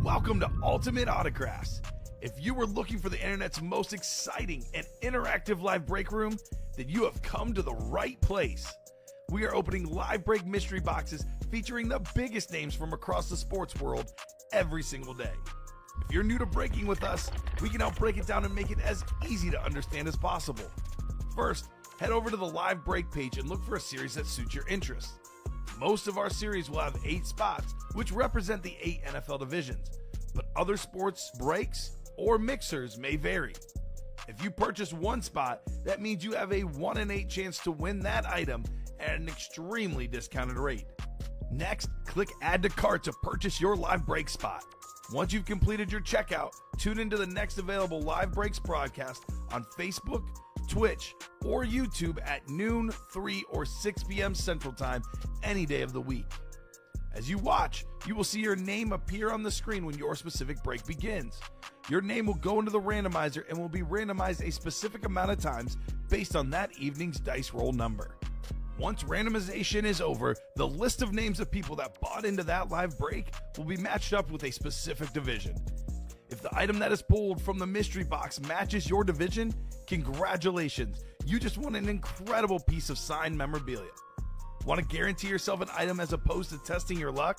Welcome to Ultimate Autographs. If you were looking for the internet's most exciting and interactive live break room, then you have come to the right place. We are opening live break mystery boxes featuring the biggest names from across the sports world every single day. If you're new to breaking with us, we can help break it down and make it as easy to understand as possible. First, head over to the live break page and look for a series that suits your interests. Most of our series will have 8 spots, which represent the 8 NFL divisions, but other sports breaks or mixers may vary. If you purchase one spot, that means you have a 1 in 8 chance to win that item at an extremely discounted rate. Next, click Add to Cart to purchase your live break spot. Once you've completed your checkout, tune into the next available live breaks broadcast on Facebook, Twitch, or YouTube at noon, 3, or 6 p.m. Central Time any day of the week. As you watch, you will see your name appear on the screen when your specific break begins. Your name will go into the randomizer and will be randomized a specific amount of times based on that evening's dice roll number. Once randomization is over, the list of names of people that bought into that live break will be matched up with a specific division. If the item that is pulled from the mystery box matches your division, congratulations, you just won an incredible piece of signed memorabilia. Want to guarantee yourself an item as opposed to testing your luck?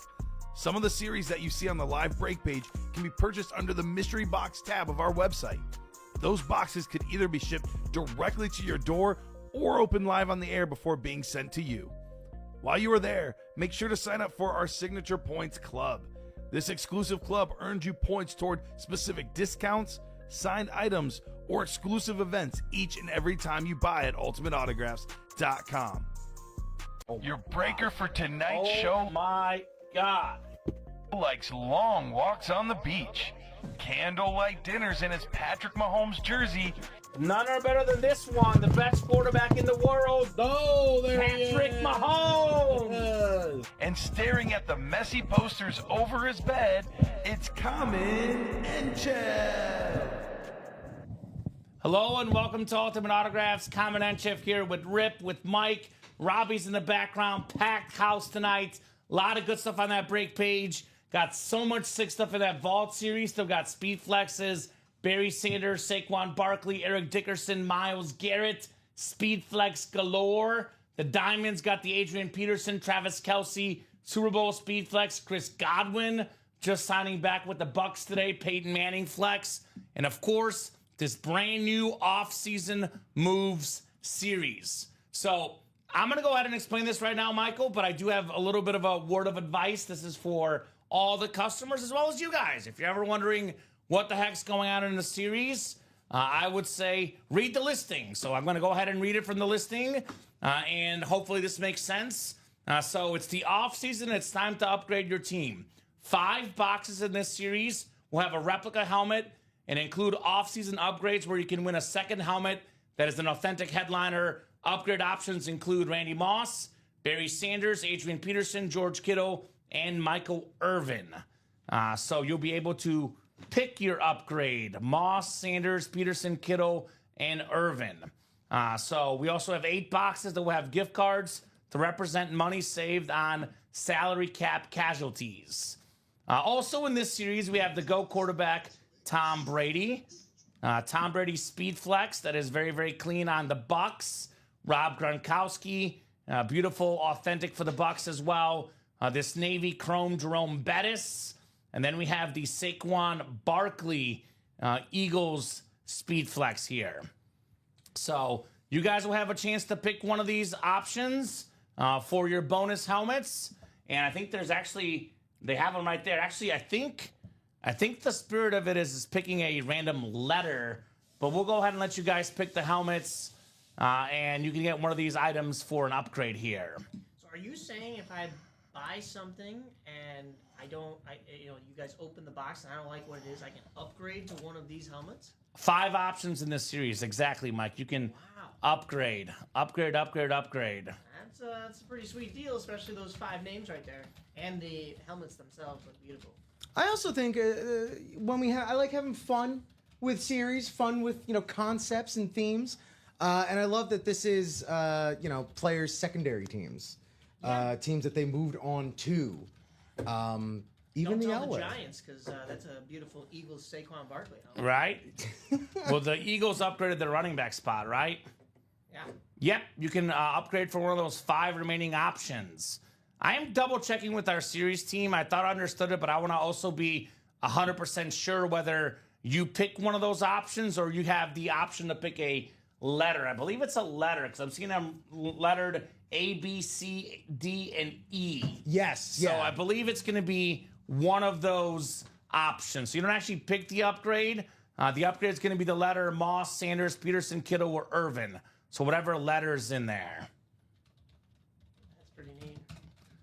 Some of the series that you see on the live break page can be purchased under the mystery box tab of our website. Those boxes could either be shipped directly to your door or open live on the air before being sent to you. While you are there, make sure to sign up for our Signature Points Club. This exclusive club earns you points toward specific discounts, signed items, or exclusive events each and every time you buy at ultimateautographs.com. Your breaker for tonight's show, my God, likes long walks on the beach, candlelight dinners in his Patrick Mahomes jersey. None are better than this one, the best quarterback in the world. Oh, there Patrick he is. Mahomes. And staring at the messy posters over his bed, it's Kamen Entchev. Hello and welcome to Ultimate Autographs. Kamen Entchev here with Rip, with Mike. Robbie's in the background. Packed house tonight. A lot of good stuff on that break page. Got so much sick stuff in that vault series. Still got speed flexes. Barry Sanders, Saquon Barkley, Eric Dickerson, Myles Garrett. Speed flex galore. The Diamonds got the Adrian Peterson, Travis Kelce, Super Bowl speed flex. Chris Godwin just signing back with the Bucks today. Peyton Manning flex. And of course, this brand new off-season moves series. So I'm going to go ahead and explain this right now, Michael, but I do have a little bit of a word of advice. This is for all the customers as well as you guys. If you're ever wondering what the heck's going on in the series, I would say read the listing. So I'm going to go ahead and read it from the listing, and hopefully this makes sense. So it's the off-season. It's time to upgrade your team. 5 boxes in this series will have a replica helmet and include off-season upgrades where you can win a second helmet that is an authentic headliner. Upgrade options include Randy Moss, Barry Sanders, Adrian Peterson, George Kittle, and Michael Irvin. So you'll be able to pick your upgrade: Moss, Sanders, Peterson, Kittle, and Irvin. So we also have 8 boxes that will have gift cards to represent money saved on salary cap casualties. Also in this series, we have the GO quarterback, Tom Brady. Tom Brady's speed flex that is very, very clean on the Bucks. Rob Gronkowski, beautiful, authentic for the Bucks as well. This Navy Chrome Jerome Bettis. And then we have the Saquon Barkley Eagles speed flex here. So you guys will have a chance to pick one of these options for your bonus helmets. And I think there's actually, they have them right there. Actually, I think the spirit of it is picking a random letter. But we'll go ahead and let you guys pick the helmets. And you can get one of these items for an upgrade here. So are you saying if I buy something and you guys open the box and I don't like what it is, I can upgrade to one of these helmets? 5 options in this series, exactly, Mike. You can upgrade. That's a pretty sweet deal, especially those 5 names right there, and the helmets themselves look beautiful. I also think I like having fun with series, fun with concepts and themes. And I love that this is, players' secondary teams, teams that they moved on to. Even Don't the tell the Elway. Giants, because that's a beautiful Eagles Saquon Barkley helmet. Right? Well, the Eagles upgraded their running back spot, right? Yeah. Yep, you can upgrade for one of those 5 remaining options. I am double checking with our series team. I thought I understood it, but I want to also be 100% sure whether you pick one of those options or you have the option to pick a letter. I believe it's a letter because I'm seeing them lettered A, B, C, D, and E. Yes. So I believe it's going to be one of those options. So you don't actually pick the upgrade. The upgrade is going to be the letter Moss, Sanders, Peterson, Kittle, or Irvin. So whatever letter's in there. That's pretty neat.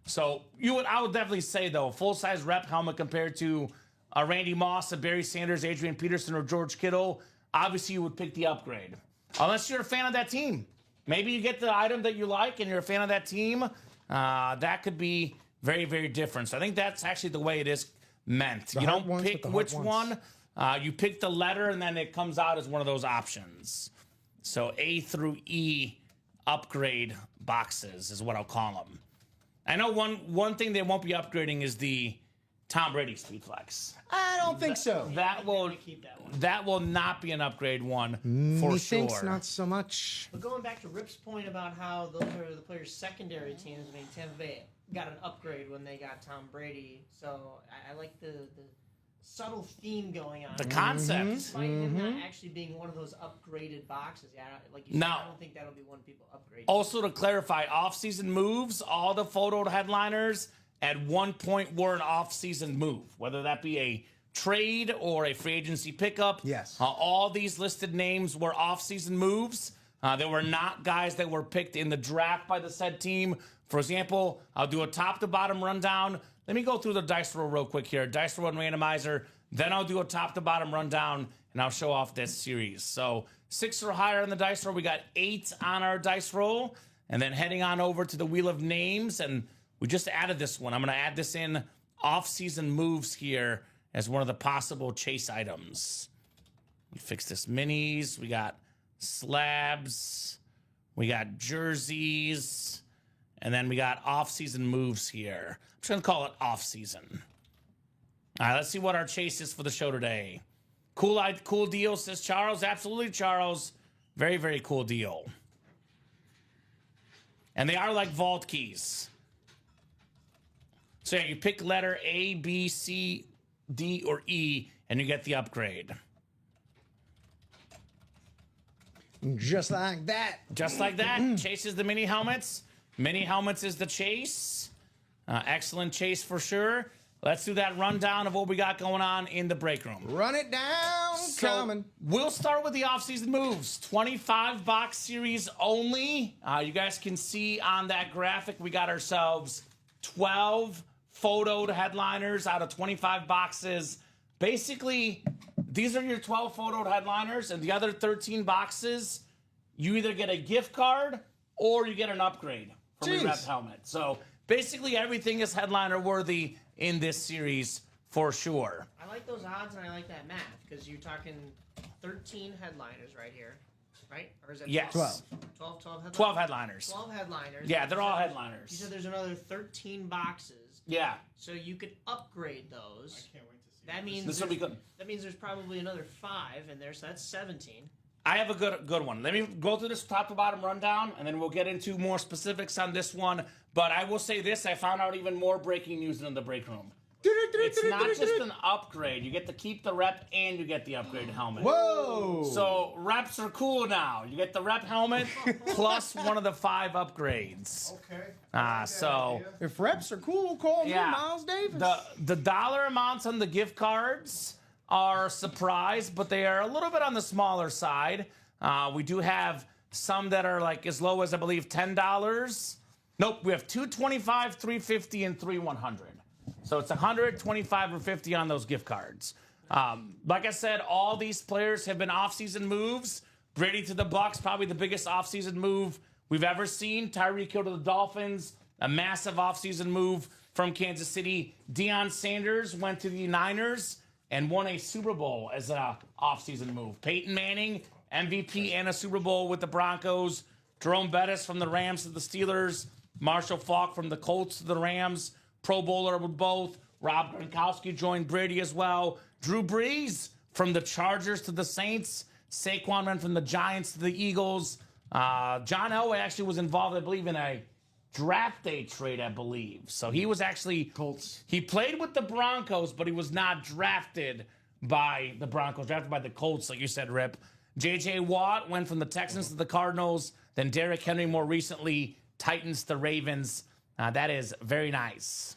So I would definitely say though, a full-size rep helmet compared to a Randy Moss, a Barry Sanders, Adrian Peterson, or George Kittle, obviously you would pick the upgrade. Unless you're a fan of that team. Maybe you get the item that you like and you're a fan of that team. That could be very, very different. So I think that's actually the way it is meant. You don't pick which one. You pick the letter and then it comes out as one of those options. So A through E upgrade boxes is what I'll call them. I know one thing they won't be upgrading is the Tom Brady Speed Flex. I don't think so. That will Keep that one. that will not be an upgrade one for sure. Methinks not so much. But going back to Rip's point about how those are the players' secondary teams, I mean, Tampa Bay got an upgrade when they got Tom Brady. So I like the subtle theme going on. The concept. Despite him not actually being one of those upgraded boxes. Yeah, like you said, Now- I don't think that'll be one people upgrade. Also to clarify, off-season moves, all the photo headliners at one point were an off-season move, whether that be a trade or a free agency pickup. Yes. All these listed names were off-season moves. They were not guys that were picked in the draft by the said team. For example, I'll do a top-to-bottom rundown. Let me go through the dice roll real quick here. Dice roll and randomizer. Then I'll do a top-to-bottom rundown, and I'll show off this series. So 6 or higher on the dice roll. We got 8 on our dice roll. And then heading on over to the Wheel of Names, and we just added this one. I'm going to add this in off-season moves here as one of the possible chase items. We fix this minis. We got slabs. We got jerseys. And then we got off-season moves here. I'm just going to call it off-season. All right, let's see what our chase is for the show today. Cool deal, says Charles. Absolutely, Charles. Very, very cool deal. And they are like vault keys. So yeah, you pick letter A, B, C, D, or E, and you get the upgrade. Just like that. Just like that. Chase is the mini helmets. Mini helmets is the chase. Excellent chase for sure. Let's do that rundown of what we got going on in the break room. Run it down, Kamen. We'll start with the offseason moves. 25 box series only. You guys can see on that graphic, we got ourselves 12 photoed headliners out of 25 boxes. Basically, these are your 12 photoed headliners, and the other 13 boxes, you either get a gift card or you get an upgrade from your rep helmet. So basically, everything is headliner worthy in this series for sure. I like those odds and I like that math because you're talking 13 headliners right here, right? Or is it Yes. 12? 12 headliners? 12 headliners. 12 headliners. Yeah, they're all You headliners. said there's another 13 boxes. Yeah. So you could upgrade those. Can't wait to see That means This will be good. That means there's probably another 5 in there, so that's 17. I have a good one. Let me go through this top to bottom rundown, and then we'll get into more specifics on this one. But I will say this, I found out even more breaking news in the break room. It's not just an upgrade. You get to keep the rep and you get the upgraded helmet. Whoa! So reps are cool now. You get the rep helmet plus one of the 5 upgrades. Okay. So If reps are cool, call me yeah, Miles Davis. the dollar amounts on the gift cards are a surprise, but they are a little bit on the smaller side. We do have some that are like as low as I believe $10. Nope, we have $225, $350, and $100. So it's $100, $25, or $50 on those gift cards. Like I said, all these players have been off-season moves. Brady to the Bucks, probably the biggest off-season move we've ever seen. Tyreek Hill to the Dolphins, a massive off-season move from Kansas City. Deion Sanders went to the Niners and won a Super Bowl as an off-season move. Peyton Manning, MVP and a Super Bowl with the Broncos. Jerome Bettis from the Rams to the Steelers. Marshall Faulk from the Colts to the Rams. Pro Bowler with both. Rob Gronkowski joined Brady as well. Drew Brees from the Chargers to the Saints. Saquon went from the Giants to the Eagles. John Elway actually was involved, I believe, in a draft day trade, I believe. So he was actually... Colts. He played with the Broncos, but he was not drafted by the Broncos, drafted by the Colts, like you said, Rip. J.J. Watt went from the Texans to the Cardinals. Then Derrick Henry more recently, Titans to Ravens. That is very nice.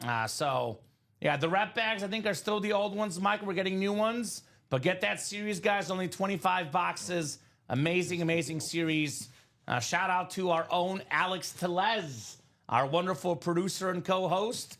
Yeah, the rep bags, I think, are still the old ones, Mike. We're getting new ones. But get that series, guys. Only 25 boxes. Amazing, amazing series. Shout out to our own Alex Telez, our wonderful producer and co-host.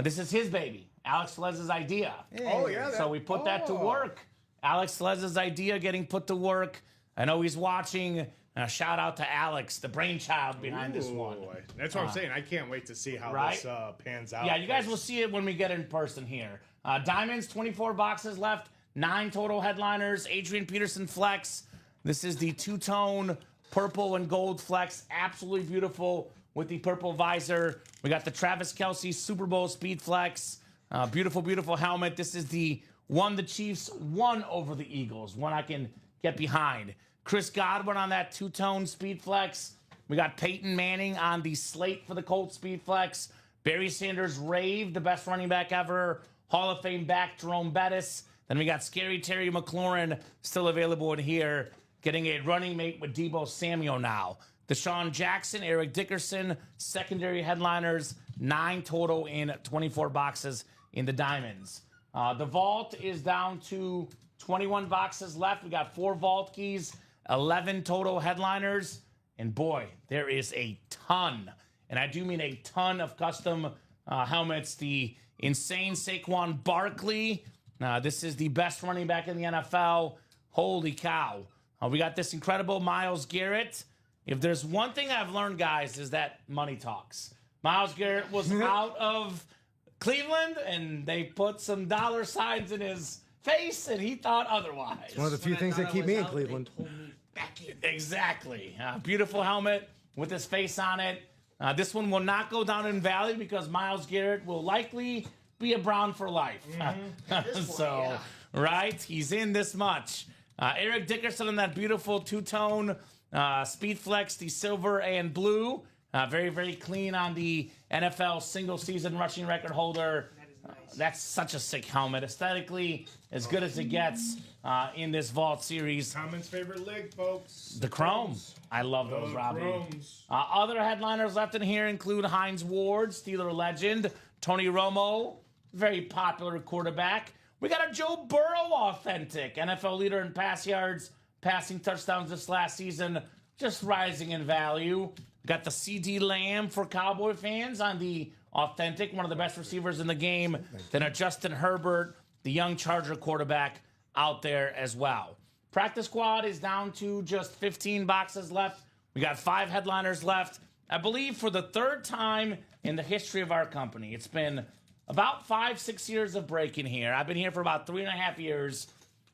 This is his baby, Alex Telez's idea. Oh, yeah. So we put that to work. Alex Telez's idea getting put to work. I know he's watching. Shout out to Alex, the brainchild behind this one. That's what I'm saying. I can't wait to see how right? this pans out. Yeah, you guys will see it when we get in person here. Diamonds, 24 boxes left, 9 total headliners. Adrian Peterson Flex. This is the two-tone purple and gold Flex. Absolutely beautiful with the purple visor. We got the Travis Kelce Super Bowl Speed Flex. Beautiful, beautiful helmet. This is the one the Chiefs won over the Eagles. One I can get behind. Chris Godwin on that two-tone Speed Flex. We got Peyton Manning on the slate for the Colts Speed Flex. Barry Sanders Rave, the best running back ever. Hall of Fame back Jerome Bettis. Then we got Scary Terry McLaurin still available in here, getting a running mate with Deebo Samuel now. Deshaun Jackson, Eric Dickerson, secondary headliners, 9 total in 24 boxes in the Diamonds. The vault is down to 21 boxes left. We got 4 vault keys, 11 total headliners. And boy, there is a ton, and I do mean a ton of custom helmets. The insane Saquon Barkley. This is the best running back in the NFL. Holy cow. We got this incredible Myles Garrett. If there's one thing I've learned, guys, is that money talks. Myles Garrett was out of Cleveland, and they put some dollar signs in his face, and he thought otherwise. One of the few things that keep me in Cleveland. Exactly. Beautiful helmet with his face on it. This one will not go down in value because Myles Garrett will likely be a Brown for life. Right? He's in this much. Eric Dickerson in that beautiful two-tone Speed Flex, the silver and blue. Very, very clean on the NFL single-season rushing record holder. That's such a sick helmet. Aesthetically, as good as it gets in this Vault series. Kamen's favorite leg, folks. The Chrome. I love those, Robbie. Chromes. Other headliners left in here include Hines Ward, Steeler legend. Tony Romo, very popular quarterback. We got a Joe Burrow authentic. NFL leader in pass yards, passing touchdowns this last season, just rising in value. Got the CD Lamb for Cowboy fans on the authentic, one of the best receivers in the game. Then a Justin Herbert, the young Charger quarterback, out there as well. Practice squad is down to just 15 boxes left. We got 5 headliners left. I believe for the 3rd time in the history of our company. It's been about 5-6 years of breaking here. I've been here for about 3.5 years.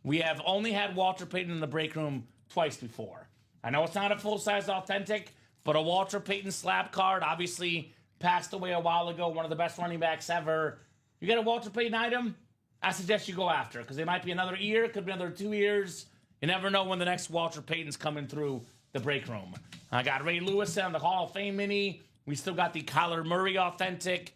We have only had Walter Payton in the break room twice before. I know it's not a full-size authentic, but a Walter Payton slab card, obviously passed away a while ago, one of the best running backs ever. You get a Walter Payton item, I suggest you go after, because it might be another year, could be another 2 years. You never know when the next Walter Payton's coming through the break room. I got Ray Lewis on the Hall of Fame mini. We still got the Kyler Murray authentic.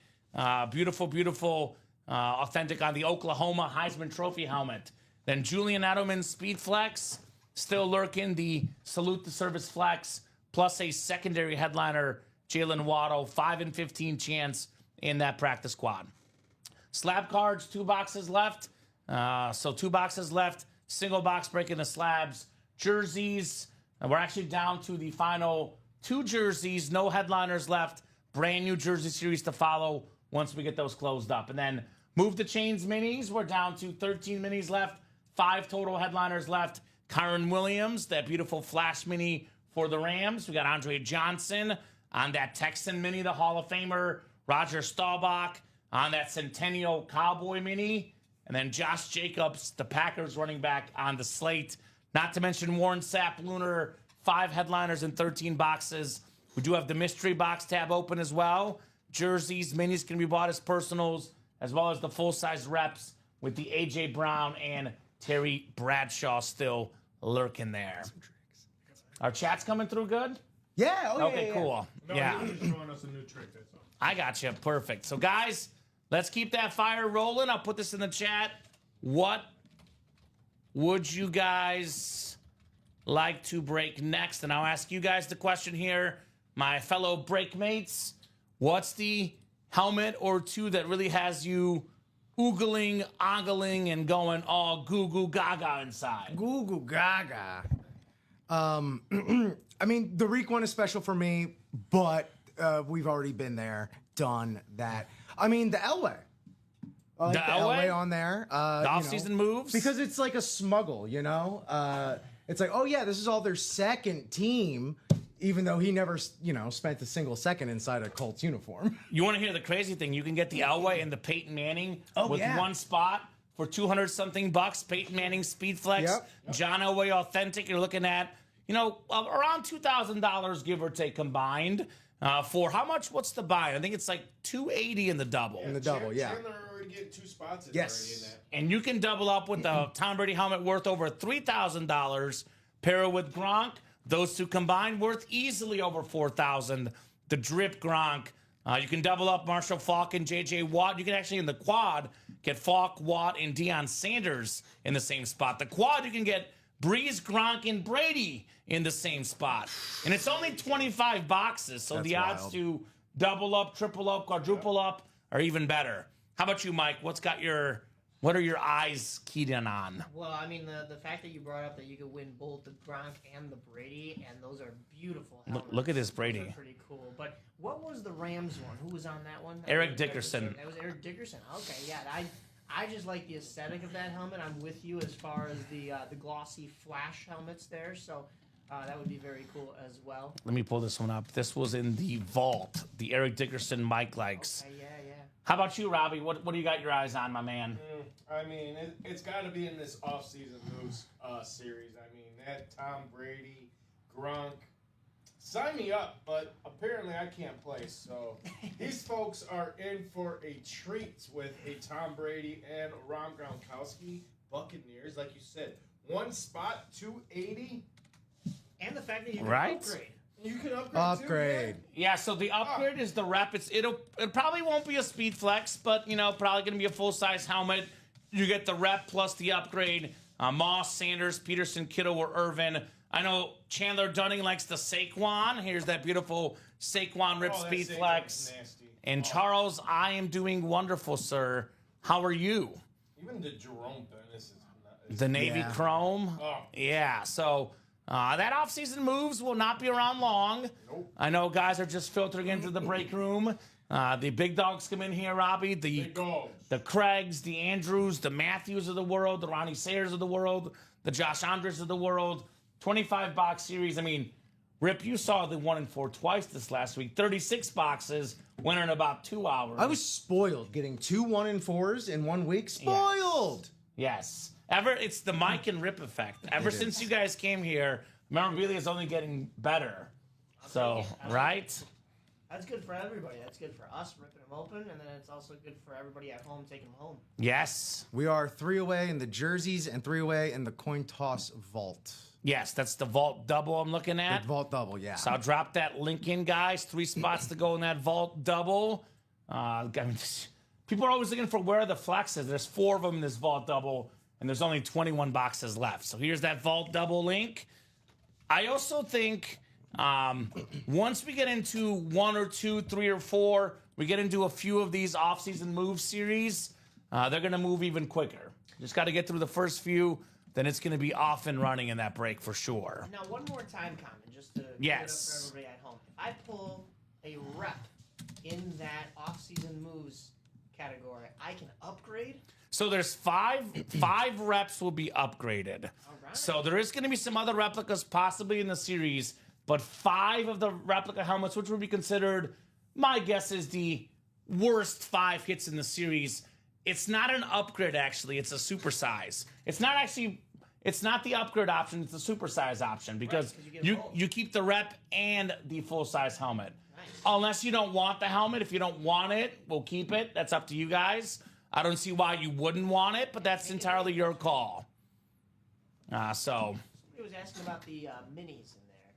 Beautiful, beautiful authentic on the Oklahoma Heisman Trophy helmet. Then Julian Edelman Speed Flex, still lurking the Salute the Service Flex, plus a secondary headliner, Jalen Waddle, 5 in 15 chance in that practice squad. Slab cards, 2 boxes left. So 2 boxes left, single box breaking the slabs. Jerseys, and we're actually down to the final 2 jerseys, no headliners left. Brand new jersey series to follow once we get those closed up. And then Move the Chains minis, we're down to 13 minis left, 5 total headliners left. Kyron Williams, that beautiful Flash mini for the Rams. We got Andre Johnson on that Texan mini, the Hall of Famer. Roger Staubach on that Centennial Cowboy mini. And then Josh Jacobs, the Packers running back on the slate. Not to mention Warren Sapp Lunar, 5 headliners and 13 boxes. We do have the mystery box tab open as well. jerseys. Minis can be bought as personals, as well as the full-size reps with the A.J. Brown and Terry Bradshaw still lurking there. Our chat's coming through good? Yeah. Oh, Okay, yeah. cool. No, Yeah. he was showing us a new trick. That's all. I got you. Perfect. So, guys, let's keep that fire rolling. I'll put this in the chat. What would you guys like to break next? And I'll ask you guys the question here, my fellow breakmates. What's the helmet or two that really has you oogling, ogling, and going all goo goo gaga inside? Goo goo gaga. I mean, the Reek one is special for me, but we've already been there, done that. I mean, the Elway. I like The Elway? on there. The off-season moves? Because it's like a smuggle, you know? It's like, oh, yeah, this is all their second team, even though he never, spent a single second inside a Colts uniform. You want to hear the crazy thing? You can get the Elway and the Peyton Manning with yeah. one spot for $200-something bucks. Peyton Manning Speed Flex, Yep. John Elway Authentic. You're looking at, around $2,000 give or take combined. For how much? What's the buy? I think it's like $280 in the double. In the double, yeah. Chandler already getting 2 spots in Yes. already in that. And you can double up with the Tom Brady helmet worth over $3,000. Pair it with Gronk. Those two combined worth easily over $4,000. The drip Gronk. You can double up Marshall Faulk and J.J. Watt. You can actually, in the quad, get Faulk, Watt, and Deion Sanders in the same spot. The quad, you can get Breeze, Gronk, and Brady in the same spot. And it's only 25 boxes, so That's the odds wild. to double up, triple up, quadruple up are even better. How about you, Mike? What are your eyes keyed in on? Well, I mean, the fact that you brought up that you could win both the Gronk and the Brady, and those are beautiful helmets. Look at this Those Brady. are pretty cool. But what was the Rams one? Who was on that one? Eric Dickerson. That was Eric Dickerson. Okay, yeah. I just like the aesthetic of that helmet. I'm with you as far as the glossy flash helmets there. So that would be very cool as well. Let me pull this one up. This was in the vault. The Eric Dickerson Mike likes. Okay, yeah. How about you, Robbie? What do you got your eyes on, my man? I mean, it's got to be in this off-season moves series. I mean, that Tom Brady, Gronk, sign me up, but apparently I can't play. So these folks are in for a treat with a Tom Brady and Ron Gronkowski Buccaneers. Like you said, one spot, 280. And the fact that you can Right? upgrade. You can upgrade. Upgrade. Yeah, so the upgrade is the rep. It probably won't be a speed flex, but probably gonna be a full size helmet. You get the rep plus the upgrade. Moss, Sanders, Peterson, Kittle, or Irvin. I know Chandler Dunning likes the Saquon. Here's that beautiful Saquon rip Oh, that speed Saquon's flex. nasty. And Charles, I am doing wonderful, sir. How are you? Even the Jerome thing, this is not. The Navy Yeah. Chrome. Oh. Yeah, so that offseason moves will not be around long. Nope. I know guys are just filtering into the break room. The big dogs come in here, Robbie. Big dogs. The Craigs, the Andrews, the Matthews of the world, the Ronnie Sayers of the world, the Josh Andres of the world. 25 box series. I mean, Rip, you saw the 1 and 4 twice this last week. 36 boxes, went in about 2 hours. I was spoiled getting 2 1-4s in 1 week. Spoiled. Yes. It's the Mike and Rip effect. Ever since you guys came here, memorabilia is only getting better. So, right? That's good for everybody. That's good for us ripping them open, and then it's also good for everybody at home taking them home. Yes. We are 3 away in the jerseys and 3 away in the coin toss vault. Yes, that's the vault double I'm looking The at. vault double, yeah. So I'll drop that link in, guys. 3 spots to go in that vault double. People are always looking for where are the flexes. There's 4 of them in this vault double, and there's only 21 boxes left. So here's that vault double link. I also think once we get into 1 or 2, 3 or 4, we get into a few of these off-season move series, they're going to move even quicker. Just got to get through the first few, then it's going to be off and running in that break for sure. Now, one more time, Kamen, just to give it up Yes. for everybody at home. If I pull a rep in that off-season moves category, I can upgrade. So there's five reps will be upgraded. All right. So there is going to be some other replicas possibly in the series, but 5 of the replica helmets, which would be considered, my guess is the worst 5 hits in the series. It's not an upgrade, actually. It's a supersize. It's not the upgrade option. It's the supersize option because Right, 'cause you get both. you keep the rep and the full size helmet. Unless you don't want the helmet. If you don't want it, we'll keep it. That's up to you guys. I don't see why you wouldn't want it, but that's entirely your call. So... He was asking about the minis in there.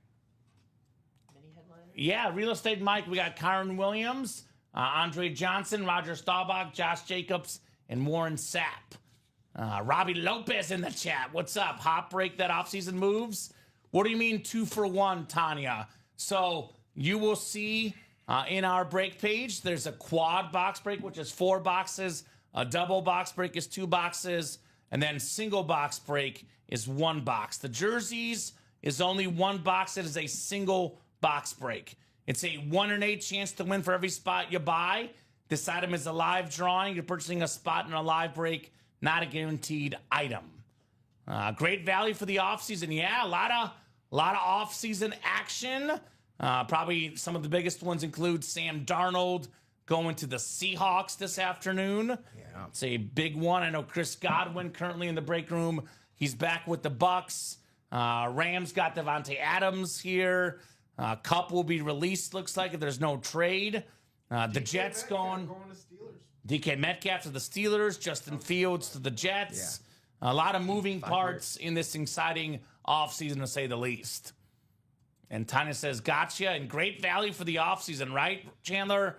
Mini headliner? Yeah, Real Estate Mike, we got Kyron Williams, Andre Johnson, Roger Staubach, Josh Jacobs, and Warren Sapp. Robbie Lopez in the chat. What's up? Hot break that offseason moves? What do you mean 2-for-1, Tanya? So you will see in our break page, there's a quad box break, which is 4 boxes. A double box break is 2 boxes. And then single box break is 1 box. The jerseys is only 1 box. It is a single box break. It's a 1 in 8 chance to win for every spot you buy. This item is a live drawing. You're purchasing a spot in a live break, not a guaranteed item. Great value for the offseason. Yeah, a lot of offseason action. Probably some of the biggest ones include Sam Darnold going to the Seahawks this afternoon. Yeah. It's a big one. I know Chris Godwin currently in the break room. He's back with the Bucks. Rams got Devontae Adams here. Cup will be released, looks like, if there's no trade. The Jets going to Steelers. DK Metcalf to the Steelers. Justin Fields to the Jets. Yeah. A lot of moving parts in this exciting offseason, to say the least. And Tanya says, gotcha. And great value for the offseason, right, Chandler?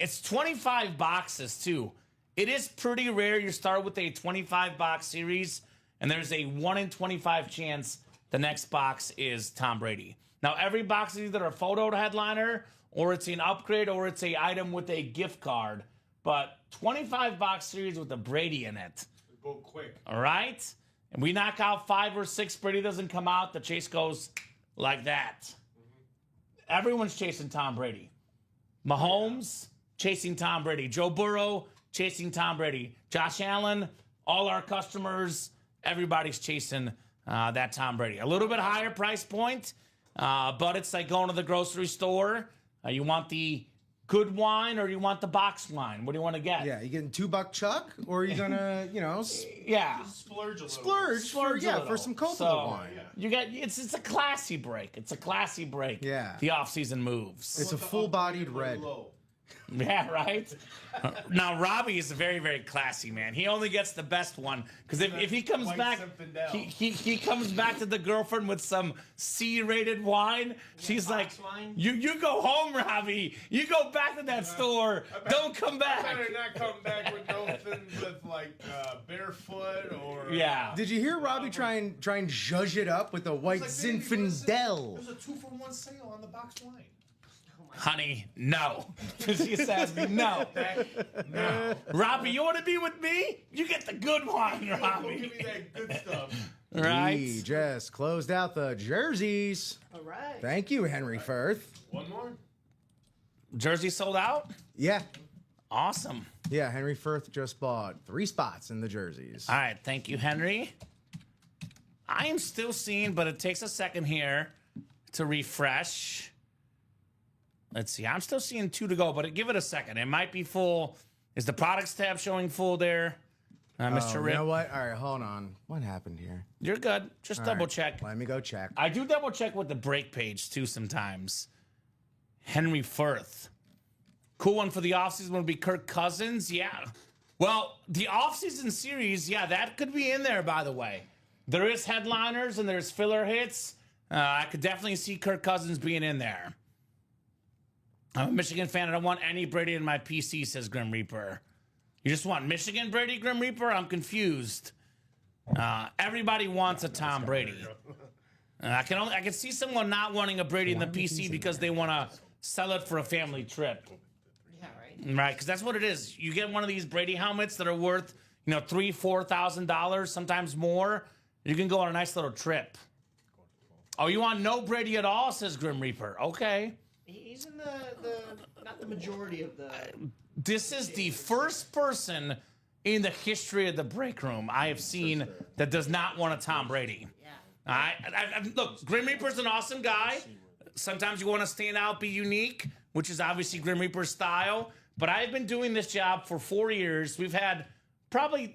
It's 25 boxes, too. It is pretty rare you start with a 25-box series, and there's a 1 in 25 chance the next box is Tom Brady. Now, every box is either a photo headliner, or it's an upgrade, or it's an item with a gift card. But 25-box series with a Brady in it. Go quick. All right? And we knock out 5 or 6. Brady doesn't come out. The chase goes like that. Mm-hmm. Everyone's chasing Tom Brady. Mahomes, chasing Tom Brady. Joe Burrow, chasing Tom Brady. Josh Allen, all our customers, everybody's chasing that Tom Brady. A little bit higher price point, but it's like going to the grocery store. You want the good wine or you want the box wine? What do you want to get? Yeah, you getting $2 Chuck, or are you gonna, yeah, splurge a little. Splurge for some Copa wine. Yeah. You get it's a classy break. It's a classy break. Yeah, the off-season moves. It's a full-bodied red. Yeah, right? Now, Robbie is very, very classy, man. He only gets the best one. Because if he comes back, he comes back to the girlfriend with some C-rated wine. She's like, wine? You go home, Robbie. You go back to that store. Don't come back. I better not come back with nothing with, like, barefoot or... Yeah. Did you hear Robbie try and zhuzh it up with a white Zinfandel? There's a 2-for-1 sale on the box wine. Honey, no. She says no. No. Robbie, you want to be with me? You get the good wine, Go Robbie. give me that good stuff. Right? We just closed out the jerseys. All right. Thank you, Henry Firth. One more? Jersey sold out? Yeah. Awesome. Yeah, Henry Firth just bought 3 spots in the jerseys. All right, thank you, Henry. I am still seeing, but it takes a second here to refresh. Let's see. I'm still seeing 2 to go, but give it a second. It might be full. Is the products tab showing full there, Mr. Rip? You know what? All right, hold on. What happened here? You're good. Just All double right, check. Let me go check. I do double check with the break page, too, sometimes. Henry Firth. Cool one for the offseason would be Kirk Cousins. Yeah. Well, the offseason series, yeah, that could be in there, by the way. There is headliners and there's filler hits. I could definitely see Kirk Cousins being in there. I'm a Michigan fan. I don't want any Brady in my PC, says Grim Reaper. You just want Michigan Brady, Grim Reaper? I'm confused. Everybody wants a Tom Brady. I can see someone not wanting a Brady in the PC because they want to sell it for a family trip. Yeah, right. Right, because that's what it is. You get one of these Brady helmets that are worth, $3,000-$4,000, sometimes more. You can go on a nice little trip. Oh, you want no Brady at all, says Grim Reaper. Okay. He's in not the majority of the... This is the first person in the history of the break room I have seen that does not want a Tom Brady. Yeah. Look, Grim Reaper's an awesome guy. Sometimes you want to stand out, be unique, which is obviously Grim Reaper's style. But I've been doing this job for 4 years. We've had probably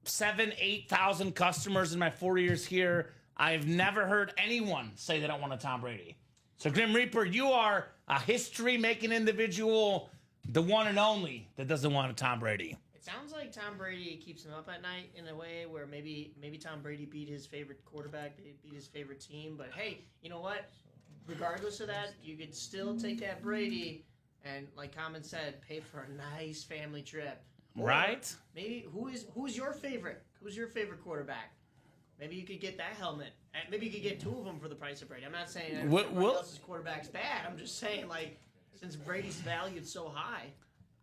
8,000 customers in my 4 years here. I've never heard anyone say they don't want a Tom Brady. So, Grim Reaper, you are a history-making individual, the one and only that doesn't want a Tom Brady. It sounds like Tom Brady keeps him up at night in a way where maybe Tom Brady beat his favorite quarterback, beat his favorite team. But hey, you know what? Regardless of that, you could still take that Brady and, like Kamen said, pay for a nice family trip. Or Right? maybe who's your favorite? Who's your favorite quarterback? Maybe you could get that helmet. And maybe you could get 2 of them for the price of Brady. I'm not saying everybody else's quarterback's bad. I'm just saying, like, since Brady's valued so high.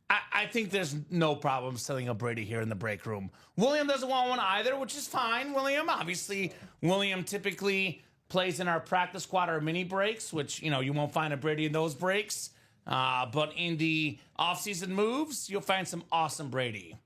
I think there's no problem selling a Brady here in the break room. William doesn't want one either, which is fine, William. Obviously, William typically plays in our practice squad or mini breaks, which, you won't find a Brady in those breaks. But in the offseason moves, you'll find some awesome Brady.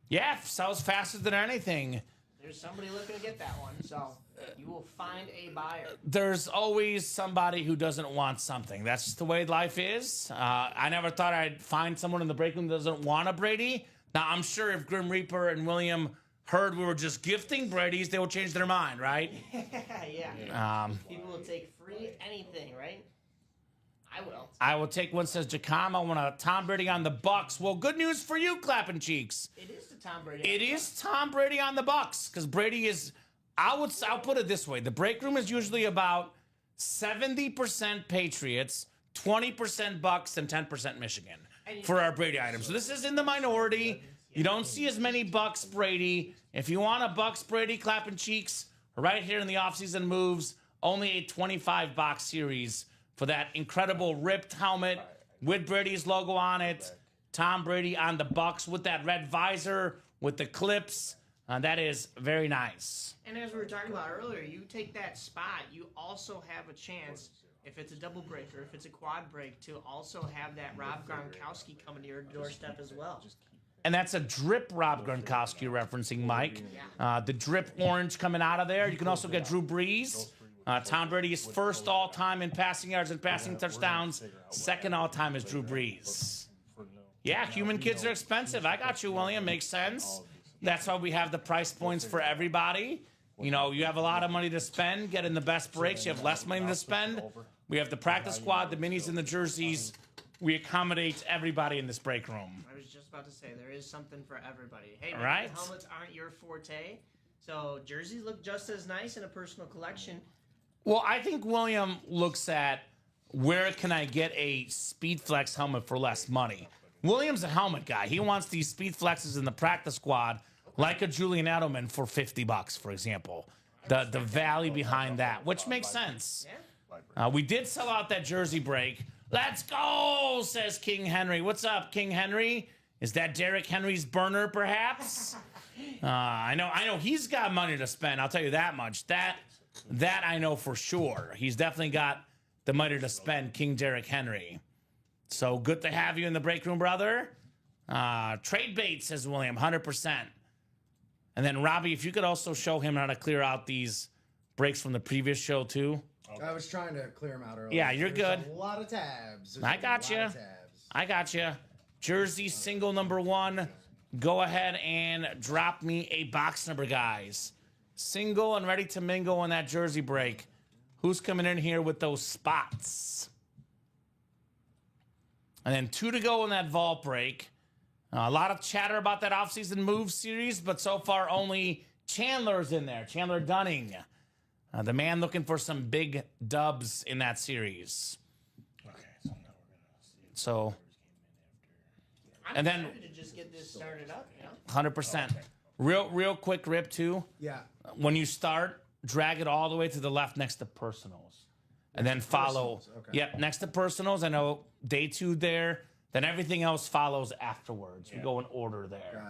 Yeah, sells faster than anything. There's somebody looking to get that one, so you will find a buyer. There's always somebody who doesn't want something. That's just the way life is. I never thought I'd find someone in the break room that doesn't want a Brady. Now, I'm sure if Grim Reaper and William heard we were just gifting Bradys, they will change their mind, right? Yeah. People will take free anything, right? I will. I will take one, says Jacom. I want a Tom Brady on the Bucks. Well, good news for you, clapping cheeks. It is the Tom Brady. It is Tom Brady on the Bucks because Brady is. I'll put it this way: the break room is usually about 70% Patriots, 20% Bucks, and 10% Michigan for our Brady items. So this is in the minority. You don't see as many Bucks Brady. If you want a Bucks Brady clapping cheeks, right here in the offseason moves, only a 25 box series for that incredible ripped helmet with Brady's logo on it. Tom Brady on the Bucks with that red visor with the clips. That is very nice. And as we were talking about earlier, you take that spot, you also have a chance, if it's a double break or if it's a quad break, to also have that Rob Gronkowski coming to your doorstep as well. And that's a drip Rob Gronkowski you're referencing, Mike. The drip orange coming out of there. You can also get Drew Brees. Tom Brady is first all-time in passing yards and passing touchdowns. Second all-time is Drew Brees. Yeah, human kids are expensive. I got you, William. Makes sense. That's why we have the price points for everybody. You have a lot of money to spend, getting the best breaks. You have less money to spend. We have the practice squad, the minis, and the jerseys. We accommodate everybody in this break room. I was just about to say, there is something for everybody. Hey, maybe Right. the helmets aren't your forte, so jerseys look just as nice in a personal collection. Well, I think William looks at where can I get a Speed Flex helmet for less money. William's a helmet guy. He wants these Speed Flexes in the practice squad, like a Julian Edelman for $50, for example. The value behind that, which makes sense. We did sell out that jersey break. Let's go, says King Henry. What's up, King Henry? Is that Derrick Henry's burner, perhaps? I know he's got money to spend. I'll tell you that much. That I know for sure. He's definitely got the money to spend, King Derrick Henry. So good to have you in the break room, brother. Trade bait, says William, 100%. And then, Robbie, if you could also show him how to clear out these breaks from the previous show, too. I was trying to clear them out earlier. Yeah, you're There's good. A lot of tabs. I got you. I got you. Jersey single number 1. Go ahead and drop me a box number, guys. Single and ready to mingle on that jersey break. Who's coming in here with those spots? And then 2 to go in that vault break. A lot of chatter about that offseason move series, but so far only Chandler's in there. Chandler Dunning. The man looking for some big dubs in that series. Okay, so now we're gonna see. So, I'm and then excited to just get this started up, 100%. Real quick rip, too. Yeah. When you start, drag it all the way to the left next to personals. And then follow. Personals, okay. Yep, next to personals. I know day 2 there. Then everything else follows afterwards. We go in order there.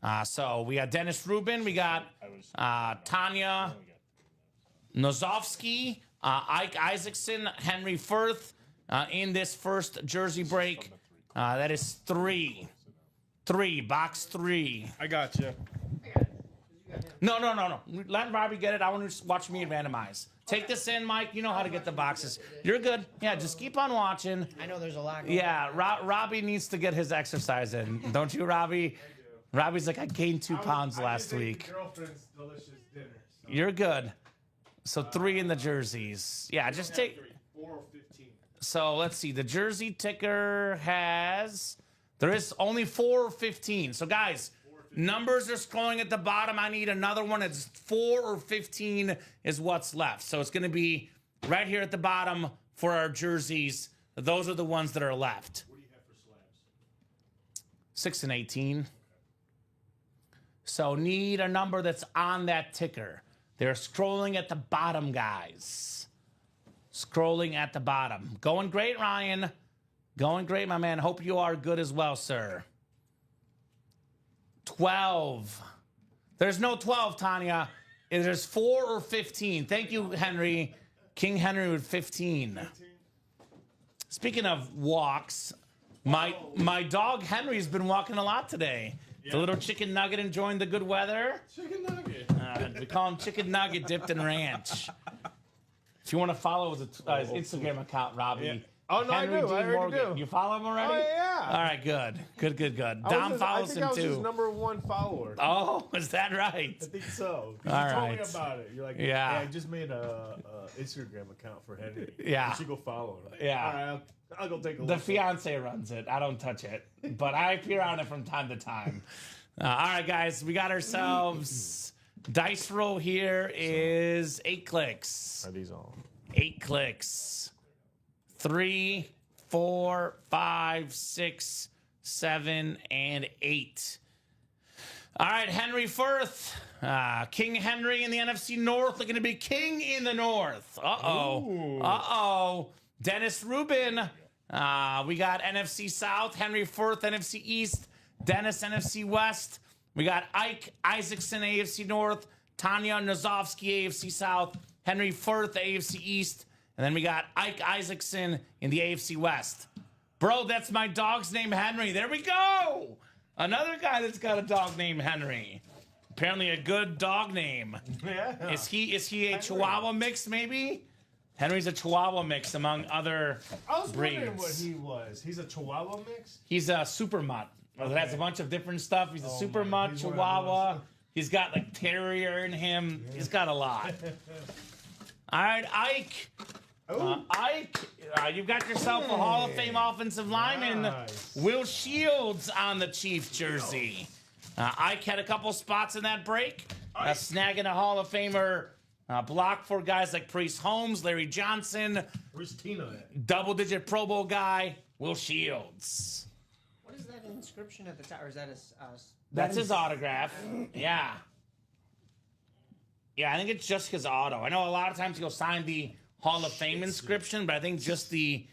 Got it. So we got Dennis Rubin. We got Tanya Nozovsky, Ike Isaacson, Henry Firth in this first jersey break. That is 3. 3, box 3. I got you. No. Let Robbie get it. I want to watch me randomize. Take this in, Mike. You know how to get the boxes. You're good. Yeah, just keep on watching. I know there's a lot going on. Yeah, Robbie needs to get his exercise in. Don't you, Robbie? Robbie's like, I gained 2 pounds last week. Girlfriend's delicious dinner. So. You're good. So 3 in the jerseys. Yeah, just take. 4 or 15. So let's see. The jersey ticker has. There is only 4 or 15. So guys, numbers are scrolling at the bottom. I need another one. It's 4 or 15 is what's left. So it's going to be right here at the bottom for our jerseys. Those are the ones that are left. What do you have for slabs? 6 and 18. So need a number that's on that ticker. They're scrolling at the bottom, guys. Scrolling at the bottom. Going great, Ryan. Going great, my man. Hope you are good as well, sir. 12. There's no 12, Tanya. There's 4 or 15. Thank you, Henry. King Henry with 15. Speaking of walks, my dog Henry's been walking a lot today. The little chicken nugget enjoying the good weather. Chicken nugget. We call him Chicken Nugget dipped in ranch. If you want to follow his Instagram account, Robbie. Yeah. Oh, no, Henry I do. D. I already Morgan. do. You follow him already? Oh, yeah. All right, good. Good. Dom I follows think him I was his too. #1 follower. Oh, is that right? I think so. 'Cause All you told right. me about it. You're like, Yeah. hey, I just made a Instagram account for Henry. Yeah. You should go follow him. Yeah. All right, I'll go take a look. The fiance runs it. I don't touch it, but I appear on it from time to time. All right, guys, we got ourselves dice roll. Here is 8 clicks. Are these all? 8 clicks. 3, 4, 5, 6, 7, and 8. All right, Henry Firth. King Henry in the NFC North looking to be king in the North. Uh-oh. Dennis Rubin. We got NFC South. Henry Firth, NFC East. Dennis, NFC West. We got Ike Isaacson, AFC North. Tanya Nazovsky, AFC South. Henry Firth, AFC East. And then we got Ike Isaacson in the AFC West. Bro, that's my dog's name, Henry. There we go. Another guy that's got a dog named Henry. Apparently a good dog name. Yeah. Is he a Chihuahua mix, maybe? Henry's a Chihuahua mix among other I was wondering breeds. what he was. He's a Chihuahua mix? He's a super mutt. It has a bunch of different stuff. He's a super my, mutt, he's one of Chihuahua. those. He's got like terrier in him. He's got a lot. All right, Ike. Ike, you've got yourself a Hall of Fame offensive lineman, Nice. Will Shields, on the Chief jersey. Ike had a couple spots in that break, snagging a Hall of Famer block for guys like Priest Holmes, Larry Johnson, Where's Tina at? double-digit Pro Bowl guy, Will Shields. What is that inscription at the top? Or is that That's his autograph. Yeah. Yeah, I think it's just his auto. I know a lot of times he'll sign the Hall of Fame inscription, but I think just the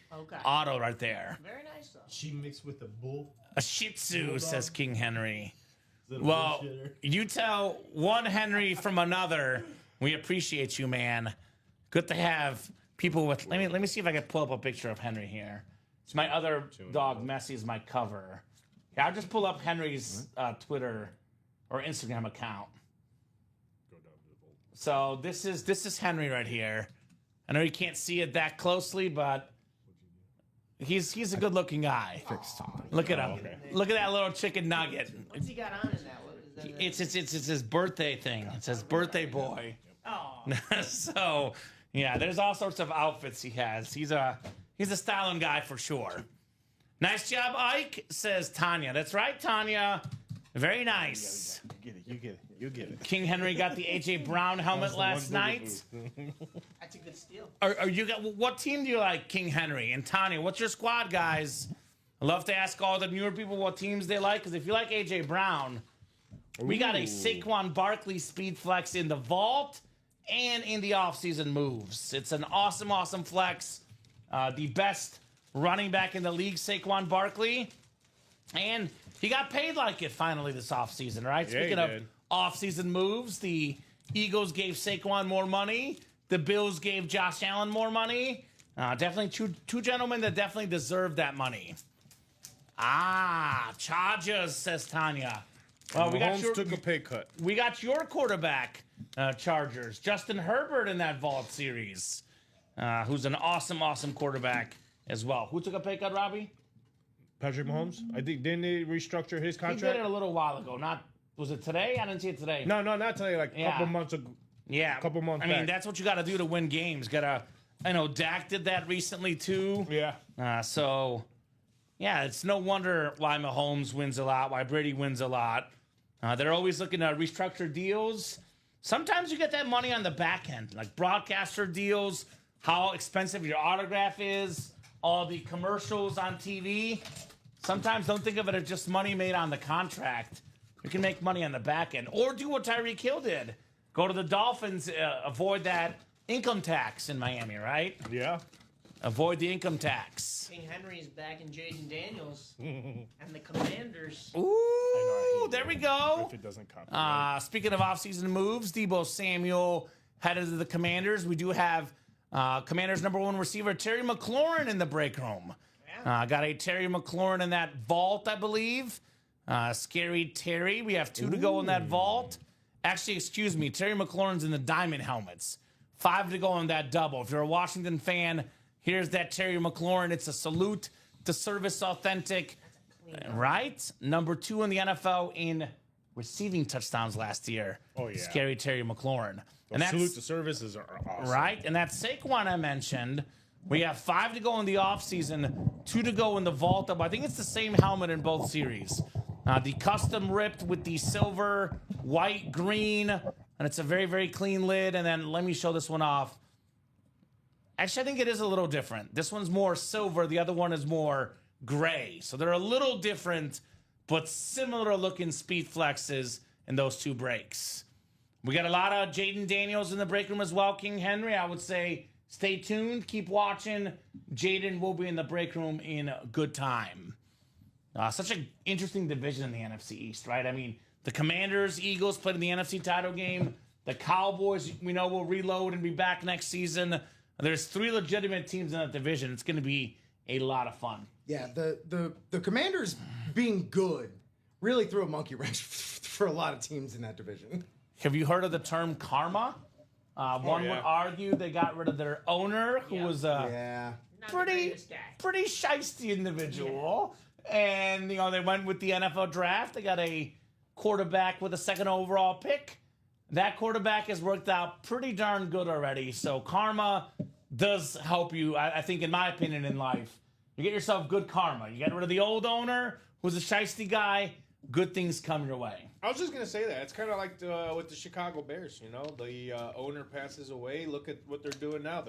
auto right there. very nice though? She mixed with a bull. A Shih Tzu, says King Henry. Little Well, bullshitter. you tell one Henry from another. We appreciate you, man. Good to have people with. Let me see if I can pull up a picture of Henry here. It's my other dog, Messi, is my cover. Yeah, I'll just pull up Henry's Twitter or Instagram account. So this is Henry right here. I know you can't see it that closely, but he's a good looking guy. Look at him. Look at that little chicken nugget. What's he got on in that? What is that? It's his birthday thing. It says birthday boy. Oh, So yeah, there's all sorts of outfits he has. He's a styling guy for sure. Nice job, Ike, says Tanya. That's right, Tanya. Very nice. You get it. King Henry got the AJ Brown helmet last night. that's a good steal. Are you got what team do you like, King Henry and Tanya? What's your squad, guys? I love to ask all the newer people what teams they like, because if you like AJ Brown, we got a Saquon Barkley speed flex in the vault and in the offseason moves. It's an awesome flex. The best running back in the league, Saquon Barkley. And he got paid like it finally this offseason, right? Yeah, Speaking he of did. offseason moves, the Eagles gave Saquon more money. The Bills gave Josh Allen more money. Definitely two gentlemen that definitely deserve that money. Chargers, says Tanya. Well, Mahomes took a pay cut. we got your quarterback, Chargers, Justin Herbert in that vault series, who's an awesome quarterback as well. Who took a pay cut, Robbie? Patrick Mahomes. I think didn't they restructure his He contract? did it a little while ago. Was it today? I didn't see it today. No, not today. Like a Yeah. couple months ago. Yeah. A couple months I mean, back. that's what you got to do to win games. I know Dak did that recently too. Yeah. So, yeah, it's no wonder why Mahomes wins a lot, why Brady wins a lot. They're always looking to restructure deals. Sometimes you get that money on the back end, like broadcaster deals, how expensive your autograph is, all the commercials on TV. Sometimes don't think of it as just money made on the contract. You can make money on the back end. Or do what Tyreek Hill did. Go to the Dolphins, avoid that income tax in Miami, right? Yeah. Avoid the income tax. King Henry's back in Jaden Daniels and the Commanders. Ooh, there we go. If it doesn't copy. Speaking of offseason moves, Deebo Samuel headed to the Commanders. We do have Commanders' #1 receiver, Terry McLaurin, in the break room. Got a Terry McLaurin in that vault, I believe. Scary Terry. We have 2 to go in that vault. Actually, excuse me, Terry McLaurin's in the diamond helmets. 5 to go on that double. If you're a Washington fan, here's that Terry McLaurin. It's a salute to Service Authentic. Right? #2 in the NFL in receiving touchdowns last year. Oh, yeah. Scary Terry McLaurin. And that's Salute to services are awesome. right. And that Saquon I mentioned, we have 5 to go in the offseason, 2 to go in the vault. I think it's the same helmet in both series. The custom ripped with the silver, white, green, and it's a very, very clean lid. And then let me show this one off. Actually, I think it is a little different. This one's more silver. The other one is more gray. So they're a little different, but similar looking speed flexes in those 2 breaks. We got a lot of Jaden Daniels in the break room as well. King Henry, I would say stay tuned. Keep watching. Jaden will be in the break room in good time. Such an interesting division in the NFC East, right? I mean, the Commanders, Eagles played in the NFC title game. The Cowboys, we know, will reload and be back next season. There's 3 legitimate teams in that division. It's going to be a lot of fun. Yeah, the Commanders being good really threw a monkey wrench for a lot of teams in that division. Have you heard of the term karma? One yeah. would argue they got rid of their owner, who was Yeah. Not the pretty greatest guy. pretty shisty individual. And, they went with the NFL draft. They got a quarterback with a 2nd overall pick. That quarterback has worked out pretty darn good already. So karma does help you, I think, in my opinion, in life. You get yourself good karma. You get rid of the old owner, who's a shisty guy, good things come your way. I was just gonna say that it's kind of like with the Chicago Bears. The owner passes away. Look at what they're doing now.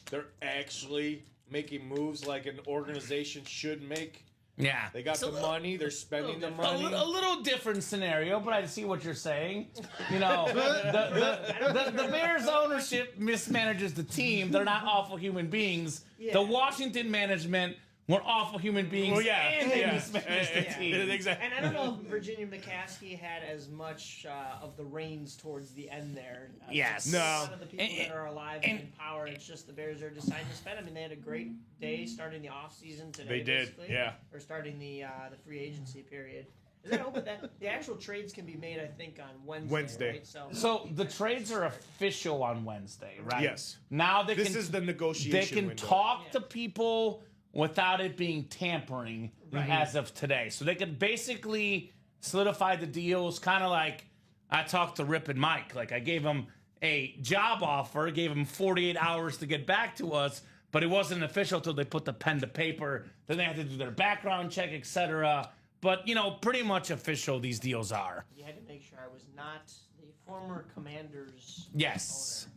They're actually making moves like an organization should make. Yeah. They got the money. They're spending the money. A little different scenario, but I see what you're saying. The Bears ownership mismanages the team. They're not awful human beings. Yeah. The Washington management were awful human beings. Well, yeah. And they Yeah. mismanaged the team. Exactly. And I don't know if Virginia McCaskey had as much of the reins towards the end there. Yes. A No. lot of the people And- that are alive and in power, it's just the Bears are deciding to spend. I mean, they had a great day starting the offseason today. They did, basically, yeah. Or starting the free agency period. Is that open? The actual trades can be made, I think, on Wednesday. Right? So the trades are official on Wednesday, right? Yes. Now This is the negotiation They can window. talk to people without it being tampering as of today. So they could basically solidify the deals, kind of like I talked to Rip and Mike. Like I gave them a job offer, gave them 48 hours to get back to us, but it wasn't official until they put the pen to paper. Then they had to do their background check, etc. But, pretty much official these deals are. You had to make sure I was not the former Commander's Yes. owner.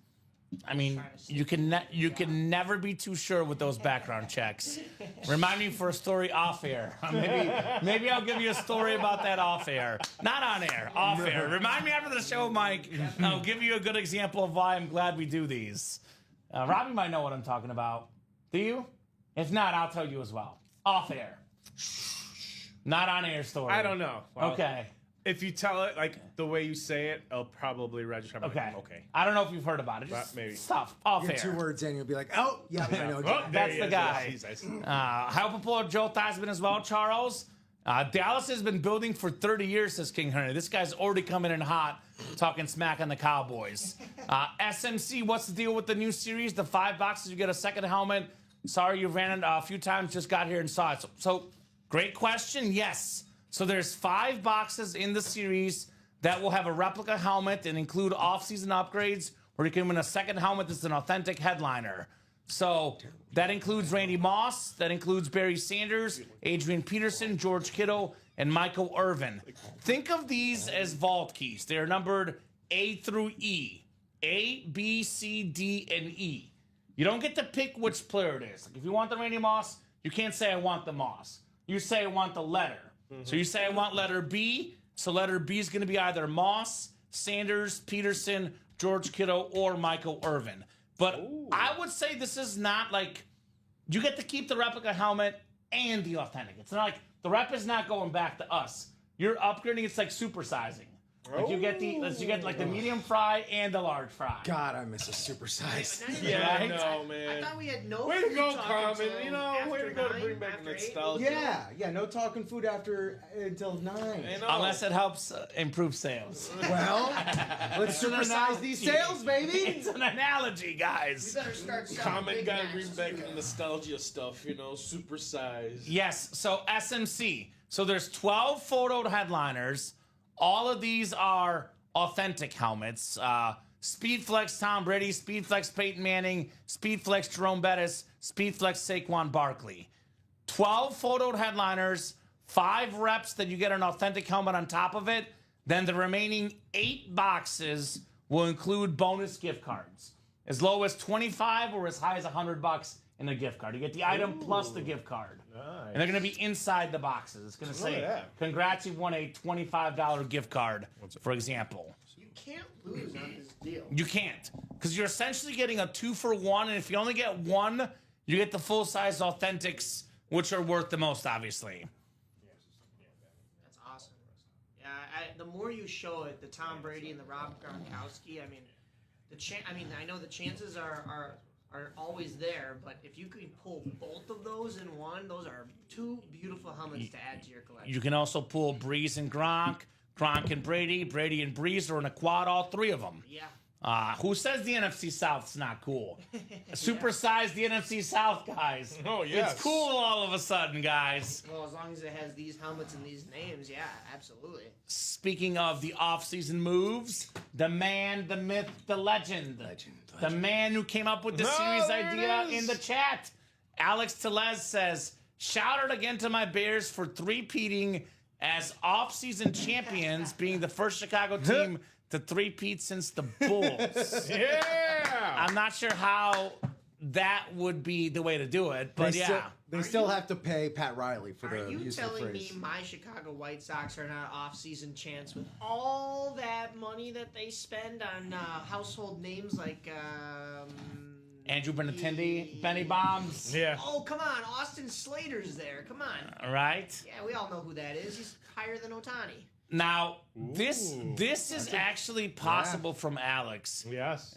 I mean, you can never be too sure with those background checks. Remind me for a story off air. Maybe I'll give you a story about that off air. Not on air, off air. Remind me after the show, Mike. I'll give you a good example of why I'm glad we do these. Robbie might know what I'm talking about. Do you? If not, I'll tell you as well. Off air. Not on air story. I don't know. Well, Okay. If you tell it like the way you say it, it'll probably register. I'm Okay. Like, okay. I don't know if you've heard about it. Just Maybe. stuff off Get air. 2 words in, you'll be like, oh, yeah, I know. Oh, there That's he the is. guy. Yes, he's- Help Joe Theismann as well, Charles. Dallas has been building for 30 years, says King Henry. This guy's already coming in hot, talking smack on the Cowboys. SMC, what's the deal with the new series? The 5 boxes, you get a second helmet. Sorry you ran it a few times, just got here and saw it. So great question. Yes. So there's 5 boxes in the series that will have a replica helmet and include off-season upgrades. or you can win a second helmet that's an authentic headliner. So that includes Randy Moss, that includes Barry Sanders, Adrian Peterson, George Kittle, and Michael Irvin. Think of these as vault keys. They are numbered A through E. A, B, C, D, and E. You don't get to pick which player it is. Like if you want the Randy Moss, you can't say I want the Moss. You say I want the letter. So you say I want letter B. So letter B is going to be either Moss, Sanders, Peterson, George Kittle, or Michael Irvin. But I would say this is not like you get to keep the replica helmet and the authentic. It's not like the rep is not going back to us. You're upgrading. It's like supersizing. Like you get the medium fry and the large fry. God, I miss a supersized. Yeah, Right? I know, man. I thought we had no Way to food go, talk Carmen. until You know, way after to go to 9, bring back after 8. nostalgia. Yeah, no talking food until 9. I know. Unless it helps improve sales. Well, let's supersize these sales, baby. It's an analogy, We guys. better start selling Common Big gotta Macs bring and back Super the Bowls. nostalgia stuff, you know, supersized. Yes, so SMC. So there's 12 photo headliners. All of these are authentic helmets. Speedflex Tom Brady, Speedflex Peyton Manning, Speedflex Jerome Bettis, Speedflex Saquon Barkley. 12 photo headliners, 5 reps that you get an authentic helmet on top of it. Then the remaining 8 boxes will include bonus gift cards. As low as 25 or as high as $100 in a gift card. You get the item plus the gift card. And they're going to be inside the boxes. It's going to say, yeah. congrats, you've won a $25 gift card, for example. You can't lose on this deal. You can't. Because you're essentially getting a 2-for-1, and if you only get one, you get the full-size authentics, which are worth the most, obviously. That's awesome. Yeah, the more you show it, the Tom Brady and the Rob Gronkowski, I mean, I know the chances are always there, but if you could pull both of those in one, those are 2 beautiful helmets to add to your collection. You can also pull Breeze and Gronk, Gronk and Brady, Brady and Breeze, or in a quad, all 3 of them. Yeah. Who says the NFC South's not cool? Supersize the NFC South, guys. Oh, yes. It's cool all of a sudden, guys. Well, as long as it has these helmets and these names, yeah, absolutely. Speaking of the off-season moves, the man, the myth, the legend. The man who came up with the series there it idea is. in the chat. Alex Telez says, shout out again to my Bears for three-peating as off-season champions, being the first Chicago team to three-peat since the Bulls. Yeah! I'm not sure how that would be the way to do it, but yeah. They still have to pay Pat Riley for Are the you use of the telling phrase. me my Chicago White Sox are not off-season chance with all that money that they spend on household names like Andrew Benintendi, Benny Bombs. Yeah. Oh, come on, Austin Slater's there. Come on. All right. Yeah, we all know who that is. He's higher than Otani. Now, this is actually possible from Alex. Yes.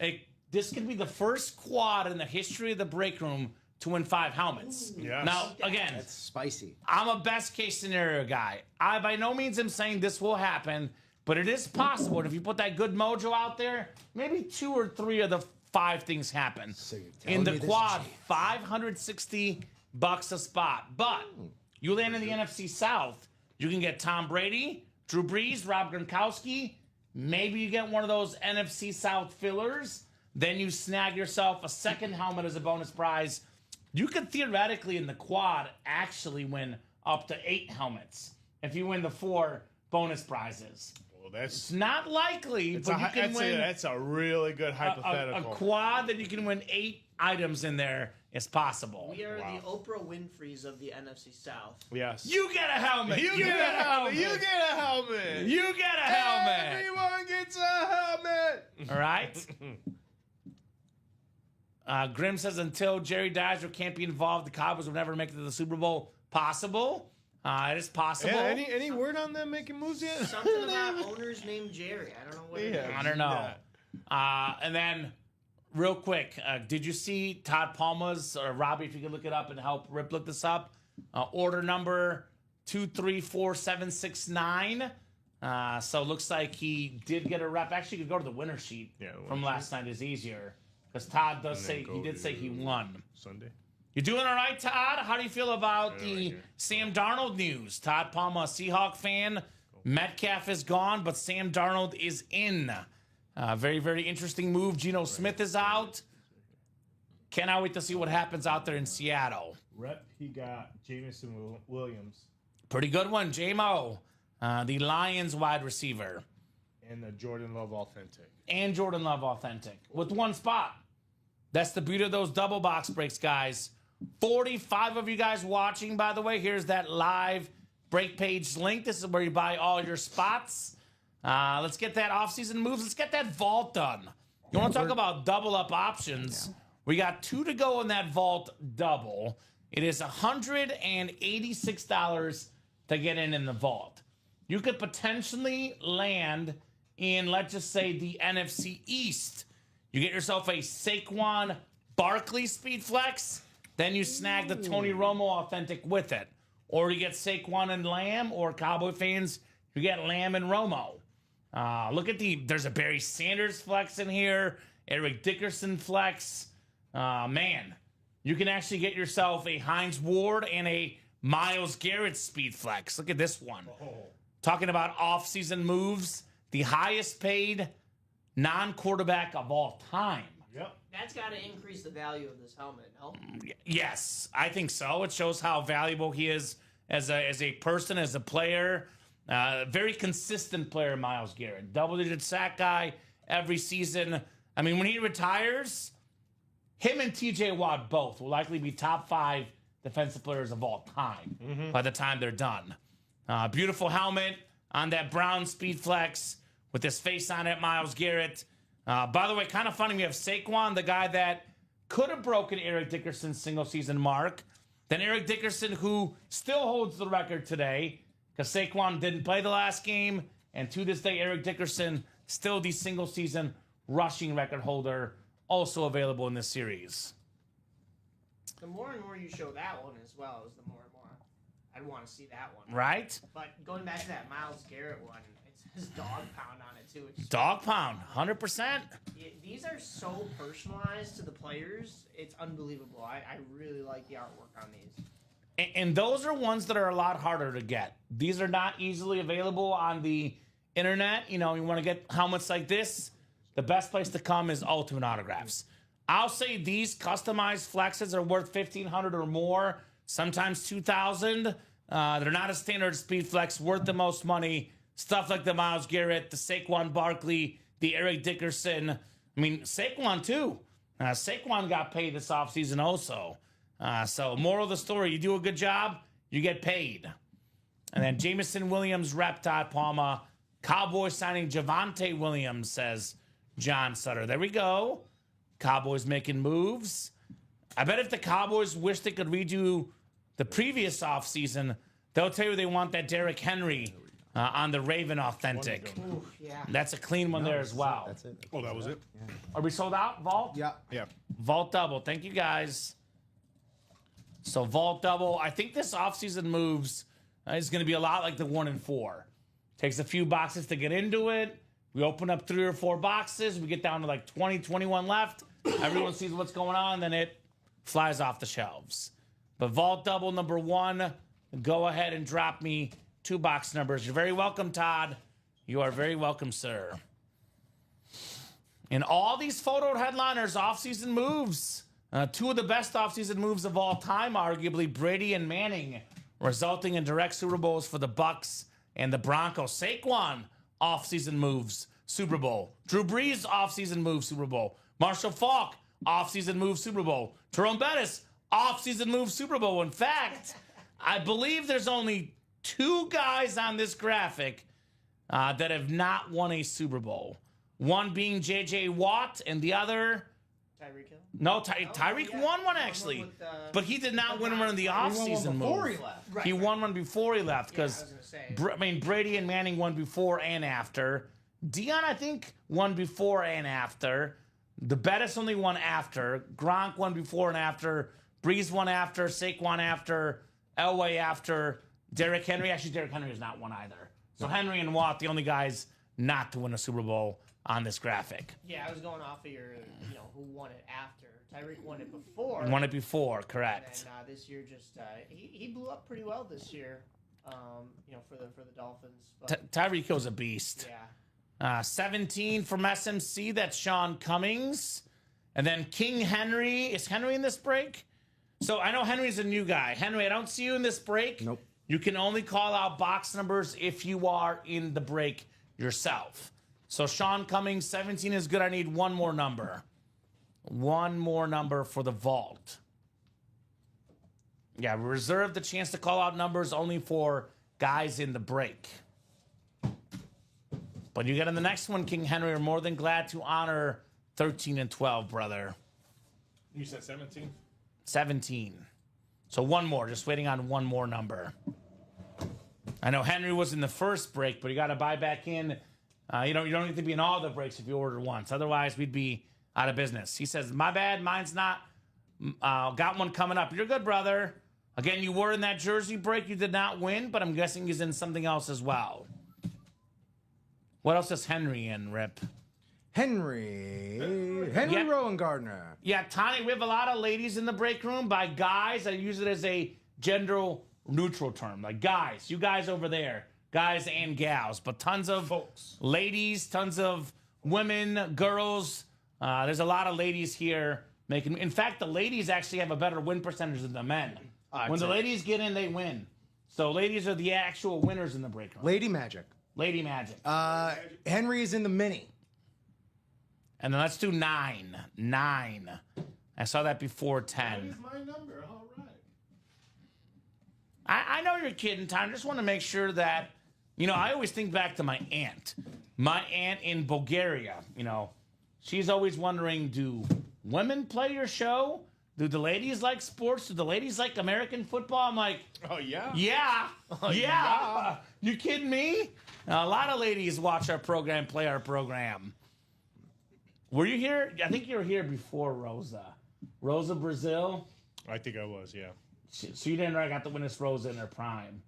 This could be the first quad in the history of the break room to win 5 helmets. Yes. Now, again, That's spicy. I'm a best case scenario guy. I by no means am saying this will happen, but it is possible. And if you put that good mojo out there, maybe 2 or 3 of the 5 things happen. So you're In telling the me this quad, chance. $560 a spot. But you land in the NFC South, you can get Tom Brady, Drew Brees, Rob Gronkowski. Maybe you get one of those NFC South fillers. Then you snag yourself a second helmet as a bonus prize. You could theoretically, in the quad, actually win up to 8 helmets if you win the 4 bonus prizes. Well, that's It's not likely, but you can win that's a really good a hypothetical. quad that you can win 8 items in there is possible. We are the Oprah Winfreys of the NFC South. Yes. You get a helmet. You get a helmet. You get a helmet. You get a helmet. Everyone gets a helmet. All right. Grim says until Jerry dies or can't be involved, the Cowboys will never make it to the Super Bowl. Possible. It is possible. Yeah, any word on them making moves yet? Something about owners named Jerry. I don't know what it is. I don't know. And then, real quick, did you see Todd Palma's, or Robbie, if you could look it up and help Rip look this up, order number 234769. So it looks like he did get a rep. Actually, you could go to the winner sheet from last night. Is easier. Because Todd does say, he did say he won. Sunday. You doing all right, Todd? How do you feel about the Sam Darnold news? Todd Palma, a Seahawk fan. Metcalf is gone, but Sam Darnold is in. Very, very interesting move. Geno Smith is out. Cannot wait to see what happens out there in Seattle. Rep, he got Jamison Williams Pretty good one, J-Mo, the Lions wide receiver. and the Jordan Love Authentic. And Jordan Love Authentic with one spot. That's the beauty of those double box breaks, guys. 45 of you guys watching, by the way. Here's that live break page link. This is where you buy all your spots. Let's get that offseason moves. Let's get that vault done. You want to talk about double up options? We got 2 to go in that vault double. It is $186 to get in the vault. You could potentially land in, let's just say, the NFC East. You get yourself a Saquon Barkley Speed Flex, then you snag the Tony Romo Authentic with it. Or you get Saquon and Lamb, or Cowboy fans, you get Lamb and Romo. Look at there's a Barry Sanders flex in here, Eric Dickerson flex. Man, you can actually get yourself a Hines Ward and a Myles Garrett speed flex. Look at this one. Talking about off-season moves, the highest paid non-quarterback of all time. Yep. That's got to increase the value of this helmet, no? Yes, I think so. It shows how valuable he is as a person, as a player. Very consistent player, Myles Garrett. Double-digit sack guy every season. I mean, when he retires, him and T.J. Watt both will likely be top 5 defensive players of all time by the time they're done. Beautiful helmet on that brown speed flex with his face on it, Myles Garrett. By the way, kind of funny, we have Saquon, the guy that could have broken Eric Dickerson's single-season mark. Then Eric Dickerson, who still holds the record today, because Saquon didn't play the last game, and to this day, Eric Dickerson, still the single-season rushing record holder, also available in this series. The more and more you show that one as well, is the more and more I'd want to see that one. Right? But going back to that Myles Garrett one, it says dog pound on it too. It's Dog pound, 100%. These are so personalized to the players. It's unbelievable. I really like the artwork on these. And those are ones that are a lot harder to get. These are not easily available on the internet. You know, you want to get helmets like this, the best place to come is Ultimate Autographs. I'll say these customized flexes are worth $1,500 or more, sometimes $2,000. They're not a standard speed flex, worth the most money. Stuff like the Myles Garrett, the Saquon Barkley, the Eric Dickerson. I mean, Saquon too. Saquon got paid this offseason also. So moral of the story, you do a good job, you get paid. And then Jamison Williams, rep Todd Palma. Cowboys signing Javonte Williams, says John Sutter. There we go. Cowboys making moves. I bet if the Cowboys wish they could redo the previous offseason, they'll tell you they want that Derrick Henry on the Raven Authentic. Ooh, yeah. That's a clean one there as well. That's it. Oh, that was it? Are we sold out, Vault? Yeah. Yeah. Vault double. Thank you, guys. So Vault double. I think this offseason moves is going to be a lot like the 1 and 4. Takes a few boxes to get into it. We open up 3 or 4 boxes. We get down to like 20, 21 left. Everyone sees what's going on. Then it flies off the shelves. But Vault double number 1. Go ahead and drop me 2 box numbers. You're very welcome, Todd. You are very welcome, sir. And all these photo headliners, offseason moves. 2 of the best offseason moves of all time, arguably Brady and Manning, resulting in direct Super Bowls for the Bucks and the Broncos. Saquon, offseason moves, Super Bowl. Drew Brees, offseason move, Super Bowl. Marshall Faulk, offseason move, Super Bowl. Jerome Bettis, offseason move, Super Bowl. In fact, I believe there's only 2 guys on this graphic that have not won a Super Bowl. One being J.J. Watt, and the other... Tyreek Hill? No, Tyreek won one actually, with, but he did not win one in the offseason move. Before he left. Right, He right. won one before he left Yeah, I because was gonna say. Brady and Manning won before and after. Dion, I think, won before and after. The Bettis only won after. Gronk won before and after. Breeze won after. Saquon after. Elway after. Derrick Henry. Actually, Derrick Henry has not won either. So Henry and Watt, the only guys not to win a Super Bowl on this graphic. Yeah, I was going off of your, who won it after. Tyreek won it before. Won it before, And correct. then this year, just he blew up pretty well this year. For the Dolphins. But Tyreek Hill's a beast. yeah, 17 from SMC, that's Sean Cummings. And then King Henry. Is Henry in this break? So I know Henry's a new guy. Henry, I don't see you in this break. Nope. You can only call out box numbers if you are in the break yourself. So Sean Cummings, 17 is good. I need one more number. One more number for the vault. Yeah, we reserve the chance to call out numbers only for guys in the break. But you get in the next one, King Henry. We're more than glad to honor 13 and 12, brother. You said 17? 17. So one more, just waiting on one more number. I know Henry was in the first break, but you got to buy back in. You don't need to be in all the breaks if you order once. Otherwise, we'd be out of business. He says, my bad, mine's not. Got one coming up. You're good, brother. Again, you were in that jersey break. You did not win, but I'm guessing he's in something else as well. What else is Henry in, Rip? Henry Yep. Rowan Gardner. Yeah, Tony, we have a lot of ladies in the break room. By guys, I use it as a gender neutral term. Like guys, you guys over there, guys and gals, but tons of Folks. ladies, tons of women, girls. There's a lot of ladies here making. In fact, the ladies actually have a better win percentage than the men. When the ladies get in, they win. So ladies are the actual winners in the break room. Lady Magic. Lady Magic. Henry is in the mini. And then let's do 9. 9. I saw that before 10. That is my number. All right. I know you're kidding, Tom. I just want to make sure that, I always think back to my aunt. My aunt in Bulgaria, she's always wondering, do women play your show? Do the ladies like sports? Do the ladies like American football? I'm like, Oh, yeah? yeah. Oh, yeah. You kidding me? A lot of ladies watch our program, play our program. Were you here? I think you were here before Rosa. Rosa Brazil. I think I was, yeah. She didn't got the winners Rosa in her prime.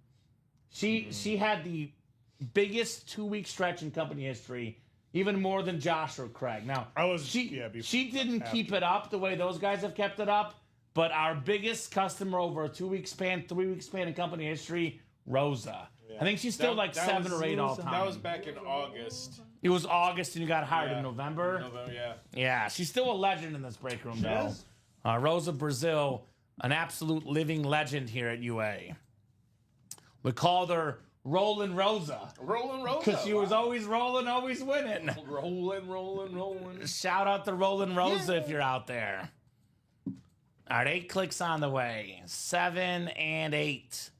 She had the biggest 2-week stretch in company history, even more than Josh or Craig. Now she didn't keep it up the way those guys have kept it up, but our biggest customer over a 2-week span, 3-week span in company history, Rosa. Yeah. I think she's still that 7 or 8 all time. That was back in August. It was August, and you got hired in November. Yeah. Yeah, she's still a legend in this break room, though. Rosa Brazil, an absolute living legend here at UA. We called her Rollin' Rosa. Rollin' Rosa. Because she was always rolling, always winning. Rolling. Shout out to Rollin' Rosa if you're out there. All right, 8 clicks on the way. 7 and 8.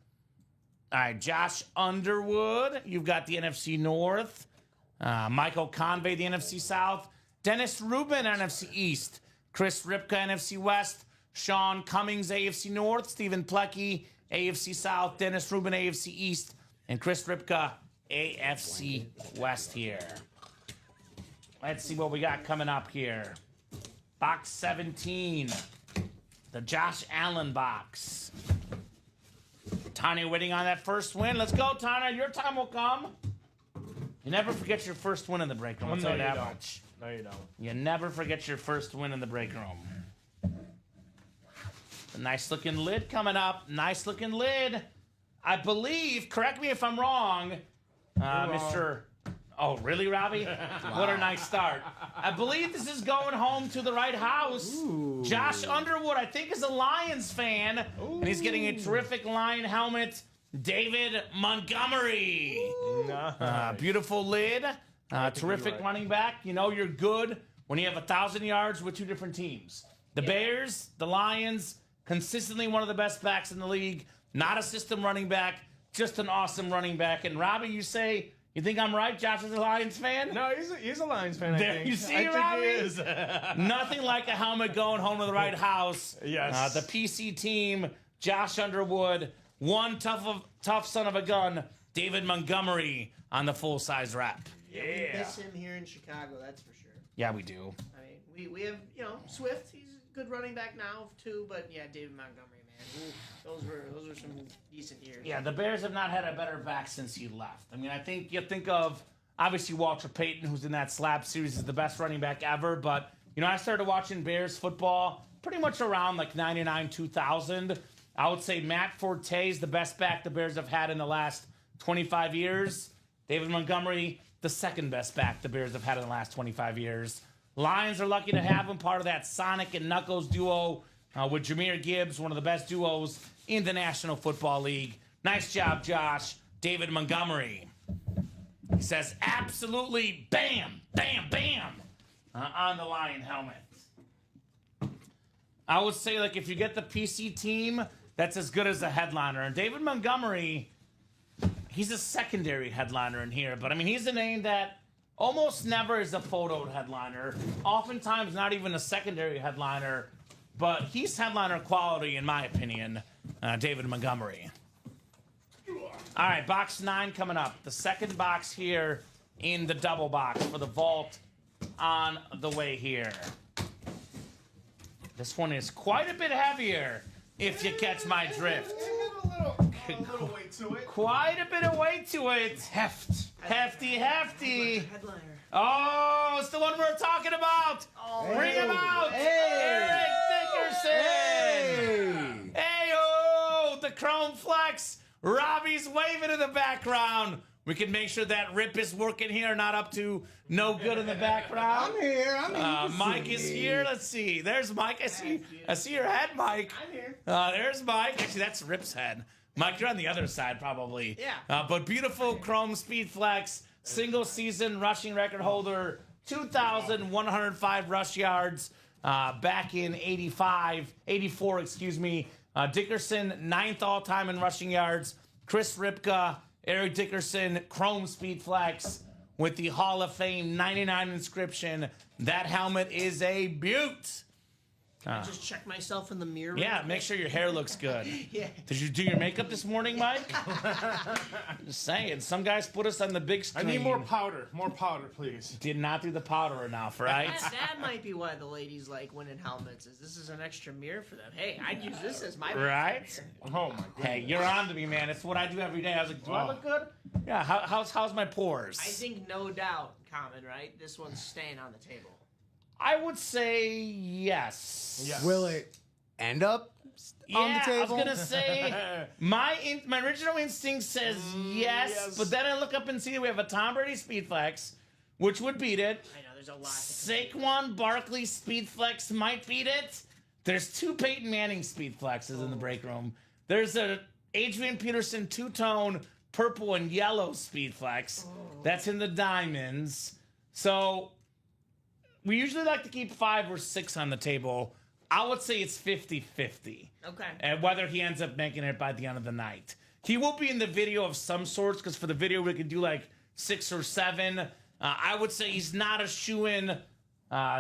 All right, Josh Underwood, you've got the NFC North. Michael Convey, the NFC South. Dennis Rubin, NFC East. Chris Ripka, NFC West. Sean Cummings, AFC North. Stephen Plecky, AFC South. Dennis Rubin, AFC East. And Chris Ripka, AFC West here. Let's see what we got coming up here. Box 17. The Josh Allen box. Tanya waiting on that first win. Let's go, Tanya. Your time will come. You never forget your first win in the break room. I'll tell you that much. No, you don't. You never forget your first win in the break room. A nice looking lid coming up. Nice looking lid. I believe, correct me if I'm wrong, Mr. Oh, really, Robbie? Wow. What a nice start. I believe this is going home to the right house. Ooh. Josh Underwood, I think, is a Lions fan. Ooh. And he's getting a terrific Lion helmet. David Montgomery. Beautiful lid. Terrific running back. You're good when you have 1,000 yards with 2 different teams. The Bears, the Lions, consistently one of the best backs in the league. Not a system running back, just an awesome running back. And Robbie, you say, you think I'm right? Josh is a Lions fan? No, he's a Lions fan, I think. You see, Robbie? He is. Nothing like a helmet going home to the right house. Yes. The PC team, Josh Underwood, one tough son of a gun, David Montgomery on the full-size wrap. Yeah. We miss him here in Chicago, that's for sure. Yeah, we do. I mean, we have, Swift, he's a good running back now, too, but yeah, David Montgomery, man. Ooh, those were some decent years. Yeah, the Bears have not had a better back since he left. I mean, I think you think of, obviously, Walter Payton, who's in that slab series, is the best running back ever, but, I started watching Bears football pretty much around like 99, 2000. I would say Matt Forte is the best back the Bears have had in the last 25 years. David Montgomery, the second best back the Bears have had in the last 25 years. Lions are lucky to have him, part of that Sonic and Knuckles duo with Jahmyr Gibbs, one of the best duos in the National Football League. Nice job, Josh. David Montgomery. He says, absolutely bam, bam, bam on the Lion helmet. I would say, like, if you get the PC team, that's as good as a headliner. And David Montgomery, he's a secondary headliner in here. But, I mean, he's a name that almost never is a photoed headliner. Oftentimes not even a secondary headliner. But he's headliner quality, in my opinion, David Montgomery. All right, box 9 coming up. The second box here in the double box for the vault on the way here. This one is quite a bit heavier, if you catch my drift. A little weight to it. Quite a bit of weight to it. Heft. Hefty. Headliner. Oh, it's the one we're talking about. Bring him out. Hey. Eric Dickerson. Hey. Hey-oh, the Chrome Flex. Robbie's waving in the background. We can make sure that Rip is working here, not up to no good in the background. I'm here. I'm here. Mike is here. Let's see. There's Mike. I see your head, Mike. I'm here. There's Mike. Actually, that's Rip's head. Mike, you're on the other side, probably. Yeah. But beautiful Chrome Speed Flex, single season rushing record holder, 2,105 rush yards back in 84, excuse me. Dickerson, 9th all-time in rushing yards. Chris Ripka, Eric Dickerson, Chrome Speed Flex with the Hall of Fame 99 inscription. That helmet is a beaut. Just check myself in the mirror. Yeah, make sure your hair looks good. Yeah. Did you do your makeup this morning, Mike? Just saying. Some guys put us on the big I screen. need more powder. More powder, please. Did not do the powder enough, right? That might be why the ladies like winning helmets. Is this is an extra mirror for them? Hey, I'd use this as my Right? Oh my goodness. Hey, you're on to me, man. It's what I do every day. I was like, do I look good? Yeah, how's my pores? I think no doubt, Common, right? This one's staying on the table. I would say yes. Yes. Will it end up on the Yeah, table? I was gonna say my original instinct says yes, yes. but then I look up and see that we have a Tom Brady Speed Flex, which would beat it. I know there's a lot. Saquon Barkley Speed Flex might beat it. There's 2 Peyton Manning Speed Flexes in the break room. There's a Adrian Peterson 2-tone purple and yellow Speed Flex. That's in the diamonds. So we usually like to keep 5 or 6 on the table. I would say it's 50-50. Okay. And whether he ends up making it by the end of the night. He will be in the video of some sorts, because for the video we could do like 6 or 7. I would say he's not a shoo-in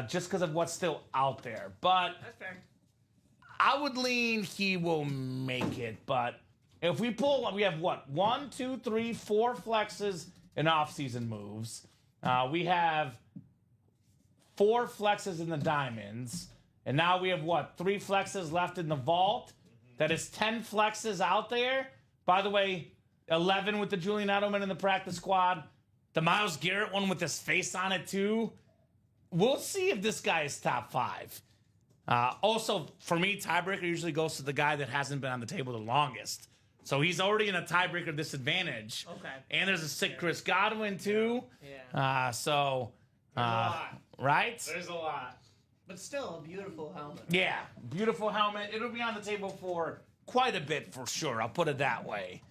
just because of what's still out there. But That's fair. I would lean he will make it. But if we pull, we have what? 1, 2, 3, 4 flexes in off-season moves. We have 4 flexes in the diamonds. And now we have what? 3 flexes left in the vault. That is 10 flexes out there. By the way, 11 with the Julian Edelman in the practice squad. The Myles Garrett one with his face on it too. We'll see if this guy is top 5. Also, for me, tiebreaker usually goes to the guy that hasn't been on the table the longest. So he's already in a tiebreaker disadvantage. Okay. And there's a sick Chris Godwin too. Yeah. Right? There's a lot. But still, a beautiful helmet. Yeah, beautiful helmet. It'll be on the table for quite a bit for sure. I'll put it that way.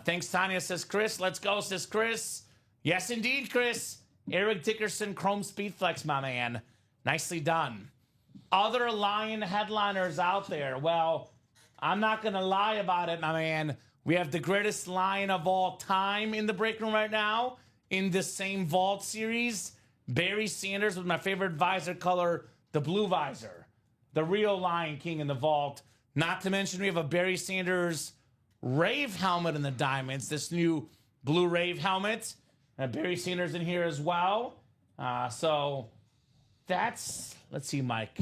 Thanks, Tanya, says Chris. Let's go, says Chris. Yes, indeed, Chris. Eric Dickerson, Chrome Speed Flex, my man. Nicely done. Other Lion headliners out there. Well, I'm not going to lie about it, my man. We have the greatest Lion of all time in the break room right now in the same vault series. Barry Sanders with my favorite visor color, the blue visor. The real Lion King in the vault. Not to mention we have a Barry Sanders Rave helmet in the diamonds. This new blue Rave helmet. Barry Sanders in here as well. So that's, let's see, Mike.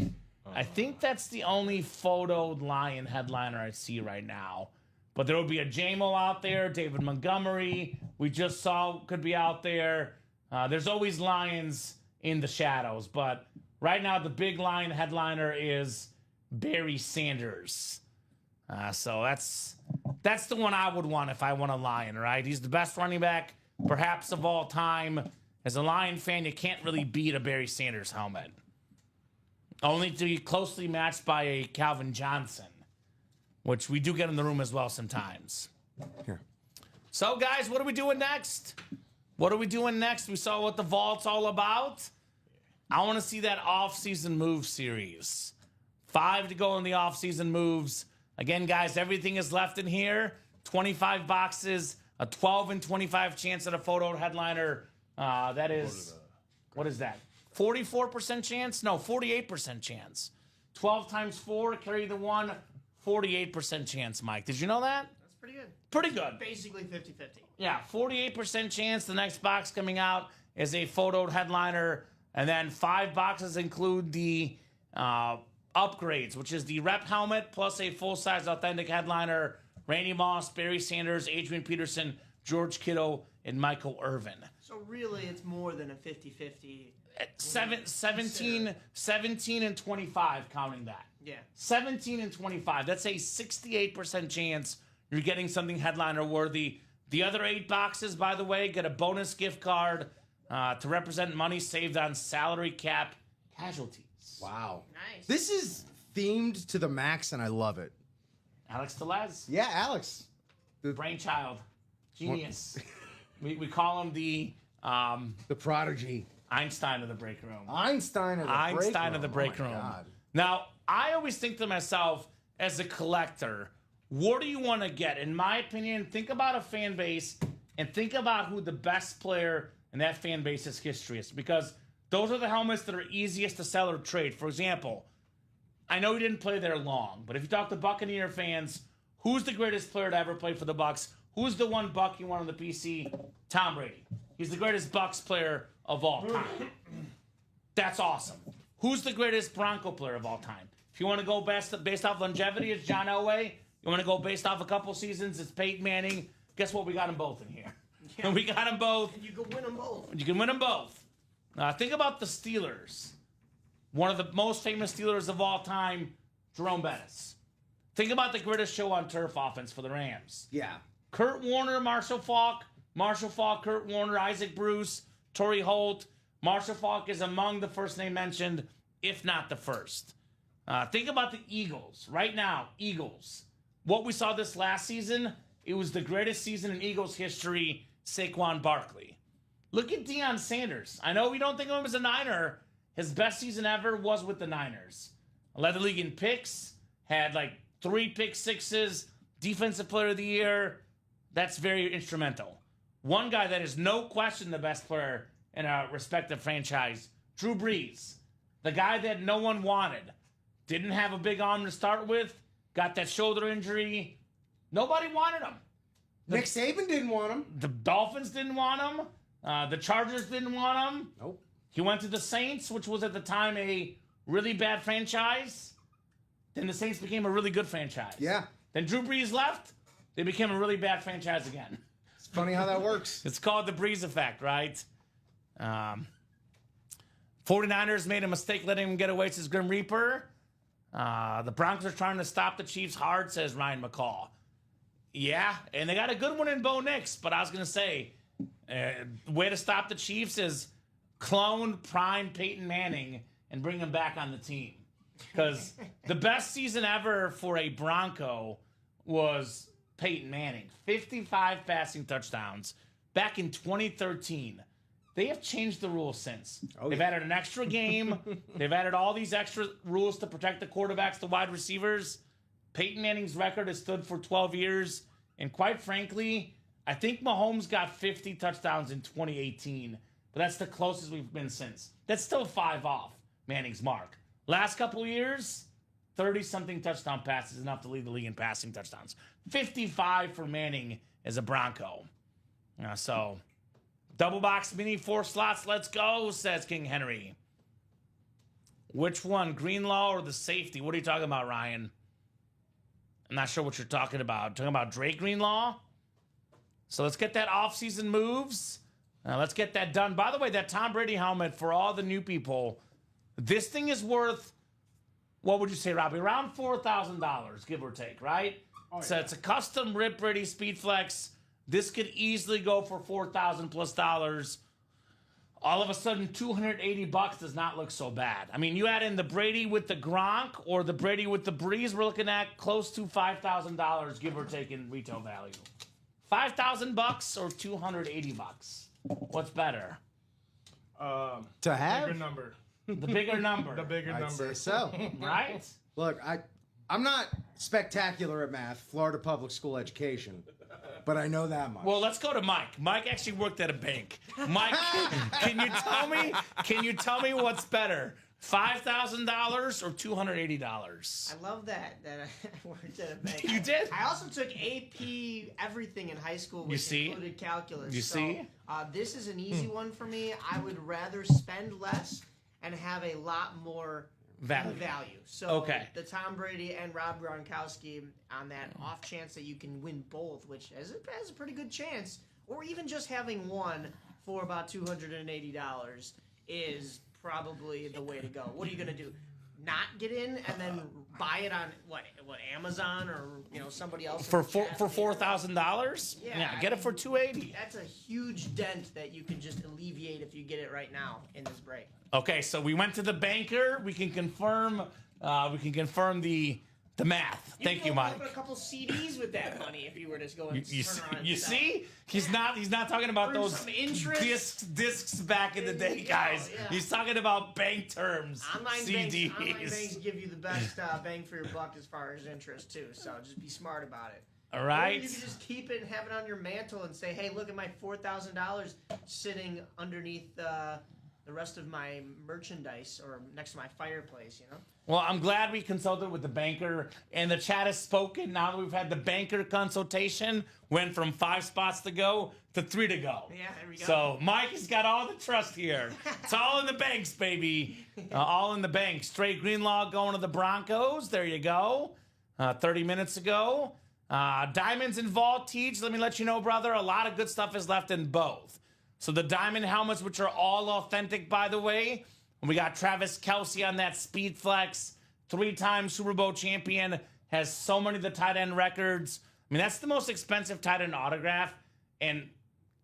I think that's the only photoed Lion headliner I see right now. But there will be a JMO out there, David Montgomery, we just saw could be out there. There's always Lions in the shadows, but right now the big Lion headliner is Barry Sanders. So that's the one I would want if I want a Lion, right? He's the best running back perhaps of all time. As a Lion fan, you can't really beat a Barry Sanders helmet. Only to be closely matched by a Calvin Johnson, which we do get in the room as well sometimes. Here. So, guys, what are we doing next? What are we doing next? We saw what the vault's all about. I want to see that off-season move series. 5 to go in the off-season moves. Again, guys, everything is left in here. 25 boxes, a 12 and 25 chance at a photo headliner. That is, what is that? 44% chance? No, 48% chance. 12 times 4, carry the 1, 48% chance, Mike. Did you know that? That's pretty good. Pretty good. Basically 50-50. Yeah, 48% chance. The next box coming out is a photo headliner. And then 5 boxes include the upgrades, which is the rep helmet plus a full-size authentic headliner. Randy Moss, Barry Sanders, Adrian Peterson, George Kittle, and Michael Irvin. So really, it's more than a 50-50. 17 and 25, counting that. Yeah. 17 and 25. That's a 68% chance you're getting something headliner worthy. The other 8 boxes, by the way, get a bonus gift card to represent money saved on salary cap casualties. Wow. Nice. This is themed to the max, and I love it. Alex Tellez, Yeah, Alex. brainchild, genius. we call him the The prodigy. Einstein of the break room. Einstein of the break room. Einstein of the break Oh my room. God. Now, I always think to myself, as a collector, what do you want to get? In my opinion, think about a fan base and think about who the best player in that fan base's history is, because those are the helmets that are easiest to sell or trade. For example, I know he didn't play there long, but if you talk to Buccaneer fans, who's the greatest player to ever play for the Bucs? Who's the one Buck you want on the PC? Tom Brady. He's the greatest Bucs player of all time. That's awesome. Who's the greatest Bronco player of all time? If you want to go based off longevity, it's John Elway. You want to go based off a couple seasons, it's Peyton Manning. Guess what? We got them both in here. Yeah. We got them both. You can win them both. You can win them both. Think about the Steelers. One of the most famous Steelers of all time, Jerome Bettis. Think about the greatest show on turf offense for the Rams. Yeah. Kurt Warner, Marshall Faulk, Kurt Warner, Isaac Bruce, Torrey Holt. Marshall Faulk is among the first name mentioned, if not the first. Think about the Eagles. Right now, Eagles. What we saw this last season, it was the greatest season in Eagles history, Saquon Barkley. Look at Deion Sanders. I know we don't think of him as a Niner. His best season ever was with the Niners. Led the league in picks, had like 3 pick sixes, defensive player of the year. That's very instrumental. One guy that is no question the best player in a respective franchise, Drew Brees. The guy that no one wanted. Didn't have a big arm to start with. Got that shoulder injury. Nobody wanted him. Nick Saban didn't want him. The Dolphins didn't want him. The Chargers didn't want him. Nope. He went to the Saints, which was at the time a really bad franchise. Then the Saints became a really good franchise. Yeah. Then Drew Brees left. They became a really bad franchise again. It's funny how that works. It's called the Brees effect, right? 49ers made a mistake letting him get away to his Grim Reaper. The Broncos are trying to stop the Chiefs hard, says Ryan McCall. Yeah, and they got a good one in Bo Nix, but I was going to say, way to stop the Chiefs is clone prime Peyton Manning and bring him back on the team. Because the best season ever for a Bronco was Peyton Manning. 55 passing touchdowns back in 2013. They have changed the rules since. They've added an extra game. They've added all these extra rules to protect the quarterbacks, the wide receivers. Peyton Manning's record has stood for 12 years. And quite frankly, I think Mahomes got 50 touchdowns in 2018. But that's the closest we've been since. That's still 5 off Manning's mark. Last couple of years, 30-something touchdown passes, enough to lead the league in passing touchdowns. 55 for Manning as a Bronco. So, double box mini, 4 slots, let's go, says King Henry. Which one, Greenlaw or the safety? What are you talking about, Ryan? I'm not sure what you're talking about. Talking about Drake Greenlaw? So let's get that off-season moves. Let's get that done. By the way, that Tom Brady helmet, for all the new people, this thing is worth, what would you say, Robbie? Around $4,000, give or take, right? Oh, so yeah. It's a custom Rip Brady Speedflex This could easily go for $4,000 plus. All of a sudden, $280 does not look so bad. I mean, you add in the Brady with the Gronk or the Brady with the Breeze, we're looking at close to $5,000, give or take, in retail value. $5,000 or $280? What's better? To have? Bigger number. The bigger number. The bigger I'd number. say so. Right? Look, I'm not spectacular at math, Florida public school education, but I know that much. Well, let's go to Mike. Mike actually worked at a bank. Mike, can you tell me? Can you tell me what's better, $5,000 or $280? I love that I worked at a bank. You did? I also took AP everything in high school, which see? included calculus. You see? This is an easy one for me. I would rather spend less and have a lot more Value. So Okay. the Tom Brady and Rob Gronkowski, on that off chance that you can win both, which has a pretty good chance, or even just having one for about $280 is probably the way to go. What are you gonna do? Not get in and then buy it on what Amazon or somebody else For in the chat? $4,000? Yeah, Get it for $280. That's a huge dent that you can just alleviate if you get it right now in this break. Okay, so we went to the banker. We can confirm. The math. Thank you, can Mike. open a couple CDs with that money if you were to go and turn around. You and sell. see? He's not talking about Earn those some interest. discs back in the There day, you go, guys. yeah. He's talking about bank terms. Online CDs. banks give you the best bang for your buck as far as interest too. So just be smart about it. All Or right. you can just keep it and have it on your mantle and say, "Hey, look at my $4,000 sitting underneath the rest of my merchandise or next to my fireplace." Well, I'm glad we consulted with the banker, and the chat has spoken. Now that we've had the banker consultation, went from 5 spots to go to 3 to go. Yeah, there we go. So Mike has got all the trust here. It's all in the banks, baby. All in the banks. Straight Greenlaw going to the Broncos. There you go. 30 minutes ago. Diamonds and Voltige. Let me let you know, brother, a lot of good stuff is left in both. So the diamond helmets, which are all authentic, by the way. And we got Travis Kelce on that Speed Flex. 3-time Super Bowl champion. Has so many of the tight end records. I mean, that's the most expensive tight end autograph. And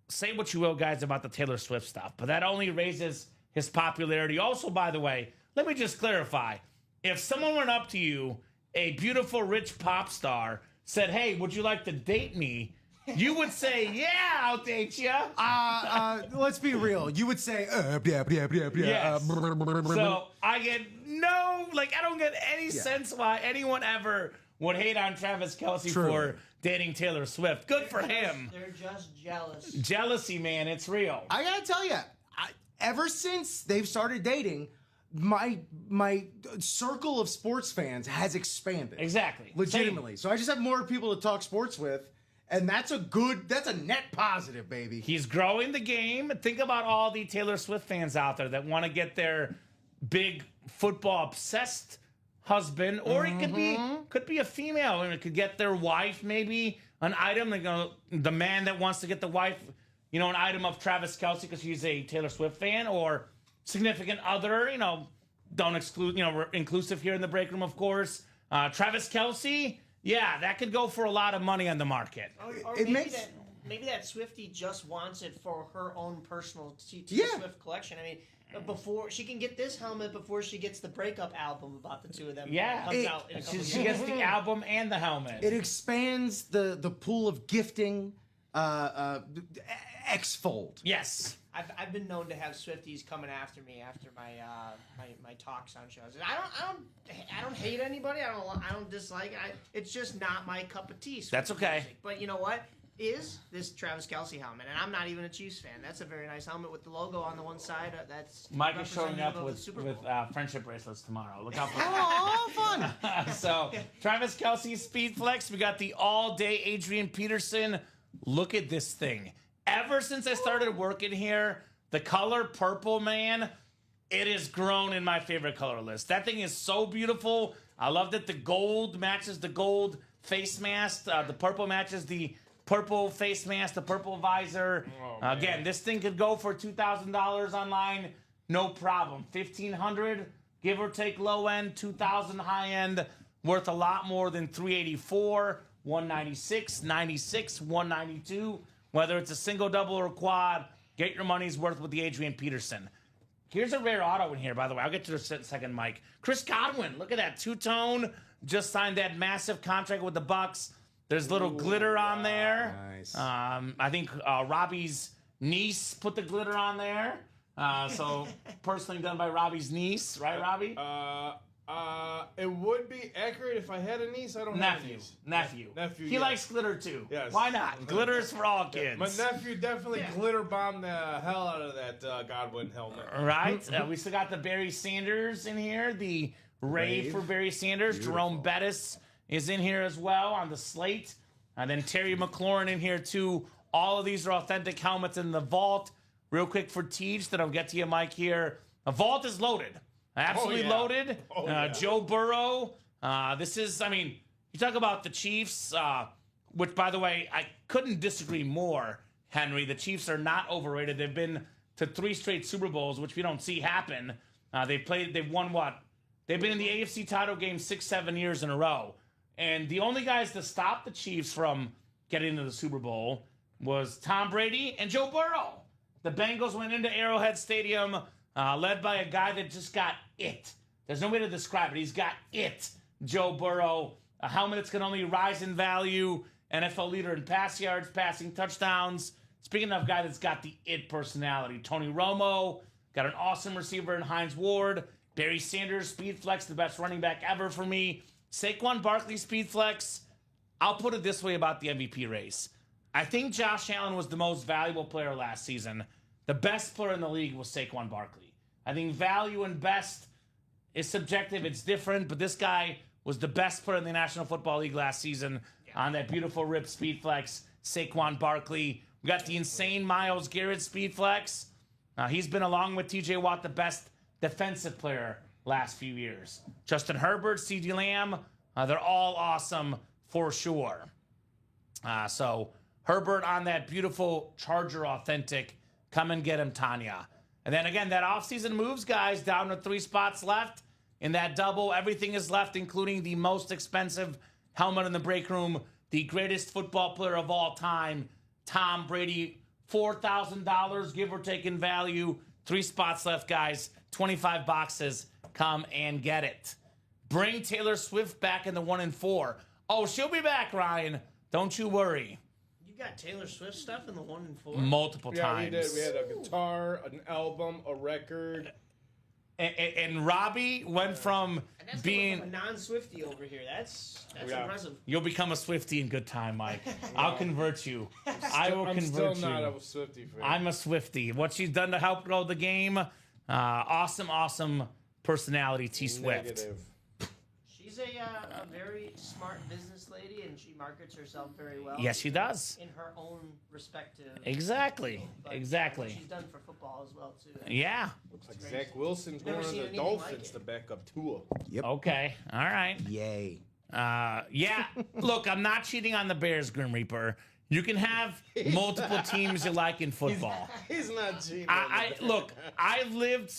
say what you will, guys, about the Taylor Swift stuff, but that only raises his popularity. Also, by the way, let me just clarify. If someone went up to you, a beautiful, rich pop star, said, "Hey, would you like to date me?" You would say, "Yeah, I'll date you." Let's be real. You would say, Yes. So I get I don't get any sense why anyone ever would hate on Travis Kelce True. for dating Taylor Swift. Good for him. They're just jealous. Jealousy, man, it's real. I gotta tell you, ever since they've started dating, my circle of sports fans has expanded. Exactly. Legitimately. So I just have more people to talk sports with, and that's a net positive, baby. He's growing the game. Think about all the Taylor Swift fans out there that want to get their big football obsessed husband, or it could be a female, and it could get their wife maybe an item. Like the man that wants to get the wife, an item of Travis Kelce because she's a Taylor Swift fan, or significant other. Don't exclude. We're inclusive here in the break room, of course. Travis Kelce. Yeah, that could go for a lot of money on the market. Or It maybe makes- maybe that Swiftie just wants it for her own personal Yeah. Swift collection. I mean, before she can get this helmet before she gets the breakup album about the two of them. Yeah, It comes out in a couple she years. gets the album and the helmet. It expands the pool of gifting X-fold. Yes. I've been known to have Swifties coming after me after my my talks on shows. I don't hate anybody. I don't dislike it. It's just not my cup of tea. Swiftie That's okay. music. But you know what? Is this Travis Kelce helmet, and I'm not even a Chiefs fan. That's a very nice helmet with the logo on the one side. That's Mike is showing representative up of the with Super Bowl. friendship bracelets tomorrow. Look out for Oh, fun! that. So, Travis Kelce, Speed Flex. We got the all-day Adrian Peterson. Look at this thing. Ever since I started working here, the color purple, man, it has grown in my favorite color list. That thing is so beautiful. I love that the gold matches the gold face mask. The purple matches the purple face mask, the purple visor. Again, this thing could go for $2,000 online, no problem. $1,500, give or take low end, $2,000 high end, worth a lot more than $384, $196, $96, $192. whether it's a single, double, or quad, get your money's worth with the Adrian Peterson. Here's a rare auto in here, by the way. I'll get to this in a second, Mike. Chris Godwin, look at that two-tone. Just signed that massive contract with the Bucks. There's little glitter on there. Nice. I think Robbie's niece put the glitter on there. So personally done by Robbie's niece, right, Robbie? It would be accurate if I had a niece. I don't have a niece. Nephew. He yes. likes glitter too. Yes. Why not? Glitter is for all kids. My nephew definitely glitter bombed the hell out of that Godwin helmet. Right? We still got the Barry Sanders in here. The rave for Barry Sanders. Jerome Bettis is in here as well on the slate. And then Terry McLaurin in here too. All of these are authentic helmets in the vault. Real quick for Teach, then I'll get to you, Mike, here. The vault is loaded. Absolutely loaded. Joe Burrow. This is, I mean, you talk about the Chiefs, which, by the way, I couldn't disagree more, Henry. The Chiefs are not overrated. They've been to 3 straight Super Bowls, which we don't see happen. They've won what? They've been in the AFC title game 6-7 years in a row. And the only guys to stop the Chiefs from getting into the Super Bowl was Tom Brady and Joe Burrow. The Bengals went into Arrowhead Stadium, led by a guy that just got it. There's no way to describe it. He's got it. Joe Burrow, a helmet that's going to only rise in value, NFL leader in pass yards, passing touchdowns. Speaking of a guy that's got the it personality, Tony Romo, got an awesome receiver in Hines Ward. Barry Sanders, speed flex, the best running back ever for me. Saquon Barkley, speed flex. I'll put it this way about the MVP race. I think Josh Allen was the most valuable player last season. The best player in the league was Saquon Barkley. I think value and best is subjective. It's different, but this guy was the best player in the National Football League last season on that beautiful rip speed flex, Saquon Barkley. We got the insane Myles Garrett speed flex. He's been, along with TJ Watt, the best defensive player last few years. Justin Herbert, CeeDee Lamb, they're all awesome for sure. So Herbert on that beautiful Charger authentic. Come and get him, Tanya. And then again, that offseason moves, guys, down to 3 spots left. In that double, everything is left, including the most expensive helmet in the break room, the greatest football player of all time, Tom Brady. $4,000, give or take in value. 3 spots left, guys. 25 boxes. Come and get it. Bring Taylor Swift back in the 1 and 4. Oh, she'll be back, Ryan. Don't you worry. You got Taylor Swift stuff in the 1 and 4? Multiple times. We did. We had a guitar, an album, a record. And Robbie went from And that's being... a non-Swiftie over here. That's impressive. You'll become a Swiftie in good time, Mike. I'll convert you. I will I'm convert still you. not a Swiftie fan. I'm a Swiftie. What she's done to help grow the game, awesome personality, T Swift. Negative. She's a very smart business lady, and she markets herself very well. Yes, she does. In her own respective. Exactly. But Exactly. She's done for football as well, too. Yeah. Looks like Zach Wilson's Never going to seen the anything Dolphins like it. to back up Tua. Okay. All right. Yay. Yeah. Look, I'm not cheating on the Bears, Grim Reaper. You can have multiple teams you like in football. He's not cheating. Look, I've lived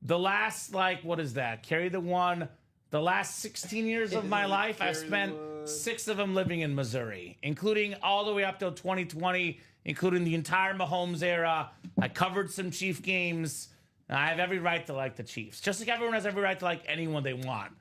the last, what is that? Carry the one. The last 16 years of my life, I've spent 6 of them living in Missouri, including all the way up till 2020, including the entire Mahomes era. I covered some Chief games. I have every right to like the Chiefs, just like everyone has every right to like anyone they want.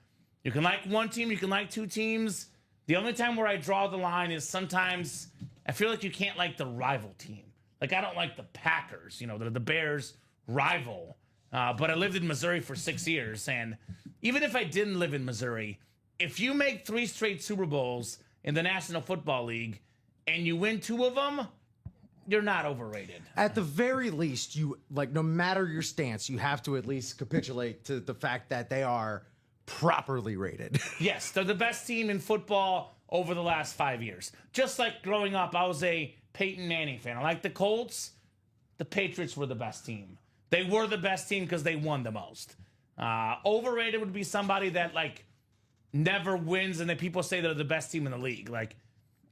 You can like one team, you can like 2 teams. The only time where I draw the line is sometimes I feel like you can't like the rival team. Like, I don't like the Packers, they're the Bears' rival. But I lived in Missouri for 6 years, and even if I didn't live in Missouri, if you make 3 straight Super Bowls in the National Football League and you win 2 of them, you're not overrated. At the very least, no matter your stance, you have to at least capitulate to the fact that they are properly rated. Yes, they're the best team in football over the last 5 years. Just like growing up, I was a Peyton Manning fan. I like the Colts. The Patriots were the best team. They were the best team because they won the most. Overrated would be somebody that never wins and then people say they're the best team in the league.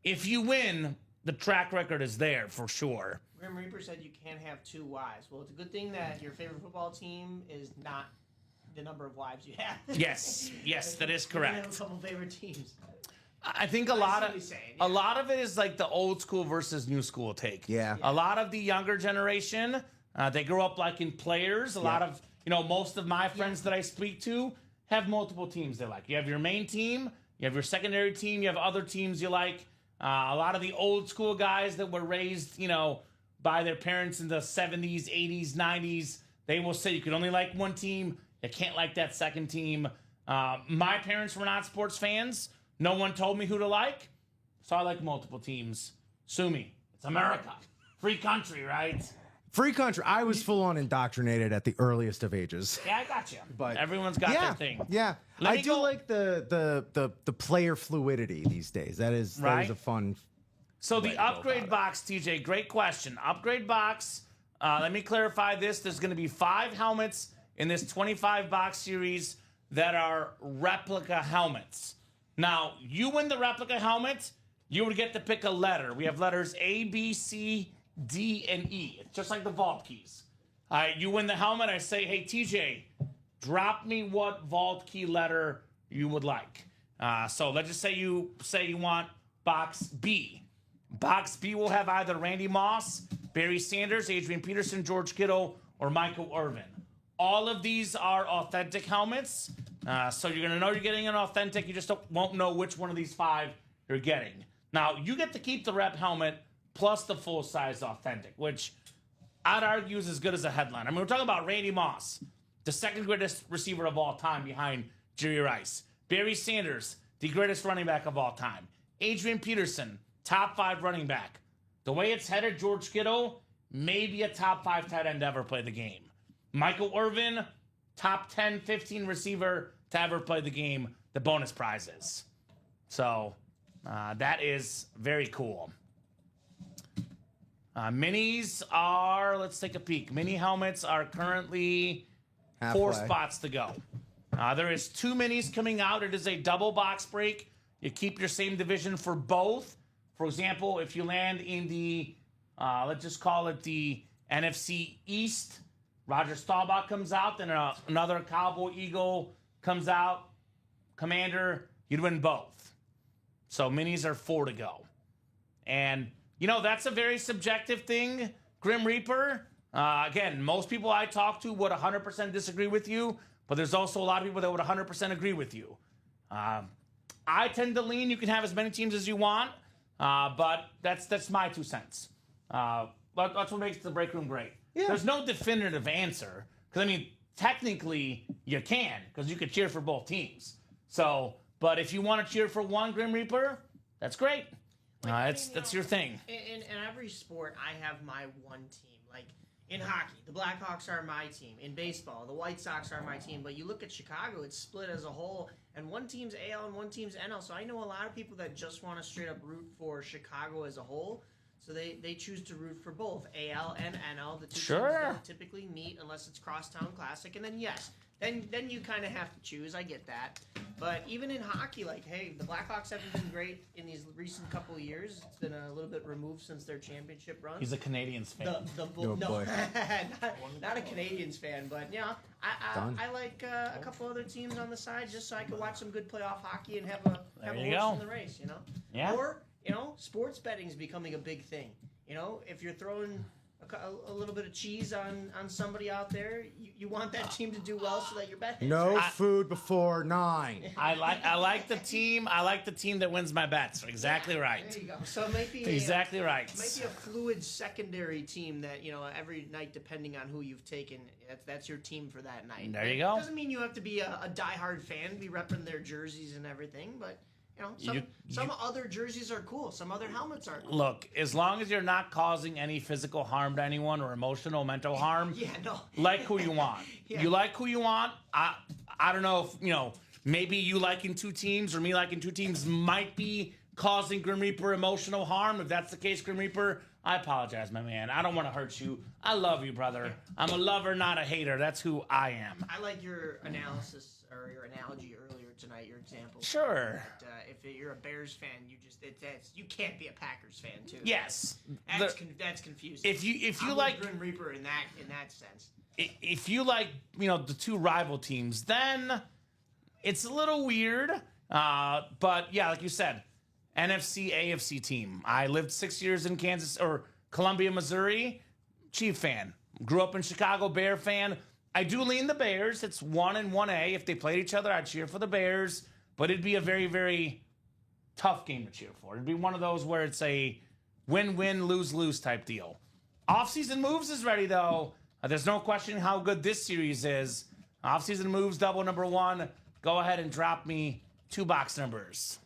If you win, the track record is there for sure. Grim Reaper said you can't have 2 wives. Well, it's a good thing that your favorite football team is not the number of wives you have. Yes, that is You can have a correct. couple favorite teams. I think a I lot see of what you're saying, a yeah. lot of it is like the old school versus new school take. Yeah. A lot of the younger generation, they grew up like in players. A lot of most of my friends that I speak to have multiple teams they like. You have your main team, you have your secondary team, you have other teams you like. A lot of the old school guys that were raised, by their parents in the 70s, 80s, 90s, they will say you can only like one team. You can't like that second team. My parents were not sports fans. No one told me who to like. So I like multiple teams. Sue me. It's America. Free country, right? Free country. I was full on indoctrinated at the earliest of ages. Yeah, I got you. But everyone's got their thing. Yeah, Let I me do go- like the player fluidity these days. That is Right. a fun. So way the to go upgrade about it. box, TJ, great question. Upgrade box, let me clarify this. There's going to be 5 helmets in this 25 box series that are replica helmets. Now, you win the replica helmet, you would get to pick a letter. We have letters A, B, C, D, and E. It's just like the vault keys. All right, you win the helmet. I say, hey, TJ, drop me what vault key letter you would like. So let's just say you want box B. Box B will have either Randy Moss, Barry Sanders, Adrian Peterson, George Kittle, or Michael Irvin. All of these are authentic helmets. So you're going to know you're getting an authentic. You just won't know which one of these 5 you're getting. Now, you get to keep the rep helmet plus the full-size authentic, which I'd argue is as good as a headline. I mean, we're talking about Randy Moss, the second greatest receiver of all time behind Jerry Rice. Barry Sanders, the greatest running back of all time. Adrian Peterson, top 5 running back. The way it's headed, George Kittle, maybe a top 5 tight end to ever play the game. Michael Irvin, top 10, 15 receiver to ever play the game, the bonus prizes. So that is very cool. Minis are, let's take a peek. Mini helmets are currently 4 Halfway. spots to go. There is 2 minis coming out. It is a double box break. You keep your same division for both. For example, if you land in the, let's just call it the NFC East, Roger Staubach comes out, then another Cowboy Eagle comes out, Commander, you'd win both. So minis are 4 to go. And, that's a very subjective thing. Grim Reaper, again, most people I talk to would 100% disagree with you, but there's also a lot of people that would 100% agree with you. I tend to lean you can have as many teams as you want, but that's my 2 cents. That's what makes the break room great. Yeah. There's no definitive answer, because, technically you can, because you could cheer for both teams. So, but if you want to cheer for one Grim Reaper, that's great. That's your thing. In every sport, I have my one team. Like in hockey, the Blackhawks are my team. In baseball, the White Sox are my team. But you look at Chicago, it's split as a whole, and one team's AL and one team's NL. So I know a lot of people that just want to straight up root for Chicago as a whole. So they choose to root for both AL and NL. The 2 teams don't typically meet unless it's Crosstown Classic. And then then you kind of have to choose. I get that. But even in hockey, like, hey, the Blackhawks haven't been great in these recent couple of years. It's been a little bit removed since their championship run. He's a Canadians fan. Oh, No, boy. not a Canadians fan, but I like a couple other teams on the side just so I could watch some good playoff hockey and have a you horse go. in the race, Yeah. Or sports betting is becoming a big thing. If you're throwing a little bit of cheese on somebody out there, you want that team to do well so that you're betting. No food before 9. I like the team. I like the team that wins my bets. Exactly right. There you go. So it might be Exactly right. Might be a fluid secondary team that every night, depending on who you've taken, that's your team for that night. There you go. Doesn't mean you have to be a diehard fan, be repping their jerseys and everything, but some other jerseys are cool. Some other helmets are cool. Look, as long as you're not causing any physical harm to anyone or emotional, mental harm, Yeah, no. like who you want. Yeah. You like who you want. I don't know if, maybe you liking 2 teams or me liking 2 teams might be causing Grim Reaper emotional harm. If that's the case, Grim Reaper, I apologize, my man. I don't want to hurt you. I love you, brother. I'm a lover, not a hater. That's who I am. I like your analysis or your analogy earlier tonight, your example. Sure. If you're a Bears fan, you can't be a Packers fan too. Yes. That's confusing. If you I'm like Grim Reaper in that sense. if you like, the 2 rival teams, then it's a little weird. But yeah, like you said, NFC, AFC team. I lived 6 years in Columbia, Missouri. Chief fan. Grew up in Chicago, Bear fan. I do lean the Bears. It's 1 and 1A. If they played each other, I'd cheer for the Bears. But it'd be a very, very tough game to cheer for. It'd be one of those where it's a win-win, lose-lose type deal. Off-season moves is ready, though. There's no question how good this series is. Off-season moves, double number one. Go ahead and drop me 2 box numbers.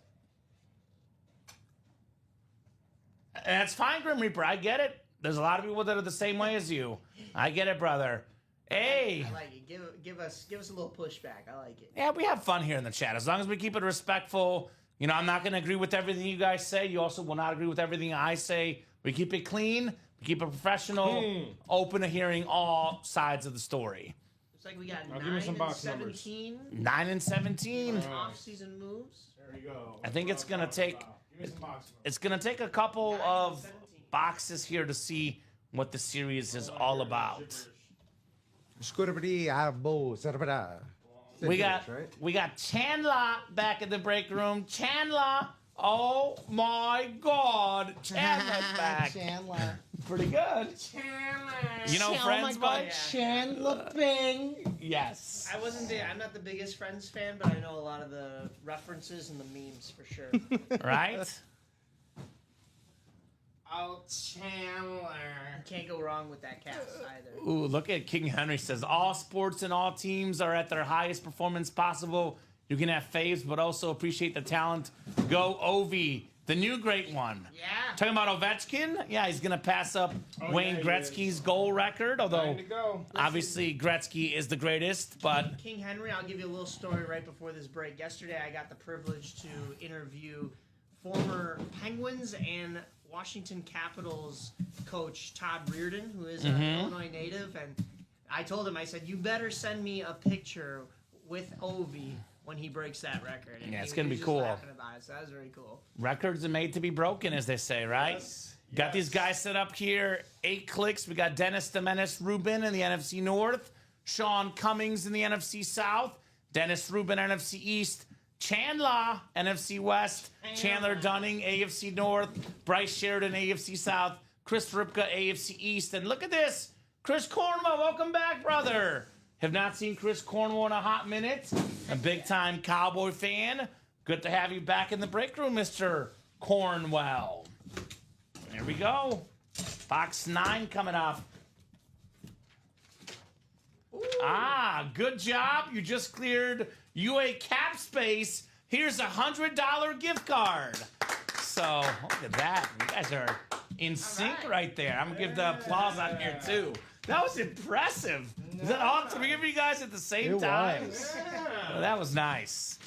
And that's fine, Grim Reaper. I get it. There's a lot of people that are the same way as you. I get it, brother. Hey. I like it. Give us a little pushback. I like it. Yeah, we have fun here in the chat. As long as we keep it respectful. You know, I'm not going to agree with everything you guys say. You also will not agree with everything I say. We keep it clean. We keep it professional. Open to hearing all sides of the story. Looks like we got Now 9 give me some and box numbers. 17 9 and 17. off-season moves. There we go. I think it's going to take... Give me some box numbers. It's going to take a couple of boxes here to see what the series is all about. We got Chandler back in the break room. Chandler, oh my God, Chandler's back. Chandler. Pretty good. You know Friends, Mike? Chandler Bing. Yes. I'm not the biggest Friends fan, but I know a lot of the references and the memes for sure. Right? Oh, Chandler. Can't go wrong with that cast either. Ooh, look at King Henry says all sports and all teams are at their highest performance possible. You can have faves, but also appreciate the talent. Go Ovi, the new great one. Yeah. Talking about Ovechkin, yeah, he's gonna pass up Wayne yeah, he Gretzky's goal record. Although 9 to go. obviously Gretzky is the greatest, but King Henry, I'll give you a little story right before this break. Yesterday, I got the privilege to interview former Penguins and Washington Capitals coach Todd Reardon, who is an Illinois native, and I told him, I said, you better send me a picture with Ovi when he breaks that record. And Yeah, it's he gonna was be just cool. laughing about it, so that was very cool. records are made to be broken, as they say, right? Yes, Got these guys set up here. 8 clicks. We got Dennis the Menace Rubin in the NFC North, Sean Cummings in the NFC South, Dennis Rubin NFC East, Chandler NFC West, Chandler Dunning AFC North, Bryce Sheridan AFC South, Chris Ripka AFC East, and look at this, Chris Cornwell, welcome back, brother. Have not seen Chris Cornwell in a hot minute. A big-time Cowboy fan. Good to have you back in the break room, Mr. Cornwell. There we go. Box 9 coming up. Ah, good job. You just cleared UA cap space. Here's a $100 gift card. So, look at that. You guys are in sync right there. I'm going to give the applause out here, too. That was impressive. Is that all 3 of you guys at the same time? Well, that was nice.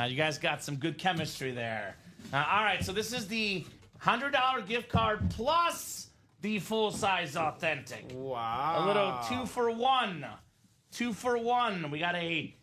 You guys got some good chemistry there. All right, so this is the $100 gift card plus the full-size authentic. Wow. A little 2 for 1. 2 for 1. We got a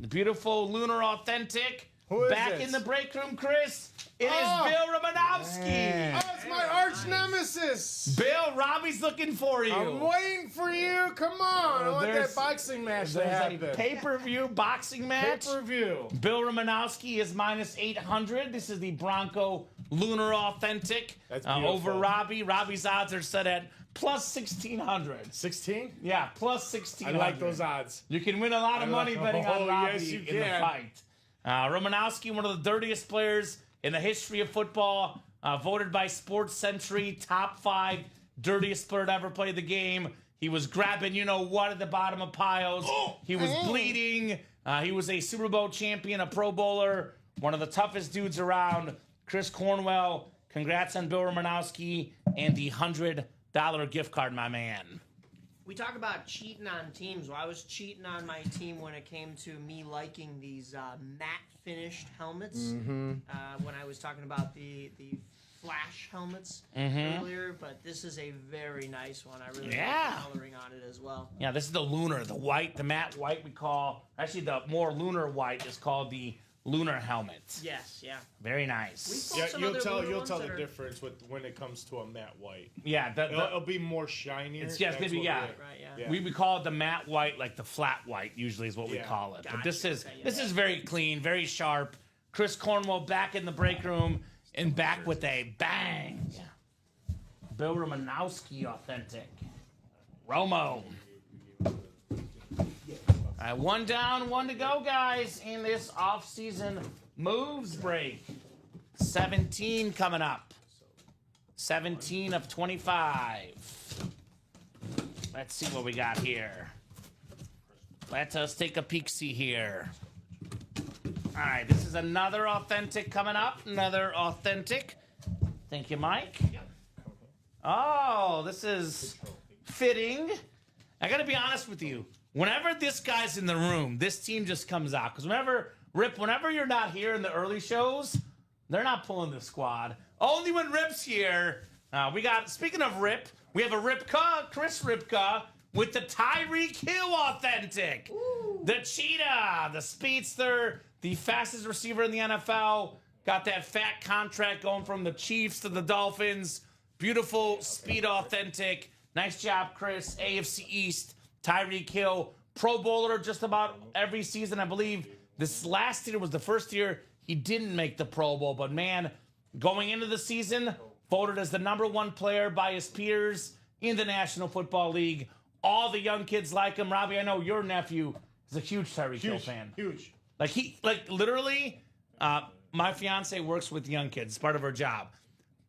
beautiful Lunar Authentic. Who is back this? in the break room, Chris. It is Oh. Bill Romanowski. Oh, it's my arch nemesis. Bill, Robbie's looking for you. I'm waiting for you. Come on. I want There's- that boxing match to There's a happen. pay-per-view boxing match. Pay-per-view. Bill Romanowski is minus 800. This is the Bronco Lunar Authentic That's over beautiful. Robbie. Robbie's odds are set at plus 1,600. 16? Yeah, plus I 1,600. like those odds. You can win a lot of money betting on Oh, Robbie yes, you in the can. fight. Romanowski, one of the dirtiest players in the history of football, voted by Sports Century top 5 dirtiest player to ever play the game. He was grabbing, you know what, at the bottom of piles. He was bleeding. He was a Super Bowl champion, a Pro Bowler, one of the toughest dudes around. Chris Cornwell, congrats on Bill Romanowski and the $100 gift card, my man. We talk about cheating on teams. Well, I was cheating on my team when it came to me liking these matte finished helmets. When I was talking about the flash helmets earlier, but this is a very nice one. I really like the coloring on it as well. Yeah, this is the lunar, the white, the matte white we call, actually the more lunar white is called the lunar helmet. Yes, yeah. Very nice. We've Yeah, some you'll other tell little ones the that are- difference when it comes to a matte white. Yeah, It'll be more shinier. It's just That's maybe, what yeah. Right, yeah. Yeah. we call it the matte white, like the flat white usually is what we Yeah. call it. But Gotcha. this is Okay, yeah. this is very clean, very sharp. Chris Cornwell back in the break room. And back with a bang. Bill Romanowski authentic. Romo. All right, one down, one to go, guys, in this off-season moves break. 17 coming up. 17 of 25. Let's see what we got here. Let us take a peek-see here. All right, this is another authentic coming up. Another authentic. Thank you, Mike. Oh, this is fitting. I got to be honest with you. Whenever this guy's in the room, this team just comes out. Because whenever you're not here in the early shows, they're not pulling the squad. Only when Rip's here. Speaking of Rip, we have a Ripka, Chris Ripka, with the Tyreek Hill authentic. Ooh. The cheetah, the speedster, the fastest receiver in the NFL. Got that fat contract going from the Chiefs to the Dolphins. Beautiful speed authentic. Nice job, Chris. AFC East, Tyreek Hill, Pro Bowler just about every season. I believe this last year was the first year he didn't make the Pro Bowl. But man, going into the season, voted as the #1 player by his peers in the National Football League. All the young kids like him. Robbie, I know your nephew is a huge Tyreek Hill fan. Huge. Literally, my fiance works with young kids. It's part of her job.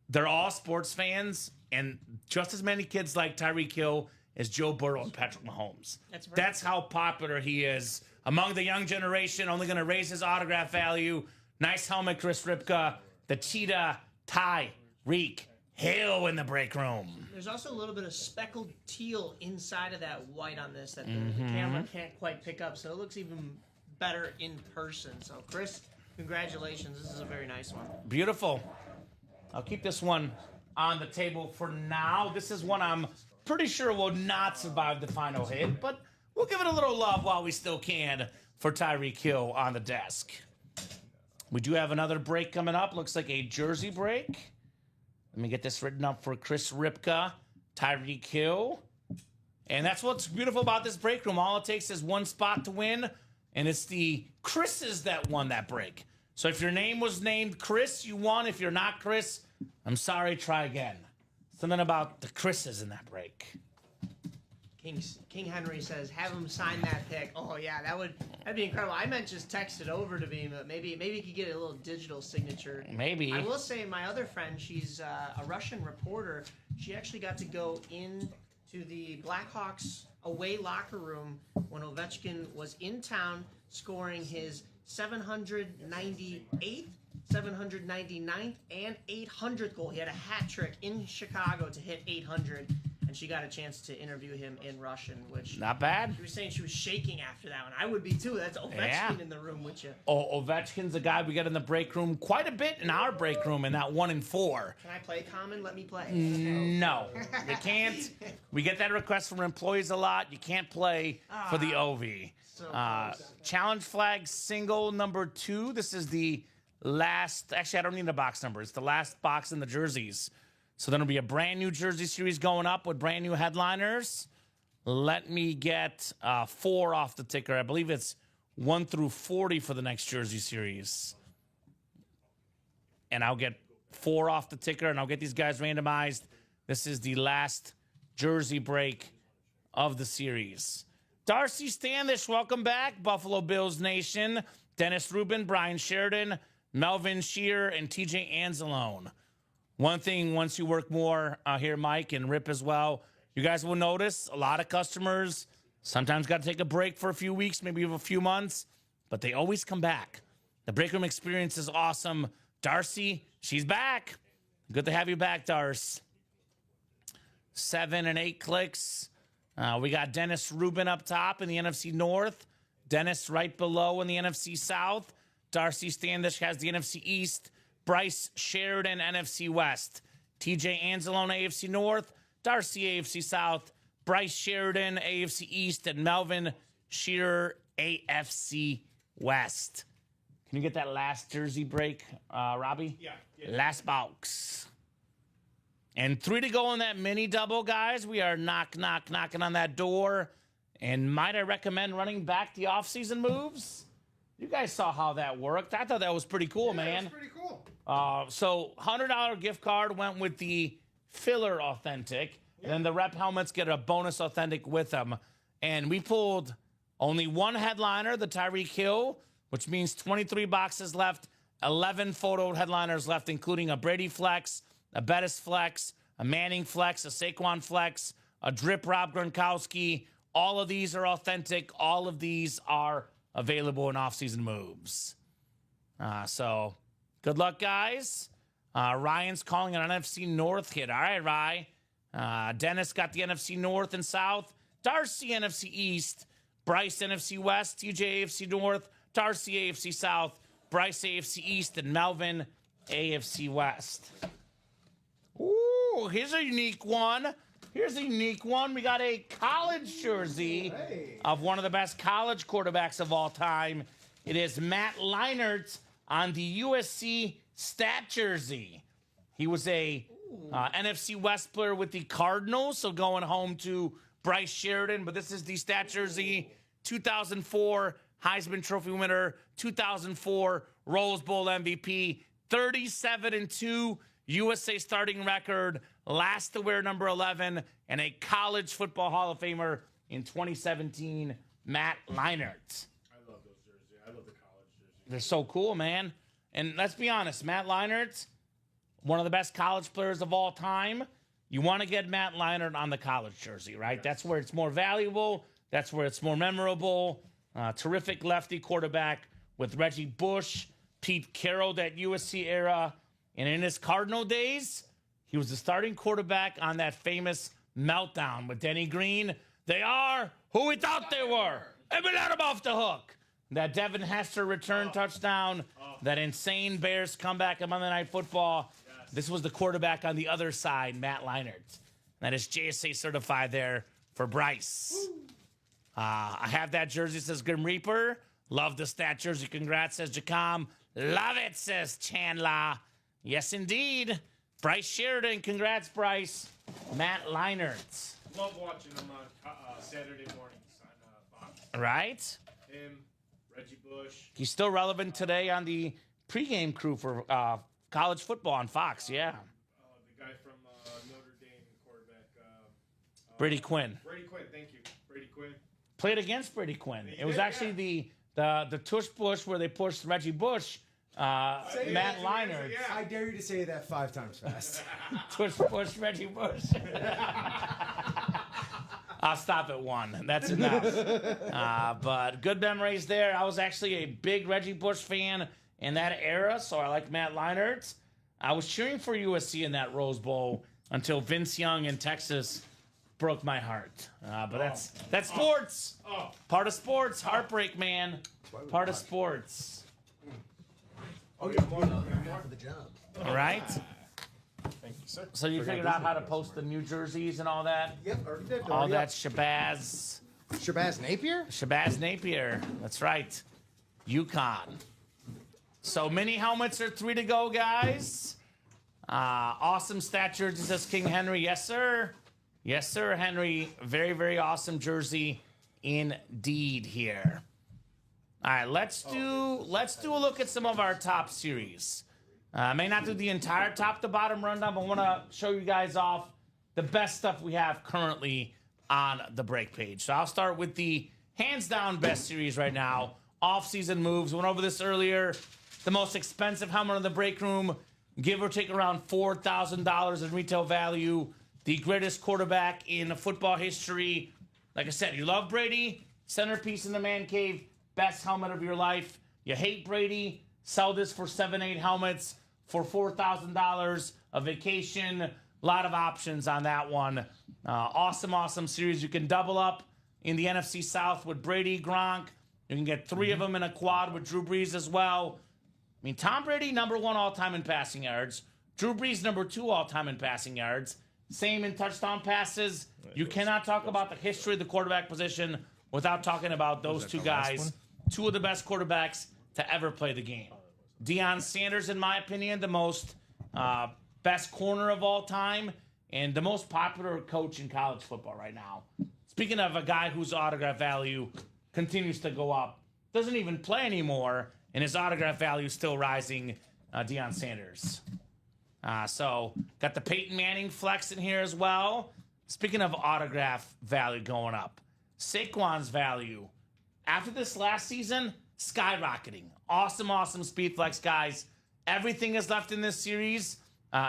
They're all sports fans, and just as many kids like Tyreek Hill as Joe Burrow and Patrick Mahomes. That's how popular he is among the young generation. Only going to raise his autograph value. Nice helmet, Chris Ripka. The cheetah, Tyreek Hill in the break room. There's also a little bit of speckled teal inside of that white on this that the camera can't quite pick up, so it looks even better in person. So, Chris, congratulations. This is a very nice one. Beautiful. I'll keep this one on the table for now. This is one I'm pretty sure will not survive the final hit, but we'll give it a little love while we still can for Tyreek Hill on the desk. We do have another break coming up. Looks like a jersey break. Let me get this written up for Chris Ripka, Tyreek Hill. And that's what's beautiful about this break room. All it takes is one spot to win, and it's the Chris's that won that break. So if your name was named Chris, you won. If you're not Chris, I'm sorry, try again. Something about the Chris's in that break. King Henry says, have him sign that pick. Oh, yeah, that'd be incredible. I meant just text it over to me, but maybe you could get a little digital signature. Maybe. I will say my other friend, she's a Russian reporter. She actually got to go into the Blackhawks away locker room when Ovechkin was in town scoring his 798th, 799th, and 800th goal. He had a hat trick in Chicago to hit 800. And she got a chance to interview him in Russian, which... Not bad. She was saying she was shaking after that one. I would be, too. That's Ovechkin in the room with you. Oh, Ovechkin's a guy we get in the break room quite a bit in our break room in that 1 and 4. Can I play Kamen? Let me play. No, you can't. We get that request from employees a lot. You can't play for the OV. So close. Challenge flag single number 2. This is the last... Actually, I don't need a box number. It's the last box in the jerseys. So then it'll be a brand new jersey series going up with brand new headliners. Let me get 4 off the ticker. I believe it's 1 through 40 for the next jersey series. And I'll get 4 off the ticker, and I'll get these guys randomized. This is the last jersey break of the series. Darcy Standish, welcome back. Buffalo Bills Nation. Dennis Rubin, Brian Sheridan, Melvin Shear, and TJ Anzalone. One thing, once you work more here, Mike, and Rip as well, you guys will notice a lot of customers sometimes got to take a break for a few weeks, maybe a few months, but they always come back. The break room experience is awesome. Darcy, she's back. Good to have you back, Darce. 7 and 8 clicks. We got Dennis Rubin up top in the NFC North. Dennis right below in the NFC South. Darcy Standish has the NFC East. Bryce Sheridan, NFC West. TJ Anzalone, AFC North. Darcy, AFC South. Bryce Sheridan, AFC East. And Melvin Shearer, AFC West. Can you get that last jersey break, Robbie? Yeah. Last box. And 3 to go in that mini double, guys. We are knocking on that door. And might I recommend running back the offseason moves? You guys saw how that worked. I thought that was pretty cool, man. That's pretty cool. So $100 gift card went with the filler authentic, and then the rep helmets get a bonus authentic with them. And we pulled only one headliner, the Tyreek Hill, which means 23 boxes left, 11 photo headliners left, including a Brady Flex, a Bettis Flex, a Manning Flex, a Saquon Flex, a Drip Rob Gronkowski. All of these are authentic. All of these are available in off-season moves. So good luck, guys. Ryan's calling an NFC North hit. All right, Rye. Dennis got the NFC North and South. Darcy, NFC East. Bryce, NFC West. TJ, AFC North. Darcy, AFC South. Bryce, AFC East. And Melvin, AFC West. Ooh, here's a unique one. We got a college jersey of one of the best college quarterbacks of all time. It is Matt Leinart on the USC stat jersey. He was a NFC West player with the Cardinals, so going home to Bryce Sheridan. But this is the stat jersey, 2004 Heisman Trophy winner, 2004 Rose Bowl MVP, 37-2 USA starting record, last to wear number 11, and a college football Hall of Famer in 2017, Matt Leinart. I love those jerseys. I love the college jerseys. They're so cool, man. And let's be honest, Matt Leinart, one of the best college players of all time. You want to get Matt Leinart on the college jersey, right? Yes. That's where it's more valuable. That's where it's more memorable. Terrific lefty quarterback with Reggie Bush, Pete Carroll, that USC era. And in his Cardinal days, he was the starting quarterback on that famous meltdown with Denny Green. They are who we thought they were. And we let them off the hook. That Devin Hester return touchdown, that insane Bears comeback on Monday Night Football. Yes. This was the quarterback on the other side, Matt Leinart. That is JSA certified there for Bryce. I have that jersey, says Grim Reaper. Love the stat jersey. Congrats, says Jacom. Love it, says Chandler. Yes, indeed. Bryce Sheridan. Congrats, Bryce. Matt Leinart. Love watching him on Saturday mornings on Fox. Right? Him, Reggie Bush. He's still relevant today on the pregame crew for college football on Fox, yeah. The guy from Notre Dame, quarterback. Brady Quinn. Brady Quinn, thank you. Brady Quinn. Played against Brady Quinn. It was actually the tush push where they pushed Reggie Bush. Matt Leinart. Yeah. I dare you to say that 5 times fast. Tush push Reggie Bush. I'll stop at 1. That's enough. But good memories there. I was actually a big Reggie Bush fan in that era, so I like Matt Leinart. I was cheering for USC in that Rose Bowl until Vince Young in Texas broke my heart. But that's sports. Part of sports. Heartbreak, man. Part of sports. Oh, you're more for the job. All right. Thank you, sir. So you figured out how to post the new jerseys and all that? Yep, already did. All that Shabazz. Shabazz Napier? Shabazz Napier. That's right. UConn. So mini helmets are 3 to go, guys. Awesome stat jersey, says King Henry. Yes, sir. Yes, sir, Henry. Very, very awesome jersey indeed here. All right, let's do a look at some of our top series. I may not do the entire top to bottom rundown, but I want to show you guys off the best stuff we have currently on the break page. So I'll start with the hands down best series right now. Off-season moves. Went over this earlier. The most expensive helmet in the break room, give or take around $4,000 in retail value. The greatest quarterback in football history. Like I said, you love Brady, centerpiece in the man cave, best helmet of your life. You hate Brady, sell this for 7-8 helmets for $4,000. A vacation, a lot of options on that one. Awesome series. You can double up in the NFC South with Brady, Gronk. You can get 3 of them in a quad with Drew Brees as well. I mean, Tom Brady, number 1 all-time in passing yards. Drew Brees, number 2 all-time in passing yards. Same in touchdown passes. You cannot talk about the history of the quarterback position without talking about those 2 guys. 2 of the best quarterbacks to ever play the game. Deion Sanders, in my opinion, the most best corner of all time and the most popular coach in college football right now. Speaking of a guy whose autograph value continues to go up, doesn't even play anymore, and his autograph value is still rising. Deion Sanders. So got the Peyton Manning flex in here as well. Speaking of autograph value going up, Saquon's value after this last season skyrocketing. Awesome speed flex, guys. Everything is left in this series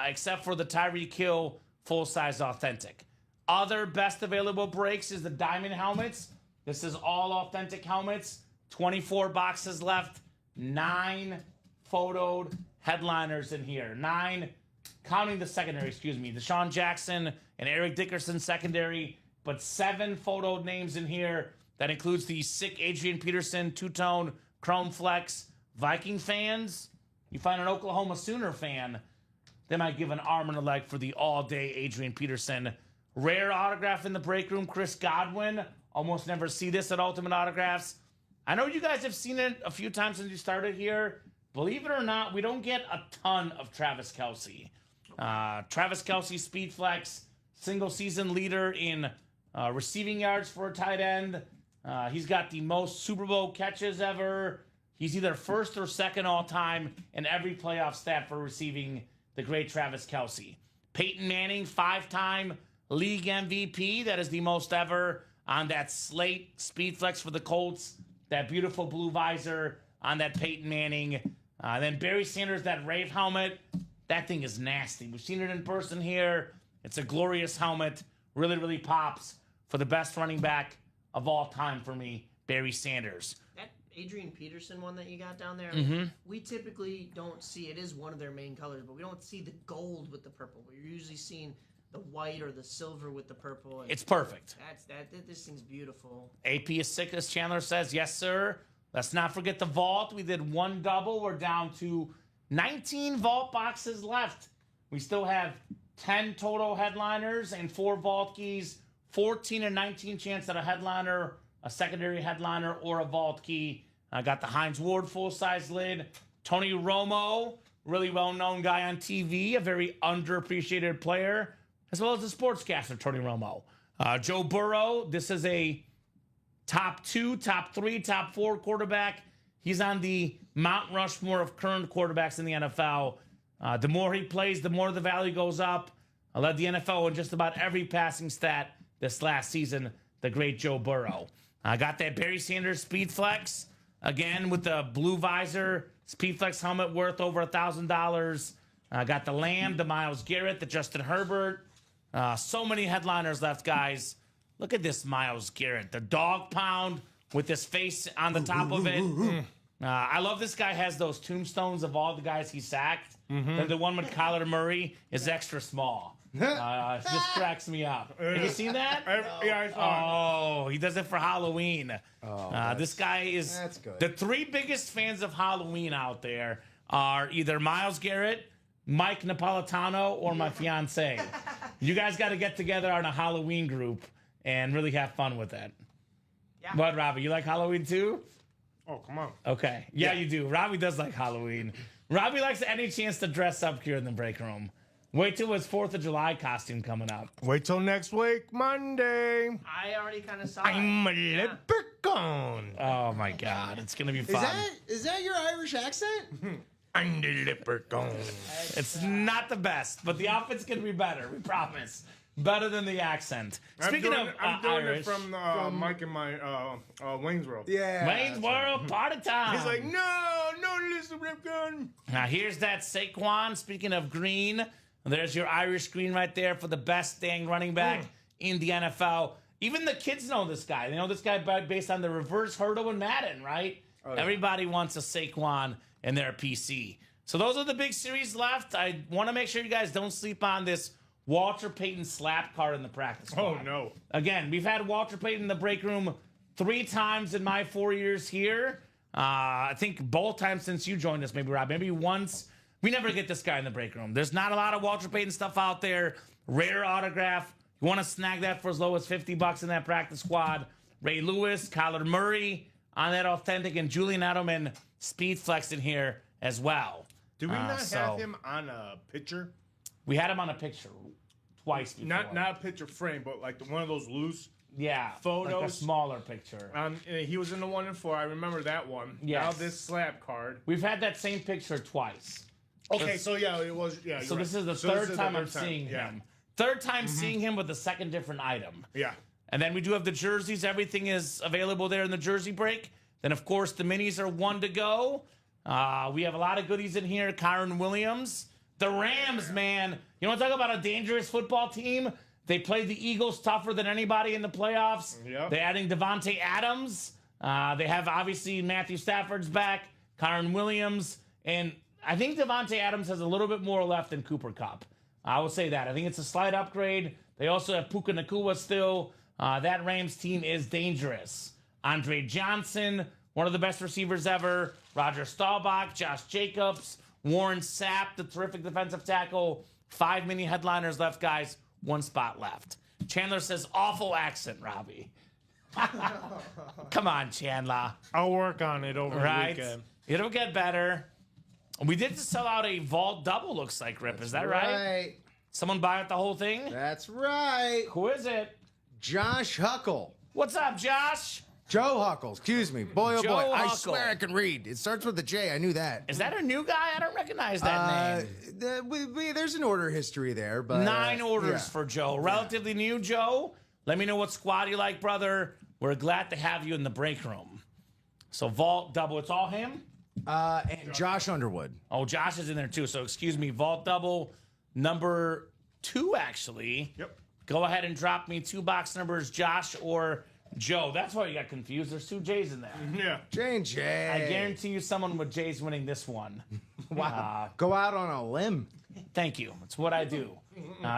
except for the Tyreek Hill full-size authentic. Other best available breaks is the diamond helmets. This is all authentic helmets. 24 boxes left. 9 photoed headliners in here. 9, counting the secondary, Deshaun Jackson and Eric Dickerson secondary, but 7 photoed names in here. That includes the sick Adrian Peterson two-tone Chrome Flex. Viking fans, you find an Oklahoma Sooner fan, they might give an arm and a leg for the all-day Adrian Peterson. Rare autograph in the break room, Chris Godwin. Almost never see this at Ultimate Autographs. I know you guys have seen it a few times since you started here. Believe it or not, we don't get a ton of Travis Kelce. Travis Kelce, Speed Flex, single season leader in receiving yards for a tight end. He's got the most Super Bowl catches ever. He's either first or second all time in every playoff stat for receiving, the great Travis Kelce. Peyton Manning, 5-time league MVP. That is the most ever on that slate Speed Flex for the Colts. That beautiful blue visor on that Peyton Manning. Then Barry Sanders, that Rave helmet. That thing is nasty. We've seen it in person here. It's a glorious helmet. Really pops for the best running back of all time for me, Barry Sanders. That Adrian Peterson one that you got down there, we typically don't see, it is one of their main colors, but we don't see the gold with the purple. We're usually seeing the white or the silver with the purple. It's perfect. This thing's beautiful. AP is sick, as Chandler says. Yes, sir. Let's not forget the vault. We did 1 double. We're down to 19 vault boxes left. We still have 10 total headliners and 4 vault keys. 14 and 19 chance at a headliner, a secondary headliner, or a vault key. I got the Hines Ward full-size lid. Tony Romo, really well-known guy on TV, a very underappreciated player, as well as the sportscaster, Tony Romo. Joe Burrow, this is a top 2, top 3, top 4 quarterback. He's on the Mount Rushmore of current quarterbacks in the NFL. The more he plays, the more the value goes up. I led the NFL in just about every passing stat this last season, the great Joe Burrow. I got that Barry Sanders Speed Flex, again with the blue visor, Speed Flex helmet worth over $1,000. I got the Lamb, the Myles Garrett, the Justin Herbert. So many headliners left, guys. Look at this Myles Garrett, the dog pound with his face on the top of it. I love this guy has those tombstones of all the guys he sacked. Then the one with Kyler Murray is extra small. It just cracks me up. Have you seen that? Yeah, I saw Oh, he does it for Halloween. This guy is... That's good. The 3 biggest fans of Halloween out there are either Myles Garrett, Mike Napolitano, or my fiance. You guys got to get together on a Halloween group and really have fun with it. Yeah. What, Robbie? You like Halloween too? Oh, come on. Okay. Yeah, you do. Robbie does like Halloween. Robbie likes any chance to dress up here in the break room. Wait till his 4th of July costume coming up. Wait till next week, Monday. I already kind of saw I'm a it. leprechaun. Oh my God, it's gonna be fun. Is that your Irish accent? I'm the leprechaun. It's not the best, but the outfit's gonna be better. We promise. Better than the accent. Speaking of I'm doing Irish, it from Mike and my Wayne's World. Yeah. Wayne's World party time. He's like, no, listen, leprechaun. Now here's that Saquon. Speaking of green, there's your Irish green right there for the best dang running back in the NFL. Even the kids know this guy. They know this guy based on the reverse hurdle in Madden, right? Oh, yeah. Everybody wants a Saquon in their PC. So those are the big series left. I want to make sure you guys don't sleep on this Walter Payton slap card in the practice squad. Oh, no. Again, we've had Walter Payton in the break room 3 times in my 4 years here. I think both times since you joined us, maybe, Rob. Maybe once. We never get this guy in the break room. There's not a lot of Walter Payton stuff out there. Rare autograph. You want to snag that for as low as $50 in that practice squad. Ray Lewis, Kyler Murray on that authentic, and Julian Edelman Speed Flex in here as well. Do we not have him on a picture? We had him on a picture twice before. Not a picture frame, but like one of those loose photos. Like a smaller picture. He was in the 1 and 4. I remember that one. Yes. Now this slab card. We've had that same picture twice. Okay, so yeah, it was. Yeah. So you're this is the right. third this time I'm third time. seeing Yeah. him. Third time seeing him with a second different item. Yeah. And then we do have the jerseys. Everything is available there in the jersey break. Then, of course, the minis are 1 to go. We have a lot of goodies in here. Kyron Williams. The Rams, man. You want to talk about a dangerous football team? They played the Eagles tougher than anybody in the playoffs. Yep. They're adding Devontae Adams. They have, obviously, Matthew Stafford's back. Kyron Williams. And I think Devontae Adams has a little bit more left than Cooper Kupp. I will say that. I think it's a slight upgrade. They also have Puka Nacua still. That Rams team is dangerous. Andre Johnson, one of the best receivers ever. Roger Staubach, Josh Jacobs, Warren Sapp, the terrific defensive tackle. 5 mini headliners left, guys. 1 spot left. Chandler says, awful accent, Robbie. Come on, Chandler. I'll work on it over Right? the weekend. It'll get better. We did just sell out a vault double, looks like, Rip. Is that right? Someone buy out the whole thing? That's right. Who is it? Josh Huckle. What's up, Josh? Joe Huckle, excuse me. Boy, oh Joe boy. I Huckle. swear I can read. It starts with a J. I knew that. Is that a new guy? I don't recognize that name. There's an order history there, but 9 orders yeah. for Joe. Relatively new, Joe. Let me know what squad you like, brother. We're glad to have you in the break room. So Vault double. It's all him? And Josh Underwood. Oh, Josh is in there too. So excuse me. Vault double number 2, actually. Yep. Go ahead and drop me 2 box numbers, Josh or Joe. That's why you got confused. There's 2 J's in there. Yeah. J and J. I guarantee you someone with J's winning this one. Wow. Go out on a limb. Thank you. It's what I do.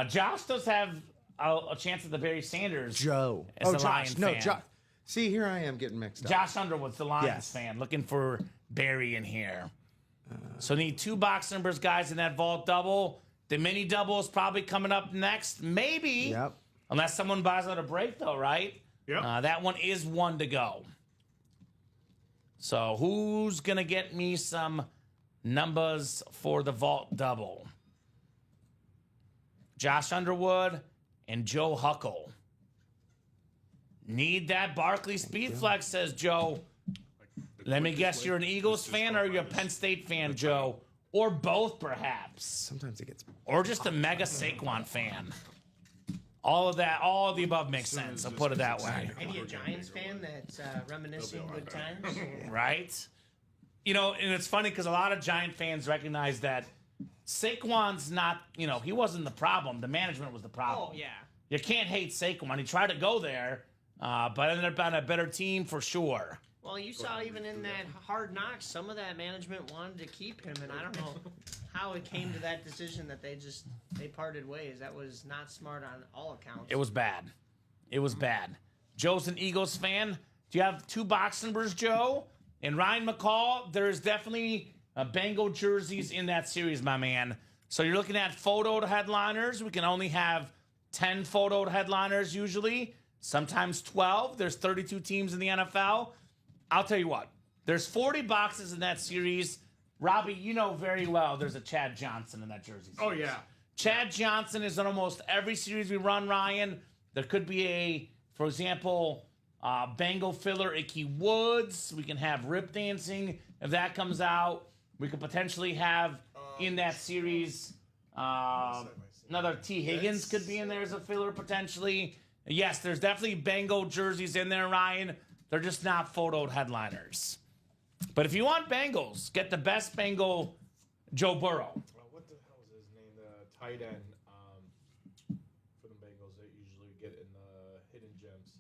Josh does have a chance at the Barry Sanders. Joe. As Oh, a Josh. Lions No, fan. Josh. See, here I am getting mixed up. Josh Underwood's the Lions Yes. fan, looking for Barry in here. So need 2 box numbers, guys, in that vault double. The mini double is probably coming up next. Maybe. Yep. Unless someone buys out a break, though, right? Yep. That one is 1 to go. So who's going to get me some numbers for the vault double? Josh Underwood and Joe Huckle. Need that Barkley Speed Flex, says Joe. Let me guess, you're an Eagles fan or you're a Penn State fan, Joe? Or both, perhaps. Sometimes it gets. Or just a mega Saquon fan. All of that, all of the above makes sense. I'll put it that way. Maybe a Giants fan that's reminiscing good times. Right? You know, and it's funny because a lot of Giant fans recognize that Saquon's not, he wasn't the problem. The management was the problem. Oh, yeah. You can't hate Saquon. He tried to go there, but ended up on a better team for sure. Well, you saw even in that Hard Knocks, some of that management wanted to keep him, and I don't know how it came to that decision that they parted ways. That was not smart on all accounts. It was bad. It was bad. Joe's an Eagles fan. Do you have 2 box numbers, Joe? And Ryan McCall, there's definitely Bengal jerseys in that series, my man. So you're looking at photoed headliners. We can only have 10 photoed headliners usually, sometimes 12. There's 32 teams in the NFL. I'll tell you what, there's 40 boxes in that series. Robbie, you know very well there's a Chad Johnson in that jersey series. Oh, yeah. Chad Johnson is in almost every series we run, Ryan. There could be for example, Bengal filler Icky Woods. We can have Rip Dancing if that comes out. We could potentially have in that series another T. Higgins could be in there as a filler potentially. Yes, there's definitely Bengal jerseys in there, Ryan. They're just not photoed headliners. But if you want Bengals, get the best Bengal, Joe Burrow. What the hell is his name? The tight end for the Bengals that usually get in the hidden gems.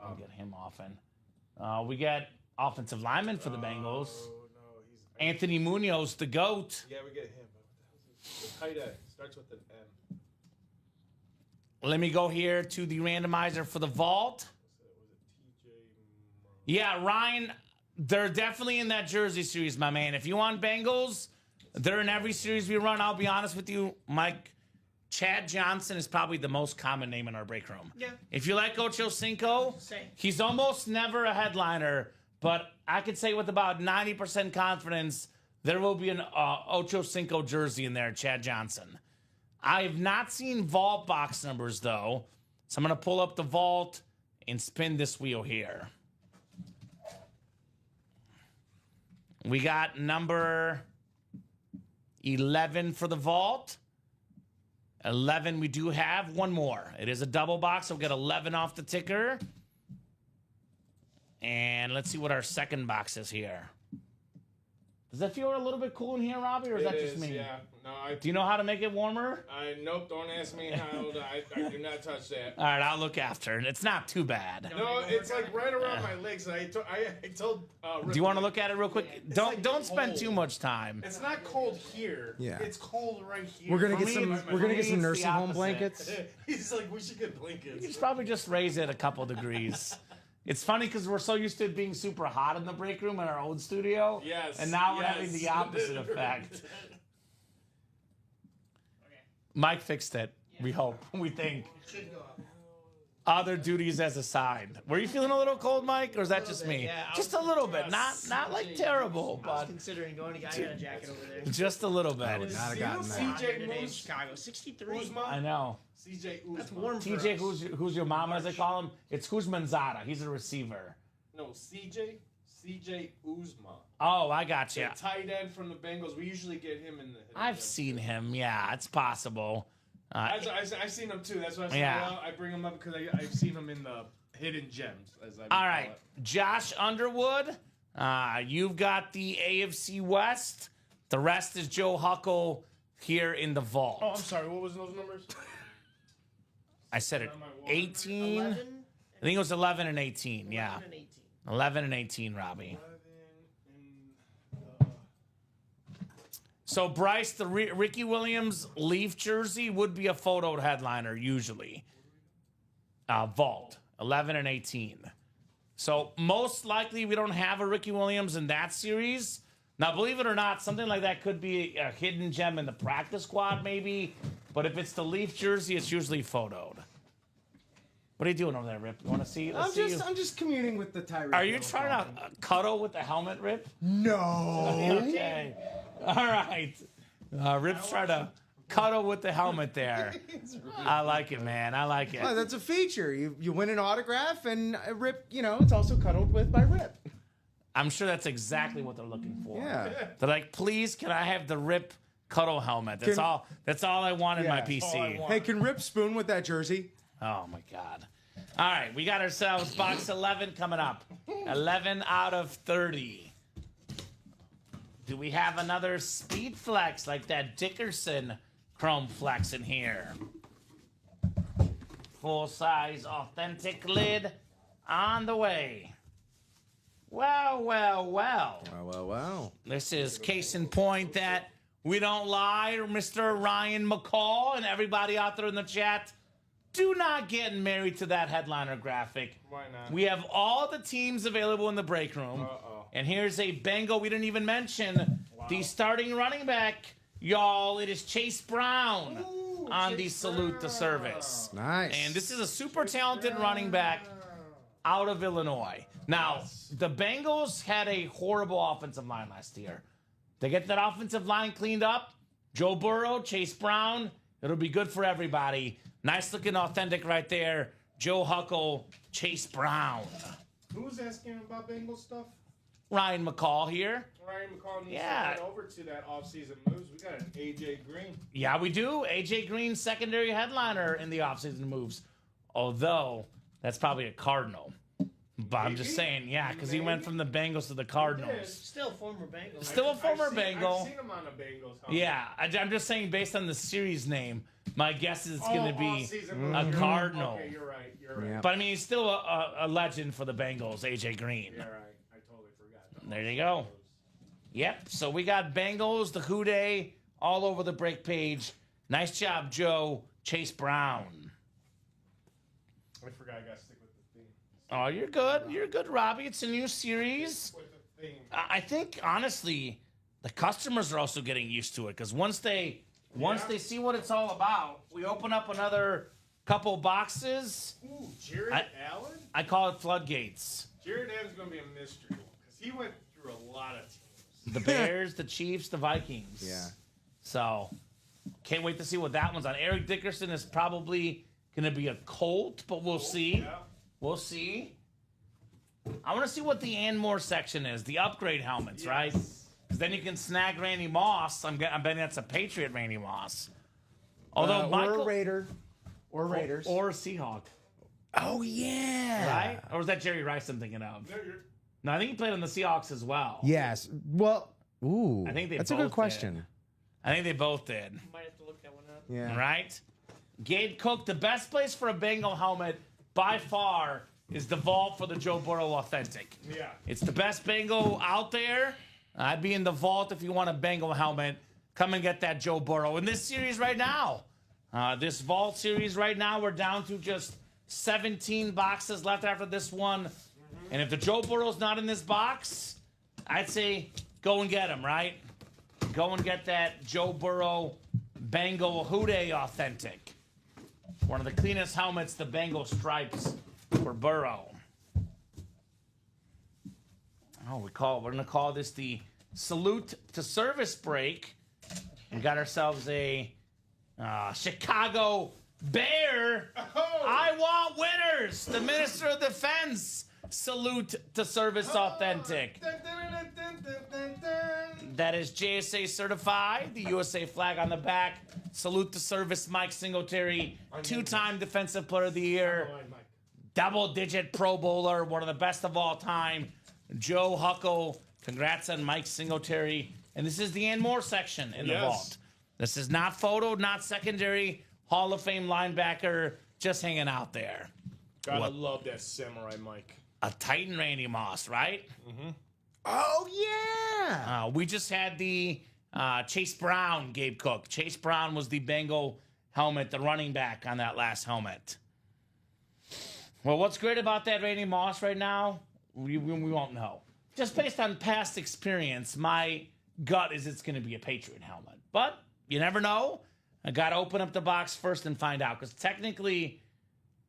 I'll get him often. We get offensive lineman for the Bengals. Oh no, he's Anthony Munoz, the GOAT. yeah, we get him. But what the hell is his, the tight end starts with an M. Let me go here to the randomizer for the vault. Was it TJ? Yeah, Ryan, they're definitely in that jersey series, my man. If you want Bengals, they're in every series we run. I'll be honest with you, Mike. Chad Johnson is probably the most common name in our break room. Yeah. If you like Ocho Cinco, Same. he's almost never a headliner, but I could say with about 90% confidence there will be an Ocho Cinco jersey in there, Chad Johnson. I have not seen vault box numbers, though, so I'm going to pull up the vault and spin this wheel here. We got number 11 for the vault. 11, we do have one more. It is a double box, so we'll get 11 off the ticker. And let's see what our second box is here. Does that feel a little bit cool in here, Robbie, or is that just me? Yeah. No, Do you know how to make it warmer? Nope, don't ask me how. I do not touch that. All right, I'll look after it. It's not too bad. No, it's like right around my legs. I told Do you want to look at it real quick? Don't spend too much time. It's not cold here. Yeah. It's cold right here. We're gonna For get me, some. it's- We're gonna for get me, some it's the nursing home opposite. blankets. He's like, we should get blankets. You should probably just raise it a couple degrees. It's funny because we're so used to it being super hot in the break room in our old studio. Yes, And now we're yes. having the opposite effect. Mike fixed it. We hope. We think. Should go up. Other duties as assigned. Were you feeling a little cold, Mike, or is that just me? yeah, I Just was- a little bit. Not like terrible, I was but considering going to get a jacket over there. just a little bit. Not have gotten that. CJ Today in Moose. Chicago, 63. I know. CJ Uzma. That's warm for TJ, us. who's your mom, as they call him? It's Manzada. He's a receiver. No, CJ Uzma. Oh, I got you. The tight end from the Bengals. We usually get him in the. I've seen him. Yeah, it's possible. I've seen him too. That's why I said, Yeah. well, I bring him up because I've seen him in the hidden gems, as I would All call right, it. Josh Underwood. You've got the AFC West. The rest is Joe Huckle here in the vault. Oh, I'm sorry. What was those numbers? I said it. 18. 11 I think it was 11 and 18. Yeah, and 18. 11 and 18, Robbie. So, Bryce, the Ricky Williams Leaf jersey would be a photo headliner usually. Vault, 11 and 18. So, most likely we don't have a Ricky Williams in that series. Now, believe it or not, something like that could be a hidden gem in the practice squad maybe. But if it's the Leaf jersey, it's usually photoed. What are you doing over there, Rip? You want to see? Let's see you. I'm just communing with the Tyreek. Are you Hill trying comment. to cuddle with the helmet, Rip? No. Okay. All right. Rip's trying to cuddle with the helmet there. I like it, man. I like it. Oh, that's a feature. You win an autograph and Rip. It's also cuddled with by Rip. I'm sure that's exactly what they're looking for. Yeah. They're like, please, can I have the Rip cuddle helmet? That's all. That's all I want in my Yeah. PC. All I want. Hey, can Rip spoon with that jersey? Oh my God. All right, we got ourselves box 11 coming up. 11 out of 30. Do we have another speed flex like that Dickerson Chrome Flex in here? Full size authentic lid on the way. Well. Wow. This is case in point that we don't lie, Mr. Ryan McCall and everybody out there in the chat. Do not get married to that headliner graphic. Why not? We have all the teams available in the break room. Uh-oh. And here's a Bengal we didn't even mention. The starting running back, y'all. It is Chase Brown on the salute the service. Nice. And this is a super talented running back out of Illinois. Now, the Bengals had a horrible offensive line last year. They get that offensive line cleaned up. Joe Burrow, Chase Brown. It'll be good for everybody. Nice looking authentic right there. Joe Huckle, Chase Brown. Who's asking about Bengals stuff? Ryan McCall here. Ryan McCall needs Yeah. to head over to that offseason moves. We got an AJ Green. Yeah, we do. AJ Green, secondary headliner in the offseason moves. Although, that's probably a Cardinal. But I'm just saying, yeah, because he went from the Bengals to the Cardinals. Still former Bengals. Still a former I've Bengal. seen him on a Bengals. Yeah, I'm just saying, based on the series name, my guess is it's going to be off-season moves. a You're- Cardinal. Okay, you're right. You're right. Yeah. But I mean, he's still a legend for the Bengals, AJ Green. You're right. I totally forgot. There you go. Yep. So we got Bengals, the Who Day, all over the break page. Nice job, Joe. Chase Brown. I forgot. I got to stick with the theme. Oh, you're good. You're good, Robbie. It's a new series. With the theme. I think honestly, the customers are also getting used to it because once they see what it's all about, we open up another couple boxes. Ooh, Jared Allen? I call it floodgates. Jared Allen's going to be a mystery because he went through a lot of teams. The Bears, the Chiefs, the Vikings. Yeah. So, can't wait to see what that one's on. Eric Dickerson is probably going to be a Colt, but we'll see. Yeah. We'll see. I want to see what the Anmore section is. The upgrade helmets, right? Because then you can snag Randy Moss. I'm betting that's a Patriot Randy Moss. Although or a Raider. Or Raiders. Or a Seahawk. Oh, yeah. Right? Or was that Jerry Rice I'm thinking of? No, I think he played on the Seahawks as well. Yes. Well, ooh. I think that's a both good question. I think they both did. Might have to look that one up. Yeah. Right? Gabe Cook, the best place for a Bengal helmet by far is the vault for the Joe Burrow Authentic. Yeah. It's the best Bengal out there. I'd be in the vault if you want a Bengal helmet. Come and get that Joe Burrow. In this series right now, this vault series right now, we're down to just 17 boxes left after this one. And if the Joe Burrow's not in this box, I'd say go and get him, right? Go and get that Joe Burrow Bengal Houday Authentic. One of the cleanest helmets, the Bengal stripes for Burrow. Oh, we're gonna call this the salute to service break. We got ourselves a Chicago Bear. I want winners. The Minister of Defense salute to service authentic. That is JSA certified. The USA flag on the back. Salute to service, Mike Singletary, 2-time Defensive Player of the Year, double-digit Pro Bowler, one of the best of all time. Joe Huckle, congrats on Mike Singletary. And this is the Ann Moore section in the vault. This is not photo, not secondary. Hall of Fame linebacker, just hanging out there. Gotta love that samurai Mike. A Titan Randy Moss, right? Mm-hmm. Oh, yeah. We just had the Chase Brown, Gabe Cook. Chase Brown was the Bengal helmet, the running back on that last helmet. Well, what's great about that Randy Moss right now, we won't know. Just based on past experience, my gut is it's going to be a Patriot helmet. But you never know. I got to open up the box first and find out. Because technically,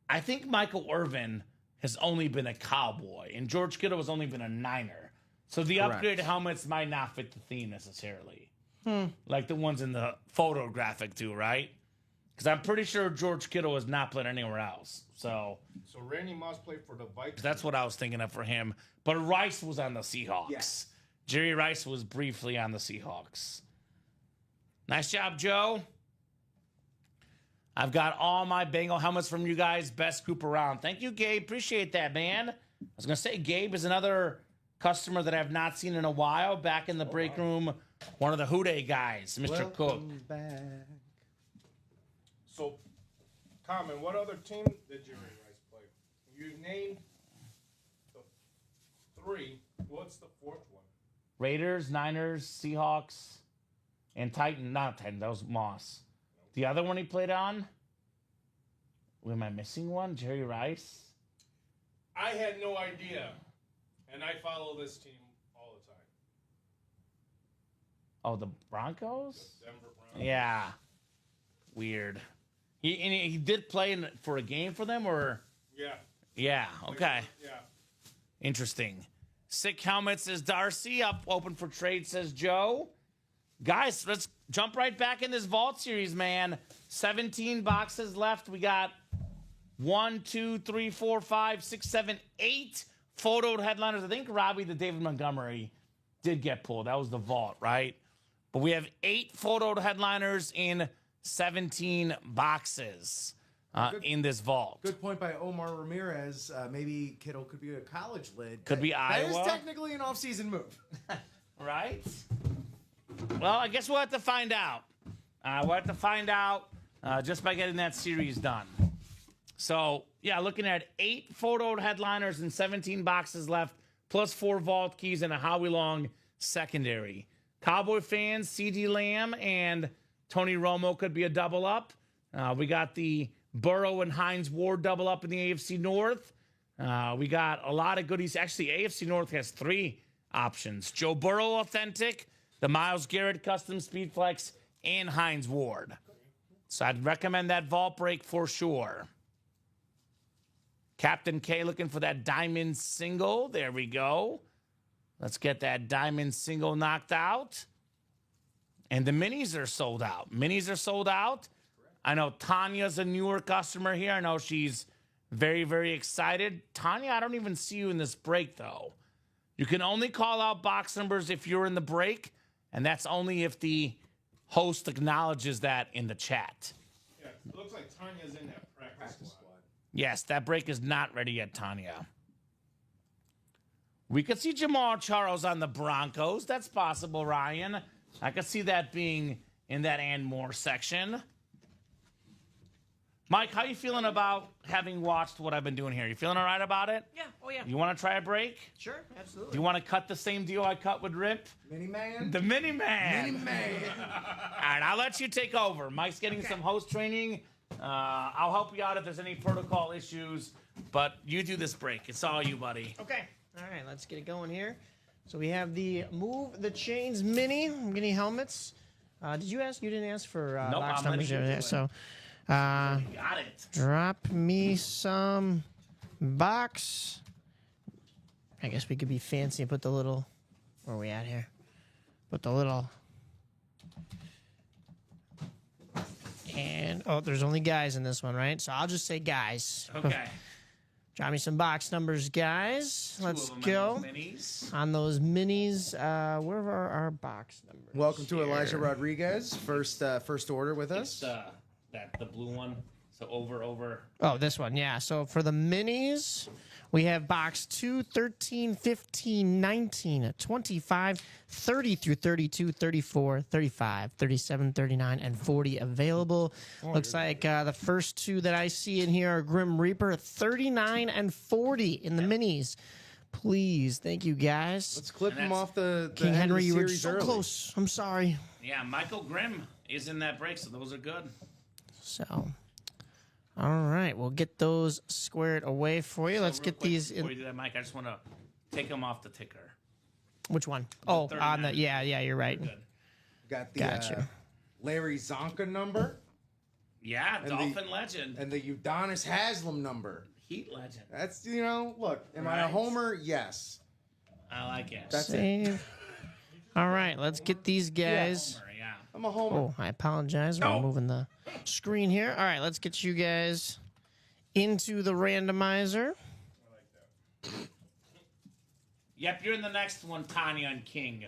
I think Michael Irvin has only been a Cowboy. And George Kittle has only been a Niner. So the upgraded helmets might not fit the theme necessarily. Like the ones in the photo graphic do, right? Because I'm pretty sure George Kittle has not played anywhere else. So Randy Moss played for the Vikings. that's what I was thinking of for him. But Rice was on the Seahawks. Yes. Jerry Rice was briefly on the Seahawks. Nice job, Joe. I've got all my Bengal helmets from you guys. Best group around. Thank you, Gabe. Appreciate that, man. I was going to say, Gabe is another customer that I've not seen in a while. Back in the break room, one of the Houday guys, Mr. Cook. Welcome back. So, Kamen, what other team did Jerry Rice play? You named the 3. What's the 4th one? Raiders, Niners, Seahawks, and Titan. Not Titan, that was Moss. The other one he played on? Am I missing one? Jerry Rice? I had no idea, and I follow this team all the time. Oh, the Broncos? Denver Broncos. Yeah. Weird. He did play for a game for them, or? Yeah. Yeah, okay. Yeah. Interesting. Sick helmet says Darcy. Up open for trade, says Joe. Guys, let's jump right back in this vault series, man. 17 boxes left. We got 1, 2, 3, 4, 5, 6, 7, 8 photoed headliners. I think Robbie, the David Montgomery, did get pulled. That was the vault, right? But we have 8 photoed headliners in 17 boxes in this vault. Good point by Omar Ramirez. Maybe Kittle could be a college lid. Could be That Iowa. is technically an off-season move. Right? Well, I guess we'll have to find out. We'll have to find out just by getting that series done. So, yeah, looking at 8 photoed headliners and 17 boxes left, plus 4 vault keys and a Howie Long secondary. Cowboy fans, C.D. Lamb and Tony Romo could be a double up. We got the Burrow and Hines Ward double up in the AFC North. We got a lot of goodies. Actually, AFC North has 3 options. Joe Burrow Authentic, the Myles Garrett Custom Speed Flex, and Hines Ward. So I'd recommend that vault break for sure. Captain K looking for that diamond single. There we go. Let's get that diamond single knocked out. And the minis are sold out. Minis are sold out. I know Tanya's a newer customer here. I know she's very, very excited. Tanya, I don't even see you in this break, though. You can only call out box numbers if you're in the break, and that's only if the host acknowledges that in the chat. Yeah, it looks like Tanya's in that practice squad. Yes, that break is not ready yet, Tanya. We could see Jamal Charles on the Broncos. That's possible, Ryan. I could see that being in that and more section. Mike, how you feeling about having watched what I've been doing here? You feeling all right about it? Yeah. Oh yeah. You want to try a break? Sure. Absolutely. Do you want to cut the same deal I cut with Rip? Mini man. The Mini Man. Mini man. All right, I'll let you take over. Mike's getting some host training. I'll help you out if there's any protocol issues, but you do this break. It's all you, buddy. Okay. All right. Let's get it going here. So we have the Move the Chains Mini. Mini helmets. Did you ask? You didn't ask for Nope, box I'm letting numbers. you do it. So. Got it. Drop me some box. I guess we could be fancy and put the little. Where are we at here? Put the little. And oh, there's only guys in this one, right? So I'll just say guys. Okay. Drop me some box numbers, guys. Let's Two of them go on those minis. on those minis. Where are our box numbers? Welcome to here? Elijah Rodriguez. First order with us. It's the blue one. So over. Oh, this one, yeah. So for the minis, we have box 2, 13, 15, 19, 25, 30 through 32, 34, 35, 37, 39, and 40 available. Looks like the first two that I see in here are Grim Reaper, 39 and 40 in the minis. Please, thank you, guys. Let's clip And him that's- off the King end of Henry, the you were series so early. close. I'm sorry. Yeah, Michael Grimm is in that break, so those are good. So, all right, we'll get those squared away for you. Let's Real get quick, these Before in. you do that, Mike, I just want to take them off the ticker. Which one? Oh, on 39. the yeah, you're right. Good. Got the Gotcha. Larry Zonka number Yeah, And Dolphin legend. and the Udonis Haslam number. Heat legend. That's, look, am I a Right. homer? Yes. I like it. That's it. Save. All right, let's get these guys. Homer, yeah. I'm a homer. Oh, I apologize. We're moving the screen here. All right, let's get you guys into the randomizer. Yep, you're in the next one, Tanya and King.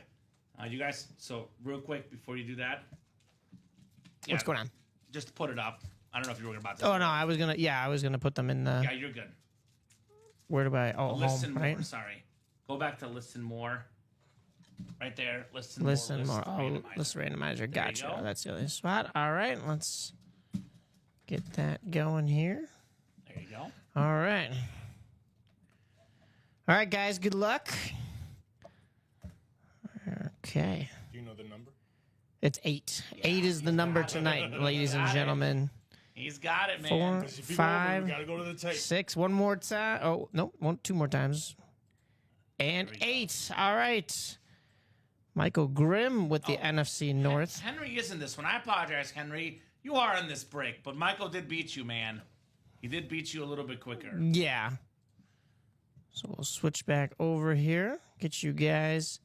You guys, so real quick before you do that. Yeah, What's going on? Just put it up. I don't know if you were about to. Oh no, I was gonna put them in the. Yeah, you're good. Where do I? Oh, Listen home, more. right? Sorry. Go back to listen more. Right there. Listen More. Oh, randomizer. list randomizer. Gotcha. go. That's the other spot. All right, let's get that going here. There you go. All right. All right, guys. Good luck. Okay. Do you know the number? It's 8. 8 is the number tonight, ladies and Got it. gentlemen. He's got it, man. 4, Because if you go over, 5, we gotta go to the tape. 6. One more time. Oh, no. 2 more times. And 8. All right. Michael Grimm with the NFC North. Henry is in this one. I apologize, Henry. You are in this break, but Michael did beat you, man. He did beat you a little bit quicker. Yeah. So we'll switch back over here. Get you guys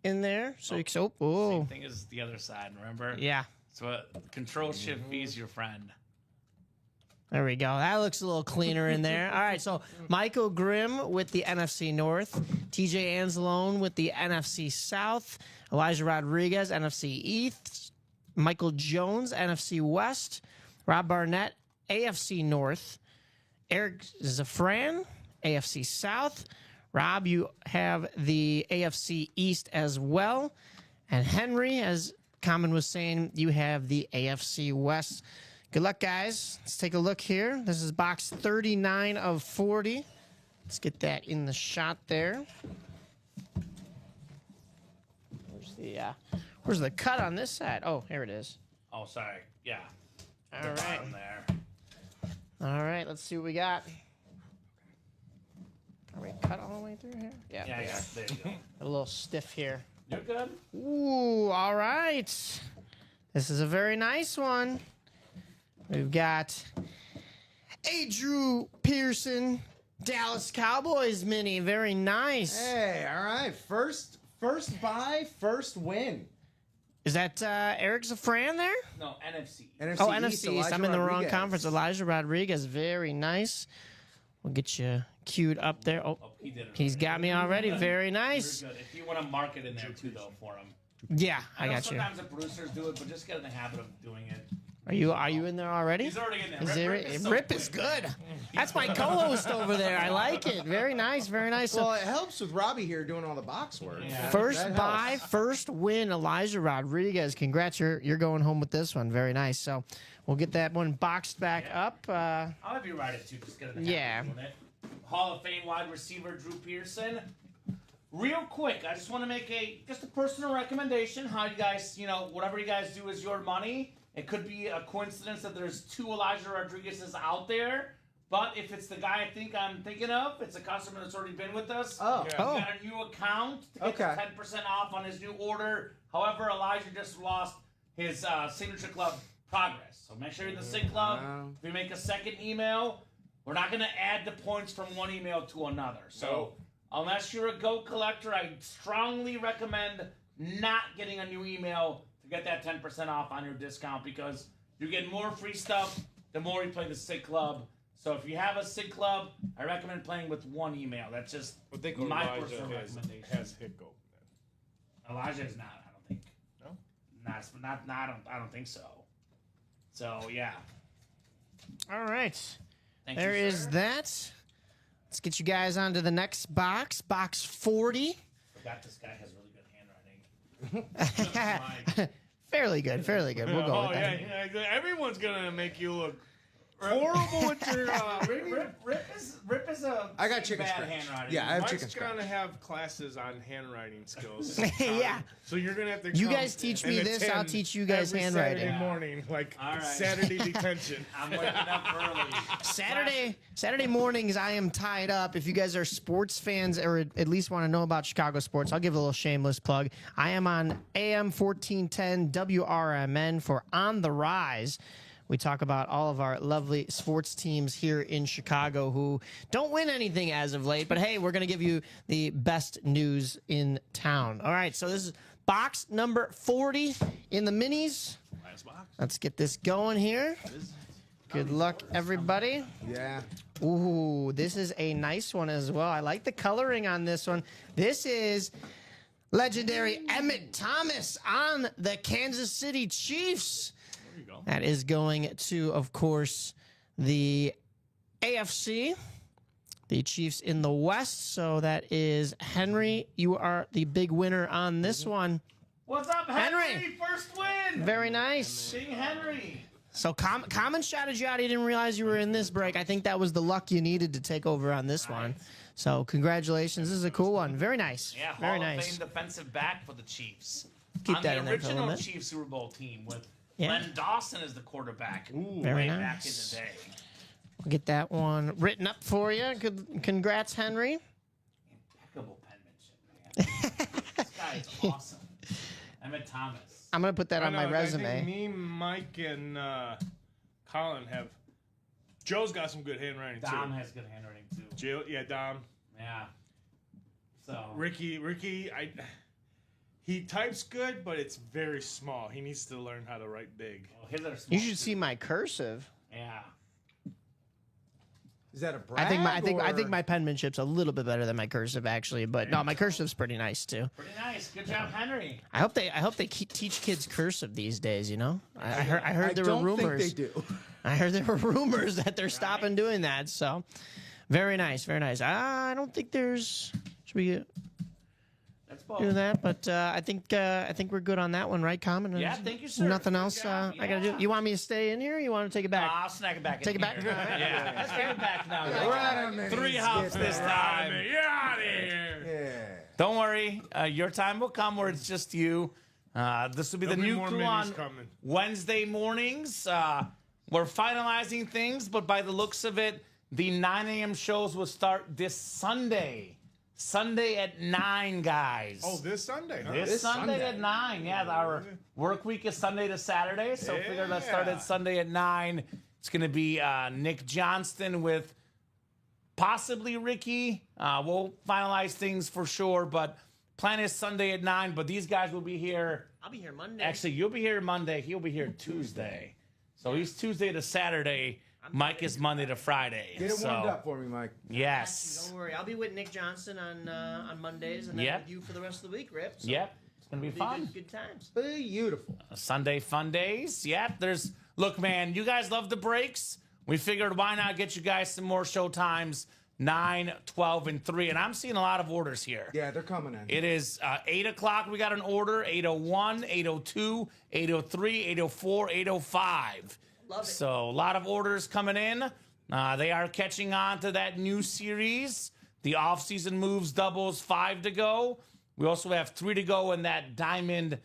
in there. So you can. Oh. Same thing as the other side, remember? Yeah. So Control Shift V is your friend. There we go. That looks a little cleaner in there. All right, so Michael Grimm with the NFC North, TJ Anzalone with the NFC South, Elijah Rodriguez, NFC East, Michael Jones, NFC West, Rob Barnett, AFC North, Eric Zafran, AFC South. Rob, you have the AFC East as well. And Henry, as Kamen was saying, you have the AFC West. Good luck, guys. Let's take a look here. This is box 39 of 40. Let's get that in the shot there. Where's the cut on this side? Oh, here it is. Oh, sorry. Yeah. All The right. bottom there. All right, let's see what we got. Are we cut all the way through here? Yeah. Yeah. There you go. A little stiff here. You're good. Ooh, all right. This is a very nice one. We've got Drew Pearson, Dallas Cowboys mini. Very nice. Hey, all right. First buy, first win. Is that Eric Zafran there? No, NFC. NFC Oh, East, NFC East. Elijah I'm in the wrong Rodriguez. conference. Elijah Rodriguez. Very nice. We'll get you queued up there. Oh, He did it. he's got me already. Very nice. Very good. If you want to mark it in there too, though, for him. Yeah, I know got you. sometimes the producers do it, but just get in the habit of doing it. Are you in there already? He's already in there. Is there, Rip is good. That's my co-host over there. I like it. Very nice, very nice. So, Well, it helps with Robbie here doing all the box work. Yeah. first That buy, helps. first win, Elijah Rodriguez. Congrats, you're going home with this one. Very nice. So we'll get that one boxed back up. I'll have you write it too. Just get in the Yeah. habit of doing it. Hall of Fame wide receiver Drew Pearson. Real quick, I just want to make just a personal recommendation. How you guys, whatever you guys do is your money. It could be a coincidence that there's 2 Elijah Rodriguez's out there, but if it's the guy I'm thinking of, it's a customer that's already been with us. Oh. He's Oh. got a new account to get Okay. 10% off on his new order. However, Elijah just lost his Signature Club progress. So make sure you're in the Sig Club. Wow. If we make a second email, we're not going to add the points from one email to another. So unless you're a GOAT collector, I strongly recommend not getting a new email to get that 10% off on your discount because you get more free stuff the more you play the Sig Club. So if you have a Sig Club, I recommend playing with one email. That's just I think my Elijah personal recommendation. has hiccup. Elijah is not, I don't think. No? I don't think so. So yeah. All right. Thank There you, is sir. that. Let's get you guys onto the next box. Box 40. Forgot this guy has really good handwriting. Fairly good, fairly good. We'll go Oh with that. yeah, everyone's gonna make you look horrible with your. Rip is a I got chicken bad scratch. handwriting. Yeah, I have Mike's chicken scratch. gonna have classes on handwriting skills. Yeah. So you're gonna have to. You come guys teach and me this, I'll attend teach you guys every handwriting. Saturday morning, like All right. Saturday detention. I'm waking up early. Saturday mornings, I am tied up. If you guys are sports fans or at least want to know about Chicago sports, I'll give a little shameless plug. I am on AM 1410 WRMN for On the Rise. We talk about all of our lovely sports teams here in Chicago who don't win anything as of late, but hey, we're going to give you the best news in town. All right, so this is box number 40 in the minis. Last box. Let's get this going here. Good luck, everybody. Yeah. Ooh, this is a nice one as well. I like the coloring on this one. This is legendary Emmett Thomas on the Kansas City Chiefs. There you go. That is going to, of course, the AFC, the Chiefs in the West. So that is Henry. You are the big winner on this one. What's up, Henry? Henry. First win. Very nice. King Henry. So Common shouted you out. He didn't realize you were in this break. I think that was the luck you needed to take over on this one. So congratulations. This is a cool one. Very nice. Yeah, Very Hall of nice. Fame defensive back for the Chiefs. Keep on that the in there for a original little bit. Chiefs Super Bowl team with Yeah. Len Dawson as the quarterback. Very way back in nice. the day. We'll get that one written up for you. Congrats, Henry. Impeccable penmanship, man. This guy is awesome. Emmett Thomas. I'm going to put that on I my know, I think resume. me, Mike, and Colin have. Joe's got some good handwriting Dom too. has good handwriting too. Joe, yeah, Dom. Yeah. So Ricky, he types good, but it's very small. He needs to learn how to write big. well, his are small You should too. see my cursive. Yeah. Is that a brag? I think or- my penmanship's a little bit better than my cursive actually, but no, my cursive's pretty nice too. Pretty nice. Good job, Henry. I hope they teach kids cursive these days. You know, I heard there don't were rumors. think they do. I heard there were rumors that they're stopping doing that. So, very nice, very nice. I don't think there's. Should we That's both. do that? But I think we're good on that one, right, Common? Yeah, thank you, sir. Nothing Good else job. I gotta do. Yeah. You want me to stay in here? Or you want to take it back? I'll snack it back. Take in it back? here. Yeah. Let's take it back now. guys. Right on the 3 knees, hops get this that. time. Get out of here. Yeah. Don't worry, your time will come where it's just you. This will be the There'll be new more crew minis on coming. Wednesday mornings. We're finalizing things, but by the looks of it, the 9 a.m. shows will start this Sunday. Sunday at 9, guys. Oh, this Sunday, huh? This Sunday at 9. Yeah, our work week is Sunday to Saturday, so figure let's start Yeah. at Sunday at 9. It's going to be Nick Johnston with possibly Ricky. We'll finalize things for sure, but plan is Sunday at 9. But these guys will be here. I'll be here Monday. Actually, you'll be here Monday. He'll be here Tuesday. So he's Tuesday to Saturday Mike is Monday to Friday. Get it warmed up for me, Mike. Yes. Don't worry. I'll be with Nick Johnson on Mondays, and then Yep. with you for the rest of the week, Rip. So Yep. It's gonna be it'll fun. Good times. Beautiful. Sunday fun days. Yep. Look, man, you guys love the breaks. We figured why not get you guys some more show times, 9, 12, and 3. And I'm seeing a lot of orders here. Yeah, they're coming in. It is 8 o'clock. We got an order, 8:01, 8:02, 8:03, 8:04, 8:05. Love it. So a lot of orders coming in. They are catching on to that new series. The off-season moves doubles, 5 to go. We also have 3 to go in that diamond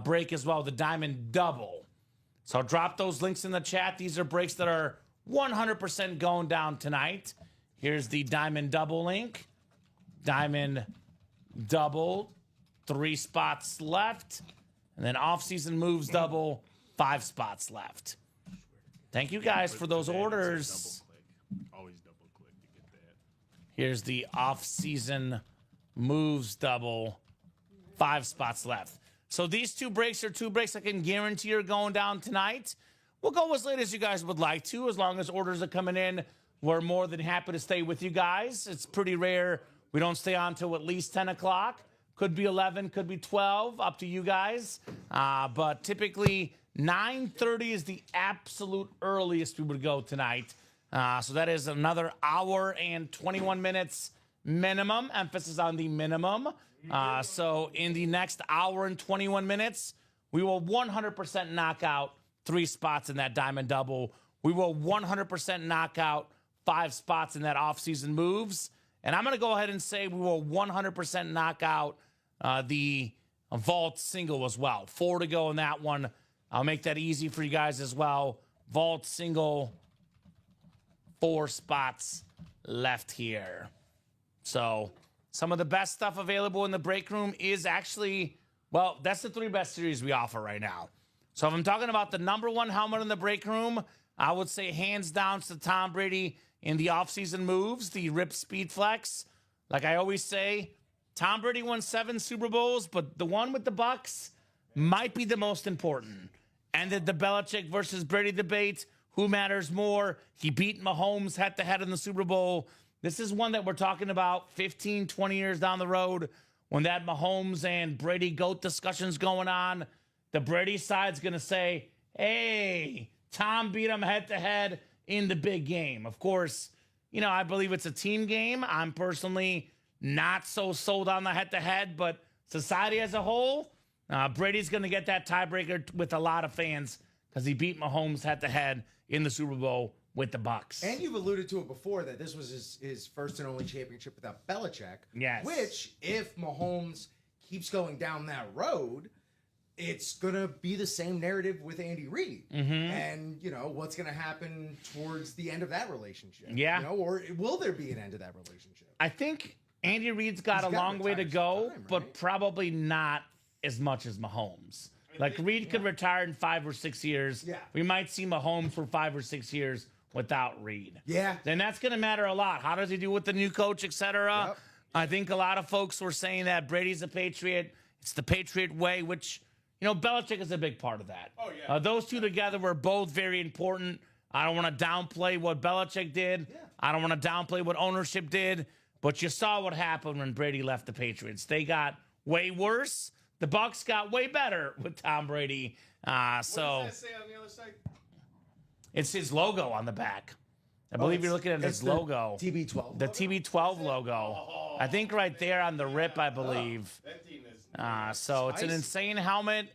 break as well, the diamond double. So drop those links in the chat. These are breaks that are 100% going down tonight. Here's the diamond double link. Diamond double, 3 spots left. And then off-season moves double, 5 spots left. Thank you guys for those orders. Always double click to get that. Here's the off-season moves double, 5 spots left. So these 2 breaks are 2 breaks I can guarantee are going down tonight. We'll go as late as you guys would like to, as long as orders are coming in. We're more than happy to stay with you guys. It's pretty rare we don't stay on till at least 10 o'clock. Could be 11, could be 12, up to you guys. But typically 9:30 is the absolute earliest we would go tonight. So that is another hour and 21 minutes minimum. Emphasis on the minimum. So in the next hour and 21 minutes, we will 100% knock out 3 spots in that diamond double. We will 100% knock out 5 spots in that off-season moves. And I'm going to go ahead and say we will 100% knock out the vault single as well. 4 to go in that one. I'll make that easy for you guys as well. Vault single, 4 spots left here. So some of the best stuff available in the break room is actually, well, that's the 3 best series we offer right now. So if I'm talking about the number 1 helmet in the break room, I would say hands down it's the Tom Brady in the offseason moves, the Rip Speed Flex. Like I always say, Tom Brady won 7 Super Bowls, but the one with the Bucks might be the most important. Ended the Belichick versus Brady debate. Who matters more? He beat Mahomes head-to-head in the Super Bowl. This is one that we're talking about 15, 20 years down the road when that Mahomes and Brady GOAT discussion's going on. The Brady side's going to say, hey, Tom beat him head-to-head in the big game. Of course, you know, I believe it's a team game. I'm personally not so sold on the head-to-head, but society as a whole, Brady's going to get that tiebreaker with a lot of fans because he beat Mahomes head-to-head in the Super Bowl with the Bucks. And you've alluded to it before that this was his first and only championship without Belichick. Yes. Which, if Mahomes keeps going down that road, it's going to be the same narrative with Andy Reid. Mm-hmm. And, you know, what's going to happen towards the end of that relationship? Yeah. You know, or will there be an end to that relationship? I think Andy Reid's got He's a got long way to retired go, time, but right? probably not as much as Mahomes. Like Reid could retire in 5 or 6 years. Yeah. We might see Mahomes for 5 or 6 years without Reid. Yeah. Then that's going to matter a lot. How does he do with the new coach, et cetera? Yep. I think a lot of folks were saying that Brady's a Patriot. It's the Patriot way, which, you know, Belichick is a big part of that. Oh, yeah. Those two together were both very important. I don't want to downplay what Belichick did. Yeah. I don't want to downplay what ownership did. But you saw what happened when Brady left the Patriots. They got way worse. The Bucs got way better with Tom Brady. So What does that say on the other side? it's his logo on the back. I believe you're looking at his logo. TB12. The TB12 logo. I think right there on the rip, I believe. That team is. So it's an Spicy. insane helmet.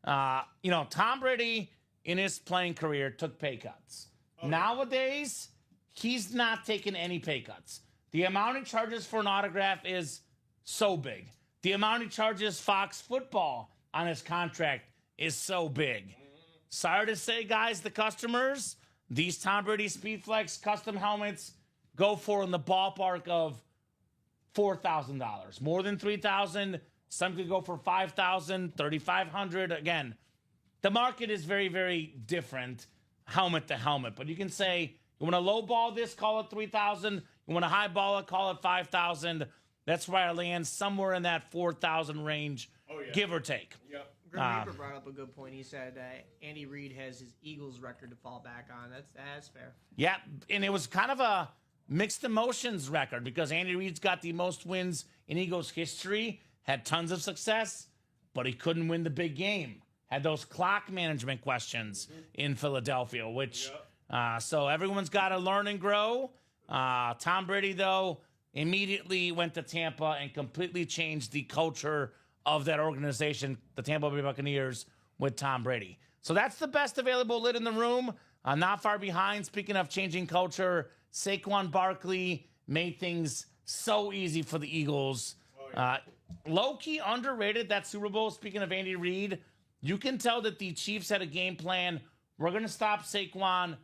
You know, Tom Brady in his playing career took pay cuts. Nowadays, he's not taking any pay cuts. The amount he charges for an autograph is so big. The amount he charges Fox Football on his contract is so big. Sorry to say, guys, the customers, these Tom Brady Speedflex custom helmets go for in the ballpark of $4,000. More than $3,000. Some could go for $5,000, $3,500. Again, the market is very, very different helmet to helmet. But you can say, you want to lowball this, call it $3,000. You want to highball it, call it $5,000. That's where I land somewhere in that $4,000 range, Oh, yeah. give or take. Yep. Grim Reaper brought up a good point. He said Andy Reid has his Eagles record to fall back on. That's fair. Yeah, and it was kind of a mixed emotions record because Andy Reid's got the most wins in Eagles history, had tons of success, but he couldn't win the big game. Had those clock management questions in Philadelphia, which so everyone's got to learn and grow. Tom Brady, though, immediately went to Tampa and completely changed the culture of that organization, the Tampa Bay Buccaneers, with Tom Brady. So that's the best available lid in the room. Not far behind, speaking of changing culture, Saquon Barkley made things so easy for the Eagles. Low-key underrated that Super Bowl. Speaking of Andy Reid, you can tell that the Chiefs had a game plan. We're going to stop Saquon.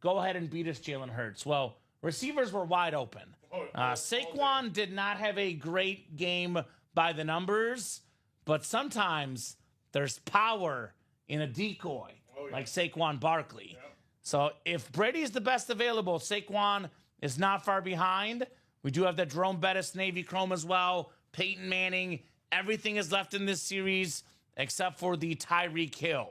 Go ahead and beat us, Jalen Hurts. Well, receivers were wide open. Saquon did not have a great game by the numbers, but sometimes there's power in a decoy, like Saquon Barkley. So if Brady's the best available, Saquon is not far behind. We do have that Jerome Bettis Navy Chrome as well. Peyton Manning. Everything is left in this series except for the Tyreek Hill.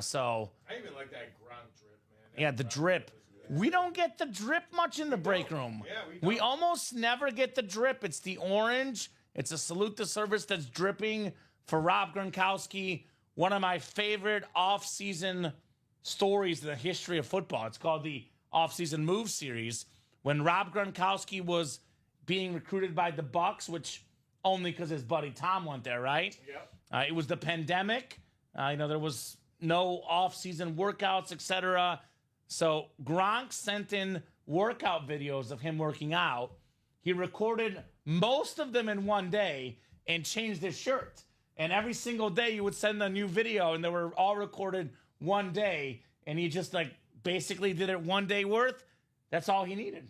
So I even like that Gronk drip, man. yeah, the drip. We don't get the drip much in the break room. Yeah, we almost never get the drip. It's the orange. It's a salute to service that's dripping for Rob Gronkowski. One of my favorite off-season stories in the history of football. It's called the Off-Season Move Series. When Rob Gronkowski was being recruited by the Bucks, which only because his buddy Tom went there, right? Yep. It was the pandemic. There was no off-season workouts, etc. So Gronk sent in workout videos of him working out. He recorded most of them in one day and changed his shirt. And every single day you would send a new video, and they were all recorded one day. And he just basically did it one day worth. That's all he needed.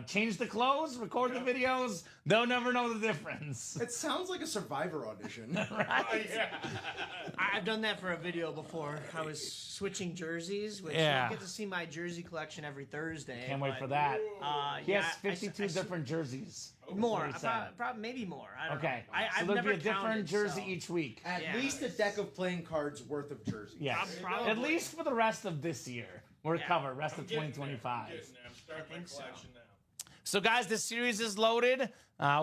Change the clothes, record the videos. They'll never know the difference. It sounds like a Survivor audition. Right? I've done that for a video before. I was switching jerseys, which Yeah. I get to see my jersey collection every Thursday. Can't wait but, for that. He has yeah, 52 I different jerseys. More, That's what he said. probably maybe more. I don't Okay. know. So I've there'll never be a different counted, jersey so. each week. At Yeah. least a deck of playing cards worth of jerseys. Yes. Probably. At least for the rest of this year. We're covered. Rest of Getting there. 2025. I'm starting my collection now. So, guys, this series is loaded.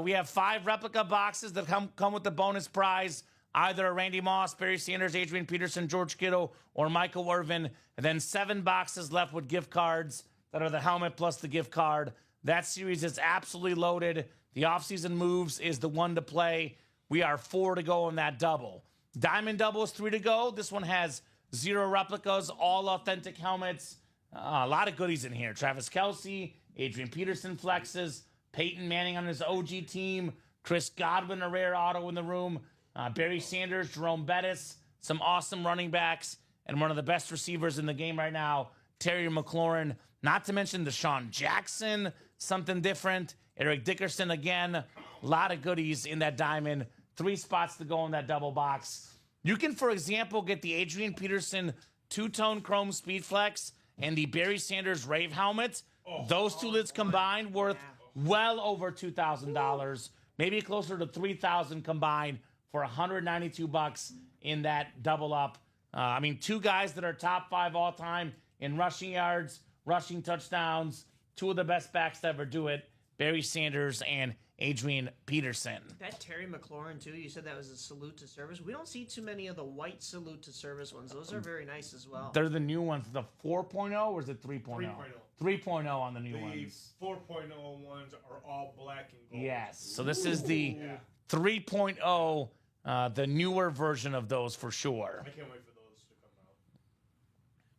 We have 5 replica boxes that come with the bonus prize. Either Randy Moss, Barry Sanders, Adrian Peterson, George Kittle, or Michael Irvin. And then 7 boxes left with gift cards that are the helmet plus the gift card. That series is absolutely loaded. The offseason moves is the one to play. We are 4 to go on that double. Diamond double is 3 to go. This one has 0 replicas, all authentic helmets. A lot of goodies in here. Travis Kelce, Adrian Peterson flexes, Peyton Manning on his OG team, Chris Godwin, a rare auto in the room, Barry Sanders, Jerome Bettis, some awesome running backs, and one of the best receivers in the game right now, Terry McLaurin. Not to mention Deshaun Jackson, something different. Eric Dickerson again. A lot of goodies in that diamond. 3 spots to go in that double box. You can, for example, get the Adrian Peterson two-tone chrome speed flex and the Barry Sanders Rave helmet. Those 2 lids combined worth well over $2,000, maybe closer to $3,000 combined for $192 in that double up. 2 guys that are top 5 all time in rushing yards, rushing touchdowns, 2 of the best backs to ever do it, Barry Sanders and Adrian Peterson. That Terry McLaurin, too, you said that was a salute to service. We don't see too many of the white salute to service ones. Those are very nice as well. They're the new ones. The 4.0 or is it 3.0? 3.0 on the new The ones. 4.0 ones are all black and gold. Yes. So this is the 3.0, the newer version of those for sure. I can't wait for those to come out.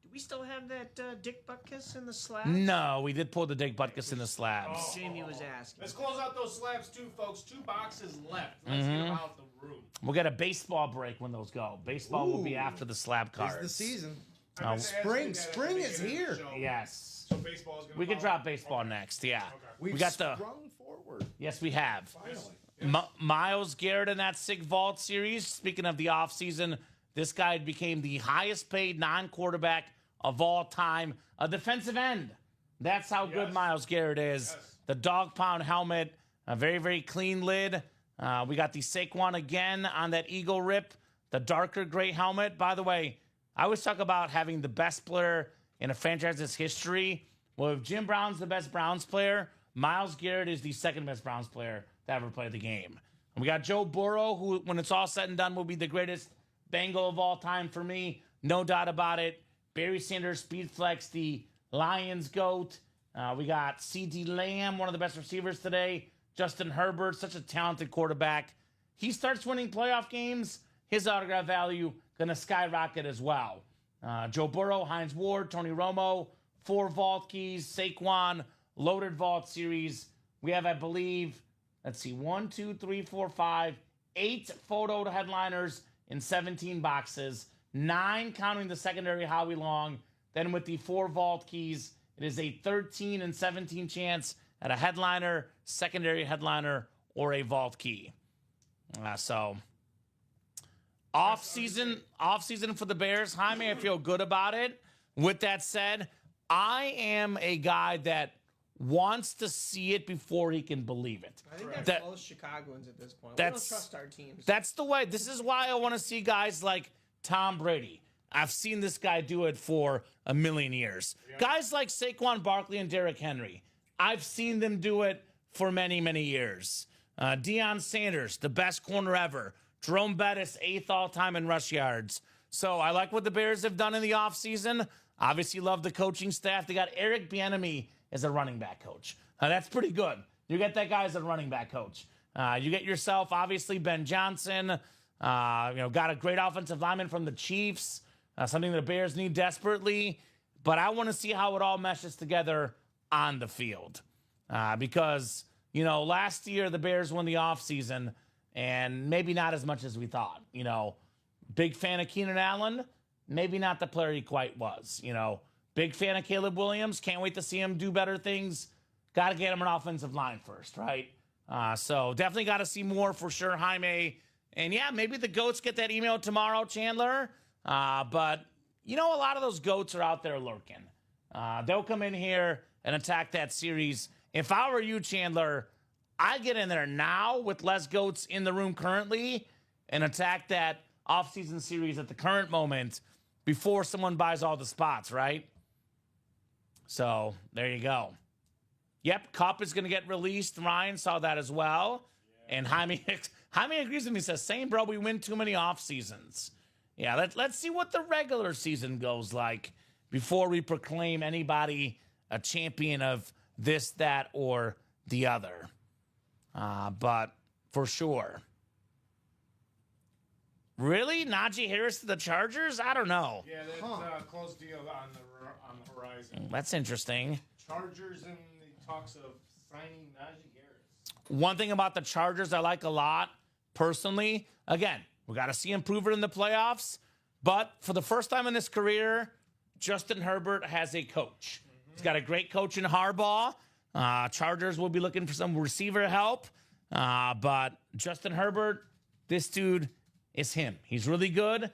Do we still have that Dick Butkus in the slabs? No, we did pull the Dick Butkus in the slabs. Jamie was asking. Let's close out those slabs too, folks. 2 boxes left. Let's get them out the room. We'll get a baseball break when those go. Baseball will be after the slab cards. It's the season. I meant to ask you Spring that at the is beginning of the here. show. Yes. So baseball is going to We could drop baseball next, yeah. We've We got the sprung forward. Yes, we have. Finally. Miles Garrett in that Sig Vault series. Speaking of the offseason, this guy became the highest paid non-quarterback of all time, a defensive end. That's how good Miles Garrett is. The dog pound helmet, a very, very clean lid. We got the Saquon again on that Eagle rip. the darker gray helmet. By the way, I always talk about having the best player in a franchise's history. Well, if Jim Brown's the best Browns player, Myles Garrett is the second best Browns player to ever play the game. And we got Joe Burrow, who, when it's all said and done, will be the greatest Bengal of all time for me. No doubt about it. Barry Sanders, speed flex, the Lions GOAT. We got C.D. Lamb, one of the best receivers today. Justin Herbert, such a talented quarterback. He starts winning playoff games, his autograph value going to skyrocket as well. Joe Burrow, Hines Ward, Tony Romo, 4 vault keys, Saquon, loaded vault series. We have, I believe, 1, 2, 3, 4, 5, 8 photo headliners in 17 boxes, 9 counting the secondary Howie Long. Then with the 4 vault keys, it is a 13 and 17 chance at a headliner, secondary headliner, or a vault key. So off season for the Bears. Jaime, I feel good about it. With that said, I am a guy that wants to see it before he can believe it. I think that's most Chicagoans at this point. We don't trust our teams. That's the way. This is why I want to see guys like Tom Brady. I've seen this guy do it for a million years. Yeah. Guys like Saquon Barkley and Derrick Henry. I've seen them do it for many, many years. Deion Sanders, the best corner ever. Jerome Bettis, 8th all-time in rush yards. So I like what the Bears have done in the offseason. Obviously love the coaching staff. They got Eric Bieniemy as a running back coach. That's pretty good. You get that guy as a running back coach. You get yourself, obviously, Ben Johnson. Got a great offensive lineman from the Chiefs. Something the Bears need desperately. But I want to see how it all meshes together on the field. Because, last year the Bears won the offseason, and maybe not as much as we thought. Big fan of Keenan Allen, maybe not the player he quite was. Big fan of Caleb Williams, can't wait to see him do better things. Got to get him an offensive line first, right? So definitely got to see more for sure, Jaime. And yeah, maybe the GOATs get that email tomorrow, Chandler. But, a lot of those GOATs are out there lurking. They'll come in here and attack that series. If I were you, Chandler, I'd get in there now with less GOATs in the room currently and attack that offseason series at the current moment before someone buys all the spots, right? So there you go. Yep, Cup is going to get released. Ryan saw that as well. Yeah. And Jaime agrees with me. He says, same, bro, we win too many off seasons. Yeah, let's see what the regular season goes like before we proclaim anybody a champion of this, that, or the other. But for sure. Really? Najee Harris to the Chargers? I don't know. Yeah, that's a close deal on the horizon. That's interesting. Chargers and the talks of signing Najee Harris. One thing about the Chargers I like a lot, personally, again, we got to see him prove it in the playoffs. But for the first time in his career, Justin Herbert has a coach. Mm-hmm. He's got a great coach in Harbaugh. Chargers will be looking for some receiver help. But Justin Herbert, this dude is him. He's really good.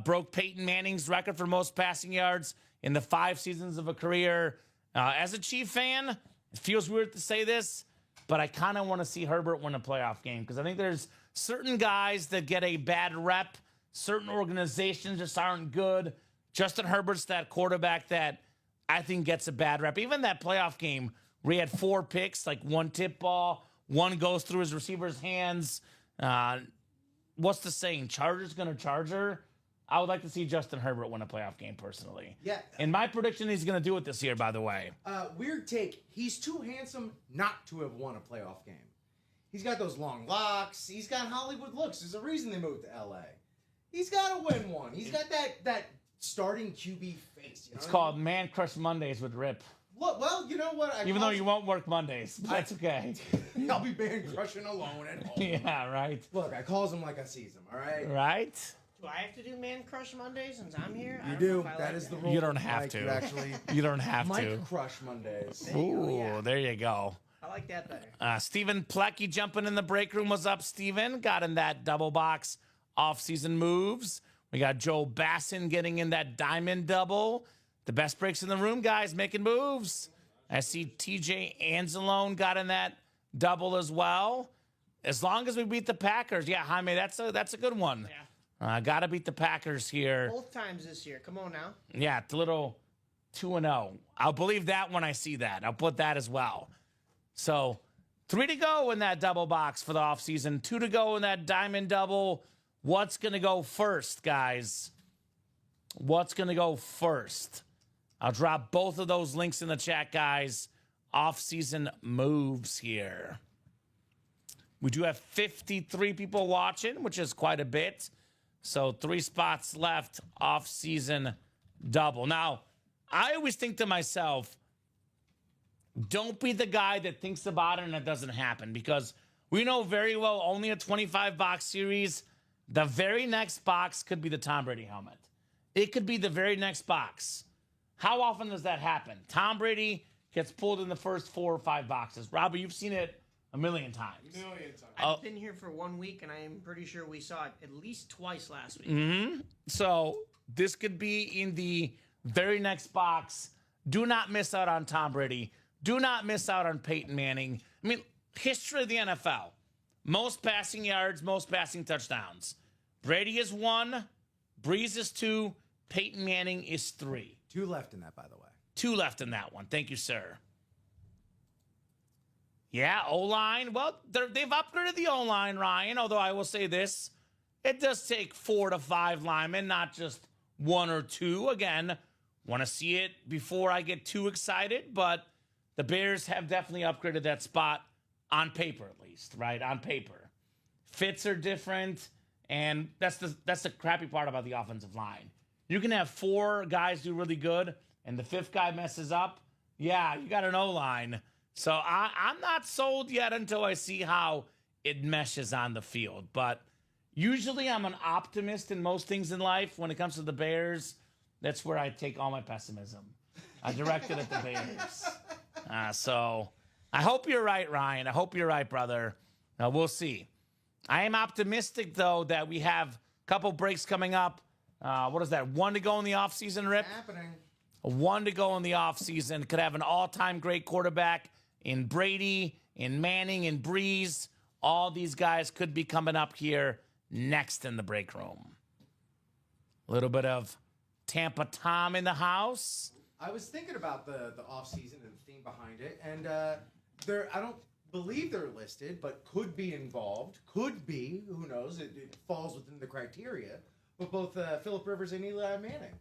Broke Peyton Manning's record for most passing yards in the 5 seasons of a career. As a Chief fan, it feels weird to say this, but I kind of want to see Herbert win a playoff game because I think there's certain guys that get a bad rep. Certain organizations just aren't good. Justin Herbert's that quarterback that I think gets a bad rep. Even that playoff game where he had 4 picks, like 1 tip ball, 1 goes through his receiver's hands. What's the saying? Charger's going to Charger. I would like to see Justin Herbert win a playoff game personally. Yeah. And my prediction, he's going to do it this year, by the way. Weird take. He's too handsome not to have won a playoff game. He's got those long locks. He's got Hollywood looks. There's a reason they moved to L.A. He's got to win one. He's got that starting QB face. It's called Man Crush Mondays with Rip. Look, well, you know what? Even though you won't work Mondays, but that's okay. I'll be man crushing alone at home. Yeah, right. Look, I calls him like I sees him, all right? Right? Do I have to do Man Crush Mondays since I'm here? You do. That is the rule. You don't have to. Actually, you don't have to. Mike Crush Mondays. Ooh, there you go. I like that better. Stephen Plecky jumping in the break room. Was up, Stephen? Got in that double box off-season moves. We got Joe Bassin getting in that diamond double. The best breaks in the room, guys, making moves. I see TJ Anzalone got in that double as well. As long as we beat the Packers, yeah, Jaime, that's a good one. Got to beat the Packers here. Both times this year. Come on now. Yeah, it's a little 2-0. I'll believe that when I see that. I'll put that as well. So 3 to go in that double box for the offseason. 2 to go in that diamond double. What's going to go first, guys? What's going to go first? I'll drop both of those links in the chat, guys. Off-season moves here. We do have 53 people watching, which is quite a bit. So 3 spots left, off-season double. Now, I always think to myself, don't be the guy that thinks about it and it doesn't happen, because we know very well only a 25-box series. The very next box could be the Tom Brady helmet. It could be the very next box. How often does that happen? Tom Brady gets pulled in the first 4 or 5 boxes. Robbie, you've seen it a million times. I've been here for 1 week, and I'm pretty sure we saw it at least twice last week. So this could be in the very next box. Do not miss out on Tom Brady. Do not miss out on Peyton Manning. I mean, history of the NFL. Most passing yards, most passing touchdowns. Brady is 1. Breeze is 2. Peyton Manning is 3. 2 left in that, by the way. 2 left in that one. Thank you, sir. Yeah, O-line. Well, they've upgraded the O-line, Ryan, although I will say this. It does take 4 to 5 linemen, not just 1 or 2. Again, want to see it before I get too excited, but the Bears have definitely upgraded that spot on paper, at least, right? On paper. Fits are different, and that's the crappy part about the offensive line. You can have 4 guys do really good, and the 5th guy messes up. Yeah, you got an O-line. So I'm not sold yet until I see how it meshes on the field. But usually I'm an optimist in most things in life. When it comes to the Bears, that's where I take all my pessimism. I direct it at the Bears. So I hope you're right, Ryan. I hope you're right, brother. We'll see. I am optimistic, though, that we have a couple breaks coming up. What is that? 1 to go in the offseason, Rip? Happening. 1 to go in the offseason. Could have an all-time great quarterback in Brady, in Manning, in Breeze. All these guys could be coming up here next in the break room. A little bit of Tampa Tom in the house. I was thinking about the offseason and the theme behind it, and I don't believe they're listed, but could be involved. Could be. Who knows? It falls within the criteria. But both Phillip Rivers and Eli Manning.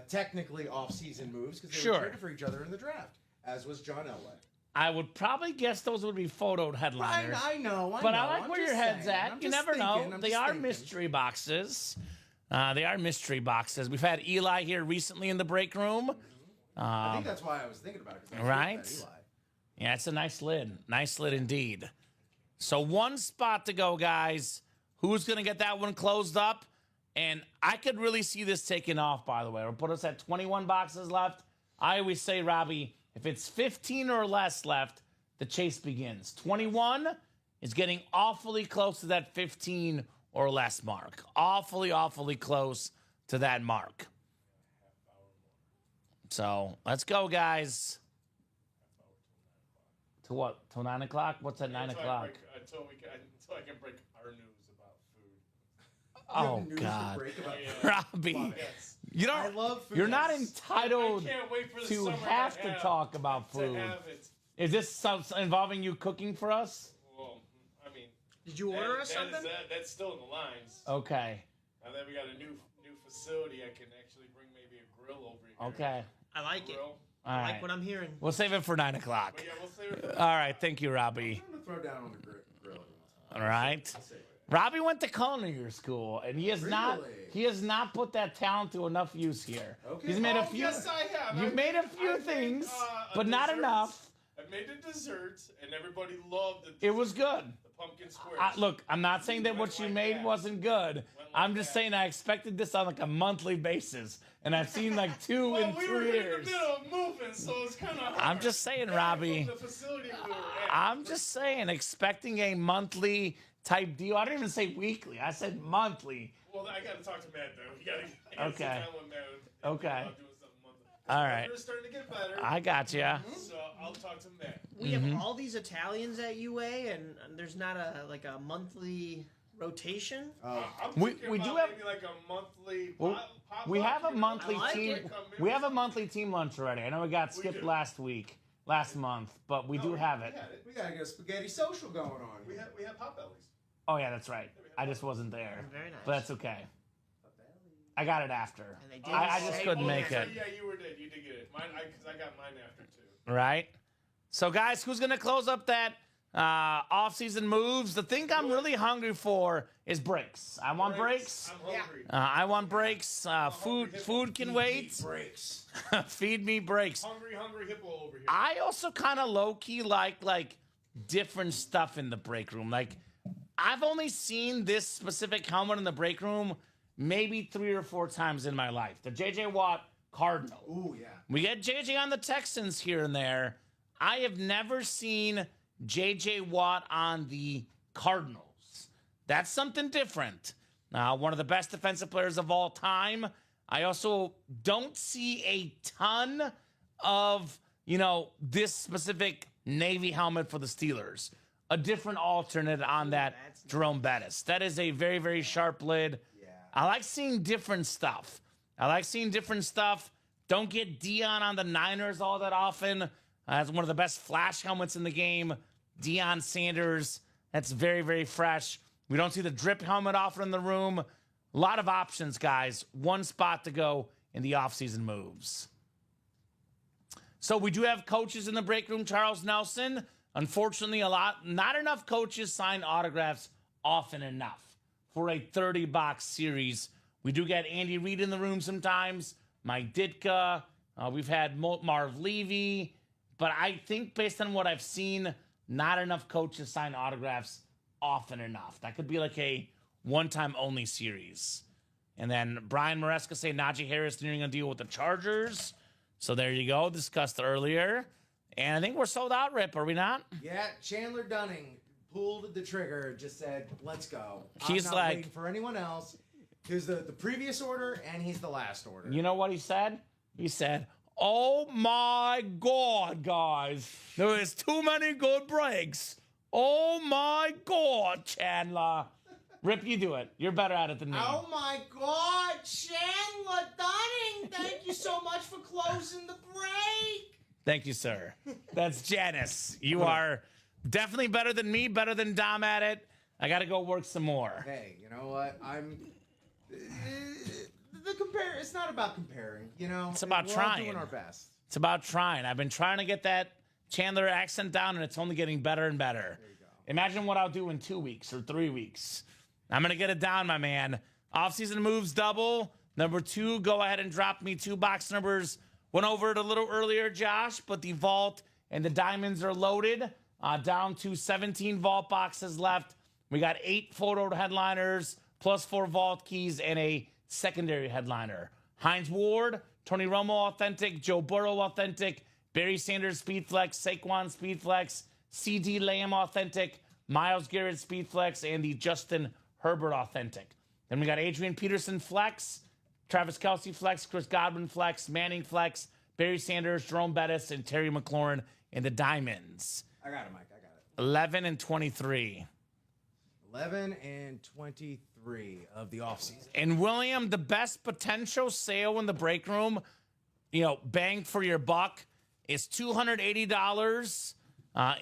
Technically off-season moves because they were traded for each other in the draft, as was John Elway. I would probably guess those would be photoed headliners. I know. But I like where your head's at. You never know. They are mystery boxes. They are mystery boxes. We've had Eli here recently in the break room. I think that's why I was thinking about it. Right? Yeah, it's a nice lid. Nice lid indeed. So 1 spot to go, guys. Who's going to get that one closed up? And I could really see this taking off, by the way. We'll put us at 21 boxes left. I always say, Robbie, if it's 15 or less left, the chase begins. 21 is getting awfully close to that 15 or less mark. Awfully, awfully close to that mark. So let's go, guys. To what? Till 9 o'clock? What's at 9 o'clock? Until I can break our news about food. Oh, God. Robbie. You don't. I love food. You're not entitled I can't wait for the to summer have to talk about food. Is this involving you cooking for us? Well, I mean, did you order us something? That's still in the lines. Okay. Now that we got a new facility, I can actually bring maybe a grill over here. Okay. I like it. All I right. like what I'm hearing. We'll save it for 9 o'clock. But yeah, we'll save it for All right. Thank you, Robbie. I'm going to throw down on the grill. All right. Robbie went to culinary school, and he has not put that talent to enough use here. Okay. He's made a few. Yes, I have. You've made a few things, but not enough. I made a dessert, and everybody loved it. It was good. The pumpkin squares. Look, I'm not saying that what you made wasn't good. I'm just saying I expected this on like a monthly basis, and I've seen like 2 in 3 we were years. in the middle of moving, so it's kind of hard. I'm just saying, Robbie. The facility we were at. I'm just saying, expecting a monthly type deal. I didn't even say weekly. I said monthly. Well, I got to talk to Matt, though. We got to sit down with Matt. Okay. Doing something monthly. All right. We're starting to get better. I got you. So I'll talk to Matt. We have all these Italians at UA, and there's not a monthly rotation. I'm We- thinking we do about have- maybe like a monthly. Well, pop we lunch, have a you know? monthly I like team. it. We have a monthly team lunch already. I know it got skipped do. last month, but we do have it. We had it. We gotta get a spaghetti social going on. We had pop bellies. Oh yeah, that's right. I just wasn't there, Very nice. but that's okay. I got it after. And they did I just say- couldn't Oh, make yeah, it. Yeah, you did. You did get it. Mine, because I got mine after too. Right? So, guys, who's going to close up that off-season moves? The thing I'm really hungry for is breaks. I want breaks. I'm hungry. I want breaks. Food can wait. Breaks. Feed me breaks. Hungry hippo over here. I also kind of low-key like different stuff in the break room. Like, I've only seen this specific helmet in the break room maybe 3 or 4 times in my life. The J.J. Watt Cardinal. Ooh, yeah. We get JJ on the Texans here and there. I have never seen JJ Watt on the Cardinals. That's something different. One of the best defensive players of all time. I also don't see a ton of, this specific Navy helmet for the Steelers. A different alternate on that Jerome Bettis. That is a very, very sharp lid. Yeah. I like seeing different stuff. Don't get Dion on the Niners all that often. That's one of the best flash helmets in the game. Deion Sanders. That's very, very fresh. We don't see the drip helmet often in the room. A lot of options, guys. One spot to go in the offseason moves. So we do have coaches in the break room. Charles Nelson. Unfortunately, not enough coaches sign autographs often enough for a 30-box series. We do get Andy Reid in the room sometimes. Mike Ditka. We've had Marv Levy. But I think based on what I've seen, not enough coaches sign autographs often enough. That could be like a one-time only series. And then Brian Maresca say Najee Harris nearing a deal with the Chargers. So there you go. Discussed earlier. And I think we're sold out, Rip, are we not? Yeah, Chandler Dunning pulled the trigger, just said, let's go. He's I'm not like- waiting for anyone else. He's the previous order, and he's the last order. You know what he said? He said, "Oh my God, guys. There is too many good breaks. Oh my God, Chandler." Rip, you do it. You're better at it than me. Oh my God, Chandler Dunning! Thank you so much for closing the break. Thank you, sir. That's Janice. You are definitely better than me, better than Dom at it. I got to go work some more. Hey, you know what? It's not about comparing, It's about We're all trying. doing our best. It's about trying. I've been trying to get that Chandler accent down, and it's only getting better and better. There you go. Imagine what I'll do in 2 weeks or 3 weeks. I'm going to get it down, my man. Offseason moves double. Number 2, go ahead and drop me 2 box numbers. Went over it a little earlier, Josh, but the vault and the diamonds are loaded. Down to 17 vault boxes left. We got 8 photo headliners, plus 4 vault keys, and a secondary headliner. Hines Ward, Tony Romo authentic, Joe Burrow authentic, Barry Sanders Speedflex, Saquon Speedflex, CD Lamb authentic, Myles Garrett Speedflex, and the Justin Herbert authentic. Then we got Adrian Peterson Flex, Travis Kelce Flex, Chris Godwin Flex, Manning Flex, Barry Sanders, Jerome Bettis, and Terry McLaurin in the diamonds. I got it, Mike. I got it. 11 and 23. 11 and 23 of the offseason. And William, the best potential sale in the break room, bang for your buck, is $280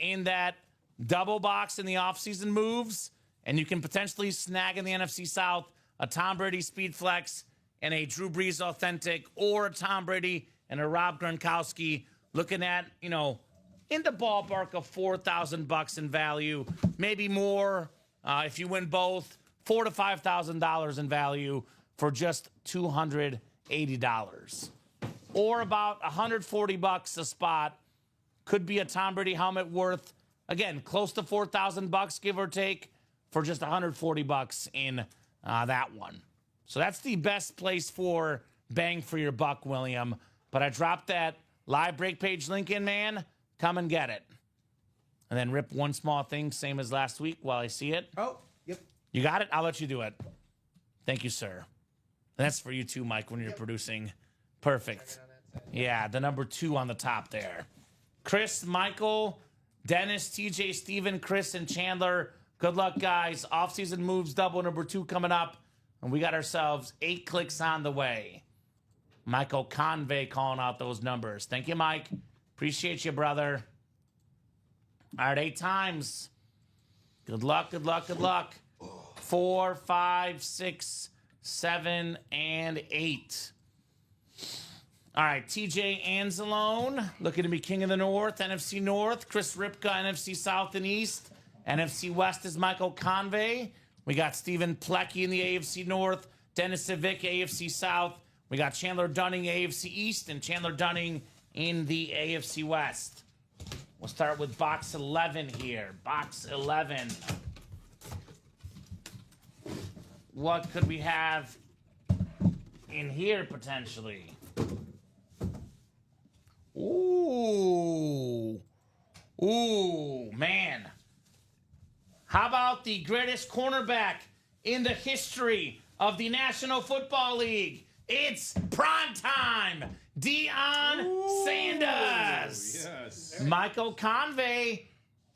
in that double box in the offseason moves. And you can potentially snag in the NFC South a Tom Brady Speed Flex and a Drew Brees Authentic, or a Tom Brady and a Rob Gronkowski, looking at, in the ballpark of $4,000 in value, maybe more. If you win both, $4,000 to $5,000 in value for just $280, or about $140 a spot. Could be a Tom Brady helmet worth, again, close to $4,000, give or take, for just $140 in that one. So that's the best place for bang for your buck, William. But I dropped that live break page link in, man. Come and get it. And then Rip, one small thing, same as last week while I see it. Oh, yep. You got it? I'll let you do it. Thank you, sir. And that's for you too, Mike, when you're producing. Perfect. Yeah, the number 2 on the top there. Chris, Michael, Dennis, TJ, Steven, Chris, and Chandler, Good luck, guys. Off-season moves double number 2 coming up. And we got ourselves 8 clicks on the way. Michael Convey calling out those numbers. Thank you, Mike. Appreciate you, brother. All right, 8 times. Good luck, good luck, good luck. 4, 5, 6, 7, and 8. All right, TJ Anzalone, looking to be king of the North, NFC North. Chris Ripka, NFC South and East. NFC West is Michael Convey. We got Stephen Plecki in the AFC North. Dennis Civic, AFC South. We got Chandler Dunning, AFC East, and Chandler Dunning in the AFC West. We'll start with box 11 here. Box 11. What could we have in here potentially? Ooh, man. How about the greatest cornerback in the history of the National Football League? It's prime time. Deion Sanders. Yes. Michael Convey.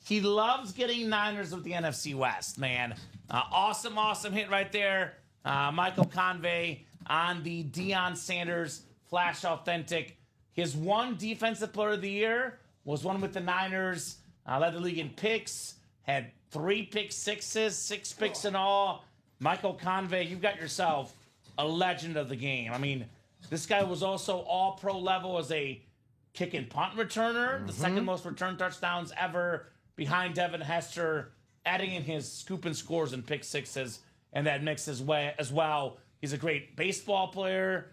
He loves getting Niners with the NFC West, man. Awesome hit right there. Michael Convey on the Deion Sanders Flash Authentic. His one Defensive Player of the Year was one with the Niners. Led the league in picks. Had 3 pick sixes, 6 picks in all. Michael Convey, you've got yourself a legend of the game. I mean, this guy was also all-pro level as a kick and punt returner. The second most return touchdowns ever behind Devin Hester, adding in his scoop and scores and pick sixes and that mix as well. He's a great baseball player,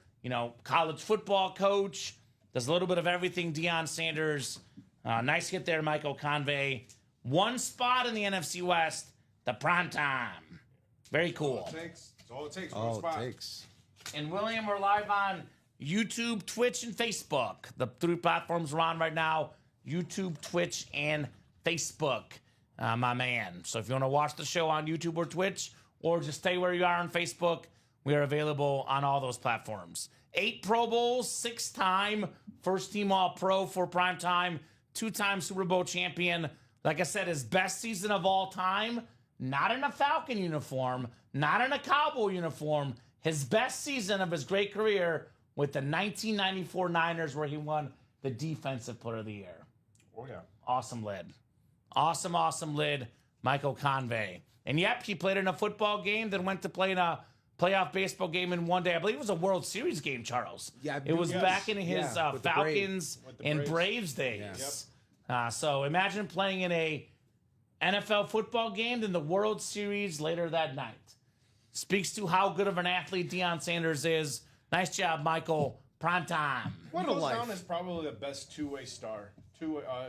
college football coach. Does a little bit of everything, Deion Sanders. Nice hit there, Michael Convey. One spot in the NFC West, the prime time. Very cool. That's all it takes. All One spot. it takes. And William, we're live on YouTube, Twitch, and Facebook. The 3 platforms we're on right now: YouTube, Twitch, and Facebook, my man. So if you want to watch the show on YouTube or Twitch, or just stay where you are on Facebook, we are available on all those platforms. 8 Pro Bowls, 6-time first-team All-Pro for primetime, 2-time Super Bowl champion. Like I said, his best season of all time, not in a Falcon uniform, not in a Cowboy uniform. His best season of his great career with the 1994 Niners, where he won the Defensive Player of the Year. Oh, yeah. Awesome lid. Awesome lid, Michael Convey. And yep, he played in a football game, then went to play in a playoff baseball game in one day. I believe it was a World Series game, Charles. Yeah, it was yes. back in his Yeah, with the Falcons and Braves days. So imagine playing in a NFL football game, then the World Series later that night. Speaks to how good of an athlete Deion Sanders is. Nice job, Michael. Prime time. What What a goes life. down as probably the best two-way star,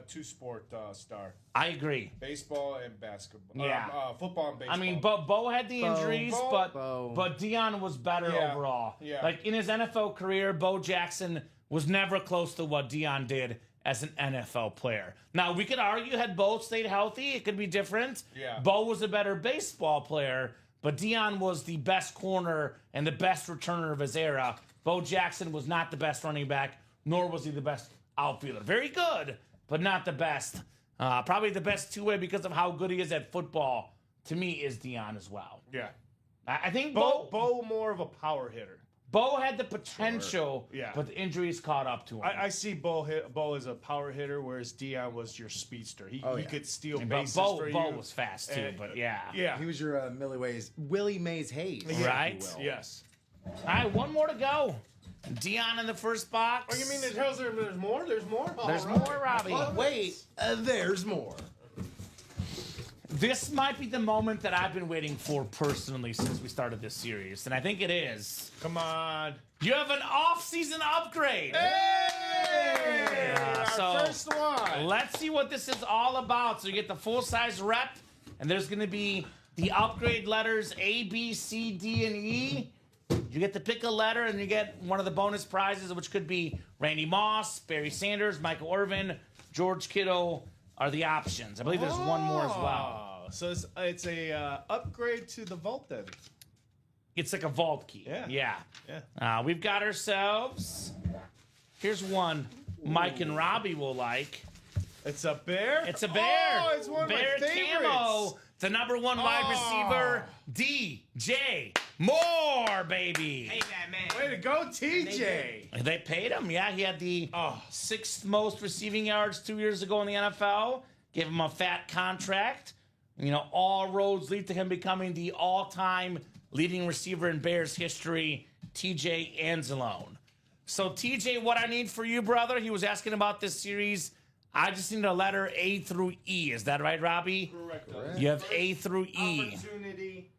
two-sport star. I agree. Baseball and basketball. Yeah. Football and baseball. I mean, Bo had the injuries, Bo. but Deion was better Yeah. overall. Yeah. Like in his NFL career, Bo Jackson was never close to what Deion did as an NFL player. Now, we could argue had Bo stayed healthy, it could be different. Yeah. Bo was a better baseball player, but Deion was the best corner and the best returner of his era. Bo Jackson was not the best running back, nor was he the best outfielder. Very good, but not the best. Probably the best two-way because of how good he is at football, to me, is Deion as well. yeah. I think Bo more of a power hitter. Bo had the potential, Yeah. but the injuries caught up to him. I see Bo as a power hitter, whereas Deion was your speedster. He yeah. could steal But bases Bo for you. was fast too, but yeah. Yeah. He was your Willie Mays Hayes. if you Right? will. Yes. All right, one more to go. Deion in the first box. Oh, you mean there's more? There's more? There's All right. more, Robbie. Oh, wait, there's more. This might be the moment that I've been waiting for personally since we started this series, and I think it is. Come on. You have an off-season upgrade. Hey! Our so first one. Let's see what this is all about. So you get the full-size rep, and there's going to be the upgrade letters A, B, C, D, and E. You get to pick a letter, and you get one of the bonus prizes, which could be Randy Moss, Barry Sanders, Michael Irvin, George Kittle are the options. I believe there's one more as well. Oh, so it's a upgrade to the vault then. It's like a vault key. Yeah. We've got ourselves. Here's one Mike and Robbie will like. It's a bear. It's a bear. Oh, it's one of bear my favorites. camo. It's the number one wide receiver, DJ Moore, baby. Hey, that man. Way to go, TJ. They paid him. Yeah, he had the sixth most receiving yards 2 years ago in the NFL. Gave him a fat contract. You know, all roads lead to him becoming the all-time leading receiver in Bears history, TJ Anzalone. So, TJ, what I need for you, brother, he was asking about this series. I just need a letter A through E. Is that right, Robbie? Correct. You have A through E. Opportunity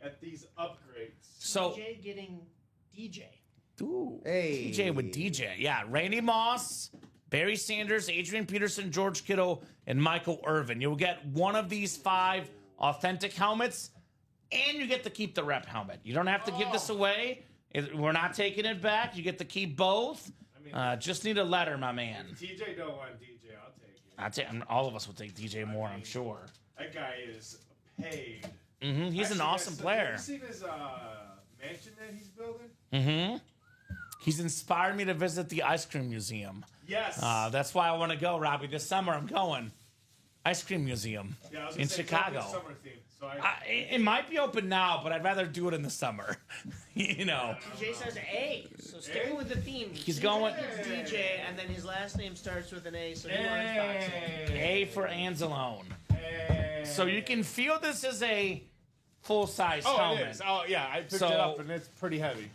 at these upgrades. So, DJ getting DJ. ooh, Hey. TJ with DJ. Yeah, Randy Moss, Barry Sanders, Adrian Peterson, George Kittle, and Michael Irvin. You'll get one of these 5 authentic helmets, and you get to keep the rep helmet. You don't have to give this away. We're not taking it back. You get to keep both. Just need a letter, my man. TJ don't want DJ. I'll take it. All of us will take DJ Moore, I'm sure. That guy is paid. He's an awesome player. Have you seen his mansion that he's building? He's inspired me to visit the ice cream museum. Yes. That's why I want to go, Robbie. This summer I'm going. Ice cream museum Yeah, I was in gonna say, Chicago. it's summer theme, so It might be open now, but I'd rather do it in the summer. You know. DJ says A. So sticking with the theme. He's TJ going- gets DJ, and then his last name starts with an A, so he wants boxing. A for Anzalone. Hey. So you can feel this is a full-size Oh, helmet. it is. Oh, yeah. I picked it So- up, and it's pretty heavy.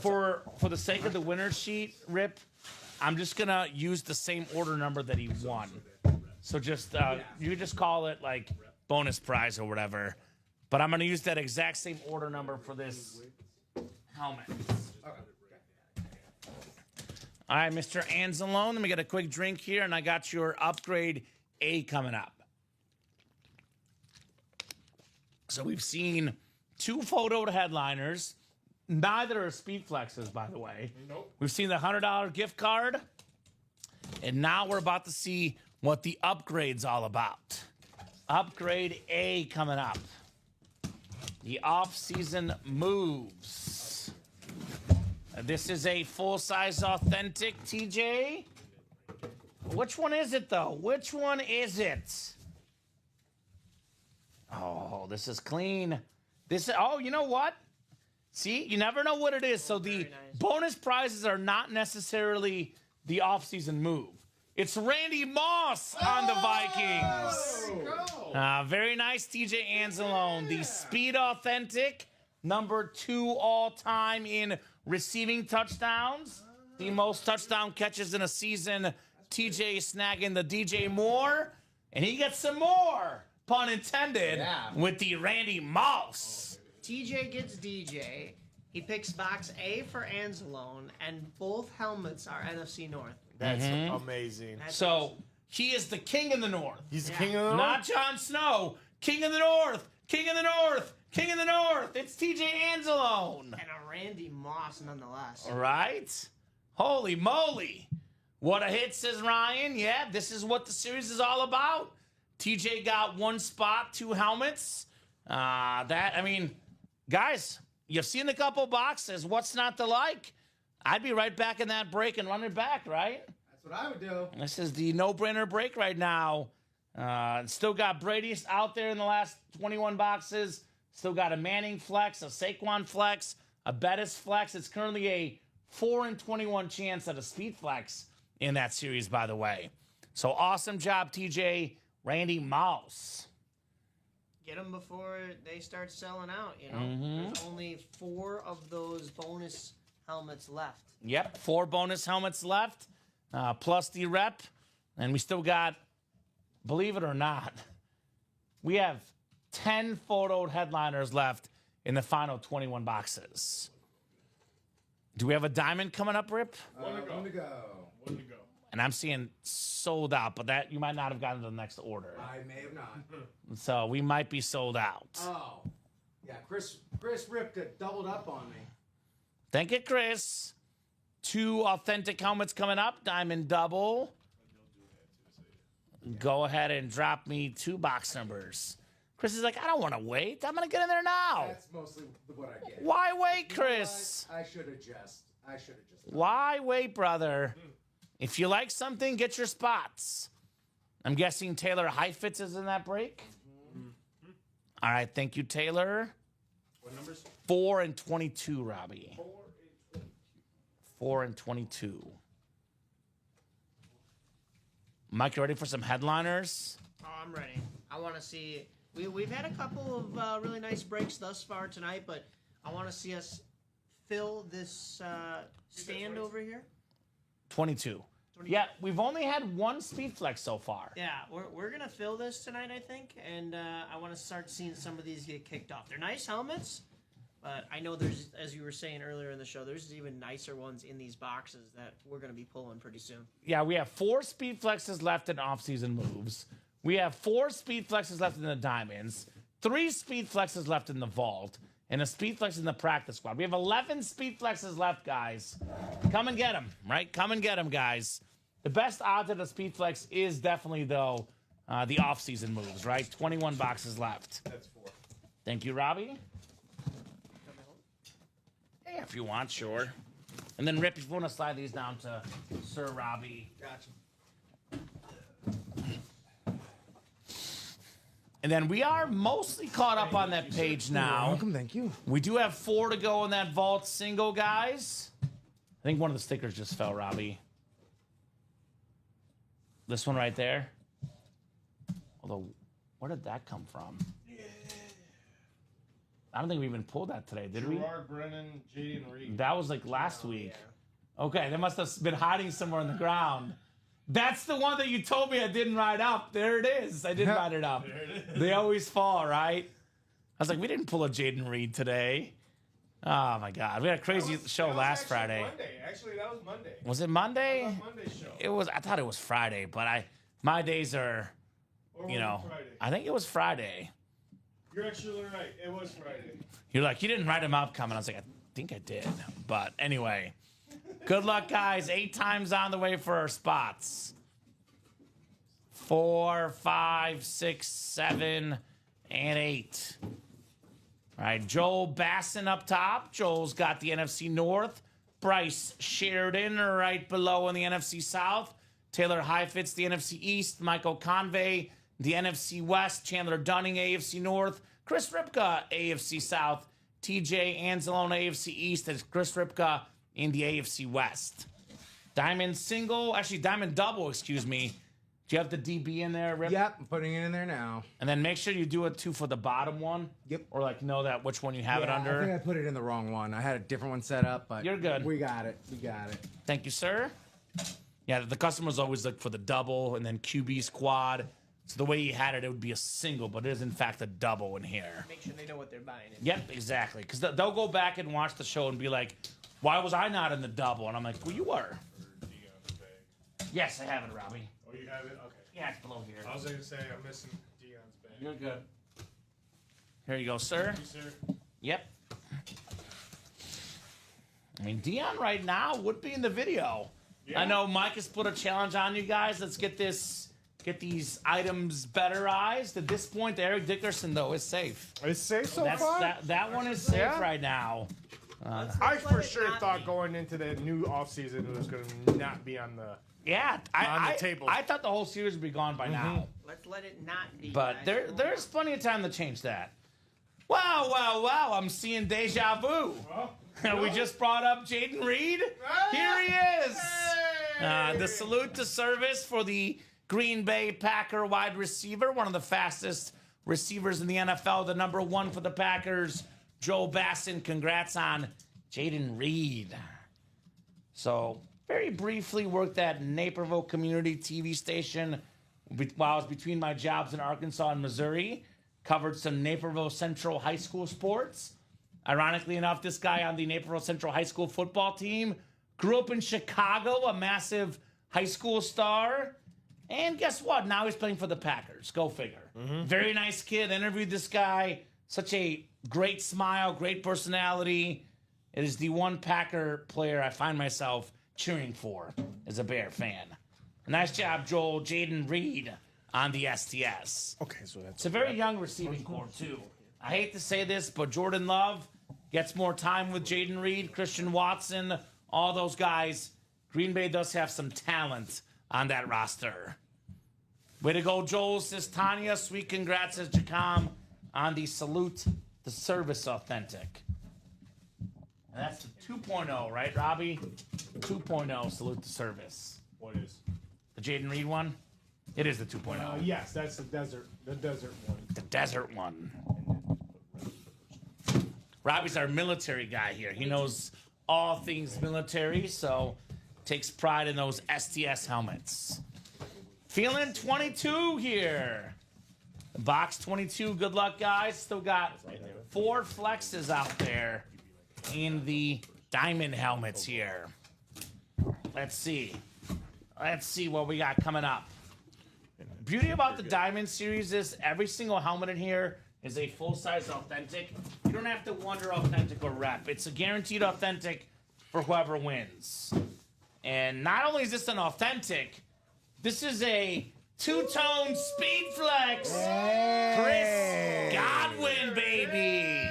For the sake of the winner sheet, Rip, I'm just gonna use the same order number that he won. So just you just call it like bonus prize or whatever. But I'm gonna use that exact same order number for this helmet. All right, Mr. Anzalone, let me get a quick drink here, and I got your upgrade A coming up. So we've seen 2 photoed headliners. Neither are speed flexes, by the way. Nope. We've seen the $100 gift card, and now we're about to see what the upgrade's all about. Upgrade A coming up. The off-season moves. This is a full-size authentic, TJ. Which one is it, though? Which one is it? Oh, this is clean. Oh, you know what? See, you never know what it is. So the nice. bonus prizes are not necessarily the off-season move. It's Randy Moss on the Vikings. Very nice, TJ Anzalone. The Speed Authentic, number 2 all-time in receiving touchdowns. The most touchdown catches in a season. TJ snagging the DJ Moore. And he gets some more, pun intended, with the Randy Moss. TJ gets DJ. He picks box A for Anzalone, and both helmets are NFC North. That's amazing. That's So awesome. he is the king in the North. He's the Yeah. king of the Not Jon Snow. King of the North. King of the North. King of the North. It's TJ Anzalone. And a Randy Moss nonetheless. All right. Holy moly. What a hit, says Ryan. Yeah, this is what the series is all about. TJ got 1 spot, 2 helmets. Guys, you've seen a couple boxes. What's not to like? I'd be right back in that break and run it back, right? That's what I would do. This is the no-brainer break right now. Still got Brady out there in the last 21 boxes. Still got a Manning flex, a Saquon flex, a Bettis flex. It's currently a 4-in-21 chance at a speed flex in that series, by the way. So awesome job, TJ. Randy Moss. Get them before they start selling out, you know? There's only 4 of those bonus helmets left. Yep, 4 bonus helmets left, plus the rep. And we still got, believe it or not, we have 10 photoed headliners left in the final 21 boxes. Do we have a diamond coming up, Rip? One to go. One to go. One to go. And I'm seeing sold out, but that you might not have gotten to the next order. I may have not. So we might be sold out. Oh. Yeah, Chris ripped it, doubled up on me. Thank you, Chris. 2 authentic helmets coming up. Diamond double. Go ahead and drop me 2 box numbers. Chris is like, I don't want to wait. I'm going to get in there now. That's mostly what I get. Why wait, You know what? Chris? I should have just. Why wait, brother? If you like something, get your spots. I'm guessing Taylor Heifetz is in that break. All right, thank you, Taylor. What numbers? 4 and 22, Robbie. 4 and 22. 4 and 22. Mike, you ready for some headliners? Oh, I'm ready. I want to see. We've had a couple of really nice breaks thus far tonight, but I want to see us fill this stand over here. 22. Yeah, we've only had one speed flex so far. Yeah, we're gonna fill this tonight, I think, and I want to start seeing some of these get kicked off. They're nice helmets, but I know there's, as you were saying earlier in the show, there's even nicer ones in these boxes that we're gonna be pulling pretty soon. Yeah, we have 4 speed flexes left in off-season moves. We have 4 speed flexes left in the diamonds, 3 speed flexes left in the vault, and a speed flex in the practice squad. We have 11 speed flexes left, guys. Come and get them, right? Come and get them, guys. The best odds at a speed flex is definitely, though, the off-season moves, right? 21 boxes left. That's 4. Thank you, Robbie. Yeah, if you want, sure. And then, Rip, if you want to slide these down to Sir Robbie. Gotcha. And then we are mostly caught up on that page now. Welcome, thank you. We do have 4 to go in that vault single, guys. I think one of the stickers just fell, Robbie. This one right there. Although, where did that come from? I don't think we even pulled that today, did we? Gerard Brennan, Jaden Reed. That was like last week. Okay, they must have been hiding somewhere on the ground. That's the one that you told me I didn't write up. There it is. I didn't write it up. There it is. They always fall, right? I was like, we didn't pull a Jaden Reed today. Oh, my God. We had a crazy show That was last actually Friday. Monday. Actually, that was Monday. Was it Monday? That was Monday's show. It was. I thought it was Friday, but my days are, Or was you it know, Friday? I think it was Friday. You're actually right. It was Friday. You're like, you didn't write him up, coming. I was like, I think I did. But anyway, good luck, guys. 8 times on the way for our spots. 4, 5, 6, 7, and 8. All right, Joel Bassin up top. Joel's got the NFC North. Bryce Sheridan right below in the NFC South. Taylor Heifetz, the NFC East. Michael Convey, the NFC West. Chandler Dunning, AFC North. Chris Ripka, AFC South. TJ Anzalone, AFC East. And Chris Ripka in the AFC West. Diamond double, excuse me. Do you have the DB in there, Rip? Yep, I'm putting it in there now. And then make sure you do it, too, for the bottom one. Yep. Or, like, know that which one you have it I think I under. put it in the wrong one. I had a different one set up, but You're good. We got it. We got it. Thank you, sir. Yeah, the customers always look for the double and then QB squad. So the way you had it, it would be a single, but it is, in fact, a double in here. Make sure they know what they're buying. Yep, exactly. Because they'll go back and watch the show and be like, why was I not in the double? And I'm like, well, you were. Or Dion's bag. Yes, I have it, Robbie. Oh, you have it? Okay. Yeah, it's below here. I was going to say I'm missing Dion's bag. You're good. Here you go, sir. Thank you, sir. Yep. I mean, Dion right now would be in the video. Yeah. I know Mike has put a challenge on you guys. Let's get these items betterized. At this point, Eric Dickerson, though, is safe. It's safe so That's, far. that one is safe Yeah. right now. I Let's for let it sure not thought be. going into the new offseason it was going to not be on the. Yeah, On the table. I thought the whole series would be gone by now. Let's let it not be. But guys. there's plenty of time to change that. Wow, I'm seeing deja vu. We just brought up Jaden Reed. Here he is. The salute to service for the Green Bay Packer wide receiver, one of the fastest receivers in the NFL, the number 1 for the Packers, Joe Bassin. Congrats on Jaden Reed. So, very briefly worked at Naperville Community TV station while I was between my jobs in Arkansas and Missouri. Covered some Naperville Central High School sports. Ironically enough, this guy on the Naperville Central High School football team grew up in Chicago, a massive high school star. And guess what? Now he's playing for the Packers. Go figure. Very nice kid. Interviewed this guy. Such a great smile, great personality. It is the one Packer player I find myself cheering for as a Bear fan. Nice job, Joel. Jaden Reed on the STS. Okay, so that's. It's a very young receiving core, too. I hate to say this, but Jordan Love gets more time with Jaden Reed, Christian Watson, all those guys. Green Bay does have some talent on that roster. Way to go, Joel, says Tanya. Sweet congrats, says Jacom. on the Salute the Service Authentic. And that's the 2.0, right, Robbie? 2.0 Salute the Service. What is? The Jaden Reed one? It is the 2.0. Yes, that's the desert one. The desert one. Robbie's our military guy here. He knows all things military, so takes pride in those STS helmets. Feeling 22 here. Box 22, good luck, guys. Still got 4 flexes out there in the diamond helmets here. Let's see. Let's see what we got coming up. Beauty about the Diamond Series is every single helmet in here is a full-size authentic. You don't have to wonder authentic or rep. It's a guaranteed authentic for whoever wins. And not only is this an authentic, this is a two-tone speed flex. Chris Godwin, baby.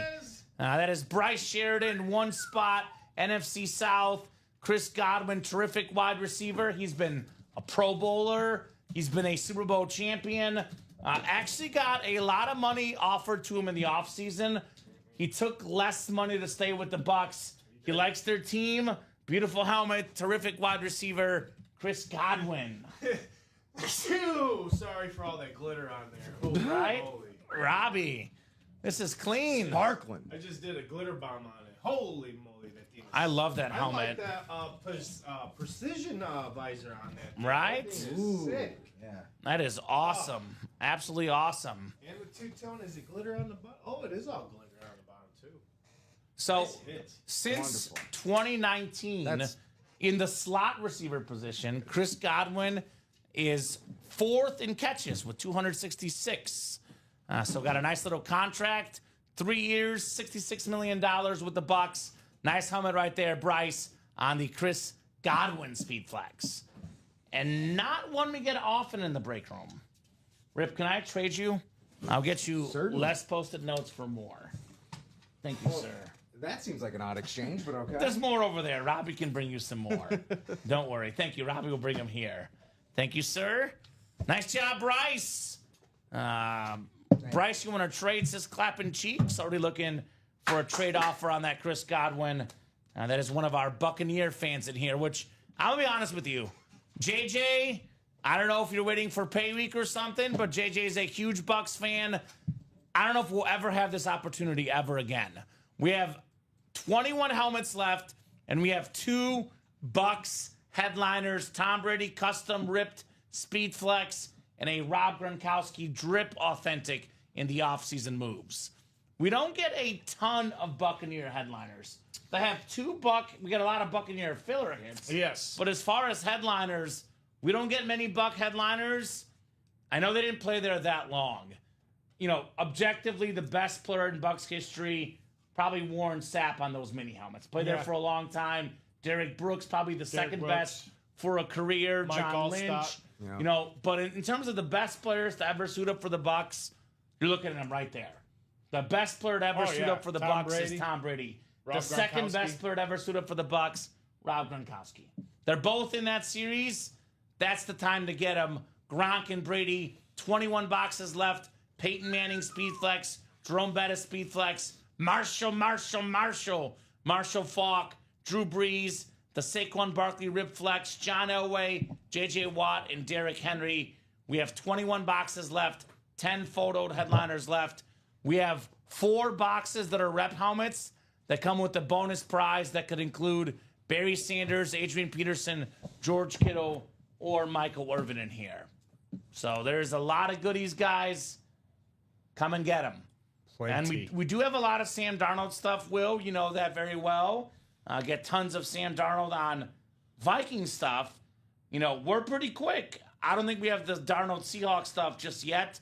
That is Bryce Sheridan, one spot, NFC South. Chris Godwin, terrific wide receiver. He's been a Pro Bowler. He's been a Super Bowl champion. Actually got a lot of money offered to him in the offseason. He took less money to stay with the Bucs. He likes their team. Beautiful helmet. Terrific wide receiver. Chris Godwin. Phew, sorry for all that glitter on there. Holy Right? moly. Robbie, this is clean. Sparkling. I just did a glitter bomb on it. Holy moly, that thing is I love that I helmet. like that precision visor on that. Right? That thing is sick. Yeah. That is awesome. Absolutely awesome. And the two-tone, is it glitter on the bottom? Oh, it is all glitter on the bottom, too. So Nice hit. since Wonderful. 2019, That's- in the slot receiver position, Chris Godwin is 4th in catches with 266. So got a nice little contract, 3 years, $66 million with the Bucs. Nice helmet right there, Bryce, on the Chris Godwin Speed Flex. And not one we get often in the break room. Rip, can I trade you? I'll get you Certainly. less post-it notes for more. Thank you, sir. That seems like an odd exchange, but okay. There's more over there. Robbie can bring you some more. Don't worry. Thank you. Robbie will bring them here. Thank you, sir. Nice job, Bryce. Bryce, you want to trade? Says clapping cheeks. Already looking for a trade offer on that Chris Godwin. That is one of our Buccaneer fans in here, which I'll be honest with you. JJ, I don't know if you're waiting for pay week or something, but JJ is a huge Bucs fan. I don't know if we'll ever have this opportunity ever again. We have 21 helmets left, and we have 2 Bucs headliners, Tom Brady custom ripped Speed Flex, and a Rob Gronkowski drip authentic in the offseason moves. We don't get a ton of Buccaneer headliners. They have 2 we get a lot of Buccaneer filler hits. Yes. But as far as headliners, we don't get many Buck headliners. I know they didn't play there that long. You know, objectively, the best player in Bucks history, probably Warren Sapp on those mini helmets. Played there Yeah. for a long time. Derek Brooks, probably the second Brooks. best for a career. Mike John Allstott. Lynch. Yeah. You know, but in terms of the best players to ever suit up for the Bucks, you're looking at them right there. The best player to ever Oh, suit yeah. up for the Tom Bucks Brady. is Tom Brady. Rob The second Gronkowski. best player to ever suit up for the Bucks, Rob Gronkowski. They're both in that series. That's the time to get them. Gronk and Brady, 21 boxes left. Peyton Manning Speed Flex, Jerome Bettis Speed Flex, Marshall Faulk, Drew Brees, the Saquon Barkley Rib Flex, John Elway, J.J. Watt, and Derrick Henry. We have 21 boxes left, 10 photoed headliners left. We have 4 boxes that are rep helmets that come with the bonus prize that could include Barry Sanders, Adrian Peterson, George Kittle, or Michael Irvin in here. So there's a lot of goodies, guys. Come and get them. And we do have a lot of Sam Darnold stuff, Will. You know that very well. Get tons of Sam Darnold on Viking stuff. You know, we're pretty quick. I don't think we have the Darnold Seahawks stuff just yet,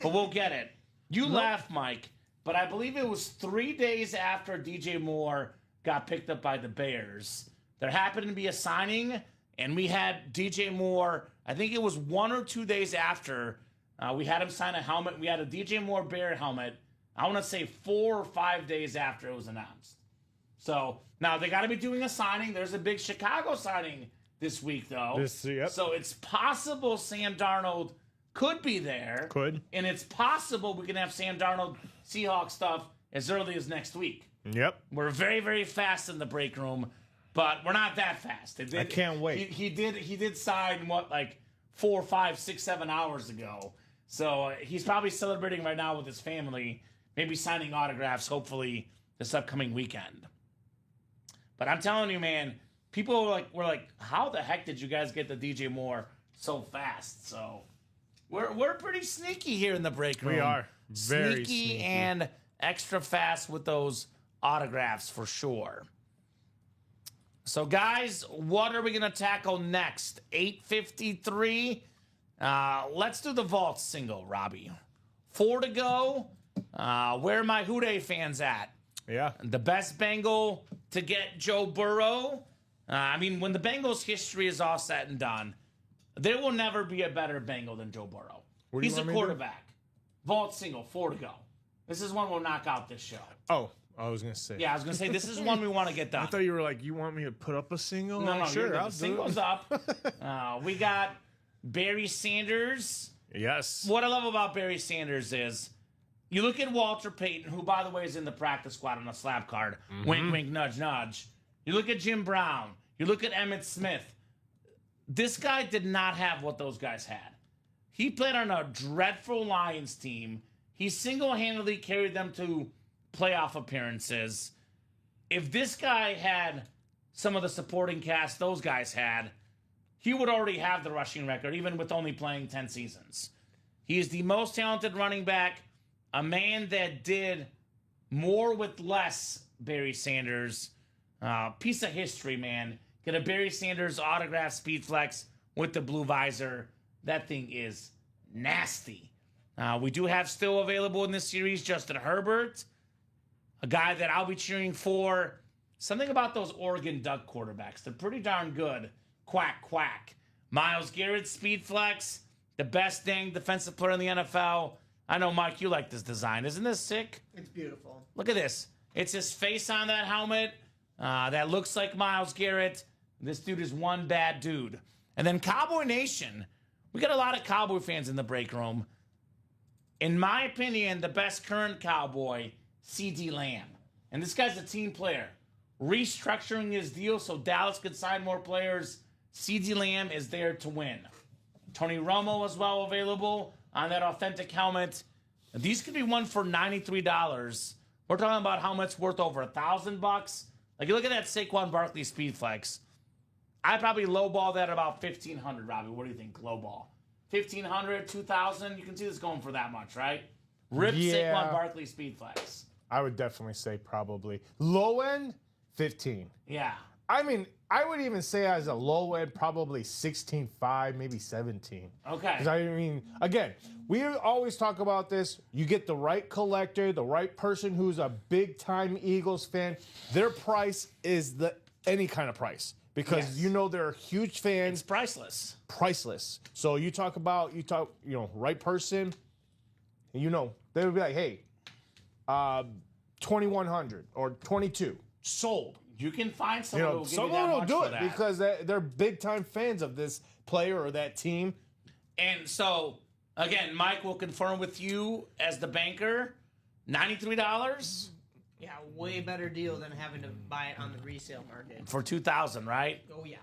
but we'll get it. You laugh, Mike, but I believe it was 3 days after DJ Moore got picked up by the Bears. There happened to be a signing, and we had DJ Moore, I think it was 1 or 2 days after, we had him sign a helmet. We had a DJ Moore Bear helmet, I want to say 4 or 5 days after it was announced. So now they got to be doing a signing. There's a big Chicago signing this week, though. Yep. So it's possible Sam Darnold could be there. Could. And it's possible we can have Sam Darnold Seahawks stuff as early as next week. Yep. We're very, very fast in the break room, but we're not that fast. I can't wait. He did sign, 4, 5, 6, 7 hours ago. So he's probably celebrating right now with his family, maybe signing autographs, hopefully, this upcoming weekend. But I'm telling you, man, people were like, how the heck did you guys get the DJ Moore so fast? So we're pretty sneaky here in the break room. We are. Very sneaky. And extra fast with those autographs for sure. So, guys, what are we going to tackle next? 8:53. Let's do the vault single, Robbie. 4 to go. Where are my Houday fans at? Yeah. The best Bengal to get Joe Burrow. When the Bengals' history is all said and done, there will never be a better Bengal than Joe Burrow. He's a quarterback. Vault single, 4 to go. This is one we'll knock out this show. Oh, I was going to say. Yeah, I was going to say, this is one we want to get done. I thought you were like, you want me to put up a single? No, sure, I'll the do single's it. up. We got Barry Sanders. Yes. What I love about Barry Sanders is you look at Walter Payton, who, by the way, is in the practice squad on a slap card. Wink, wink, nudge, nudge. You look at Jim Brown. You look at Emmitt Smith. This guy did not have what those guys had. He played on a dreadful Lions team. He single-handedly carried them to playoff appearances. If this guy had some of the supporting cast those guys had, he would already have the rushing record, even with only playing 10 seasons. He is the most talented running back, a man that did more with less, Barry Sanders. Piece of history, man. Get a Barry Sanders autograph speed flex with the blue visor. That thing is nasty. We do have still available in this series Justin Herbert, a guy that I'll be cheering for. Something about those Oregon Duck quarterbacks. They're pretty darn good. Quack, quack. Myles Garrett, speed flex, the best dang defensive player in the NFL. I know, Mike, you like this design. Isn't this sick? It's beautiful. Look at this. It's his face on that helmet. That looks like Myles Garrett. This dude is one bad dude. And then Cowboy Nation. We got a lot of Cowboy fans in the break room. In my opinion, the best current Cowboy, C.D. Lamb. And this guy's a team player. Restructuring his deal so Dallas could sign more players. C.D. Lamb is there to win. Tony Romo as well available on that authentic helmet. These could be one for $93. We're talking about helmets worth over $1,000. Like, you look at that Saquon Barkley Speed Flex. I'd probably lowball that about $1,500, Robbie. What do you think, lowball? $1,500, $2,000? You can see this going for that much, right? Rip Saquon Barkley Speed Flex. I would definitely say probably. Low end, 15. Yeah. I would even say as a low end, probably 16.5, maybe 17. Okay. Because again, we always talk about this. You get the right collector, the right person who's a big time Eagles fan. Their price is any kind of price because they're huge fans. It's priceless. Priceless. So you talk, right person. They would be like, hey, 2,100 or 22 sold. You can find someone who will give you that someone will much do for it that. because they're big time fans of this player or that team. And so, again, Mike will confirm with you as the banker, $93 Yeah, way better deal than having to buy it on the resale market. for $2,000, right? Oh, yeah.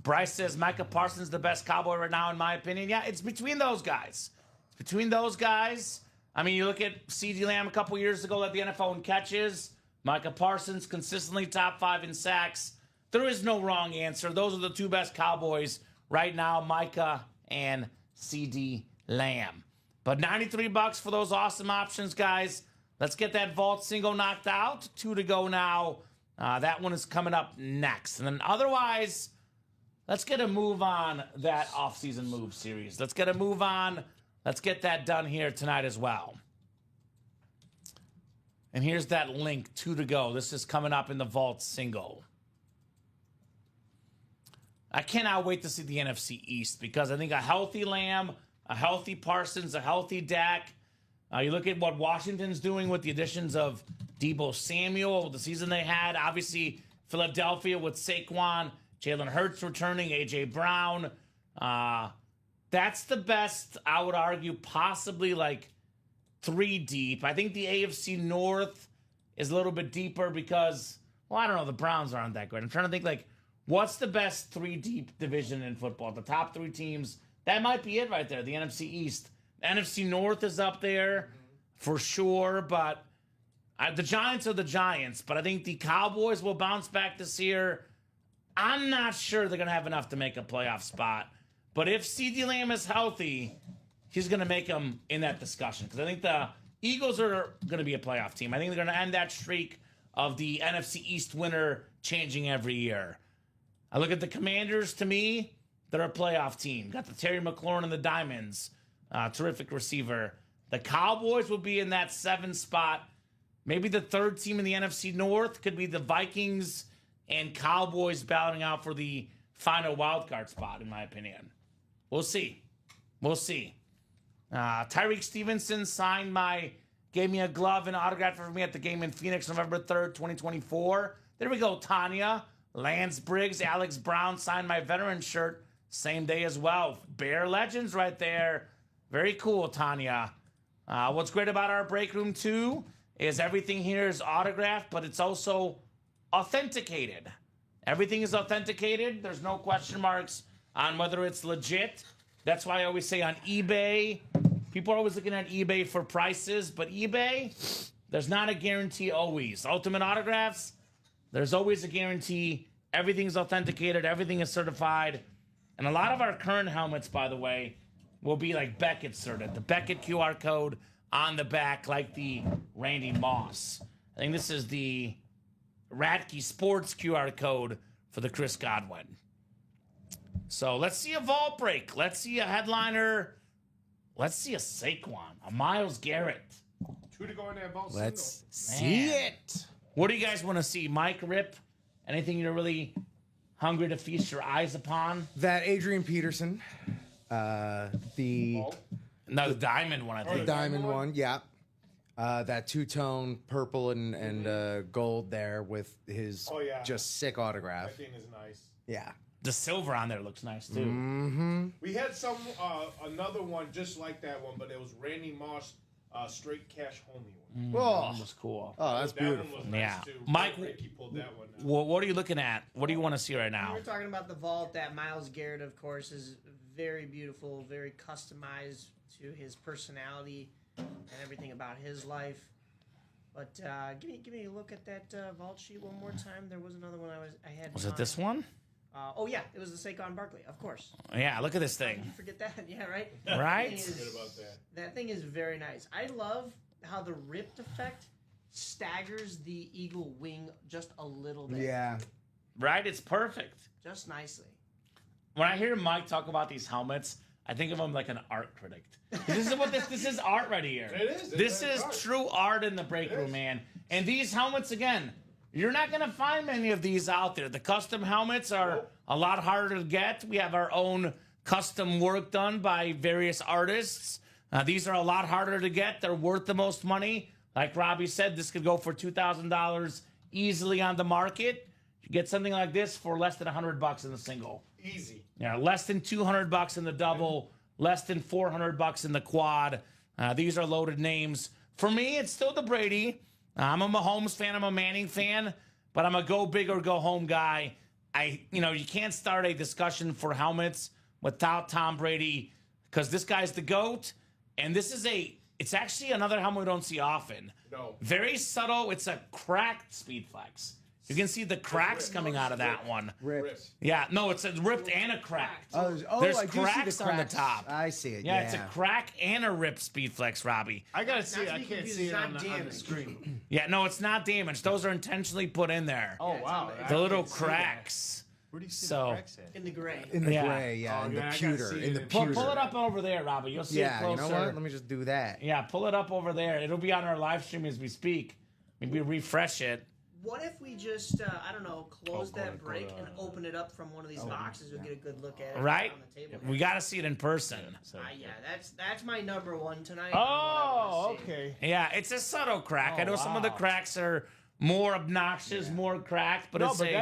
Bryce says Micah Parsons the best Cowboy right now, in my opinion. Yeah, it's between those guys. It's between those guys. You look at C.D. Lamb a couple years ago, led the NFL in catches. Micah Parsons consistently top 5 in sacks. There is no wrong answer. Those are the two best Cowboys right now, Micah and C.D. Lamb. But $93 for those awesome options, guys. Let's get that vault single knocked out. 2 to go now. That one is coming up next. And then otherwise, let's get a move on that offseason move series. Let's get a move on. Let's get that done here tonight as well. And here's that link, 2 to go. This is coming up in the vault single. I cannot wait to see the NFC East because I think a healthy Lamb, a healthy Parsons, a healthy Dak. You look at what Washington's doing with the additions of Deebo Samuel, the season they had. Obviously, Philadelphia with Saquon, Jalen Hurts returning, A.J. Brown. That's the best, I would argue, possibly like 3 deep. I think the AFC North is a little bit deeper because, well, I don't know, the Browns aren't that good. I'm trying to think, like, what's the best 3 deep division in football? The top 3 teams, that might be it right there, the NFC East. The NFC North is up there for sure, but the Giants are the Giants. But I think the Cowboys will bounce back this year. I'm not sure they're going to have enough to make a playoff spot. But if CeeDee Lamb is healthy, he's going to make them in that discussion. Because I think the Eagles are going to be a playoff team. I think they're going to end that streak of the NFC East winner changing every year. I look at the Commanders, to me, they're a playoff team. Got the Terry McLaurin and the Diamonds. Terrific receiver. The Cowboys will be in that 7 spot. Maybe the 3rd team in the NFC North could be the Vikings and Cowboys battling out for the final wildcard spot, in my opinion. We'll see. We'll see. Tyreek Stevenson gave me a glove and autograph for me at the game in Phoenix, November 3rd, 2024. There we go, Tanya. Lance Briggs, Alex Brown signed my veteran shirt same day as well. Bear Legends right there. Very cool, Tanya. What's great about our break room, too, is everything here is autographed, but it's also authenticated. Everything is authenticated. There's no question marks on whether it's legit. That's why I always say on eBay, people are always looking at eBay for prices, but eBay, there's not a guarantee always. Ultimate Autographs, there's always a guarantee. Everything's authenticated. Everything is certified. And a lot of our current helmets, by the way, will be like Beckett certified. The Beckett QR code on the back, like the Randy Moss. I think this is the Radke Sports QR code for the Chris Godwin. So let's see a vault break. Let's see a headliner. Let's see a Saquon, a Myles Garrett. 2 to go in that vault. Let's single. see Man. it. What do you guys want to see? Mike, Rip? Anything you're really hungry to feast your eyes upon? That Adrian Peterson, the No, the diamond one, I think. diamond one, yeah. That 2-tone purple and gold there with his just sick autograph. That thing is nice. Yeah. The silver on there looks nice, too. Mm-hmm. We had another one just like that one, but it was Randy Moss, straight cash homie one. That was cool. Oh, that's That beautiful. one was nice Yeah. too. Mike, Ricky pulled that one out. What are you looking at? What do you want to see right We now? were talking about the vault. That Myles Garrett, of course, is very beautiful, very customized to his personality and everything about his life. But give me a look at that vault sheet one more time. There was another one I had. Was it this one? Oh yeah, it was the Saquon Barkley, of course. Yeah, look at this You thing. forget that? Yeah, right. Right? That thing is- Forget about that. That thing is very nice. I love how the ripped effect staggers the eagle wing just a little bit. Yeah. Right? It's perfect. Just nicely. When I hear Mike talk about these helmets, I think of him like an art critic. This is what this is art right here. It is. This It's is art. true art in the break It room, is. man. And these helmets, again, you're not going to find many of these out there. The custom helmets are a lot harder to get. We have our own custom work done by various artists. These are a lot harder to get. They're worth the most money. Like Robbie said, this could go for $2,000 easily on the market. You get something like this for less than $100 in the single. Easy. Yeah, less than $200 in the double, less than $400 in the quad. These are loaded names. For me, it's still the Brady. I'm a Mahomes fan. I'm a Manning fan, but I'm a go big or go home guy. You can't start a discussion for helmets without Tom Brady because this guy's the GOAT, and it's actually another helmet we don't see often. No. Very subtle. It's a cracked Speed Flex. You can see the cracks coming out of that one. Ripped. Yeah, no, it's a ripped and a cracked. There's There's I do see cracks the on the cracks. top. I see it. Yeah, it's a crack and a ripped Speed Flex, Robbie. I gotta see Not it. to I be can't confused, see it's it on not the damaged. screen. Yeah, no, it's not damaged. Those are intentionally put in there. Oh wow. The little cracks. Where do you see So- the cracks at? In the gray. In the Yeah. gray, yeah, Oh, in yeah, the I gotta pewter, see in it the in pewter. Pull it up over there, Robbie. You'll see it Yeah, you closer. know what? Let me just do that. Yeah, pull it up over there. It'll be on our live stream as we speak. Maybe refresh it. What if we just, close that break and open it up from one of these boxes? We'll get a good look at it Right? on the table. We got to see it in person. Yeah, that's my number one tonight. What I Oh, wanna see. okay. Yeah, it's a subtle crack. I know some of the wow. cracks are more obnoxious, more cracked, but No, it's but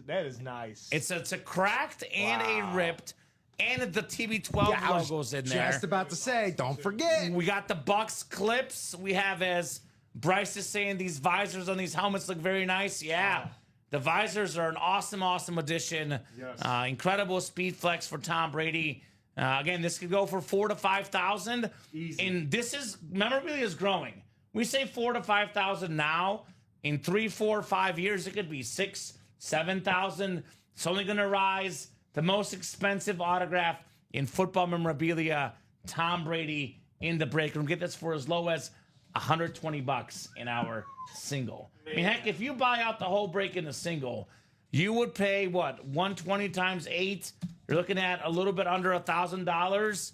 that is nice. It's a cracked and a ripped, and the TB12 Yeah, I was logos in there. just about to say, don't forget. We got the Bucks clips. We have, as Bryce is saying, these visors on these helmets look very nice. Yeah. The visors are an awesome addition. Yes. Incredible speed flex for Tom Brady. Again, this could go for 4,000 to 5,000. Easy. And this is memorabilia is growing. We say 4,000 to 5,000 now. In 3, 4, 5 years, it could be 6,000, 7,000. It's only going to rise. The most expensive autograph in football memorabilia, Tom Brady in the break room. Get this for as low as $120 in our single. I mean, heck, if you buy out the whole break in the single, you would pay what, 120 times 8? You're looking at a little bit under $1,000.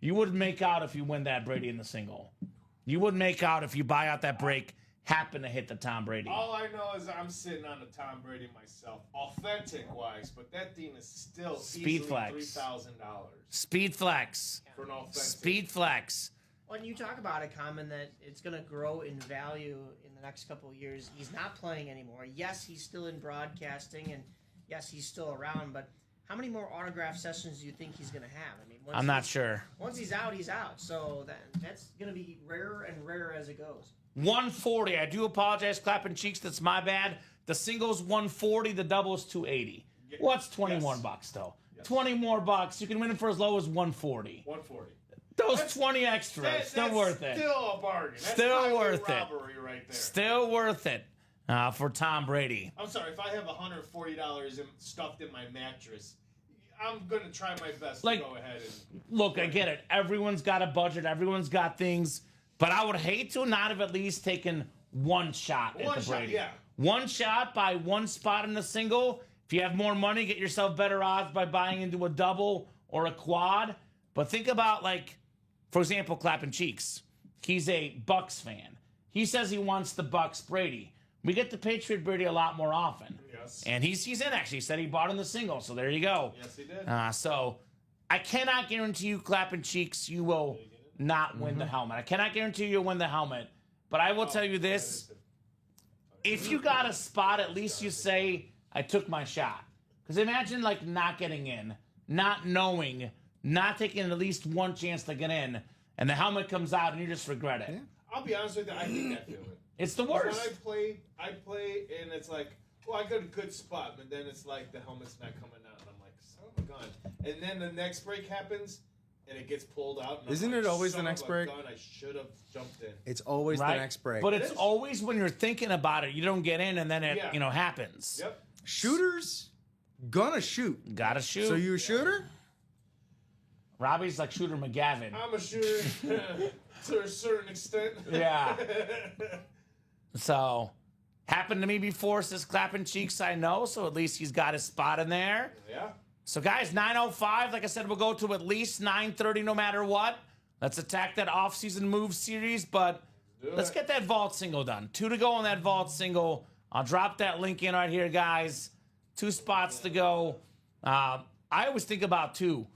You would make out if you win that Brady in the single. You would make out if you buy out that break, happen to hit the Tom Brady. All I know is I'm sitting on the Tom Brady myself, authentic wise, but that thing is still Speed easily flex. $3,000 Speed flex. for an authentic. Speed flex. When you talk about it, Kamen, that it's going to grow in value in the next couple of years, he's not playing anymore. Yes, he's still in broadcasting, and yes, he's still around, but how many more autograph sessions do you think he's going to have? I mean, I'm not sure. Once he's out, he's out. So that's going to be rarer and rarer as it goes. 140. I do apologize, clapping cheeks. That's my bad. The single's 140. The double's 280. What's 21 bucks though? Yes. 20 more bucks. You can win it for as low as 140. 140. Those That's- 20 extras, still that's worth it. Still a bargain. That's Still highway worth it. robbery right there. Still worth it for Tom Brady. I'm sorry, if I have $140 stuffed in my mattress, I'm going to try my best Like, to go ahead and... Look, I get it. Everyone's got a budget. Everyone's got things. But I would hate to not have at least taken one shot at One the shot, Brady. yeah. One shot by one spot in the single. If you have more money, get yourself better odds by buying into a double or a quad. But think about, like, for example, clapping cheeks. He's a Bucks fan. He says he wants the Bucks Brady. We get the Patriot Brady a lot more often. Yes. And he's in, actually. He said he bought in the single, so there you go. Yes, he did. So I cannot guarantee you, clapping cheeks, you will not win the helmet. I cannot guarantee you'll win the helmet. But I will tell you this. If you got a spot, at least you say, I took my shot. Because imagine, like, not getting in, not knowing, not taking at least one chance to get in, and the helmet comes out and you just regret it. I'll be honest with you, I hate that feeling. It's the When worst. I play, and it's like, well, I got a good spot, but then it's like the helmet's not coming out, and I'm like, son of a gun. And then the next break happens, and it gets pulled out. And I'm Isn't like, it always son the next of a break? gun, I should have jumped in. It's always Right? the next break. But It it's is. always when you're thinking about it, you don't get in, and then it, Yeah. happens. Yep. Shooters gonna shoot. Gotta shoot. So you a shooter? Robbie's like Shooter McGavin. I'm a shooter to a certain extent. Yeah. So, happened to me before, says clapping cheeks, I know. So at least he's got his spot in there. Yeah. So guys, 9:05, like I said, we'll go to at least 9:30 no matter what. Let's attack that off-season move series, but let's get that vault single done. 2 to go on that vault single. I'll drop that link in right here, guys. 2 spots to go. I always think about, too,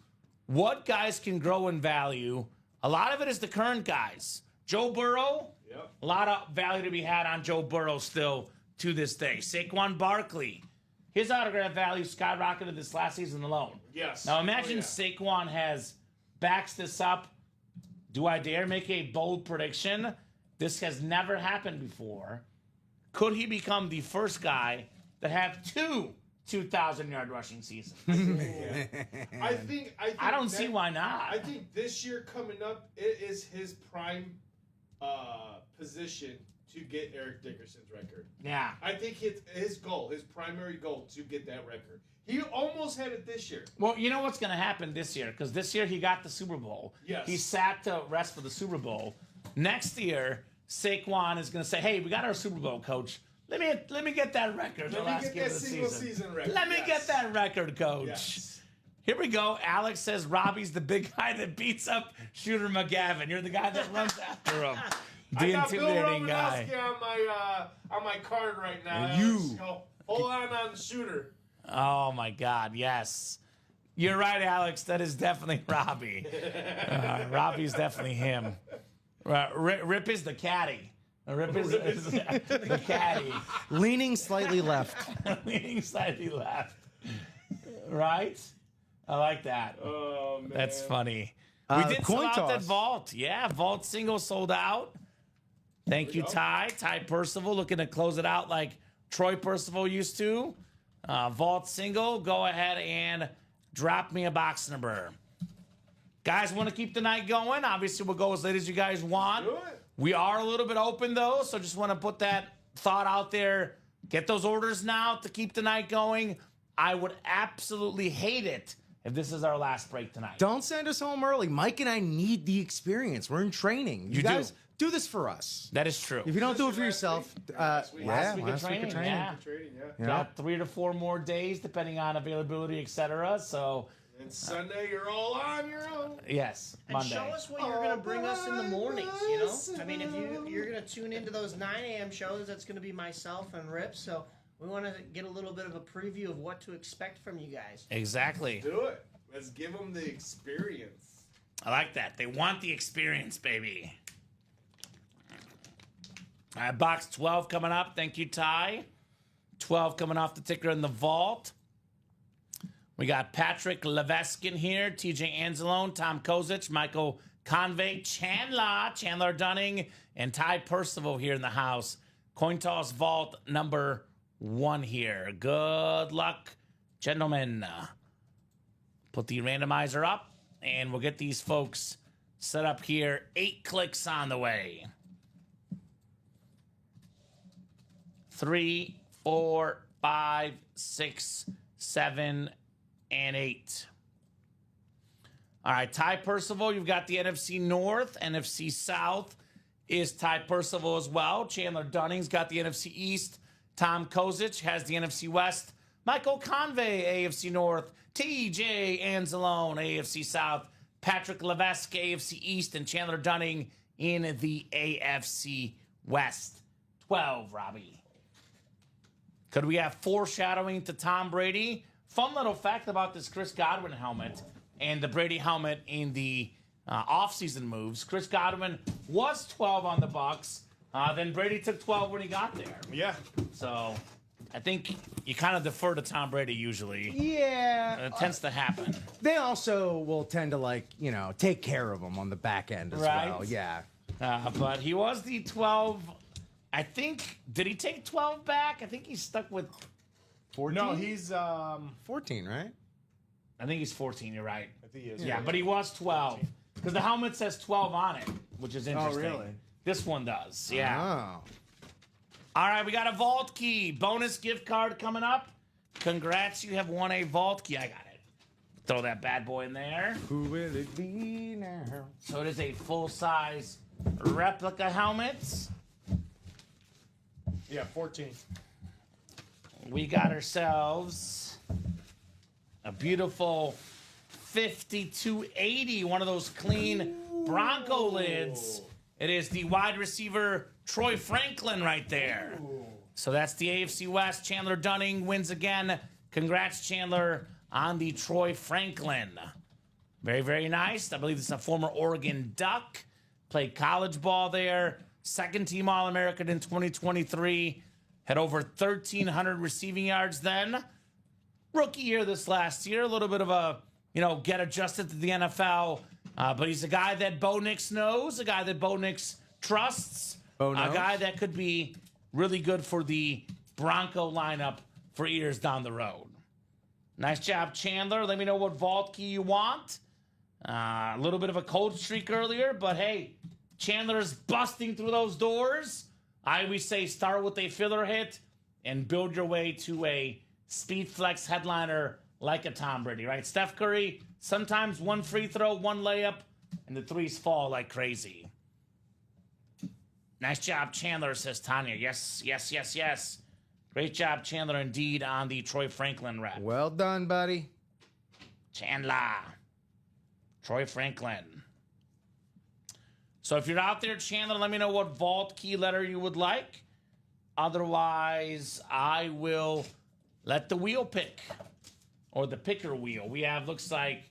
what guys can grow in value. A lot of it is the current guys. Joe Burrow, Yep. a lot of value to be had on Joe Burrow still to this day. Saquon Barkley, his autograph value skyrocketed this last season alone. Yes. Now imagine Oh, yeah. Saquon backs this up. Do I dare make a bold prediction? This has never happened before. Could he become the first guy that have 2 2,000-yard rushing seasons? I think I don't see why not. I think this year coming up, it is his prime position to get Eric Dickerson's record. Yeah. I think his goal, his primary goal, to get that record. He almost had it this year. Well, you know what's going to happen this year? Because this year he got the Super Bowl. Yes. He sat to rest for the Super Bowl. Next year, Saquon is going to say, "Hey, we got our Super Bowl, coach. Let me get that record. the Let me last get game that of the single season. season record. Let me Yes. get that record, coach." Yes. Here we go. Alex says Robbie's the big guy that beats up Shooter McGavin. You're the guy that runs after him. The I got Bill intimidating guy. Romanowski on my card right now. You. So hold on the shooter. Oh my God, yes. You're right, Alex. That is definitely Robbie. Robbie's definitely him. Rip is the caddy. Rip is the caddy. Leaning slightly left. Leaning slightly left. Right? I like that. Oh man, That's funny. We did coin sell out that toss. vault. Yeah, vault single sold out. Thank you, go. Ty. Ty Percival looking to close it out like Troy Percival used to. Vault single. Go ahead and drop me a box number. Guys, want to keep the night going? Obviously, we'll go as late as you guys want. Do it. We are a little bit open, though, so just want to put that thought out there. Get those orders now to keep the night going. I would absolutely hate it if this is our last break tonight. Don't send us home early. Mike and I need the experience. We're in training. You You guys do. do this for us. That is true. If you don't do it for Last yourself, week? Last week. Last week of training, yeah. Trading, yeah. Yeah. Got 3 to 4 more days, depending on availability, etc. So, And Sunday, you're all on your own. yes, And Monday. show us what you're gonna bring us in the mornings. You know, I mean, if you're gonna tune into those 9 a.m. shows, that's gonna be myself and Rip. So we want to get a little bit of a preview of what to expect from you guys. Exactly. Do it. Let's give them the experience. I like that. They want the experience, baby. All right, box 12 coming up. Thank you, Ty. 12 coming off the ticker in the vault. We got Patrick Leveskin here, TJ Anzalone, Tom Kozic, Michael Convey, Chandler Dunning, and Ty Percival here in the house. Coin toss vault number 1 here. Good luck, gentlemen. Put the randomizer up, and we'll get these folks set up here. 8 clicks on the way. 3, 4, 5, 6, 7, and 8. All right, Ty Percival, you've got the NFC North. NFC South is Ty Percival as well. Chandler Dunning's got the NFC East. Tom Kozic has the NFC West. Michael Convey, AFC North. TJ Anzalone, AFC South. Patrick Levesque, AFC East. And Chandler Dunning in the AFC West. 12, Robbie. Could we have foreshadowing to Tom Brady? Fun little fact about this Chris Godwin helmet and the Brady helmet in the offseason moves. Chris Godwin was 12 on the Bucs. Then Brady took 12 when he got there. Yeah. So I think you kind of defer to Tom Brady usually. Yeah. It tends to happen. They also will tend to take care of them on the back end as Right. well. Yeah. But he was the 12. I think, did he take 12 back? I think he's stuck with 14. No, he's 14, right? I think he's 14, you're right. I think he is. Yeah, but he was 12. Because the helmet says 12 on it, which is interesting. really? This one does, yeah. Oh. All right, we got a vault key. Bonus gift card coming up. Congrats, you have won a vault key. I got it. Throw that bad boy in there. Who will it be now? So it is a full-size replica helmet. Yeah, 14. We got ourselves a beautiful 5280, one of those clean Bronco lids. It is the wide receiver Troy Franklin right there. So that's the AFC West. Chandler Dunning wins again. Congrats, Chandler, on the Troy Franklin. Very, very nice. I believe this is a former Oregon Duck. Played college ball there. Second team All-American in 2023. Had over 1,300 receiving yards then. Rookie year this last year. A little bit of a, get adjusted to the NFL. But he's a guy that Bo Nix knows, a guy that Bo Nix trusts, Bo a knows? guy that could be really good for the Bronco lineup for years down the road. Nice job, Chandler. Let me know what vault key you want. A little bit of a cold streak earlier, but hey, Chandler's busting through those doors. I always say start with a filler hit and build your way to a speed flex headliner like a Tom Brady, right? Steph Curry, sometimes one free throw, one layup, and the threes fall like crazy. Nice job, Chandler, says Tanya. Yes, yes, yes, yes. Great job, Chandler, indeed, on the Troy Franklin rep. Well done, buddy. Chandler. Troy Franklin. So if you're out there, Chandler, let me know what vault key letter you would like. Otherwise, I will let the wheel pick. Or the picker wheel. We have, looks like,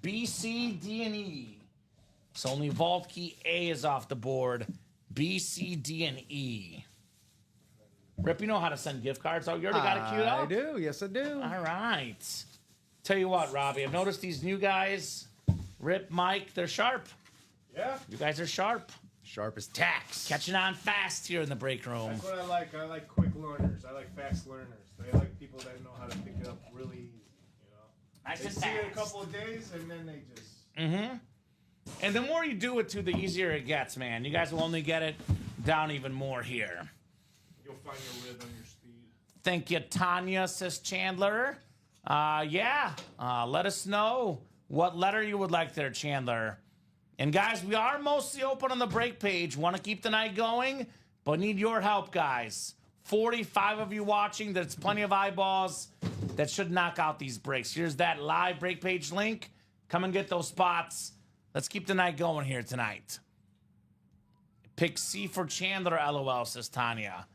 B, C, D, and E. So only vault key A is off the board. B, C, D, and E. Rip, you know how to send gift cards. Oh, you already got it queued up? I do. Yes, I do. All right. Tell you what, Robbie, I've noticed these new guys, Rip, Mike, they're sharp. Yeah. You guys are sharp. Sharp as tacks. Catching on fast here in the break room. That's what I like. I like quick learners. I like fast learners. I like people that know how to pick it up really easy. You know, Nice they and see it a fast. couple of days and then they just. Mm-hmm. And the more you do it, too, the easier it gets, man. You guys will only get it down even more here. You'll find your rhythm, your speed. Thank you, Tanya, says Chandler. Let us know what letter you would like there, Chandler. And guys, we are mostly open on the break page. Want to keep the night going, but need your help, guys. 45 of you watching. There's plenty of eyeballs that should knock out these breaks. Here's that live break page link. Come and get those spots. Let's keep the night going here tonight. Pick C for Chandler, LOL, says Tanya.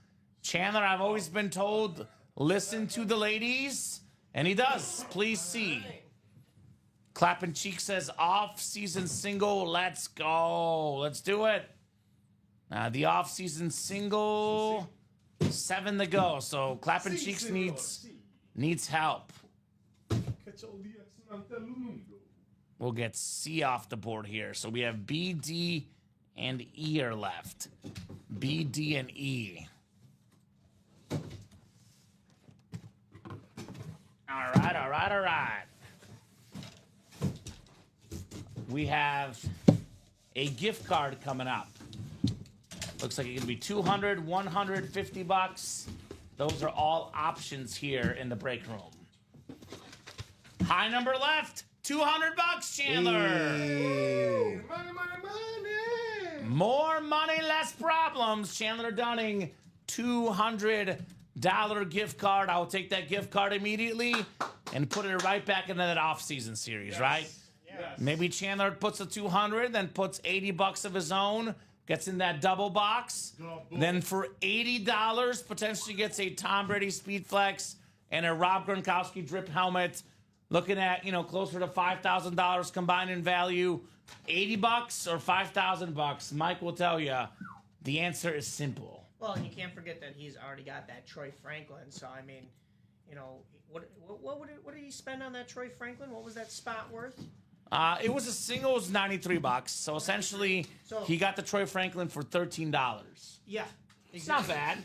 Chandler, I've always been told, listen to the ladies. And he does. Please see. Clapping Cheek says, off-season single. Let's go. Let's do it. The off-season single, 7 to go. So Clapping Cheeks needs help. We'll get C off the board here. So we have B, D, and E are left. B, D, and E. All right. We have a gift card coming up. Looks like it could be $200, $150 bucks. Those are all options here in the break room. High number left, $200 bucks, Chandler. Hey, money. More money, less problems. Chandler Dunning, $200 gift card. I will take that gift card immediately and put it right back into that off-season series, right? Yes. Maybe Chandler puts a 200, then puts 80 bucks of his own, gets in that double box. Then for $80, potentially gets a Tom Brady Speed Flex and a Rob Gronkowski drip helmet. Looking at, closer to $5,000 combined in value. 80 bucks or 5,000 bucks. Mike will tell you the answer is simple. Well, and you can't forget that he's already got that Troy Franklin. So I mean, what did he spend on that Troy Franklin? What was that spot worth? It was a single, it was 93 bucks. So essentially, he got the Troy Franklin for $13. Yeah, It's not bad.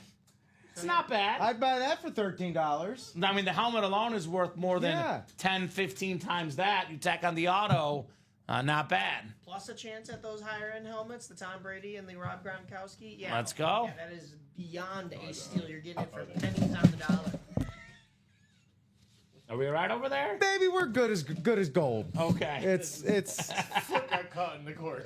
It's not bad. I'd buy that for $13. I mean, the helmet alone is worth more than Yeah. 10, 15 times that. You tack on the auto, not bad. Plus a chance at those higher end helmets, the Tom Brady and the Rob Gronkowski. Yeah, Let's go. Yeah, that is beyond a steal. You're getting it for pennies on the dollar. Are we all right over there? Baby, we're good as gold. Okay. It's Foot got caught in the course.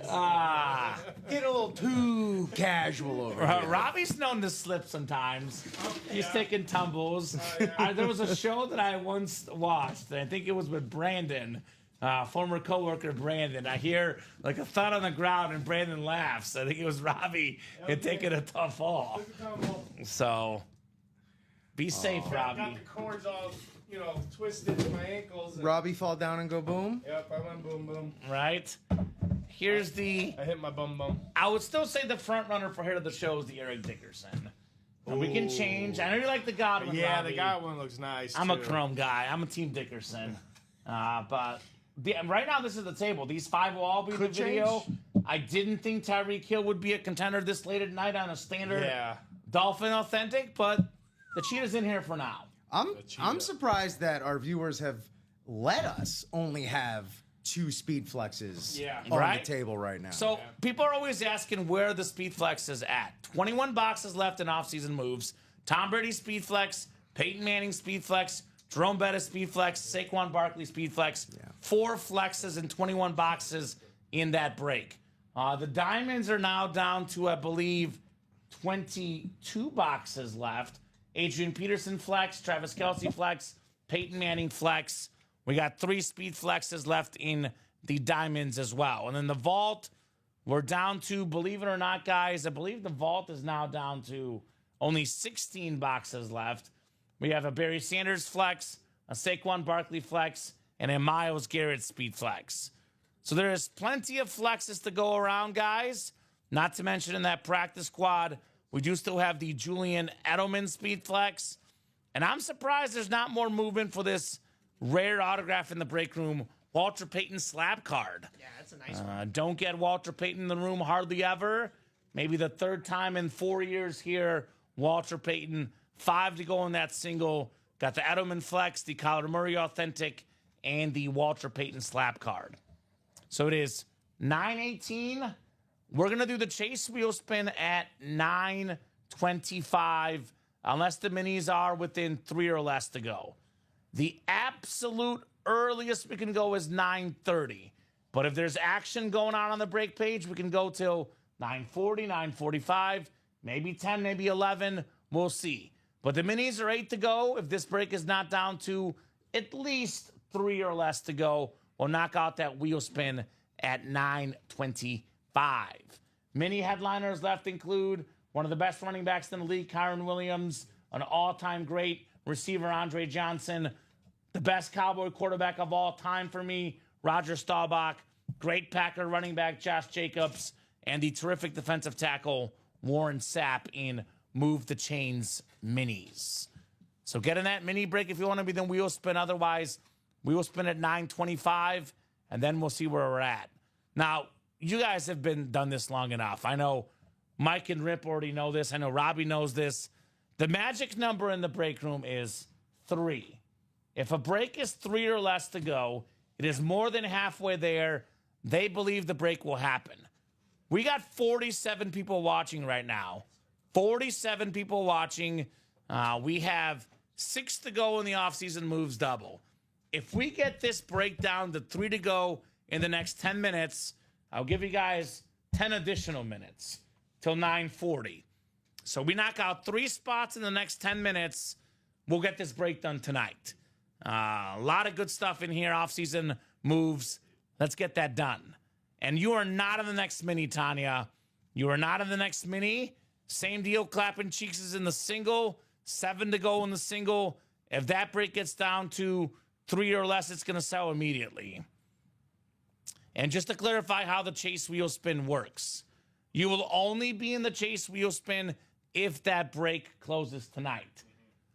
getting a little too casual over here. Robbie's known to slip sometimes. He's taking tumbles. yeah. There was a show that I once watched, and I think it was with Brandon, former coworker Brandon. I hear like a thud on the ground, and Brandon laughs. I think it was Robbie had taken a tough fall. So be safe, Got Robbie. the cords all, twisted to my ankles. And, Robbie fall down and go boom. Yep, I went boom boom. Right? Here's the. I hit my bum bum. I would still say the front runner for here to the show is the Eric Dickerson. And we can change. I know you like the Godwin. Yeah, Robbie. the Godwin looks nice. I'm a too. Chrome guy. I'm a Team Dickerson. But right now, this is the table. These 5 will all be Could the video. change. I didn't think Tyreek Hill would be a contender this late at night on a standard Yeah. Dolphin Authentic, but the cheetah's in here for now. I'm surprised that our viewers have let us only have 2 speed flexes Yeah. on Right? the table right now. So people are always asking where the Speed Flex is at. 21 boxes left in offseason moves. Tom Brady Speed Flex, Peyton Manning Speed Flex, Jerome Bettis Speed Flex, Saquon Barkley Speed Flex. 4 flexes and 21 boxes in that break. The Diamonds are now down to, I believe, 22 boxes left. Adrian Peterson Flex, Travis Kelce Flex, Peyton Manning Flex. We got 3 Speed Flexes left in the Diamonds as well. And then the Vault, we're down to, believe it or not, guys, I believe the Vault is now down to only 16 boxes left. We have a Barry Sanders Flex, a Saquon Barkley Flex, and a Myles Garrett Speed Flex. So there is plenty of flexes to go around, guys. Not to mention in that practice squad, we do still have the Julian Edelman Speed Flex. And I'm surprised there's not more movement for this rare autograph in the break room, Walter Payton slab card. Yeah, that's a nice one. Don't get Walter Payton in the room hardly ever. Maybe the third time in 4 years here. Walter Payton, 5 to go in that single. Got the Edelman Flex, the Kyler Murray Authentic, and the Walter Payton slap card. So it is 9:18. We're going to do the chase wheel spin at 9:25, unless the minis are within 3 or less to go. The absolute earliest we can go is 9:30. But if there's action going on the break page, we can go till 9:40, 9:45, maybe 10, maybe 11. We'll see. But the minis are 8 to go. If this break is not down to at least 3 or less to go, we'll knock out that wheel spin at 9:25. Mini headliners left include one of the best running backs in the league, Kyron Williams, an all-time great receiver, Andre Johnson, the best Cowboy quarterback of all time for me, Roger Staubach, great Packer running back, Josh Jacobs, and the terrific defensive tackle, Warren Sapp, in Move the Chains minis. So get in that mini break if you want to be the wheel spin. Otherwise, we will spin at 9:25, and then we'll see where we're at. Now, you guys have been done this long enough. I know Mike and Rip already know this. I know Robbie knows this. The magic number in the break room is 3. If a break is 3 or less to go, it is more than halfway there. They believe the break will happen. We got 47 people watching right now. 47 people watching. We have 6 to go in the offseason moves double. If we get this breakdown to 3 to go in the next 10 minutes, I'll give you guys 10 additional minutes till 9:40. So we knock out 3 spots in the next 10 minutes. We'll get this break done tonight. A lot of good stuff in here, offseason moves. Let's get that done. And you are not in the next mini, Tanya. You are not in the next mini. Same deal, clapping cheeks is in the single. 7 to go in the single. If that break gets down to 3 or less, it's going to sell immediately. And just to clarify how the chase wheel spin works, you will only be in the chase wheel spin if that break closes tonight.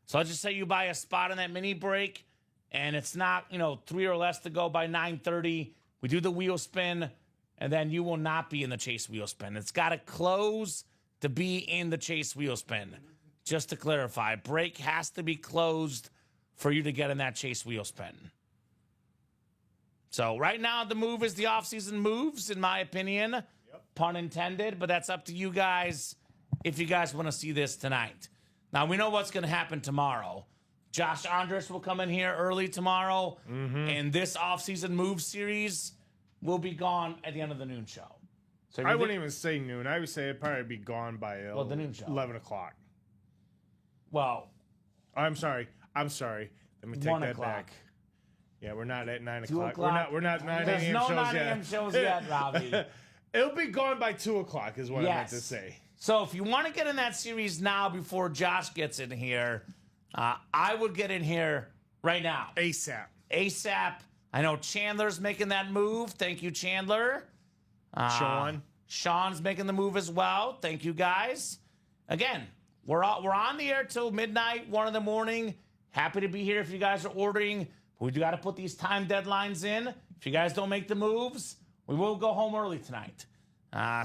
So let's just say you buy a spot in that mini break and it's not, 3 or less to go by 9:30. We do the wheel spin, and then you will not be in the chase wheel spin. It's got to close to be in the chase wheel spin. Just to clarify, break has to be closed for you to get in that chase wheel spin. So right now the move is the offseason moves, in my opinion. Yep. Pun intended, but that's up to you guys if you guys want to see this tonight. Now we know what's going to happen tomorrow. Josh Andres will come in here early tomorrow, and this offseason move series will be gone at the end of the noon show. So I wouldn't even say noon. I would say it'd probably be gone by the noon show. 11 o'clock. Well, I'm sorry. Let me take 1 that o'clock. back. Yeah, we're not at 9 2 o'clock. o'clock. We're not 9 There's a.m. no shows 9 yet. a.m. shows yet, Robbie. It'll be gone by 2 o'clock is what I meant to Yes. say. So if you want to get in that series now before Josh gets in here, I would get in here right now. ASAP. I know Chandler's making that move. Thank you, Chandler. Sean's making the move as well. Thank you, guys. Again, we're on the air till midnight, 1 in the morning. Happy to be here if you guys are ordering. But we do got to put these time deadlines in. If you guys don't make the moves, we will go home early tonight.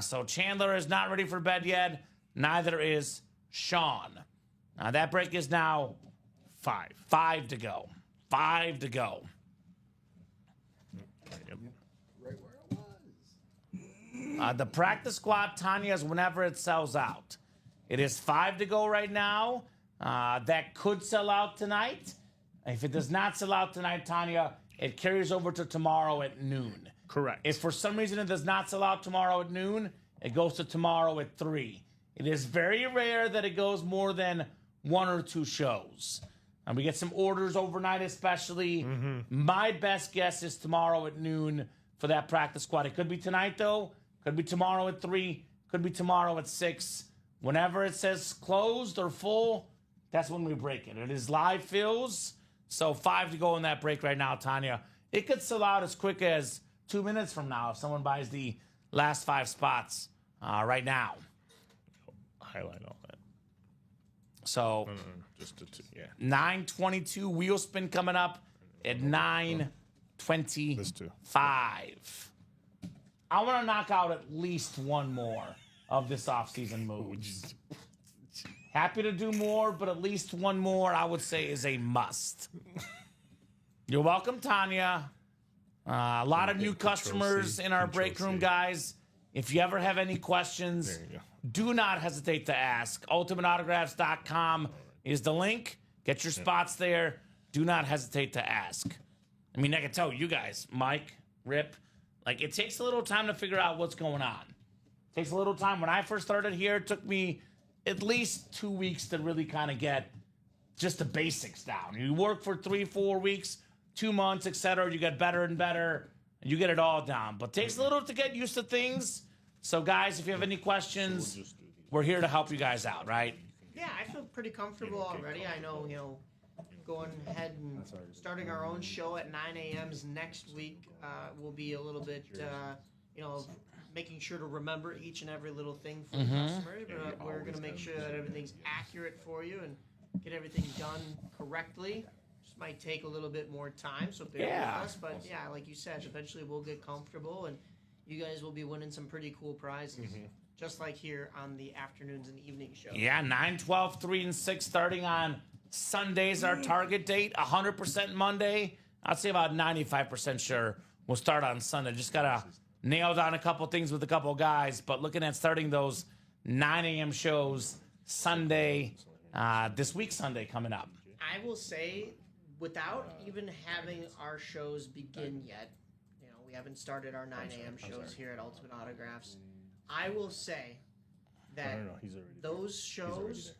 So Chandler is not ready for bed yet. Neither is Sean. That break is now 5. 5 to go. 5 to go. Right where it was. The practice squad, Tanya, is whenever it sells out. It is 5 to go right now. That could sell out tonight. If it does not sell out tonight, Tanya, it carries over to tomorrow at noon. Correct. If for some reason it does not sell out tomorrow at noon, it goes to tomorrow at 3. It is very rare that it goes more than 1 or 2 shows. And we get some orders overnight especially. My best guess is tomorrow at noon for that practice squad. It could be tonight, though. Could be tomorrow at 3. Could be tomorrow at 6. Whenever it says closed or full, that's when we break it. It is live fills. So 5 to go in that break right now, Tanya. It could sell out as quick as 2 minutes from now if someone buys the last 5 spots right now. Highlight all that. So Just the 2, yeah. 9:22 wheel spin coming up at 9:25. This too. I want to knock out at least one more of this offseason moves. Happy to do more, but at least one more, I would say, is a must. You're welcome, Tanya. A lot of new customers in our break room, guys. If you ever have any questions, do not hesitate to ask. UltimateAutographs.com is the link. Get your spots there. Do not hesitate to ask. I mean, I can tell you guys, Mike, Rip, like, it takes a little time to figure out what's going on. It takes a little time. When I first started here, it took me at least 2 weeks to really kind of get just the basics down. You work for 3-4 weeks, 2 months, etc. You get better and better, and you get it all down. But it takes a little to get used to things. So, guys, if you have any questions, we're here to help you guys out, right? Yeah, I feel pretty comfortable already. I know, going ahead and starting our own show at 9 a.m. next week will be a little bit, making sure to remember each and every little thing for the customers. But we're going to make sure that everything's accurate for you and get everything done correctly. Just might take a little bit more time, so bear with us. But yeah, like you said, eventually we'll get comfortable and you guys will be winning some pretty cool prizes. Just like here on the afternoons and evening show. Yeah, 9, 12, 3, and 6 starting on Sunday's our target date. 100% Monday. I'd say about 95% sure we'll start on Sunday. Just got to nail down a couple things with a couple guys. But looking at starting those 9 a.m. shows Sunday, this week Sunday coming up. I will say, without even having our shows begin yet, we haven't started our 9 a.m. shows here at Ultimate Autographs. I will say that those shows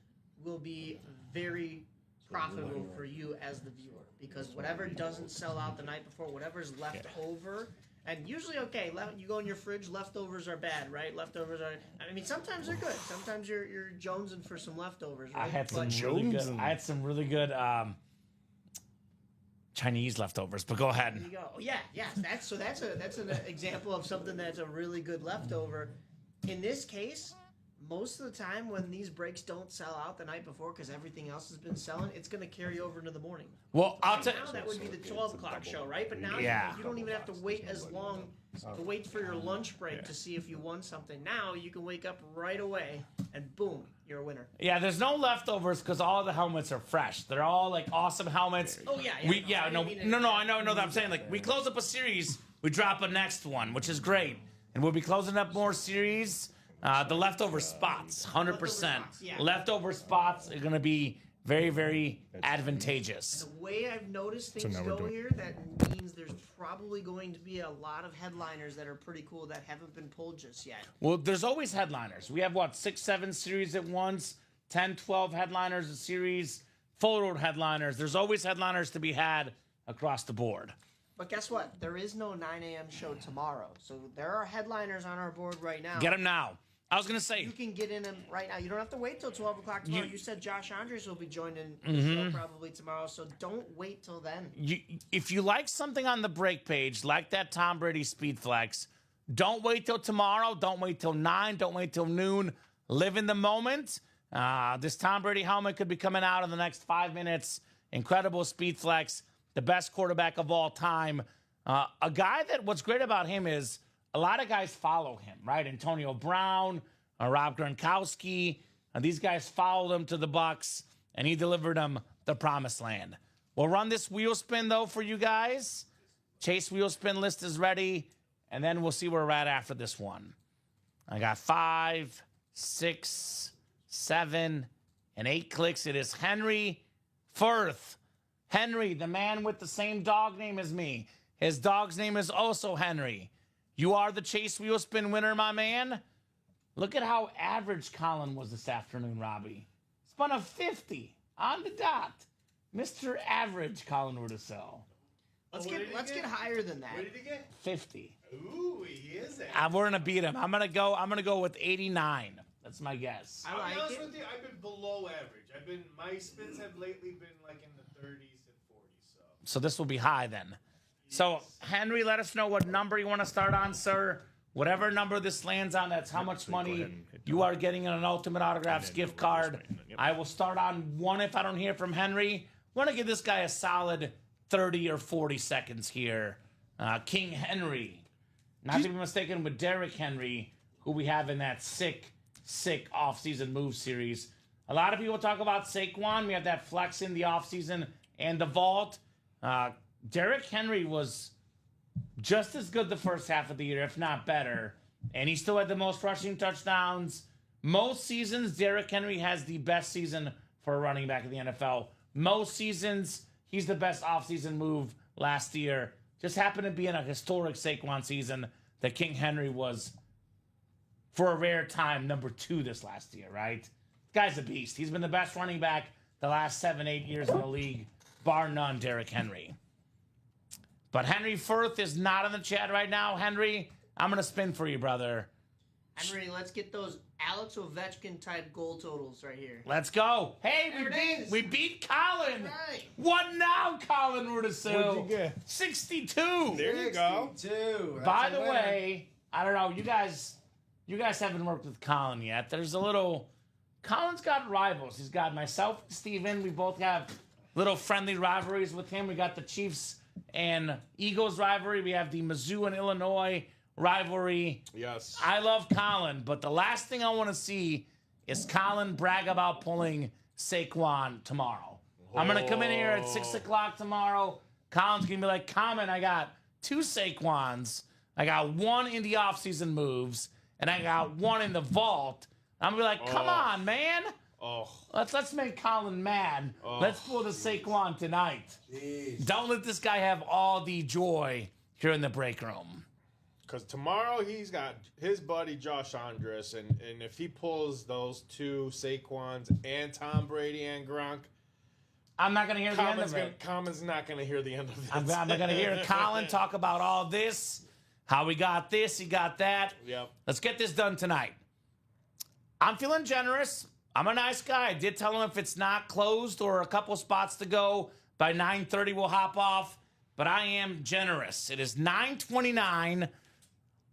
will be very profitable for you as the viewer, because whatever doesn't sell out the night before, whatever's left over, and usually, you go in your fridge, leftovers are bad, right? Leftovers are, I mean, sometimes they're good. Sometimes you're jonesing for some leftovers, right? I had some really good Chinese leftovers, but go ahead. There you go. Yeah. That's an example of something that's a really good leftover. In this case, most of the time when these breaks don't sell out the night before because everything else has been selling, it's going to carry over into the morning. Well, I'll tell you. Now that would be the 12 o'clock show, right? But now you don't even have to wait as long to wait for your lunch break to see if you won something. Now you can wake up right away and boom, you're a winner. Yeah, there's no leftovers because all the helmets are fresh. They're all like awesome helmets. Oh yeah. I know that I'm saying, like, we close up a series, we drop a next one, which is great. And we'll be closing up more series. The leftover spots, 100%. Leftover spots are going to be very, very advantageous. The way I've noticed things go here, that means there's probably going to be a lot of headliners that are pretty cool that haven't been pulled just yet. Well, there's always headliners. We have, 6, 7 series at once, 10, 12 headliners a series, full road headliners. There's always headliners to be had across the board. But guess what? There is no 9 a.m. show tomorrow. So there are headliners on our board right now. Get them now. I was going to say. You can get in them right now. You don't have to wait till 12 o'clock tomorrow. You said Josh Andres will be joining the show probably tomorrow. So don't wait till then. If you like something on the break page, like that Tom Brady Speed Flex, don't wait till tomorrow. Don't wait till 9. Don't wait till noon. Live in the moment. This Tom Brady helmet could be coming out in the next 5 minutes. Incredible Speed Flex. The best quarterback of all time. A guy that what's great about him is a lot of guys follow him, right? Antonio Brown, Rob Gronkowski. These guys followed him to the Bucs, and he delivered them the promised land. We'll run this wheel spin, though, for you guys. Chase wheel spin list is ready, and then we'll see where we're at after this one. I got 5, 6, 7, and 8 clicks. It is Henry Firth. Henry, the man with the same dog name as me. His dog's name is also Henry. You are the Chase Wheel Spin winner, my man. Look at how average Colin was this afternoon, Robbie. Spun a 50 on the dot. Mr. Average Colin Rudisell. Let's get higher than that. What did he get? 50. Ooh, he is it. We're gonna beat him. I'm gonna go with 89. That's my guess. I like honest it. with you, I've been below average. My spins have lately been like in the 30s and 40s. So this will be high then. So, Henry, let us know what number you want to start on, sir. Whatever number this lands on, that's how much money you are getting in an Ultimate Autographs gift card. I will start on 1 if I don't hear from Henry. Want to give this guy a solid 30 or 40 seconds here. King Henry. Not to be mistaken with Derrick Henry, who we have in that sick offseason move series. A lot of people talk about Saquon. We have that flex in the offseason and the vault. Derrick Henry was just as good the first half of the year, if not better. And he still had the most rushing touchdowns. Most seasons, Derrick Henry has the best season for a running back in the NFL. Most seasons, he's the best offseason move last year. Just happened to be in a historic Saquon season that King Henry was, for a rare time, number 2 this last year, right? Guy's a beast. He's been the best running back the last 7-8 years in the league, bar none, Derrick Henry. But Henry Firth is not in the chat right now. Henry, I'm going to spin for you, brother. Henry, let's get those Alex Ovechkin type goal totals right here. Let's go. Hey, There we beat Colin. Right. What now, Colin Rudisil? What'd you get? 62. There you go. 62. By the way, I don't know, you guys haven't worked with Colin yet. There's a little... Colin's got rivals. He's got myself and Steven. We both have little friendly rivalries with him. We got the Chiefs and Eagles rivalry. We have the Mizzou and Illinois rivalry. Yes. I love Colin, but the last thing I want to see is Colin brag about pulling Saquon tomorrow. I'm going to come in here at 6 o'clock tomorrow. Colin's going to be like, Kamen, I got 2 Saquons. I got 1 in the offseason moves, and I got 1 in the vault. I'm going to be like, come on, man. Oh. Let's make Colin mad. Let's pull the Saquon tonight. Jeez. Don't let this guy have all the joy here in the break room. Because tomorrow he's got his buddy Josh Andres, and if he pulls those 2 Saquons and Tom Brady and Gronk, I'm not going to hear the end of it. Kamen's not going to hear the end of this. I'm going to hear Colin talk about all this, how he got this, he got that. Yep. Let's get this done tonight. I'm feeling generous. I'm a nice guy. I did tell him if it's not closed or a couple spots to go, by 9:30 we'll hop off. But I am generous. It is 9:29.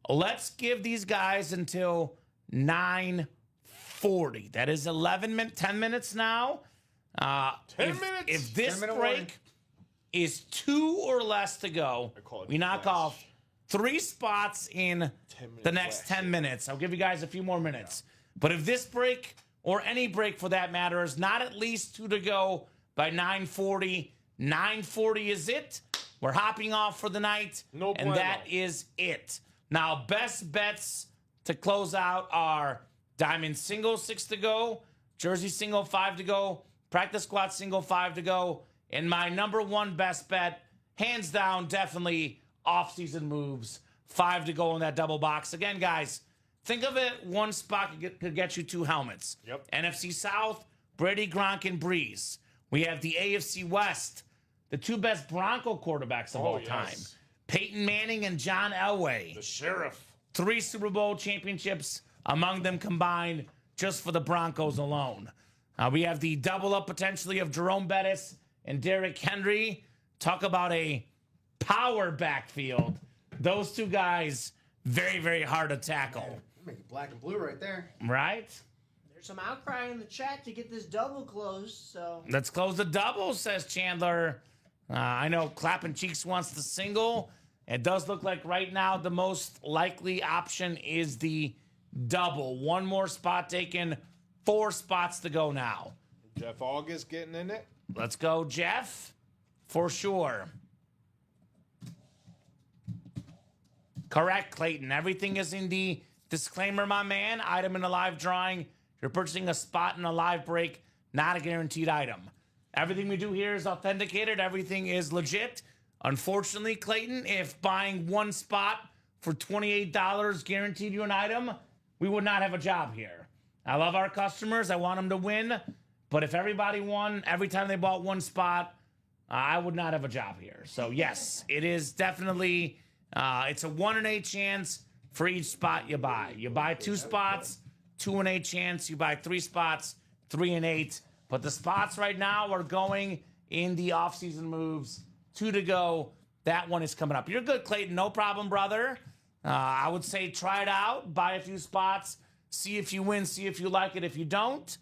Let's give these guys until 9:40. That is 10 minutes now. 10 minutes? If this 10-minute break warning. is 2 or less to go, call it we knock flash. off 3 spots in 10-minute the next flash. 10 minutes. I'll give you guys a few more minutes. But if this break, or any break for that matter, is not at least 2 to go by 9:40, 9:40 is it. We're hopping off for the night, No and bueno. that is it. Now, best bets to close out are Diamond Single 6 to go, Jersey Single 5 to go, Practice Squad Single 5 to go, and my number 1 best bet, hands down, definitely off-season moves, 5 to go in that double box. Again, guys, think of it, 1 spot could get you 2 helmets. Yep. NFC South, Brady, Gronk, and Breeze. We have the AFC West, the 2 best Bronco quarterbacks of all time. Yes. Peyton Manning and John Elway. The Sheriff. 3 Super Bowl championships among them combined just for the Broncos alone. We have the double up potentially of Jerome Bettis and Derrick Henry. Talk about a power backfield. Those 2 guys, very, very hard to tackle. Make it black and blue right there. Right? There's some outcry in the chat to get this double closed, so Let's close the double, says Chandler. I know Clapping Cheeks wants the single. It does look like right now the most likely option is the double. 1 more spot taken, 4 spots to go now. Jeff August getting in it. Let's go, Jeff, for sure. Correct, Clayton. Everything is in the disclaimer, my man. Item in a live drawing. You're purchasing a spot in a live break, not a guaranteed item. Everything we do here is authenticated. Everything is legit. Unfortunately, Clayton, if buying 1 spot for $28 guaranteed you an item, we would not have a job here. I love our customers. I want them to win. But if everybody won every time they bought 1 spot, I would not have a job here. So, yes, it is definitely, it's a 1 in 8 chance for each spot you buy. You buy 2 spots, 2 in 8 chance. You buy 3 spots, 3 in 8. But the spots right now are going in the offseason moves. 2 to go. That one is coming up. You're good, Clayton. No problem, brother. I would say try it out. Buy a few spots. See if you win. See if you like it. If you don't,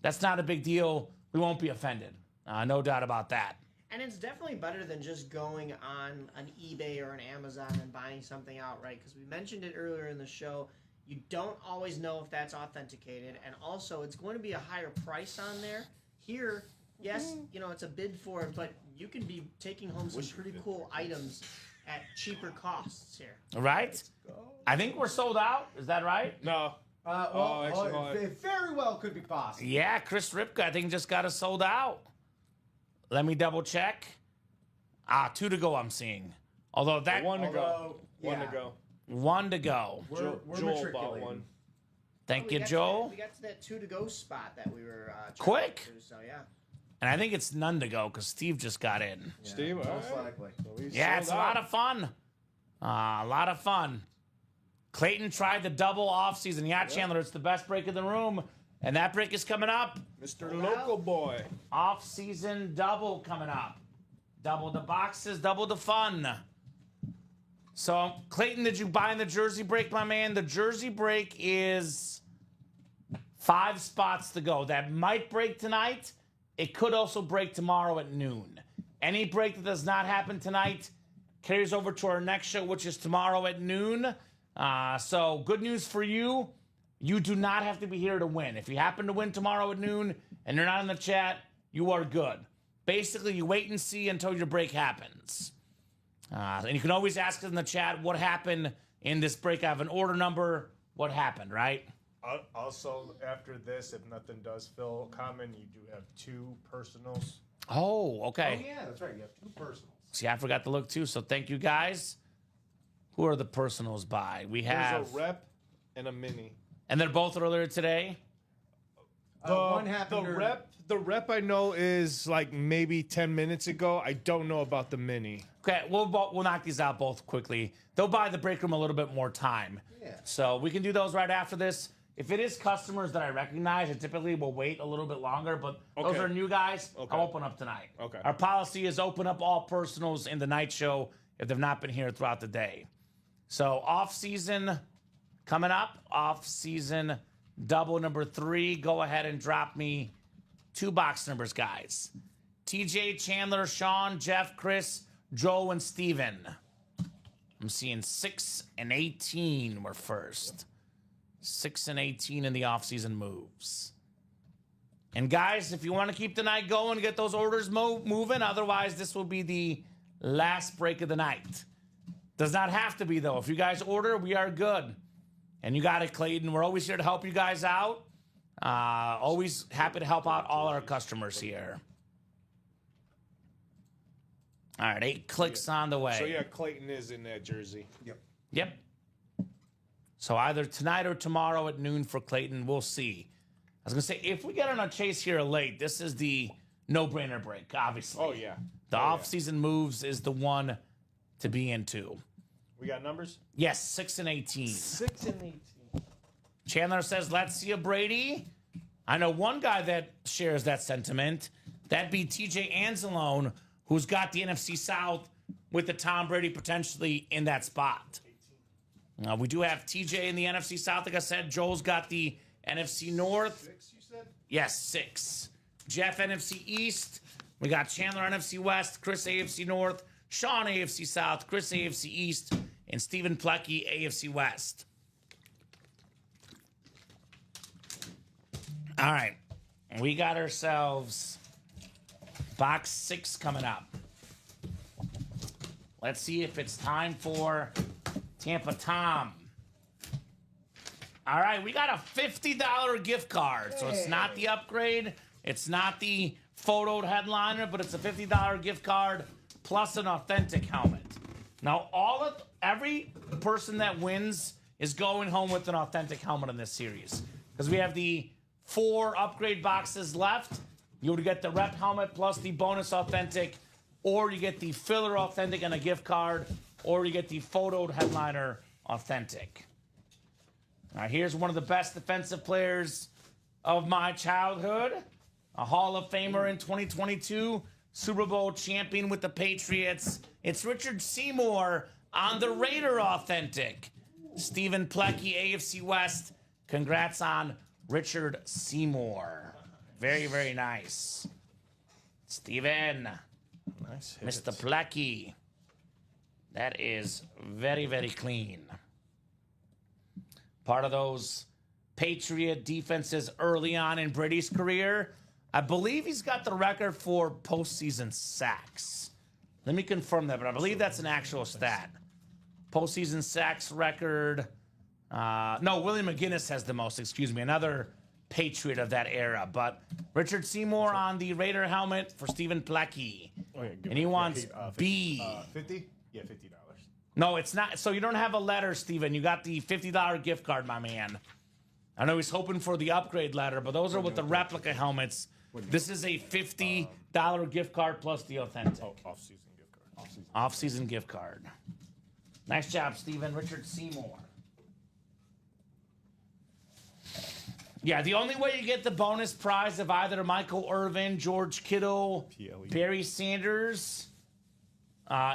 that's not a big deal. We won't be offended. No doubt about that. And it's definitely better than just going on an eBay or an Amazon and buying something outright, because we mentioned it earlier in the show. You don't always know if that's authenticated, and also it's going to be a higher price on there. Here, yes, it's a bid for it, but you can be taking home some pretty cool items at cheaper costs here. Right? I think we're sold out. Is that right? No. It very well could be possible. Yeah, Chris Ripka, I think, just got us sold out. Let me double check. 2 to go, I'm seeing. Although that One to go. yeah. One to go. 1 to go. We're Joel bought matriculating. one. Thank We you, got to Joel. we got to that 2 to go spot that we were checking Quick. into, so yeah. And I think it's none to go because Steve just got in. Steve, all Most right. likely. So he's Yeah, it's a sold lot out. of fun. A lot of fun. Clayton tried the double off-season. Yeah, Chandler, it's the best break in the room. And that break is coming up. Mr. Local Boy. Off-season double coming up. Double the boxes, double the fun. So, Clayton, did you buy the jersey break, my man? The jersey break is 5 spots to go. That might break tonight. It could also break tomorrow at noon. Any break that does not happen tonight carries over to our next show, which is tomorrow at noon. So, good news for you. You do not have to be here to win. If you happen to win tomorrow at noon and you're not in the chat, you are good. Basically, you wait and see until your break happens. And you can always ask us in the chat what happened in this break. I have an order number. What happened, right? Also, after this, if nothing does fill Kamen, you do have 2 personals. Oh, Oh, okay. yeah, that's right. You have 2 personals. See, I forgot to look too. So thank you guys. Who are the personals by? We have, There's a rep and a mini. and they're both earlier today. One happened. The rep I know is like maybe 10 minutes ago. I don't know about the mini. Okay, we'll knock these out both quickly. They'll buy the break room a little bit more time. Yeah. So we can do those right after this. If it is customers that I recognize, I typically will wait a little bit longer, but those Okay. are new guys. Okay. I'll open up tonight. Okay. Our policy is open up all personals in the night show if they've not been here throughout the day. So off-season coming up. Off-season double number 3. Go ahead and drop me 2 box numbers, guys. TJ, Chandler, Sean, Jeff, Chris, Joe, and Steven. I'm seeing 6 and 18 were first. 6 and 18 in the off-season moves. And guys, if you want to keep the night going, get those orders moving. Otherwise, this will be the last break of the night. Does not have to be, though. If you guys order, we are good. And you got it, Clayton. We're always here to help you guys out. Always happy to help out all our customers here. All right, 8 clicks on the way. So yeah, Clayton is in that jersey. Yep. So either tonight or tomorrow at noon for Clayton. We'll see. I was going to say, if we get on a chase here late, this is the no-brainer break, obviously. Oh yeah. The off-season moves is the one to be into. We got numbers? Yes, 6 and 18. 6 and 18. Chandler says, let's see a Brady. I know one guy that shares that sentiment. That'd be TJ Anzalone, who's got the NFC South with the Tom Brady potentially in that spot. We do have TJ in the NFC South. Like I said, Joel's got the NFC North. 6, you said? Yes, 6. Jeff, NFC East. We got Chandler, NFC West. Chris, AFC North. Sean, AFC South. Chris, AFC East. And Stephen Plecky, AFC West. All right. We got ourselves box 6 coming up. Let's see if it's time for Tampa Tom. All right, we got a $50 gift card. So it's not the upgrade. It's not the photoed headliner, but it's a $50 gift card plus an authentic helmet. Now, every person that wins is going home with an authentic helmet in this series. Because we have the 4 upgrade boxes left. You would get the rep helmet plus the bonus authentic, or you get the filler authentic and a gift card, or you get the photoed headliner authentic. Now, here's one of the best defensive players of my childhood, a Hall of Famer in 2022, Super Bowl champion with the Patriots. It's Richard Seymour on the Raider authentic. Stephen Plecky, AFC West. Congrats on Richard Seymour. Very, very nice. Steven. Nice hit. Mr. Placky. That is very, very clean. Part of those Patriot defenses early on in Brady's career. I believe he's got the record for postseason sacks. Let me confirm that, but I believe that's an actual stat. Postseason sacks record. No, William McGinnis has the most, excuse me. Another Patriot of that era. But Richard Seymour on the Raider helmet for Stephen Placky. And he wants B. 50? Yeah, $50. No, it's not. So you don't have a letter, Steven. You got the $50 gift card, my man. I know he's hoping for the upgrade letter, but those are with the replica helmets. This is a $50 gift card plus the authentic. Off-season gift card. Off-season gift card. Nice job, Steven. Richard Seymour. Yeah, the only way you get the bonus prize of either Michael Irvin, George Kittle, PLE. Barry Sanders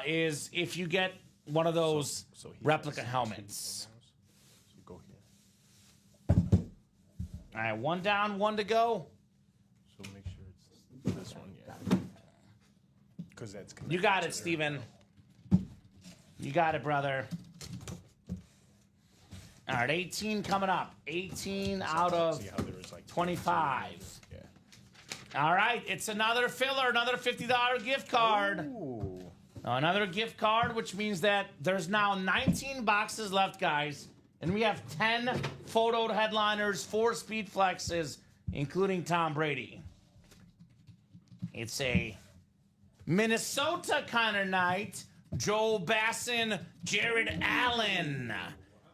is if you get one of those So he replica has helmets. So go here. All right, one down, one to go. So make sure it's this one, yeah. Because that's You got it, Steven. You got it, brother. All right, 18 coming up. 18 out of See how there was like 25. Yeah. All right, it's another filler, another $50 gift card. Ooh. Another gift card, which means that there's now 19 boxes left, guys. And we have 10 photoed headliners, 4 speed flexes, including Tom Brady. It's a Minnesota kind of night. Joel Bassin, Jared Allen.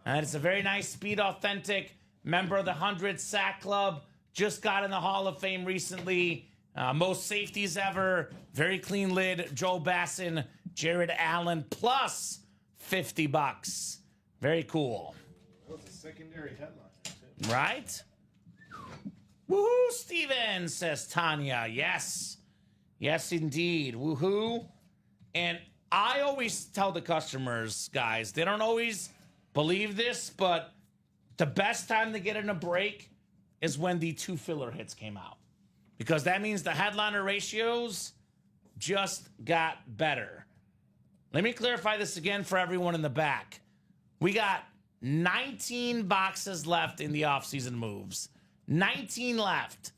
And it's a very nice speed authentic member of the 100 Sack Club. Just got in the Hall of Fame recently. Most safeties ever. Very clean lid. Joel Bassin, Jared Allen, plus $50. Very cool. That was a secondary headline. Right? Woohoo, Steven, says Tanya. Yes. Yes, indeed. Woohoo. And I always tell the customers, guys, they don't always believe this, but the best time to get in a break is when the 2 filler hits came out. Because that means the headliner ratios just got better. Let me clarify this again for everyone in the back. We got 19 boxes left in the offseason moves. 19 left.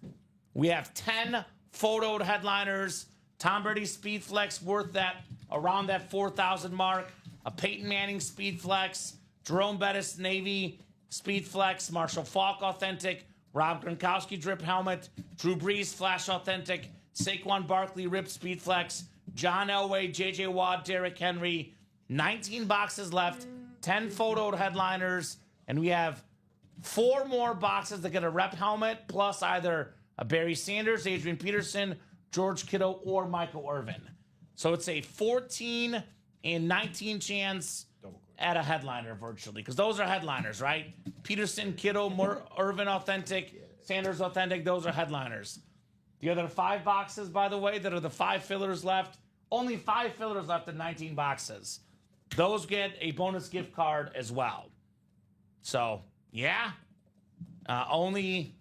We have 10 photoed headliners. Tom Brady Speed Flex worth that around that 4,000 mark. A Peyton Manning Speed Flex. Jerome Bettis Navy Speed Flex. Marshall Faulk Authentic. Rob Gronkowski Drip Helmet. Drew Brees Flash Authentic. Saquon Barkley Rip Speed Flex. John Elway, J.J. Watt, Derrick Henry. 19 boxes left. 10 photoed headliners. And we have 4 more boxes that get a rep helmet, plus either a Barry Sanders, Adrian Peterson, George Kittle, or Michael Irvin. So it's a 14 and 19 chance at a headliner virtually, because those are headliners, right? Peterson, Kittle, Irvin authentic, Sanders authentic, those are headliners. The other 5 boxes, by the way, that are the 5 fillers left, only 5 fillers left in 19 boxes. Those get a bonus gift card as well. So, yeah, only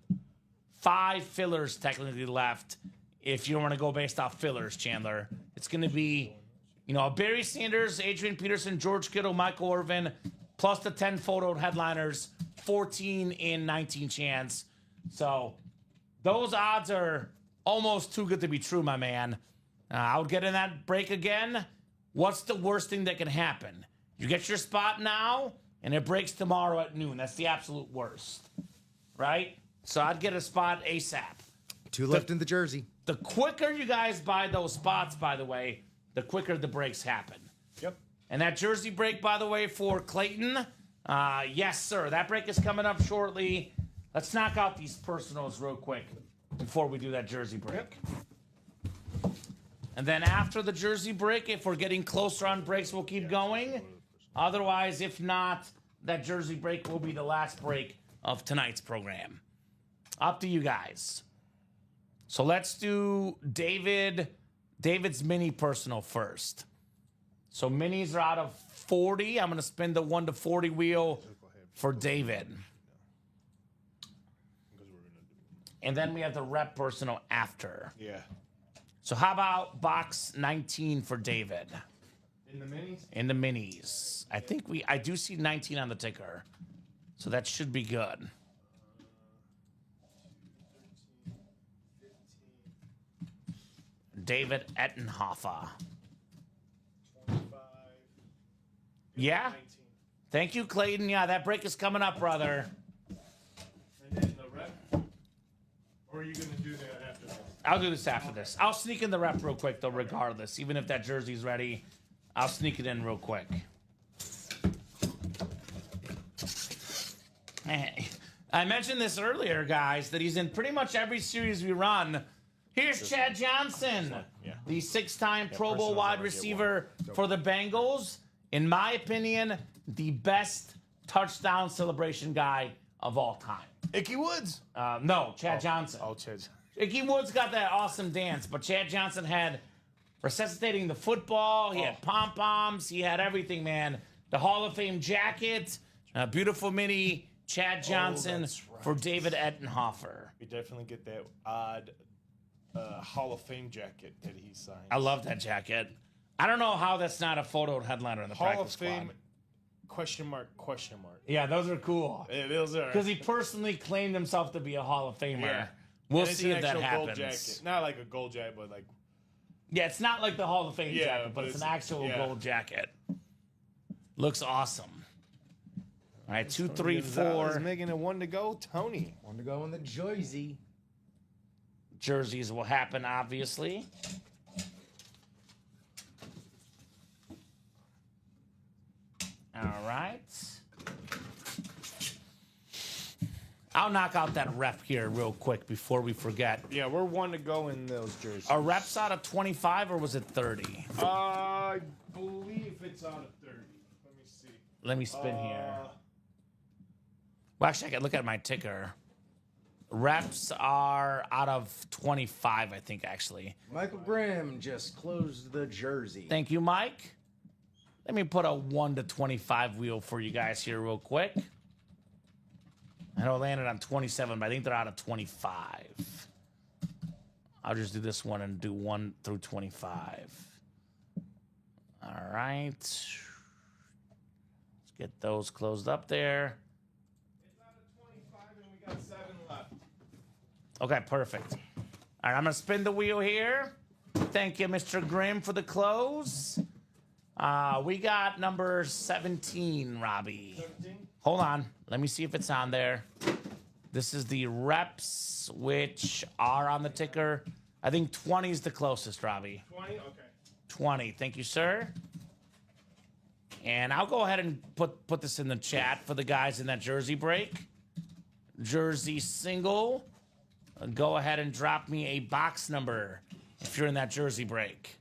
5 fillers technically left if you want to go based off fillers, Chandler. It's going to be, Barry Sanders, Adrian Peterson, George Kittle, Michael Irvin, plus the 10 photoed headliners, 14 in 19 chance. So those odds are almost too good to be true, my man. I would get in that break again. What's the worst thing that can happen? You get your spot now, and it breaks tomorrow at noon. That's the absolute worst, right? So I'd get a spot ASAP. 2 left in the jersey. The quicker you guys buy those spots, by the way, the quicker the breaks happen. Yep. And that jersey break, by the way, for Clayton, yes, sir. That break is coming up shortly. Let's knock out these personals real quick before we do that jersey break. Yep. And then after the jersey break, if we're getting closer on breaks, we'll keep going. Otherwise, if not, that jersey break will be the last break of tonight's program. Up to you guys. So let's do David's mini personal first. So minis are out of 40. I'm going to spin the 1 to 40 wheel for David. And then we have the rep personal after. Yeah. So how about box 19 for David? In the minis? In the minis. I do see 19 on the ticker. So that should be good. 15. David Ettenhofer. 25. Yeah? 19. Thank you, Clayton. Yeah, that break is coming up, brother. And then the rep? Or are you going to do that after this? I'll do this after this. I'll sneak in the rep real quick, though, regardless. Even if that jersey's ready, I'll sneak it in real quick. I mentioned this earlier, guys, that he's in pretty much every series we run. Here's Chad Johnson, the 6-time Pro Bowl wide receiver for the Bengals. In my opinion, the best touchdown celebration guy of all time. Icky Woods. No, Chad Johnson. Oh, Chad. Icky Woods got that awesome dance, but Chad Johnson had resuscitating the football. He had pom-poms. He had everything, man. The Hall of Fame jacket. Beautiful mini Chad Johnson that's right. for David Ettenhofer. We definitely get that odd Hall of Fame jacket that he signed. I love that jacket. I don't know how that's not a photo headliner in the Hall practice of Fame, squad. question mark, question mark. Yeah, those are cool. Yeah, those are. Because he personally claimed himself to be a Hall of Famer. Yeah. We'll And it's see an if that actual gold happens. jacket. Not like a gold jacket, but like Yeah, it's not like the Hall of Fame Yeah, jacket, but but it's an it's- actual yeah. gold jacket. Looks awesome. All right, 2, 3, Is 4 making it 1 to go. Tony. Want to go in the jersey. jerseys will happen, obviously. All right. I'll knock out that rep here real quick before we forget. Yeah, we're 1 to go in those jerseys. Are reps out of 25 or was it 30? I believe it's out of 30. Let me see. Let me spin here. Well, actually, I can look at my ticker. Reps are out of 25, I think, actually. Michael Grimm just closed the jersey. Thank you, Mike. Let me put a 1 to 25 wheel for you guys here real quick. I know it landed on 27, but I think they're out of 25. I'll just do this one and do 1 through 25. All right. Let's get those closed up there. It's out of 25 and we got 7 left. Okay, perfect. All right, I'm going to spin the wheel here. Thank you, Mr. Grimm, for the close. We got number 17, Robbie. 17? Hold on. Let me see if it's on there. This is the reps, which are on the ticker. I think 20 is the closest, Robbie. 20? Okay. 20. Thank you, sir. And I'll go ahead and put this in the chat for the guys in that jersey break. Jersey single. Go ahead and drop me a box number if you're in that jersey break.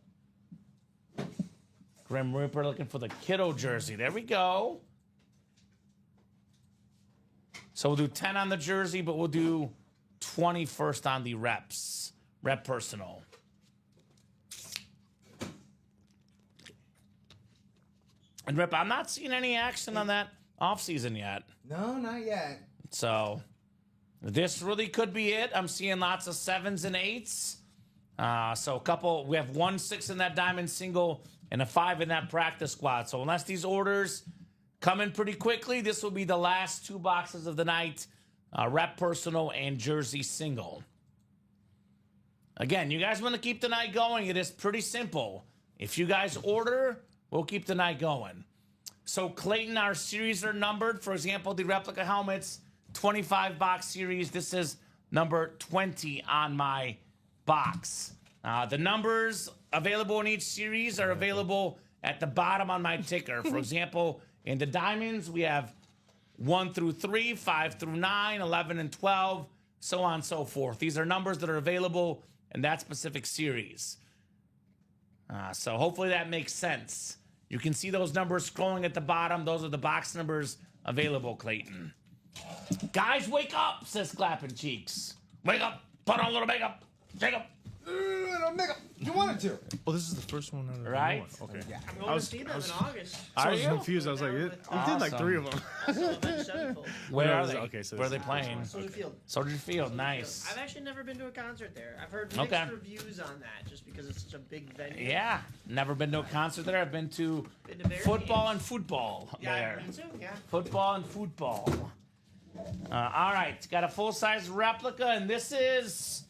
Grim Reaper looking for the kiddo jersey. There we go. So we'll do 10 on the jersey, but we'll do 20 first on the reps. Rep personal. And Rip, I'm not seeing any action on that offseason yet. No, not yet. So this really could be it. I'm seeing lots of 7s and 8s. So a couple, we have 1 6 in that diamond single and a 5 in that practice squad. So unless these orders come in pretty quickly, this will be the last 2 boxes of the night. Rep personal and jersey single. Again, you guys want to keep the night going. It is pretty simple. If you guys order, we'll keep the night going. So Clayton, our series are numbered. For example, the replica helmets, 25 box series. This is number 20 on my box. The numbers available in each series are available at the bottom on my ticker. For example, in the diamonds, we have 1 through 3, 5 through 9, 11 and 12, so on and so forth. These are numbers that are available in that specific series. So hopefully that makes sense. You can see those numbers scrolling at the bottom. Those are the box numbers available, Clayton. Guys, wake up, says Clapping Cheeks. Wake up. Put on a little makeup. Jacob. Little makeup. You wanted to. Oh, this is the first one out of the Right? new one. Okay. Yeah. I'm going to see them in August. So I was you? confused. I was like, we did like 3 of them. Avenged Sevenfold. Where No, are this is- they? okay, so Where are this they is- playing? Soldier Field. Soldier Field. Nice. I've actually never been to a concert there. I've heard mixed Okay. reviews on that just because it's such a big venue. Yeah. Never been to a concert there. I've been to Been to Bears football games. and football Yeah, there. me too. Yeah. Football and football. All right, got a full-size replica, and this is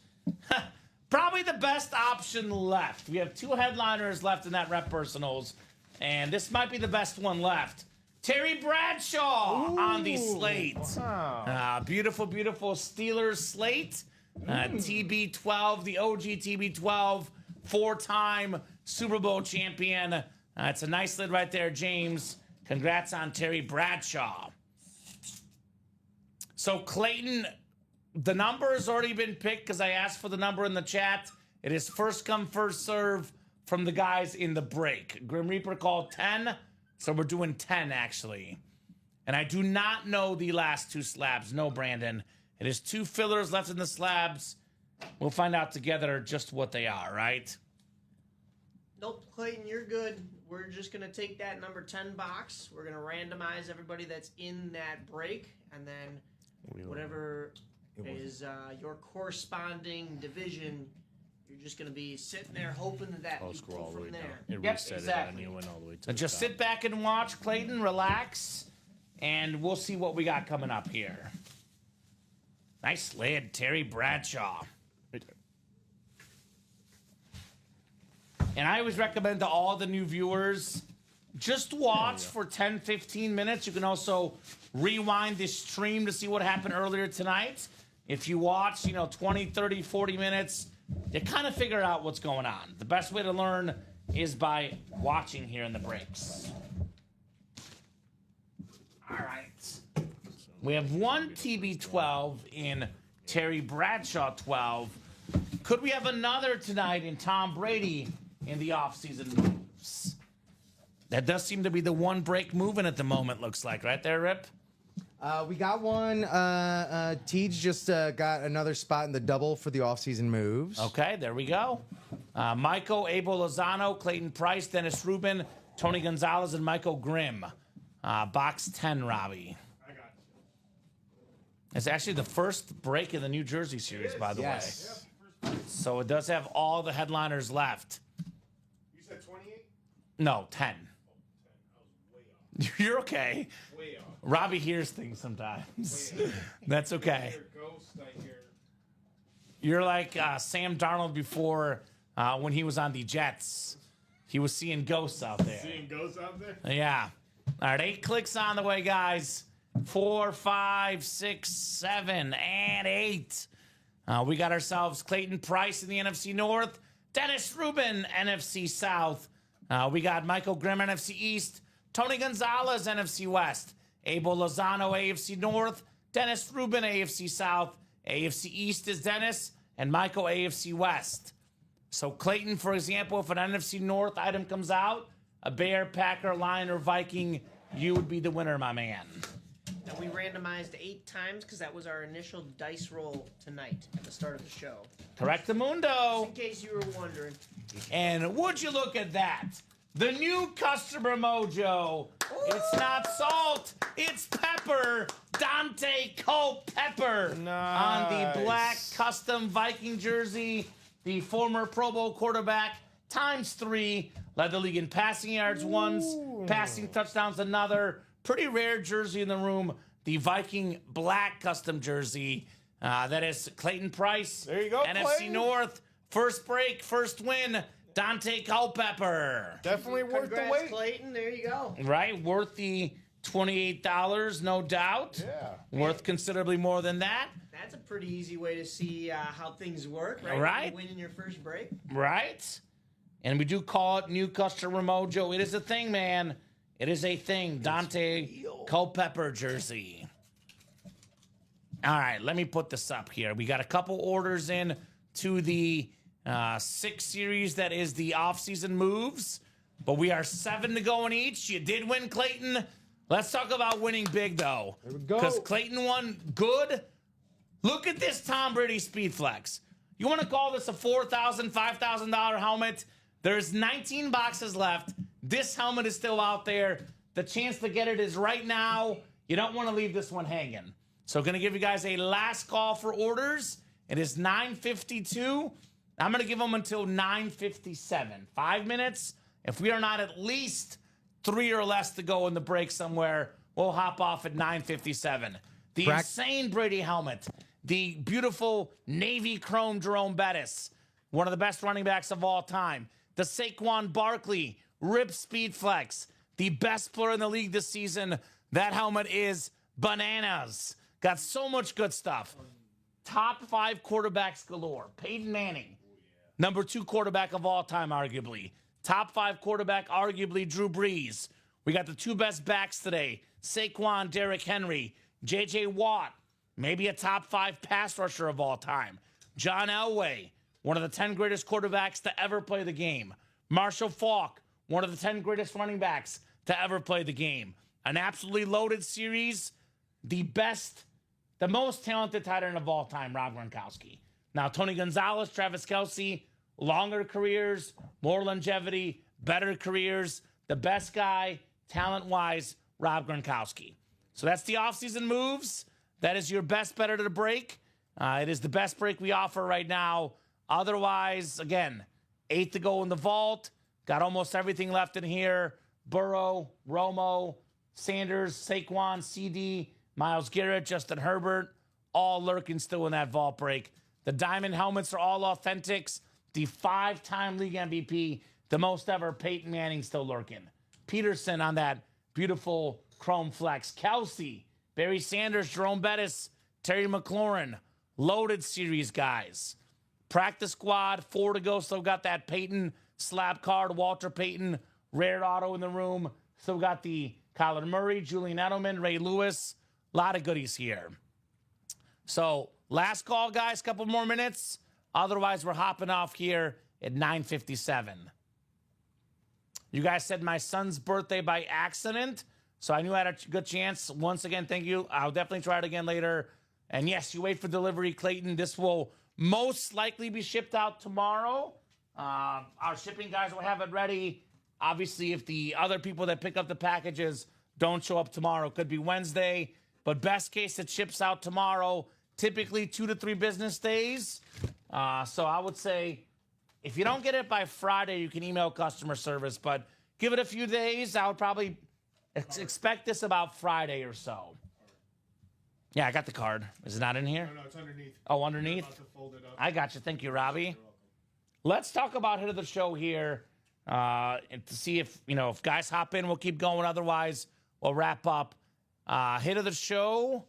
probably the best option left. We have 2 headliners left in that Rep Personals, and this might be the best one left. Terry Bradshaw on the slate. Wow. Beautiful, beautiful Steelers slate. TB12, the OG TB12, 4-time Super Bowl champion. It's a nice lid right there, James. Congrats on Terry Bradshaw. So, Clayton, the number has already been picked because I asked for the number in the chat. It is first come, first serve from the guys in the break. Grim Reaper called 10, so we're doing 10 actually. And I do not know the last 2 slabs. No, Brandon. It is 2 fillers left in the slabs. We'll find out together just what they are, right? Nope, Clayton, you're good. We're just going to take that number 10 box. We're going to randomize everybody that's in that break, and then whatever is your corresponding division, you're just going to be sitting there hoping that I'll you scroll pull all the way from down. there. It Yep, reset exactly. it and you went all the way to So the just top. sit back and watch, Clayton, relax, and we'll see what we got coming up here. Nice lid, Terry Bradshaw. And I always recommend to all the new viewers, just watch for 10, 15 minutes. You can also rewind this stream to see what happened earlier tonight. If you watch, 20, 30, 40 minutes, you kind of figure out what's going on. The best way to learn is by watching here in the breaks. All right. We have 1 TB12 in Terry Bradshaw 12. Could we have another tonight in Tom Brady in the offseason moves? That does seem to be the one break moving at the moment, looks like. Right there, Rip? We got one. Tej just got another spot in the double for the offseason moves. Okay, there we go. Michael, Abel Lozano, Clayton Price, Dennis Rubin, Tony Gonzalez, and Michael Grimm. Box 10, Robbie. I got you. It's actually the first break in the New Jersey series, by the Yes. way. So it does have all the headliners left. You said 28? No, 10. I was way off. You're okay. Way off. Robbie hears things sometimes. That's I okay. hear ghosts, I hear... You're like Sam Darnold before when he was on the Jets. He was seeing ghosts out there. Seeing ghosts out there? Yeah. All right, 8 clicks on the way, guys. 4, 5, 6, 7, and 8. We got ourselves Clayton Price in the NFC North, Dennis Rubin, NFC South. We got Michael Grimm, NFC East, Tony Gonzalez, NFC West, Abel Lozano, AFC North, Dennis Rubin, AFC South, AFC East is Dennis, and Michael, AFC West. So Clayton, for example, if an NFC North item comes out, a Bear, Packer, Lion, or Viking, you would be the winner, my man. Now, we randomized 8 times because that was our initial dice roll tonight at the start of the show. Correctamundo. In case you were wondering. And would you look at that? The new customer mojo. It's not salt, it's pepper. Dante Culpepper on the Nice. black custom Viking jersey. The former Pro Bowl quarterback ×3. Led the league in passing yards once, passing touchdowns another. Pretty rare jersey in the room. The Viking black custom jersey. That is Clayton Price. There you go, NFC Clayton. North. First break, first win. Dante Culpepper. Definitely worth the Congrats, wait. Clayton. There you go. Right? Worth the $28, no doubt. Yeah. Worth considerably more than that. That's a pretty easy way to see how things work, right? Right. You win in your first break. Right? And we do call it new customer mojo. It is a thing, man. It is a thing. Dante Culpepper jersey. All right, let me put this up here. We got a couple orders in to the 6 series that is the off-season moves, but we are 7 to go in each. You did win, Clayton. Let's talk about winning big, though. There we go. Because Clayton won good. Look at this Tom Brady speed flex. You want to call this a $4,000, $5,000 helmet? There's 19 boxes left. This helmet is still out there. The chance to get it is right now. You don't want to leave this one hanging. So going to give you guys a last call for orders. It is 9:52. I'm going to give them until 9:57. 5 minutes. If we are not at least 3 or less to go in the break somewhere, we'll hop off at 9:57. The insane Brady helmet. The beautiful navy chrome Jerome Bettis. One of the best running backs of all time. The Saquon Barkley Rip Speed Flex. The best player in the league this season. That helmet is bananas. Got so much good stuff. Top 5 quarterbacks galore. Peyton Manning. Number 2 quarterback of all time, arguably. Top 5 quarterback, arguably Drew Brees. We got the 2 best backs today. Saquon, Derrick Henry. J.J. Watt. Maybe a top 5 pass rusher of all time. John Elway. One of the 10 greatest quarterbacks to ever play the game. Marshall Faulk. One of the 10 greatest running backs to ever play the game. An absolutely loaded series. The most talented tight end of all time, Rob Gronkowski. Now, Tony Gonzalez, Travis Kelce, longer careers, more longevity, better careers. The best guy, talent-wise, Rob Gronkowski. So that's the offseason moves. That is your best bet of the break. It is the best break we offer right now. Otherwise, again, 8 to go in the vault. Got almost everything left in here. Burrow, Romo, Sanders, Saquon, CD, Myles Garrett, Justin Herbert, all lurking still in that vault break. The diamond helmets are all authentics. The 5-time league MVP, the most ever, Peyton Manning still lurking. Peterson on that beautiful chrome flex. Kelsey, Barry Sanders, Jerome Bettis, Terry McLaurin. Loaded series, guys. Practice squad, 4 to go. Still got that Peyton slab card, Walter Payton, rare auto in the room. Still got the Kyler Murray, Julian Edelman, Ray Lewis. A lot of goodies here. So, last call, guys. Couple more minutes. Otherwise, we're hopping off here at 9:57. You guys said my son's birthday by accident, so I knew I had a good chance. Once again, thank you. I'll definitely try it again later. And yes, you wait for delivery, Clayton. This will most likely be shipped out tomorrow. Our shipping guys will have it ready. Obviously, if the other people that pick up the packages don't show up tomorrow, it could be Wednesday. But best case, it ships out tomorrow. Typically 2 to 3 business days. So I would say if you don't get it by Friday, you can email customer service. But give it a few days. I would probably expect this about Friday or so. Yeah, I got the card. Is it not in here? No, it's underneath. Oh, underneath? I'm about to fold it up. I got you. Thank you, Robbie. You're welcome. Let's talk about hit of the show here, and to see if if guys hop in, we'll keep going. Otherwise, we'll wrap up. Hit of the show.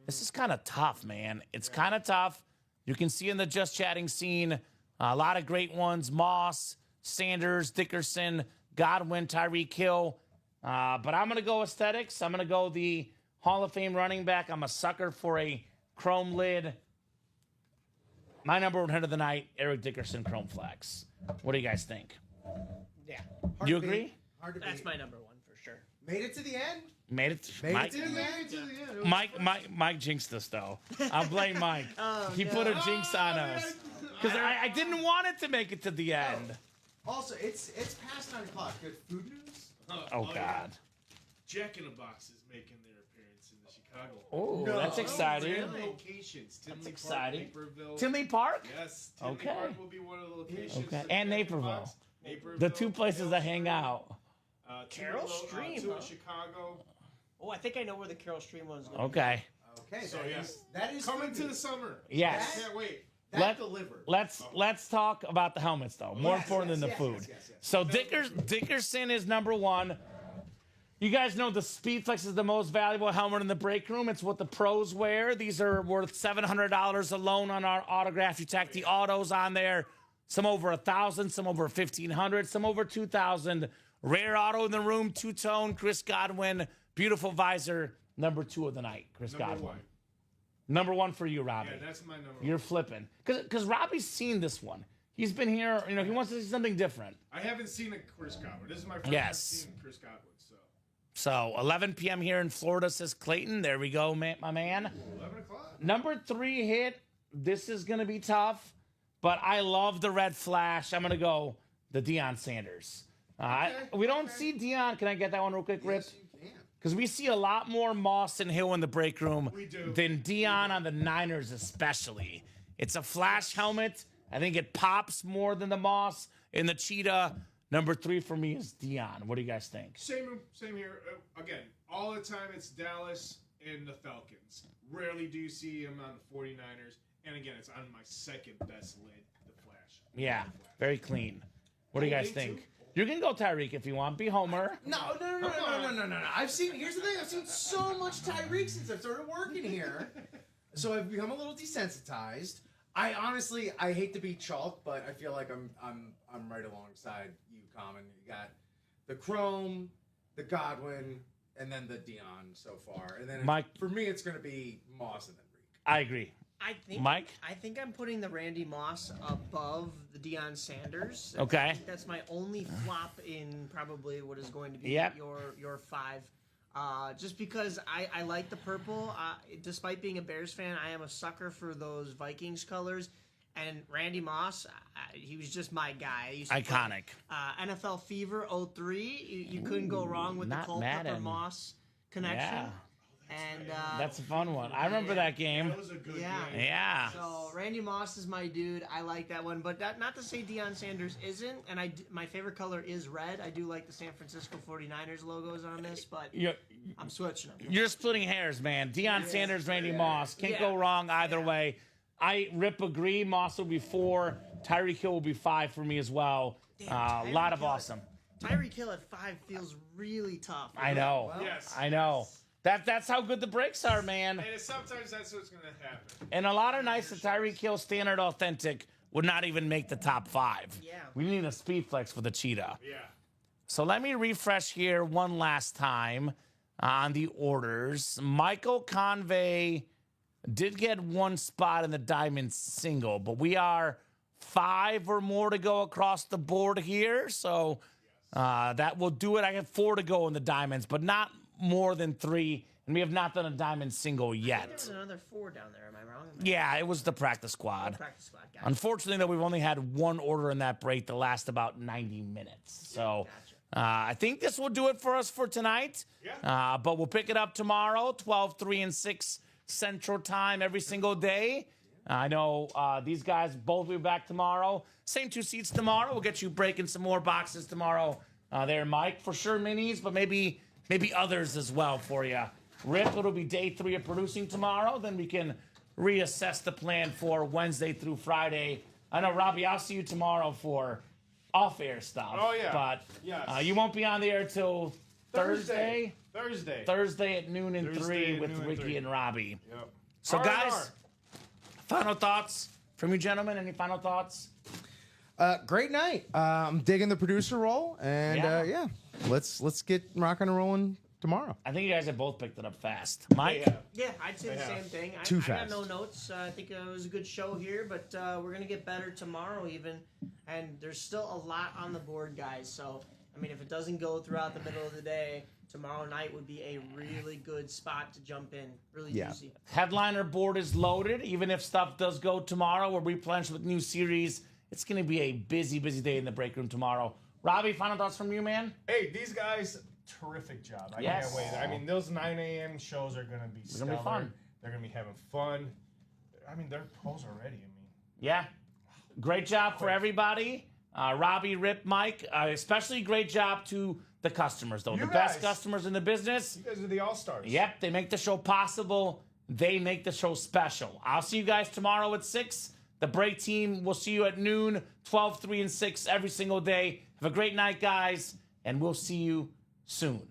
This is kind of tough, man. It's kind of tough. You can see in the Just Chatting scene a lot of great ones: Moss, Sanders, Dickerson, Godwin, Tyreek Hill. But I'm gonna go aesthetics. I'm gonna go the Hall of Fame running back. I'm a sucker for a chrome lid. My number 1 hit of the night, Eric Dickerson, Chrome Flex. What do you guys think? Yeah. Hard You to beat. agree? Hard to That's beat. my number 1 for sure. Made it to the end. Made it. Made Mike, it to the end. It was Mike jinxed us, though. I'll blame Mike. He put a jinx on us. Because I didn't want it to make it to the end. Also, it's past 9 o'clock. Good food news. Oh, God. Jack in the Box is making their appearance in the Chicago. Oh, No. that's exciting. Random locations. Tinley Park, exciting. Naperville. Tinley Park? Yes, Tinley Okay. Park will be one of the locations. Okay. for the And Jack in the Naperville. Box. Naperville, The 2 places Carroll that hang Stream, out. Carroll Stream, 2 huh? in Chicago. Oh, I think I know where the Carroll Stream one's going. Okay. Okay, So, that yes. is that is Coming food to the news. summer. Yes. I can't wait. That Let- delivered. Let's talk about the helmets, though. More Yes, important yes, than the yes, food. yes. So Dickerson is number 1. You guys know the Speedflex is the most valuable helmet in the break room. It's what the pros wear. These are worth $700 alone on our autograph. You tack the autos on there. Some over 1,000, some over 1,500, some over 2,000. Rare auto in the room, 2-tone, Chris Godwin. Beautiful visor, number 2 of the night, Chris Number Godwin. 1. Number 1 for you, Robbie. Yeah, that's my number 1. You're flipping. Because Robbie's seen this one. He's been here, he wants to see something different. I haven't seen a Chris Godwin. This is my first Yes. time seeing Chris Godwin. So 11 p.m. here in Florida, says Clayton. There we go, my man. 11 o'clock. Number 3 hit. this is going to be tough, but I love the red flash. I'm going to go the Deion Sanders. We don't see Deion. Can I get that one real quick, Rip? Yes, you can. Because we see a lot more Moss and Hill in the break room We do. than Deion on the Niners, especially. It's a flash helmet. I think it pops more than the Moss in the Cheetah. Number 3 for me is Deion. What do you guys think? Same here. Again, all the time it's Dallas and the Falcons. Rarely do you see him on the 49ers. And again, it's on my second best lid, the Flash. Yeah, very clean. What do you guys me think? too. You can go Tyreek if you want. Be Homer. No. Here's the thing. I've seen so much Tyreek since I've started working here, so I've become a little desensitized. I honestly hate to be chalk, but I feel like I'm right alongside you, Kamen. You got the Chrome, the Godwin, and then the Dion so far, and then Mike- for me it's gonna be Moss and then Reek. I agree. Mike? I think I'm putting the Randy Moss above the Deion Sanders. Okay. I think that's my only flop in probably what is going to be Yep. your 5. Just because I like the purple. Despite being a Bears fan, I am a sucker for those Vikings colors. And Randy Moss, he was just my guy. I used to play, Iconic. NFL Fever 03. You couldn't go wrong with the not Culpepper Madden. Moss connection. Yeah. And That's a fun one. I remember that game. That was a good Yeah. game. Yeah. So Randy Moss is my dude. I like that one, but not to say Deion Sanders isn't. And my favorite color is red. I do like the San Francisco 49ers logos on this, but I'm switching them. You're splitting hairs, man. Deion Sanders, Randy Moss. Can't go wrong either way. Rip agree. Moss will be 4. Tyreek Hill will be 5 for me as well. A lot of Hill. awesome. Tyreek Hill at 5 feels really tough. I know. Yes. I know. That's how good the breaks are, man. And sometimes that's what's going to happen. And a lot of nights, the Tyreek Hill Standard Authentic would not even make the top 5. Yeah. We need a speed flex for the Cheetah. Yeah. So let me refresh here one last time on the orders. Michael Convey did get 1 spot in the Diamond Single, but we are 5 or more to go across the board here. So that will do it. I have 4 to go in the Diamonds, but not more than 3. And we have not done a Diamond Single yet. There's another 4 down there. Am I wrong? Yeah, it was the practice squad. Practice squad. Gotcha. Unfortunately, though, we've only had 1 order in that break to last about 90 minutes. So I think this will do it for us for tonight. Yeah. But we'll pick it up tomorrow, 12, 3, and 6 Central Time every single day. I know these guys both will be back tomorrow. Same 2 seats tomorrow. We'll get you breaking some more boxes tomorrow. There, Mike, for sure minis, but maybe others as well for you. Rip, it'll be day 3 of producing tomorrow. Then we can reassess the plan for Wednesday through Friday. I know, Robbie, I'll see you tomorrow for off-air stuff. Oh, yeah. But Yes. you won't be on the air till Thursday? Thursday. Thursday at noon and Thursday 3 at with noon and Ricky 3. and Robbie. Yep. So, R&R. guys, final thoughts from you gentlemen? Any final thoughts? Great night. I'm digging the producer role, and Yeah. let's get rocking and rolling tomorrow. I think you guys have both picked it up fast. Mike? Yeah, I'd say the same thing. I got fast. no notes. I think it was a good show here, but we're going to get better tomorrow even. And there's still a lot on the board, guys. So, I mean, if it doesn't go throughout the middle of the day, tomorrow night would be a really good spot to jump in. Really juicy. Headliner board is loaded. Even if stuff does go tomorrow or replenish with new series, it's going to be a busy day in the break room tomorrow. Robbie, final thoughts from you, man? Hey, these guys, terrific job. I Yes. can't wait. I mean, those 9 a.m. shows are going to be stellar. gonna be fun. They're going to be having fun. I mean, they're pros already. I mean, Yeah. Great job for everybody. Robbie, Rip, Mike, especially great job to the customers, though. You The best guys. customers in the business. you guys are the all-stars. Yep, they make the show possible. They make the show special. I'll see you guys tomorrow at 6. The break team will see you at noon, 12, 3, and 6 every single day. Have a great night, guys, and we'll see you soon.